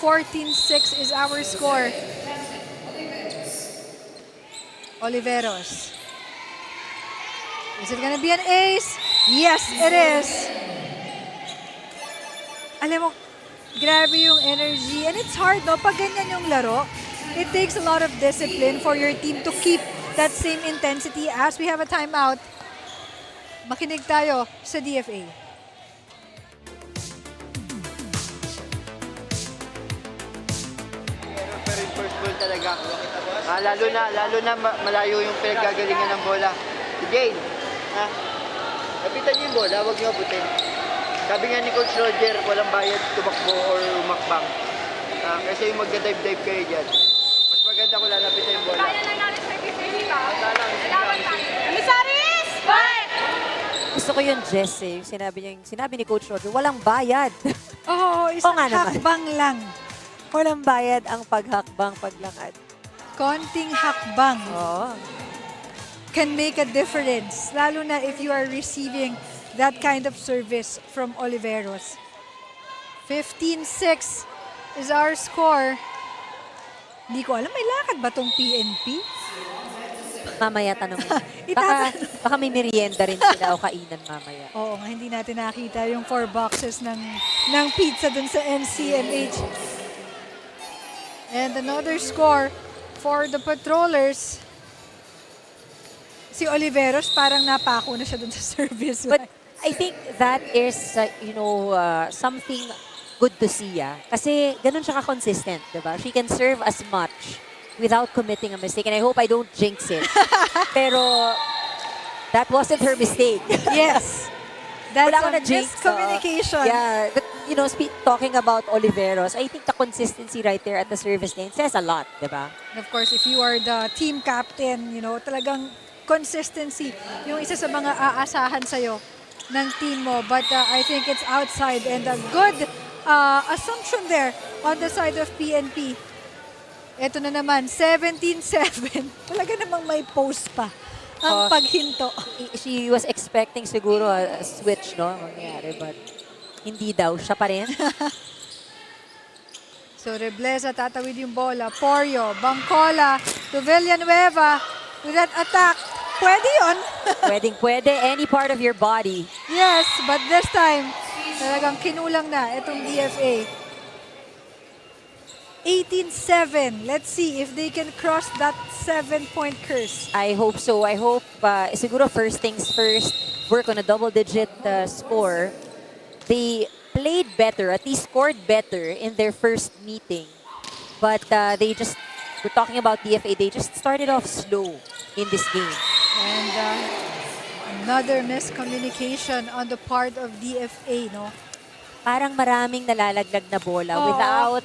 14-6 is our score. Oliveros. Is it gonna be an ace? Yes, it is. Alam mo, grabe yung energy. And it's hard, no? Pag ganyan yung laro, it takes a lot of discipline for your team to keep that same intensity. As we have a timeout, makinig tayo sa DFA. Pero yung first ball talaga. Lalo na malayo yung pinaggagalingan ng bola. Si Jane, lapitan niyo yung bola, huwag niyo abutin. Sabi nga ni Coach Roger, walang bayad tumakbo or umakbang. Kasi yung magda-dive-dive kayo dyan. Mas maganda ko lalapitan yung bola. Kaya lang natin sa PPA ba? Dalawan tayo. Emissaries! Fight! Gusto ko yung Jess yung sinabi ni Coach Roger, walang bayad. Oo, isang nga naman. hakbang lang. Walang bayad ang paghakbang, paglakad. Konting hakbang Oo. can make a difference. Lalo na if you are receiving that kind of service from Oliveros. 15-6 is our score. Hindi ko alam, may lakad ba tong PNP? Mamaya tanong mo. Baka may merienda rin sila o kainan mamaya. Oo nga, hindi natin nakita yung 4 boxes ng pizza dun sa NCMH. And another score for the Patrollers. Si Oliveros parang napako na siya dun sa service. But I think that is, something good to see. Kasi ganun siya ka-consistent, diba? She can serve as much without committing a mistake. And I hope I don't jinx it. Pero that wasn't her mistake. Yes. That's Wala ko a na jinx. miscommunication. Yeah. But, talking about Oliveros, I think the consistency right there at the service lane says a lot, diba? And of course, if you are the team captain, talagang consistency, yung isa sa mga aasahan sa'yo ng team mo. But I think it's outside and a good assumption there on the side of PNP. Ito na naman, 17-7. Talaga namang may post pa ang paghinto. She was expecting siguro a switch, no? Mangyari, but hindi daw. Siya pa rin. So, Rebleza tatawid yung bola. Porio, Bangcola to Villanueva with that attack. Pwede yun. Pwede. Any part of your body. Yes, but this time, talagang kinulang na itong DFA. 18-7. Let's see if they can cross that 7-point curse. I hope so. I hope, siguro first things first, work on a double-digit score. They played better, at least scored better in their first meeting. But we're talking about DFA, they just started off slow in this game. And another miscommunication on the part of DFA, no? Parang maraming nalalaglag na bola without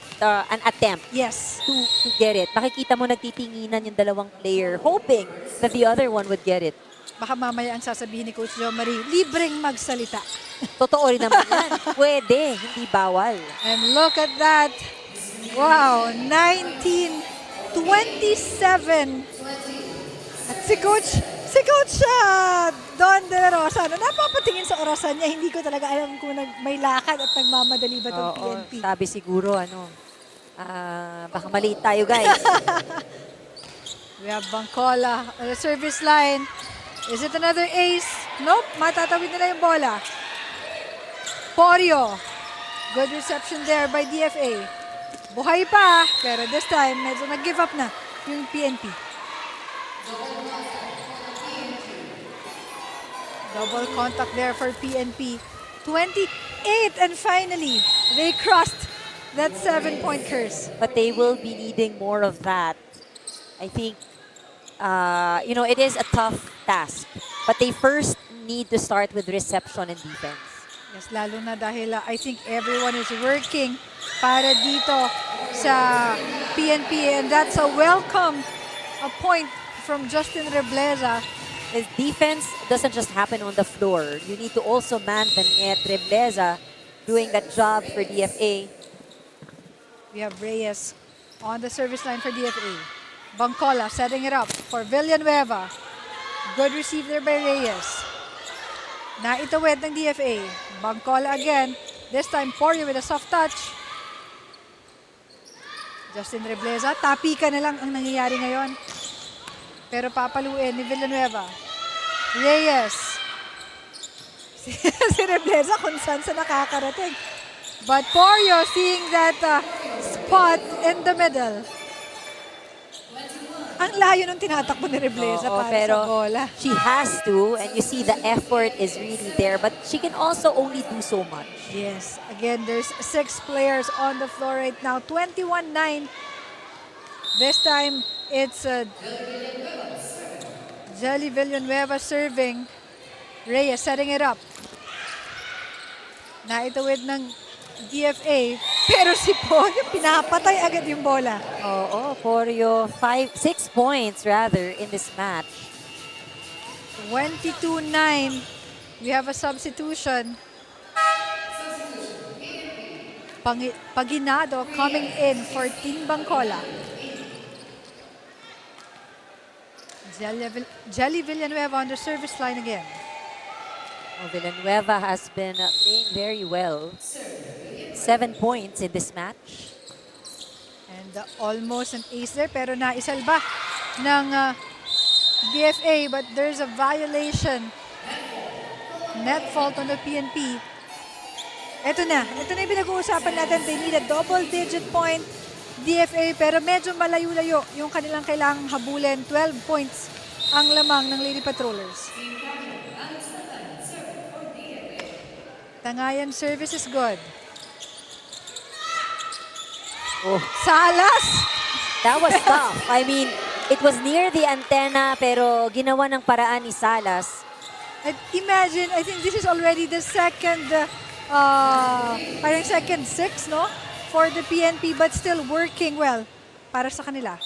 an attempt to get it. Makikita mo nagtitinginan yung dalawang player, hoping that the other one would get it. Baka mamaya ang sasabihin ni Coach Jo Marie, libreng magsalita. Totoo rin naman yan. Pwede, hindi bawal. And look at that. Wow, 19-27. At si Coach Don De La Rosa, napapatingin sa orasan niya, hindi ko talaga alam kung may lakad at nagmamadali ba itong PNP. Sabi siguro, baka maliit tayo, guys. We have Bangcola on the service line. Is it another ace? Nope, matatawid nila yung bola. Porio. Good reception there by DFA. Buhay pa, pero this time, medyo nag-give up na yung PNP. Double contact there for PNP. 28, and finally, they crossed that 7-point curse. But they will be needing more of that. I think, it is a tough task. But they first need to start with reception and defense. Yes, lalo na dahil I think everyone is working para dito sa PNP, and that's a welcome point from Justin Rebleza. His defense doesn't just happen on the floor. You need to also man the net. Rebleza doing that job for DFA. We have Reyes on the service line for DFA. Bangcola setting it up for Villanueva. Good receive there by Reyes. Naitawid ng DFA. Bangcola again. This time, Porio with a soft touch. Justin Rebleza. Tapika na lang ang nangyayari ngayon. Pero papaluin ni Villanueva. Reyes. Si Rebleza kung saan sa nakakarating. But Porio seeing that spot in the middle. Ang layo nung tinatakbo ni Rebleza para pero sa bola. she has to, and you see the effort is really there, but she can also only do so much. Yes. Again, there's 6 players on the floor right now. 21-9. This time, it's Jelly Villanueva serving. Reyes setting it up. Naitawid ng DFA. Pero si Porio, pinapatay agad yung bola. Oo, Porio, 6 points rather in this match. 22-9. We have a substitution. Paginado coming in for Team Bangcola. Jelly Villanueva on the service line again. Villanueva has been playing very well. 7 points in this match. And almost an ace there, pero naisalba ng DFA, but there's a violation. Net fault on the PNP. Ito na yung pinag-uusapan natin. They need a double-digit point DFA, pero medyo malayo-layo yung kanilang kailangang habulin. 12 points ang lamang ng Lady Patrollers. Tangayan service is good. Oh. Salas! That was tough. I mean, it was near the antenna, pero ginawa ng paraan ni Salas. And imagine, I think this is already the second, parang second 6, no? For the PNP, but still working well para sa kanila.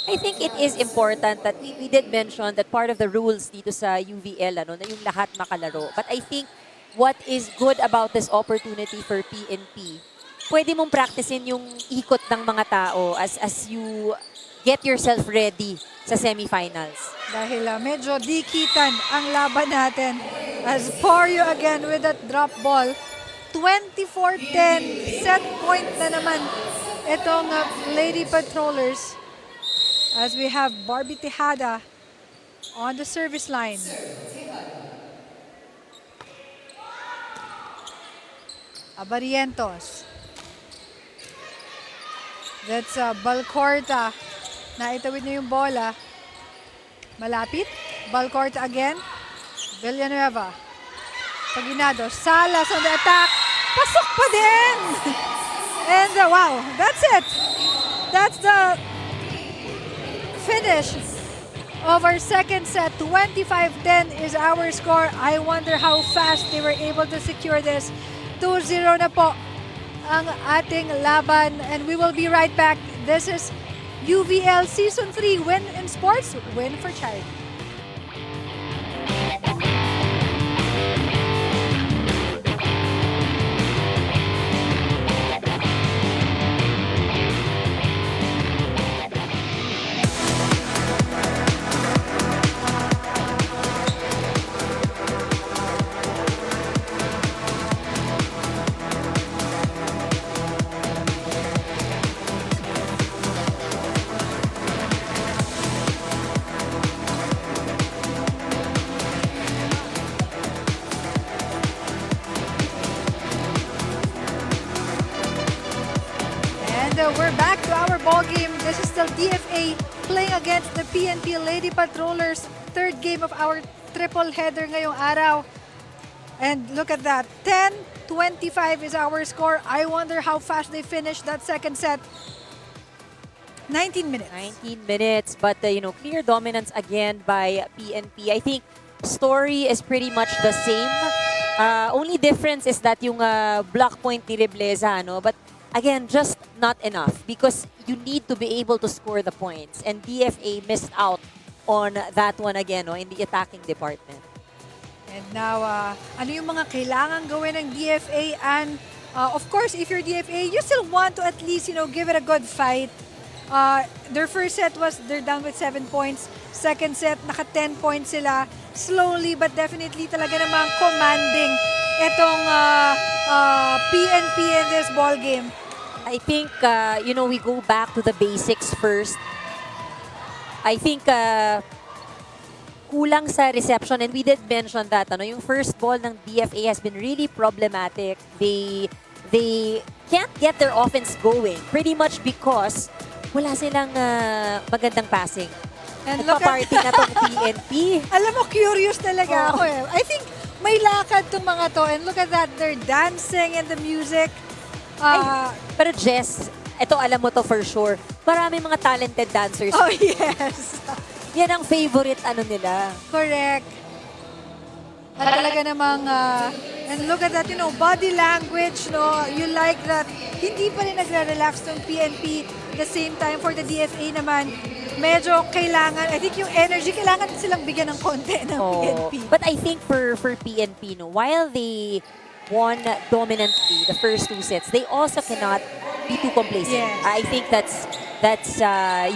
I think it is important that we did mention that part of the rules dito sa UVL, na yung lahat makalaro. But I think what is good about this opportunity for PNP, pwede mong practicein yung ikot ng mga tao as you get yourself ready sa semifinals. Dahil medyo dikitan ang laban natin as Porio again with that drop ball. 24-10, set point na naman itong Lady Patrollers as we have Barbie Tejada on the service line. Abarientos. That's Balcorta. Naitawid niya yung bola. Malapit. Balcorta again. Villanueva. Paginado. Salas on the attack. Pasok pa din! And wow, that's it. That's the finish of our second set. 25-10 is our score. I wonder how fast they were able to secure this. 2-0 na po ang ating laban. And we will be right back. This is UVL Season 3. Win in sports, win for charity. still DFA playing against the PNP Lady Patrollers. Third game of our triple header ngayong araw. And look at that, 10-25 is our score. I wonder how fast they finish that second set. 19 minutes. 19 minutes, but clear dominance again by PNP. I think story is pretty much the same. Only difference is that yung block point ni Rebleza, no? But again, just not enough because you need to be able to score the points. And DFA missed out on that one again, no, in the attacking department. And now, ano yung mga kailangan gawin ng DFA? And of course, if you're DFA, you still want to at least, give it a good fight. Their first set was they're down with 7 points. Second set, naka 10 points sila. Slowly but definitely talaga namang commanding itong PNP in this ball game. I think, we go back to the basics first. I think kulang sa reception, and we did mention that yung first ball ng DFA has been really problematic. They can't get their offense going pretty much because wala silang magandang passing. And look at Nagpa-party na tong PNP. Alam mo, curious talaga ako eh. I think may lakad tong mga to, and look at that, they're dancing and the music. Pero Jess, ito alam mo to for sure. Marami mga talented dancers. Oh yes. Yan ang favorite nila. Correct. At talaga namang, and look at that, body language, no? You like that. Hindi pa rin nagre-relax tong PNP. The same time for the DFA naman, medyo kailangan, I think yung energy, kailangan silang bigyan ng konti ng PNP. But I think for PNP, while they won dominantly the first 2 sets, they also cannot be too complacent. Yes. I think that's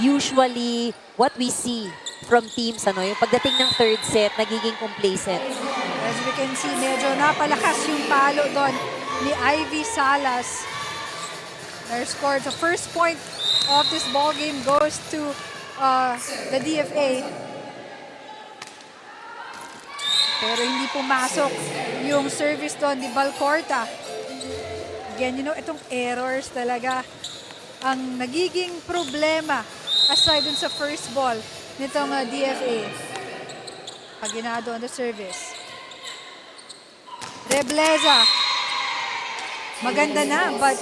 usually what we see from teams, yung pagdating ng third set, nagiging complacent. As we can see, medyo napalakas yung palo doon ni Ivy Salas. Their score, the first point of this ball game goes to the DFA. Pero hindi pumasok yung service doon ni Balcorta. Again, itong errors talaga ang nagiging problema aside dun sa first ball nitong DFA. Paginado on the service. Rebleza. Maganda na, but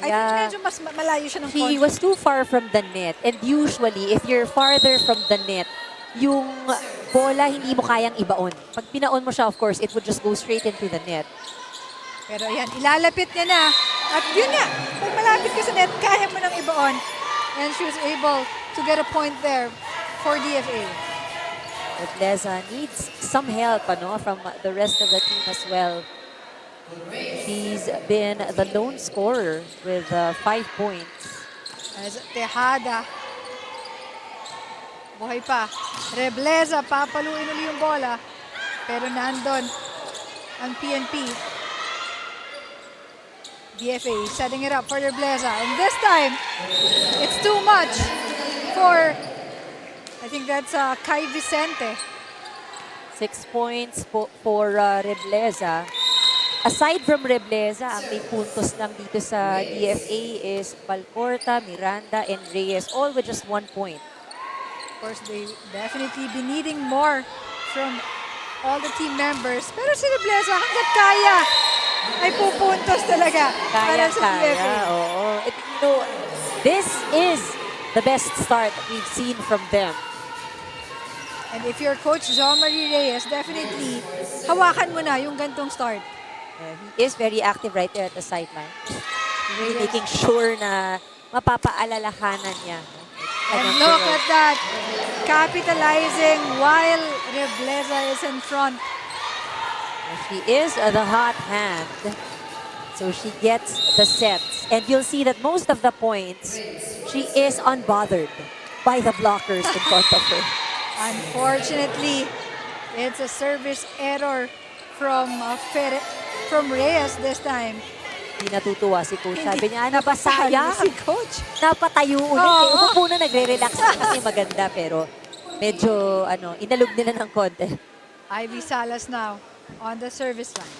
I think medyo mas malayo siya ng He was too far from the net. And usually, if you're farther from the net, yung bola hindi mo kayang ibaon. Pag pinaon mo siya, of course, it would just go straight into the net. Pero ayan, ilalapit niya na. At yun nga, pag malapit ka sa net, kaya mo nang ibaon. And she was able to get a point there for DFA. Rebleza needs some help from the rest of the team as well. He's been the lone scorer with 5 points. As Tejada. Buhay pa. Rebleza, papaluin uli yung bola. Pero nandun ang PNP. DFA setting it up for Rebleza. And this time, it's too much for, I think that's Kai Vicente. 6 points for Rebleza. Aside from Rebleza, ang may puntos lang dito sa DFA is Balcorta, Miranda, and Reyes, all with just 1 point. Of course, they definitely be needing more from all the team members. Pero si Rebleza, hanggat kaya, ay pupuntos talaga para sa DFA. Oo. This is the best start that we've seen from them. And if you're Coach Jean-Marie Reyes, definitely, hawakan mo na yung gantong start. He is very active right there at the sideline. Really making sure na mapapaalalahanan niya. And look at that, capitalizing while Rebleza is in front. She is the hot hand, so she gets the sets. And you'll see that most of the points, she is unbothered by the blockers in front of her. Unfortunately, it's a service error from Reyes this time. Hindi natutuwa si Coach. Sabi niya, napasaya. Si Coach. Napatayo ulit. Umupo na, nagre-relax na kasi maganda. Pero medyo, inalog nila ng konti. Ivy Salas now on the service line.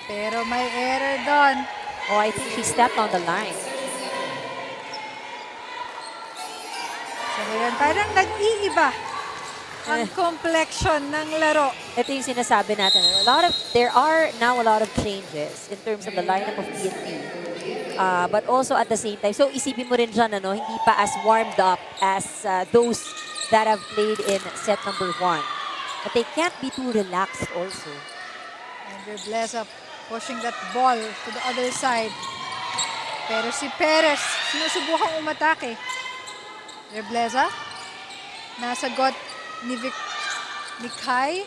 Pero may error doon. Oh, I think she stepped on the line. So ngayon, parang nag-iiba ang complexion ng laro. Ito yung sinasabi natin. There are now a lot of changes in terms of the lineup of PNP. But also at the same time, so isipin mo rin dyan, hindi pa as warmed up as those that have played in set number 1. But they can't be too relaxed also. And Rebleza pushing that ball to the other side. Pero si Perez, sinusubukang umatake. Rebleza, nasagot ni Kai.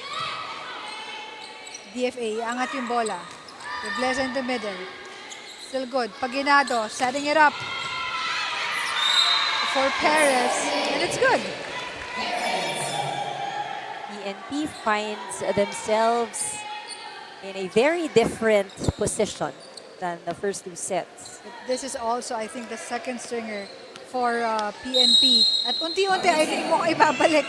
DFA, angat yung bola. Rebleza in the middle. Still good. Paginado, setting it up for Perez. And it's good. PNP finds themselves in a very different position than the first 2 sets. This is also, I think, the second stringer for PNP. At unti-unti, I think mo ibabalik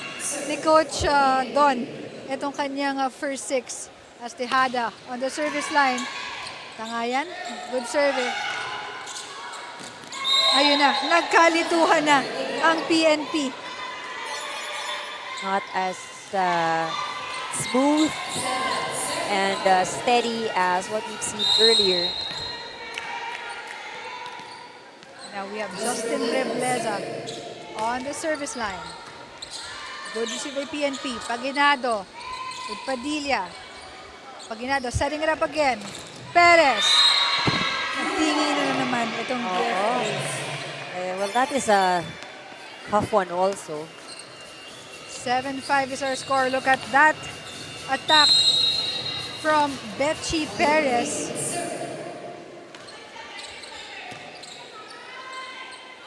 ni Coach Don itong kanyang first 6 as Tejada on the service line. Tangayan, good service. Ayun na, nagkalituhan na ang PNP. Not as smooth and steady as what we've seen earlier. Now we have Justin Rebleza on the service line. Good receive by PNP. Paginado with Padilla. Paginado setting it up again. Perez. Nagtingi na naman itong DFA. Well, that is a tough one also. 7-5 is our score. Look at that attack from Betchy Perez.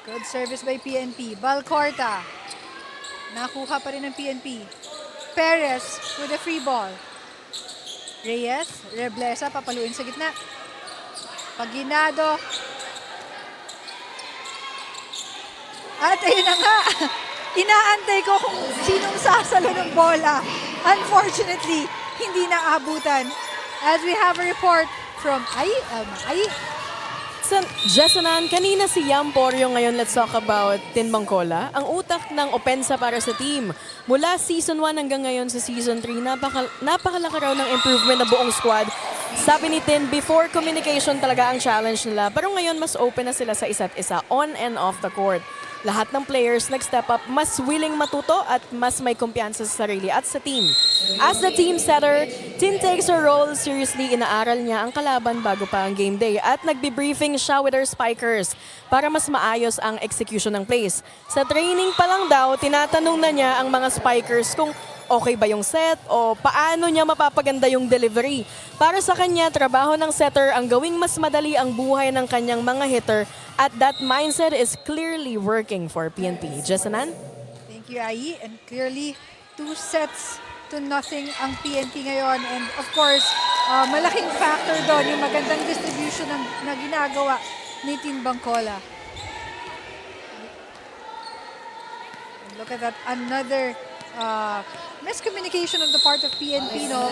Good service by PNP. Balcorta. Nakuha pa rin ng PNP. Perez with a free ball. Reyes, Rebleza, papaluin sa gitna. Paginado. At ayun na nga. Inaantay ko kung sinong sasalo ng bola. Unfortunately, hindi naabutan. As we have a report from Ai. Jessanan, kanina si Yam Poryo, ngayon let's talk about Tin Bangcola. Ang utak ng opensa para sa team. Mula Season 1 hanggang ngayon sa Season 3, napakalaki raw ng improvement na buong squad. Sabi ni Tin, before communication talaga ang challenge nila. Pero ngayon mas open na sila sa isa't isa, on and off the court. Lahat ng players nag-step up, mas willing matuto at mas may kumpiyansa sa sarili at sa team. As the team setter, Tin takes her role seriously. Inaaral niya ang kalaban bago pa ang game day at nagbe-briefing siya with her spikers para mas maayos ang execution ng plays. Sa training pa lang daw, tinatanong na niya ang mga spikers kung okay ba yung set o paano niya mapapaganda yung delivery. Para sa kanya, trabaho ng setter ang gawing mas madali ang buhay ng kanyang mga hitter at that mindset is clearly working for PNP. Jessanan? Thank you, Ai. And clearly, 2-0 ang PNP ngayon. And of course, malaking factor doon yung magandang distribution na ginagawa ni Tin Bangcola. And look at that, another miscommunication on the part of PNP, no?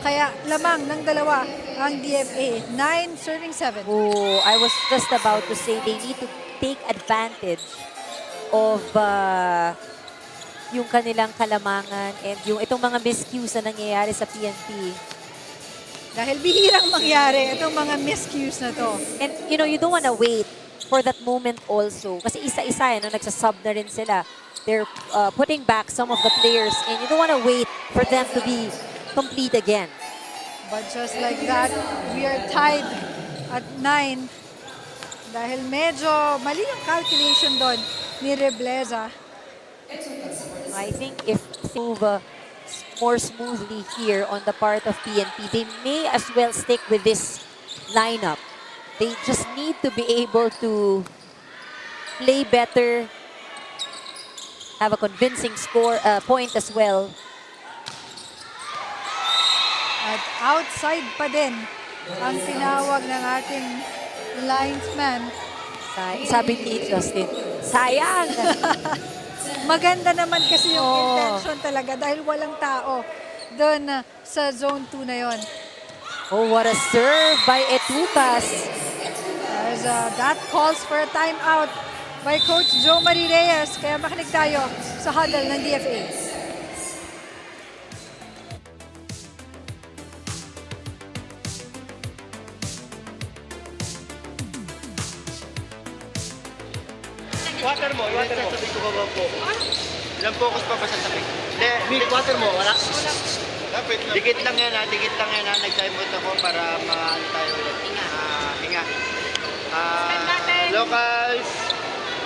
Kaya lamang ng dalawa ang DFA. 9 serving 7. Oh, I was just about to say they need to take advantage of yung kanilang kalamangan and yung itong mga miscues na nangyayari sa PNP. Dahil bihirang mangyari itong mga miscues na to. And you know, you don't wanna wait for that moment also. Kasi isa-isa, nagsasub na rin sila. They're putting back some of the players and you don't want to wait for them to be complete again. But just like that, we are tied at 9 dahil medyo mali ang calculation doon ni Rebleza. I think if move more smoothly here on the part of PNP, they may as well stick with this lineup. They just need to be able to play better, have a convincing score point as well. At outside pa din ang tinawag ng ating linesman. Sabi ni Justin, sayang! Maganda naman kasi yung intention talaga dahil walang tao doon sa zone 2 na yon. Oh, what a serve by Etupas. That calls for a timeout by Coach Joe Marie Reyes. Kaya makinig tayo sa huddle ng DFA. Water mo. Sasabihin ko ba po? Ilang focus pa ba sa tabi? Hindi, water mo, wala? Dikit lang yan ha. Nag-time out ako para maano tayo ulit. Hinga. Locals,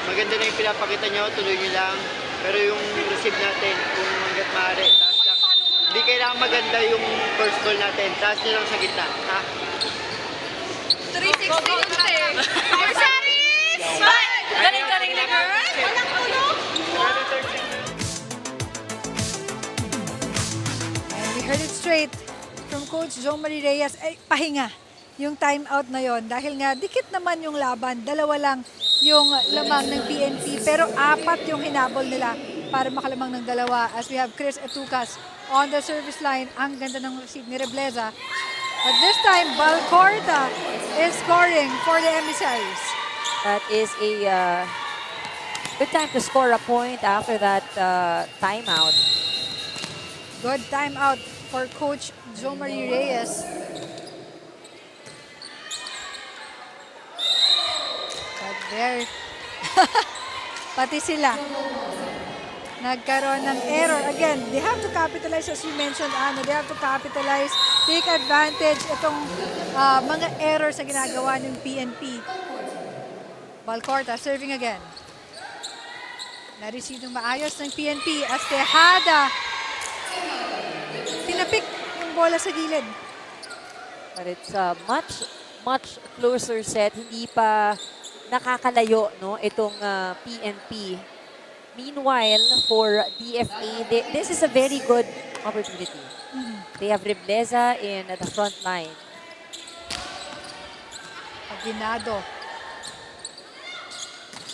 maganda na yung pinapakita nyo, tuloy nyo lang. Pero yung receive natin, kung hanggat maaari, taas lang. Hindi kailangan maganda yung first ball natin. Taas nyo lang sa gitna. Ha? 360 yung Emissaries! Fight! Galing-galing na girl! Walang tulog! And we heard it straight from Coach Joe Marie Reyes. Ay, pahinga yung timeout na yon dahil nga dikit naman yung laban. Dalawa lang yung lamang ng PNP pero 4 yung hinabol nila para makalamang ng dalawa. As we have Chris Etucas on the service line. Ang ganda ng receive ni Rebleza. But this time, Balcorta is scoring for the Emissaries. That is a good time to score a point after that timeout. Good timeout for Coach Joe Marie Reyes. But there, pati sila nagkaroon ng error. Again, they have to capitalize as you mentioned, Ano. They have to capitalize, take advantage itong mga errors na ginagawa ng PNP. Balcorta serving again. Na-receive ng maayos ng PNP as Tejada. Tinapik yung bola sa gilid. But it's a much closer set. Hindi pa nakakalayo, no, itong PNP. Meanwhile, for DFA, this is a very good opportunity. They have Rebleza in the front line. Aguinado.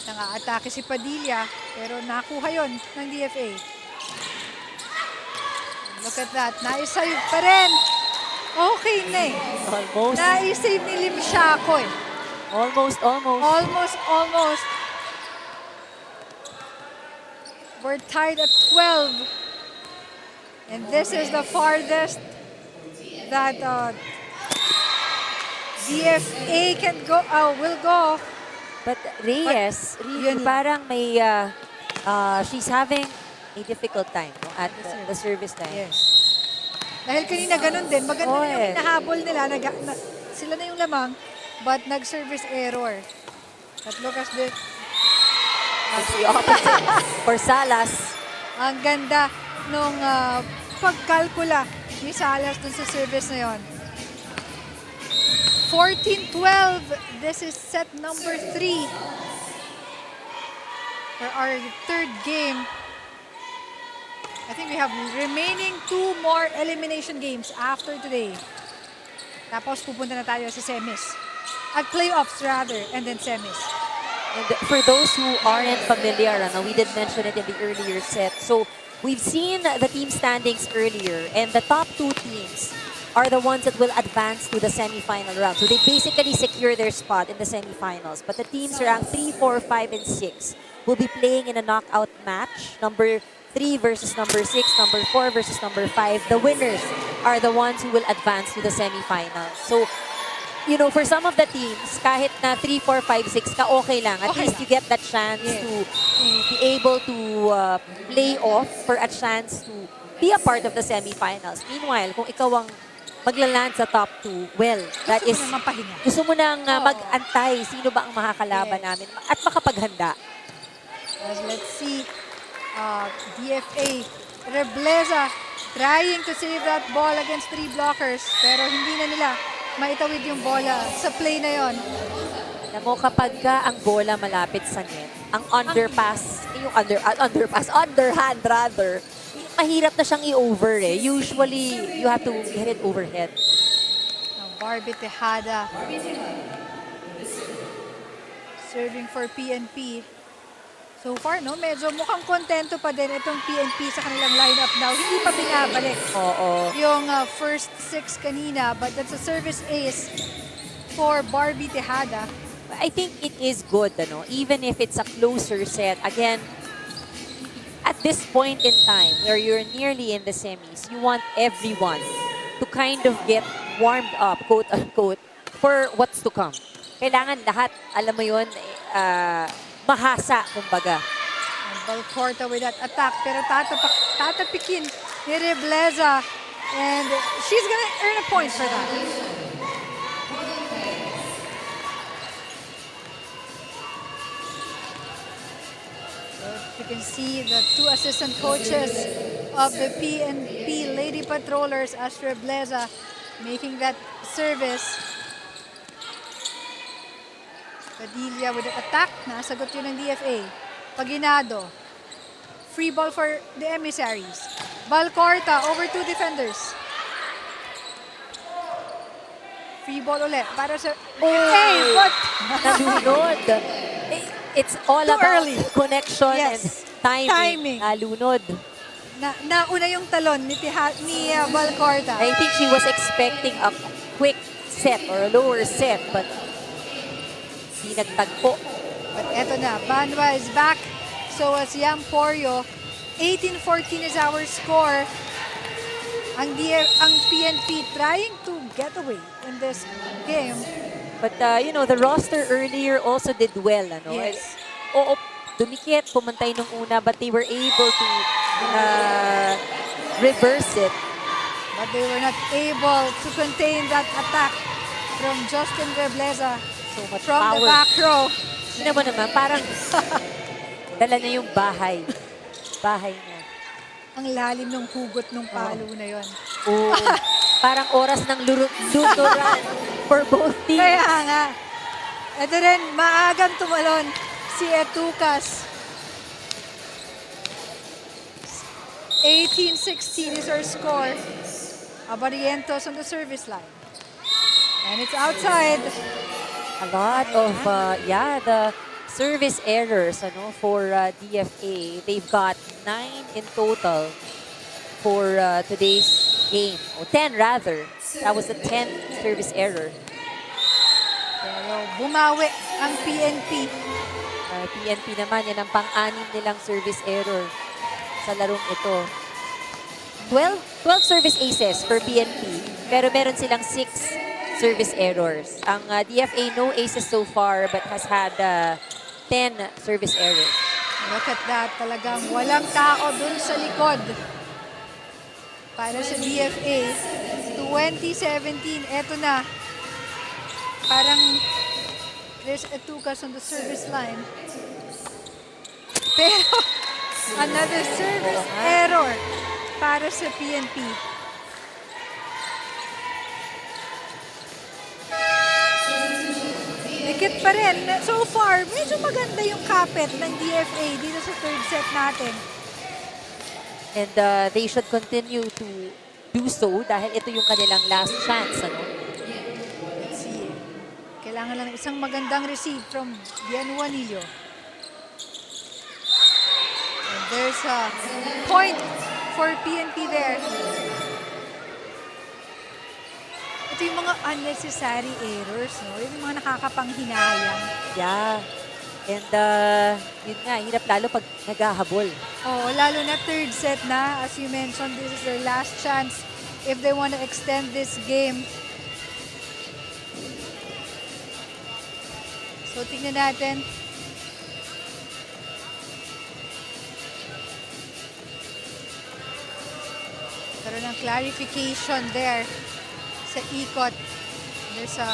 Nang-aatake si Padilla, pero nakuha yon ng DFA. Look at that. Naisave pa rin. Okay na eh. Almost. Naisave ni Limsiaco eh. Almost. Almost. We're tied at 12. And this is the farthest that DFA can go, will go. But Reyes, really, parang may, she's having a difficult time, no, at the service line. Yes. Dahil kanina ganun din, maganda na yung hinahabol nila, sila na yung lamang, but nag-service error. But look at this. It's the opposite for Salas. Ang ganda nung pagkalkula ni Salas dun sa service na yon. 14-12. This is set number 3 for our third game. I think we have remaining 2 more elimination games after today. Tapos pupunta na tayo sa semis. At playoffs rather, and then semis. And for those who aren't familiar, we did mention it in the earlier set. So we've seen the team standings earlier, and the top 2 teams are the ones that will advance to the semi-final round. So they basically secure their spot in the semi-finals. But the teams ranked 3, 4, 5, and 6 will be playing in a knockout match. Number 3 versus number 6, number 4 versus number 5. The winners are the ones who will advance to the semi-finals. So, you know, for some of the teams, kahit na 3, 4, 5, 6 ka, okay lang. At least you get that chance to be able to play off for a chance to be a part of the semi-finals. Meanwhile, kung ikaw ang maglaland sa top 2, well, that is, gusto mo nang mag-antay sino ba ang makakalaban namin at makapaghanda. Let's see, DFA, Rebleza trying to save that ball against 3 blockers, pero hindi na nila maitawid yung bola sa play na yon. Alam mo, kapag ka ang bola malapit sa net, ang underpass, underhand rather, mahirap na siyang i-over eh. Usually, you have to hit it overhead. Barbie Tejada serving for PNP. So far, no, medyo mukhang kontento pa din itong PNP sa kanilang lineup now. Hindi pa binabalik yung first 6 kanina, but that's a service ace for Barbie Tejada. I think it is good, ano? Even if it's a closer set. Again, at this point in time where you're nearly in the semis, you want everyone to kind of get warmed up, quote unquote, for what's to come. Kailangan lahat, alam mo yun, mahasa, kumbaga. And Valcorta with that attack, pero tatapikin ni Rebleza. And she's gonna earn a point for that. You can see the two assistant coaches of the PNP Lady Patrollers as Rebleza making that service. Padilla with an attack. Nasagot yun ng DFA. Paginado. Free ball for the Emissaries. Valcorta over two defenders. Free ball ulit para sa DFA. But Nalunod. It's all Too about early. connection Yes. and timing. Timing. Nalunod. nauna yung talon ni Valcorta. I think she was expecting a quick set or a lower set, but di nagtagpo. But eto na, Banwa is back. So as Yam Porio, 18-14 is our score. Ang PNP trying to get away in this game. But you know, the roster earlier also did well, ano? Yes. Oo, dumikit, pumantay nung una, but they were able to reverse it. But they were not able to contain that attack from Justin Rebleza. So much from power. the back row. Sino mo naman, parang dala niya yung bahay. Bahay niya. Ang lalim ng hugot ng palo na yon. Oo. Parang oras ng luturan for both teams. Kaya nga. Ito rin, maagang tumalon si Etukas. 18-16 is our score. Abarientos on the service line. And it's outside. A lot of, the service errors for DFA. They've got 9 in total for today's game. O 10 rather. That was the 10th service error. Pero bumawi ang PNP. PNP naman, yan ang pang-anim nilang service error sa larong ito. 12 service aces for PNP, pero meron silang 6 service errors. Ang DFA, no aces so far, but has had 10 service errors. Look at that, talagang walang tao dun sa likod. Para sa DFA, 2017, eto na. Parang there's Etukas on the service line. Pero another service error para sa PNP. Dikit pa rin. So far, medyo maganda yung kapit ng DFA dito sa third set natin. And they should continue to do so dahil ito yung kanilang last chance. Let's see. Kailangan lang isang magandang receive from Bianuanillo. And there's a point for PNP there. Ito yung mga unnecessary errors, no? Yung mga nakakapanghinayang. Yeah. And yun nga, hirap lalo pag naghahabol. Oh, lalo na third set na. As you mentioned, this is their last chance if they want to extend this game. So, tingnan natin. Pero ng clarification there sa ikot. There's a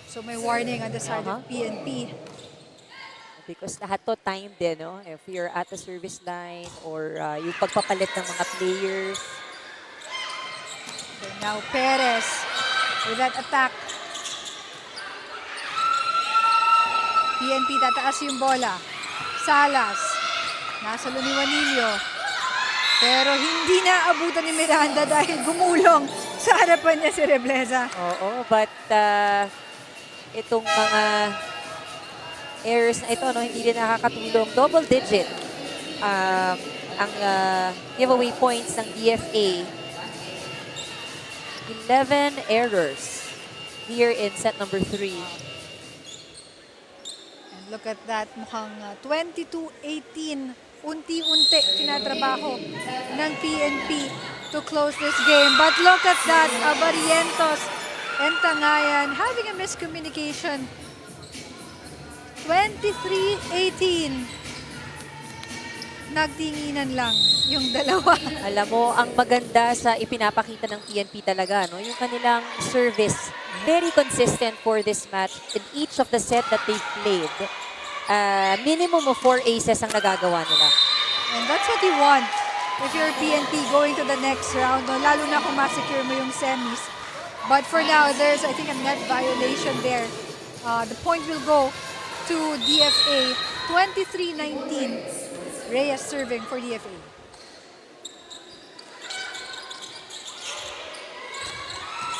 so may warning on the side of PNP. Because lahat to time din, no? If you're at the service line or yung pagpapalit ng mga players. So now Perez with that attack. PNP tataas yung bola. Salas. Nasa Luniwanillo. Pero hindi na abutan ni Miranda dahil gumulong sa harapan niya si Rebleza. Oo, but itong mga errors na ito, no, hindi rin nakakatulong. Double digit ang giveaway points ng DFA. 11 errors here in set number 3. And look at that, mukhang 22-18. Unti-unti tinatrabaho ng PNP to close this game. But look at that, Abarientos and Tangayan having a miscommunication. 23-18. Nagtinginan lang yung dalawa. Alam mo, ang maganda sa ipinapakita ng PNP talaga, no? Yung kanilang service, very consistent for this match in each of the set that they've played. Minimum of 4 aces ang nagagawa nila. And that's what you want if you're PNP going to the next round, no? Lalo na kung masecure mo yung semis. But for now, there's, I think, a net violation there. The point will go to DFA, 23-19. Reyes serving for DFA.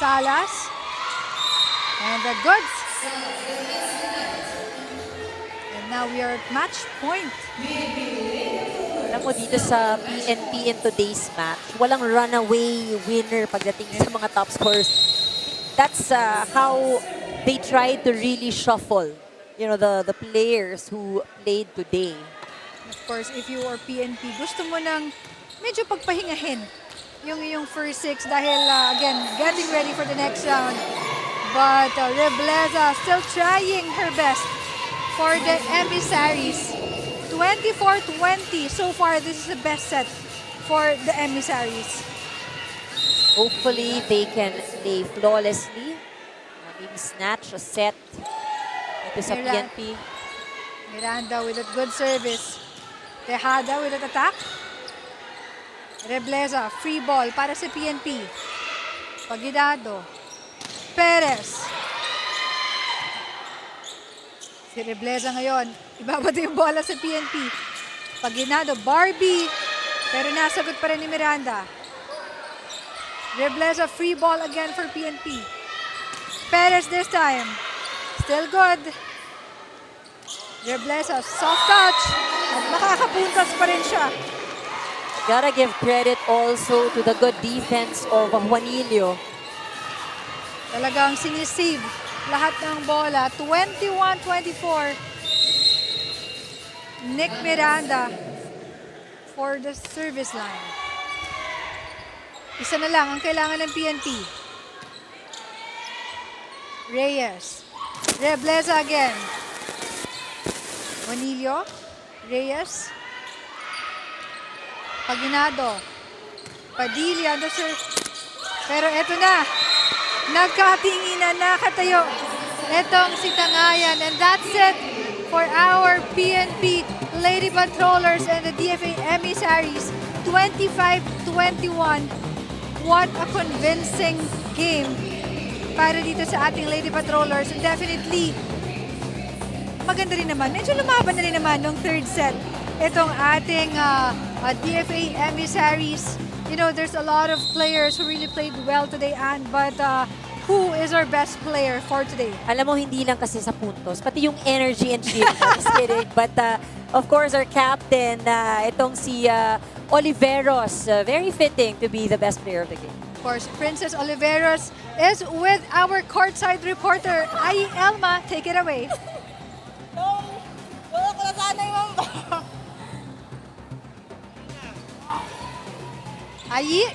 Salas. And the goods. And now we are at match point. Alam mo, dito sa PNP in today's match, walang runaway winner pagdating sa mga top scores. That's how they try to really shuffle, you know, the players who played today. Of course, if you are PNP, gusto mo nang medyo pagpahingahin yung first 6 dahil, again, getting ready for the next round. But Rebleza still trying her best for the Emissaries. 24-20. So far, this is the best set for the Emissaries. Hopefully, they can play flawlessly. Maybe snatch a set dito sa PNP. Miranda with a good service. Tejada with an attack. Rebleza, free ball para sa PNP. Pagidado. Perez. Si Rebleza ngayon, ibabato yung bola sa PNP. Paginado, Barbie. Pero nasagot pa rin ni Miranda. Rebleza, free ball again for PNP. Perez this time. Still good. Rebleza, soft touch. At makakapuntas pa rin siya. Gotta give credit also to the good defense of Juanillo. Talagang sinisave lahat ng bola. 21-24. Nick Miranda for the service line. Isa na lang ang kailangan ng PNP. Reyes. Rebleza again. Juanillo. Reyes. Paginado. Padilla. Pero eto na. Nagkatinginan, nakatayo. Etong si Tangayan. And that's it for our PNP Lady Patrollers and the DFA Emissaries. 25-21. What a convincing game para dito sa ating Lady Patrollers. Definitely, maganda rin naman. Medyo lumaban na rin naman nung third set. Itong ating DFA Emissaries. You know, there's a lot of players who really played well today, Anne, but who is our best player for today? Alam mo, hindi lang kasi sa puntos, pati yung energy and cheer. Just kidding. But of course, our captain, itong si Oliveros, very fitting to be the best player of the game. Of course, Princess Oliveros is with our courtside reporter, Ai Elma. Take it away. Wala ko na sana yung Ai?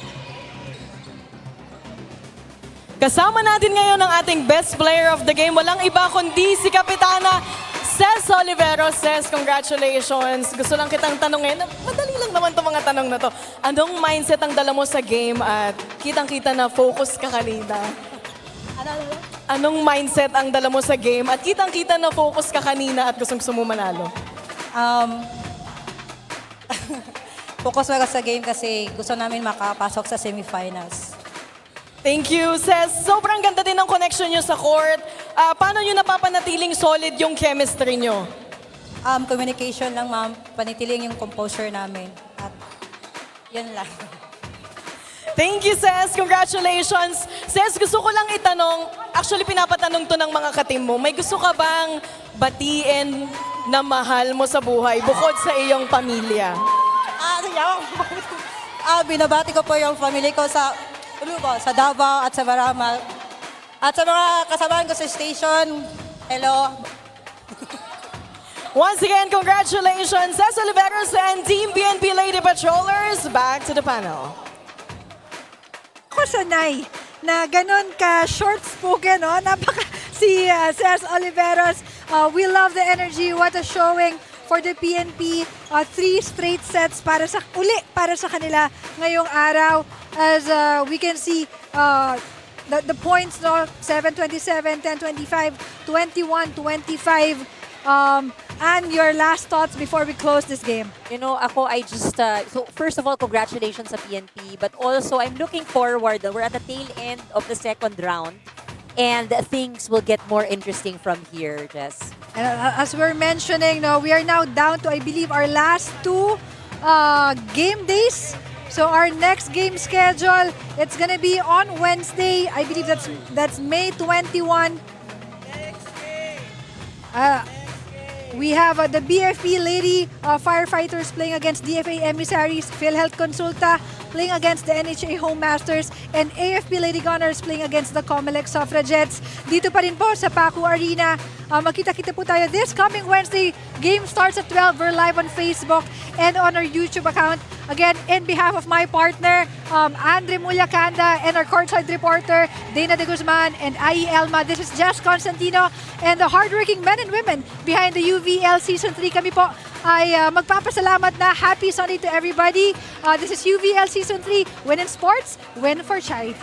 Kasama natin ngayon ang ating best player of the game. Walang iba kundi si Kapitana Ces Oliveros. Ces, congratulations. Gusto lang kitang tanungin. Madali lang naman itong mga tanong na to. Anong mindset ang dala mo sa game at kitang-kita na focus ka kanina? Anong mindset ang dala mo sa game at kitang-kita na focus ka kanina at gustong mo manalo? Focus talaga sa game kasi gusto namin makapasok sa semifinals. Thank you, Ces. Sobrang ganda din ng connection nyo sa court. Paano nyo napapanatiling solid yung chemistry nyo? Communication lang, ma'am. Panitiling yung composure namin. At yun lang. Thank you, Ces. Congratulations. Ces, gusto ko lang itanong, actually pinapatanong to ng mga katim mo, may gusto ka bang batiin na mahal mo sa buhay bukod sa iyong pamilya? Binabati ko po yung family ko sa sa Davao at sa Baramal. At sa mga kasamahan ko sa station, hello. Once again, congratulations, Cess Oliveros and Team PNP Lady Patrollers. Back to the panel. Ako sanay na ganun ka short-spoken, no? Si Cess Oliveros. We love the energy. What a showing for the PNP. 3 straight sets para sa kanila ngayong araw. As we can see, the points, no? 7-27, 10-25, 21-25. And your last thoughts before we close this game? You know, so first of all, congratulations sa PNP, but also I'm looking forward. We're at the tail end of the second round, and things will get more interesting from here, Jess. And as we're mentioning, no, we are now down to, I believe, our last 2 game days. So our next game schedule, it's gonna be on Wednesday. I believe that's May 21. We have the BFP Lady Firefighters playing against DFA Emissaries, PhilHealth Consulta playing against the NHA Home Masters, and AFP Lady Gunnars playing against the COMELEC Suffragettes. Dito pa rin po sa Paco Arena. Magkita-kita po tayo this coming Wednesday. Game starts at 12. We're live on Facebook and on our YouTube account. Again, in behalf of my partner, Andre Mullacanda, and our courtside reporter, Dana De Guzman, and Ai Elma, this is Jess Constantino, and the hardworking men and women behind the UVL Season 3. Kami po ay magpapasalamat na happy Sunday to everybody. This is UVL Season 3. Win in sports, win for charity.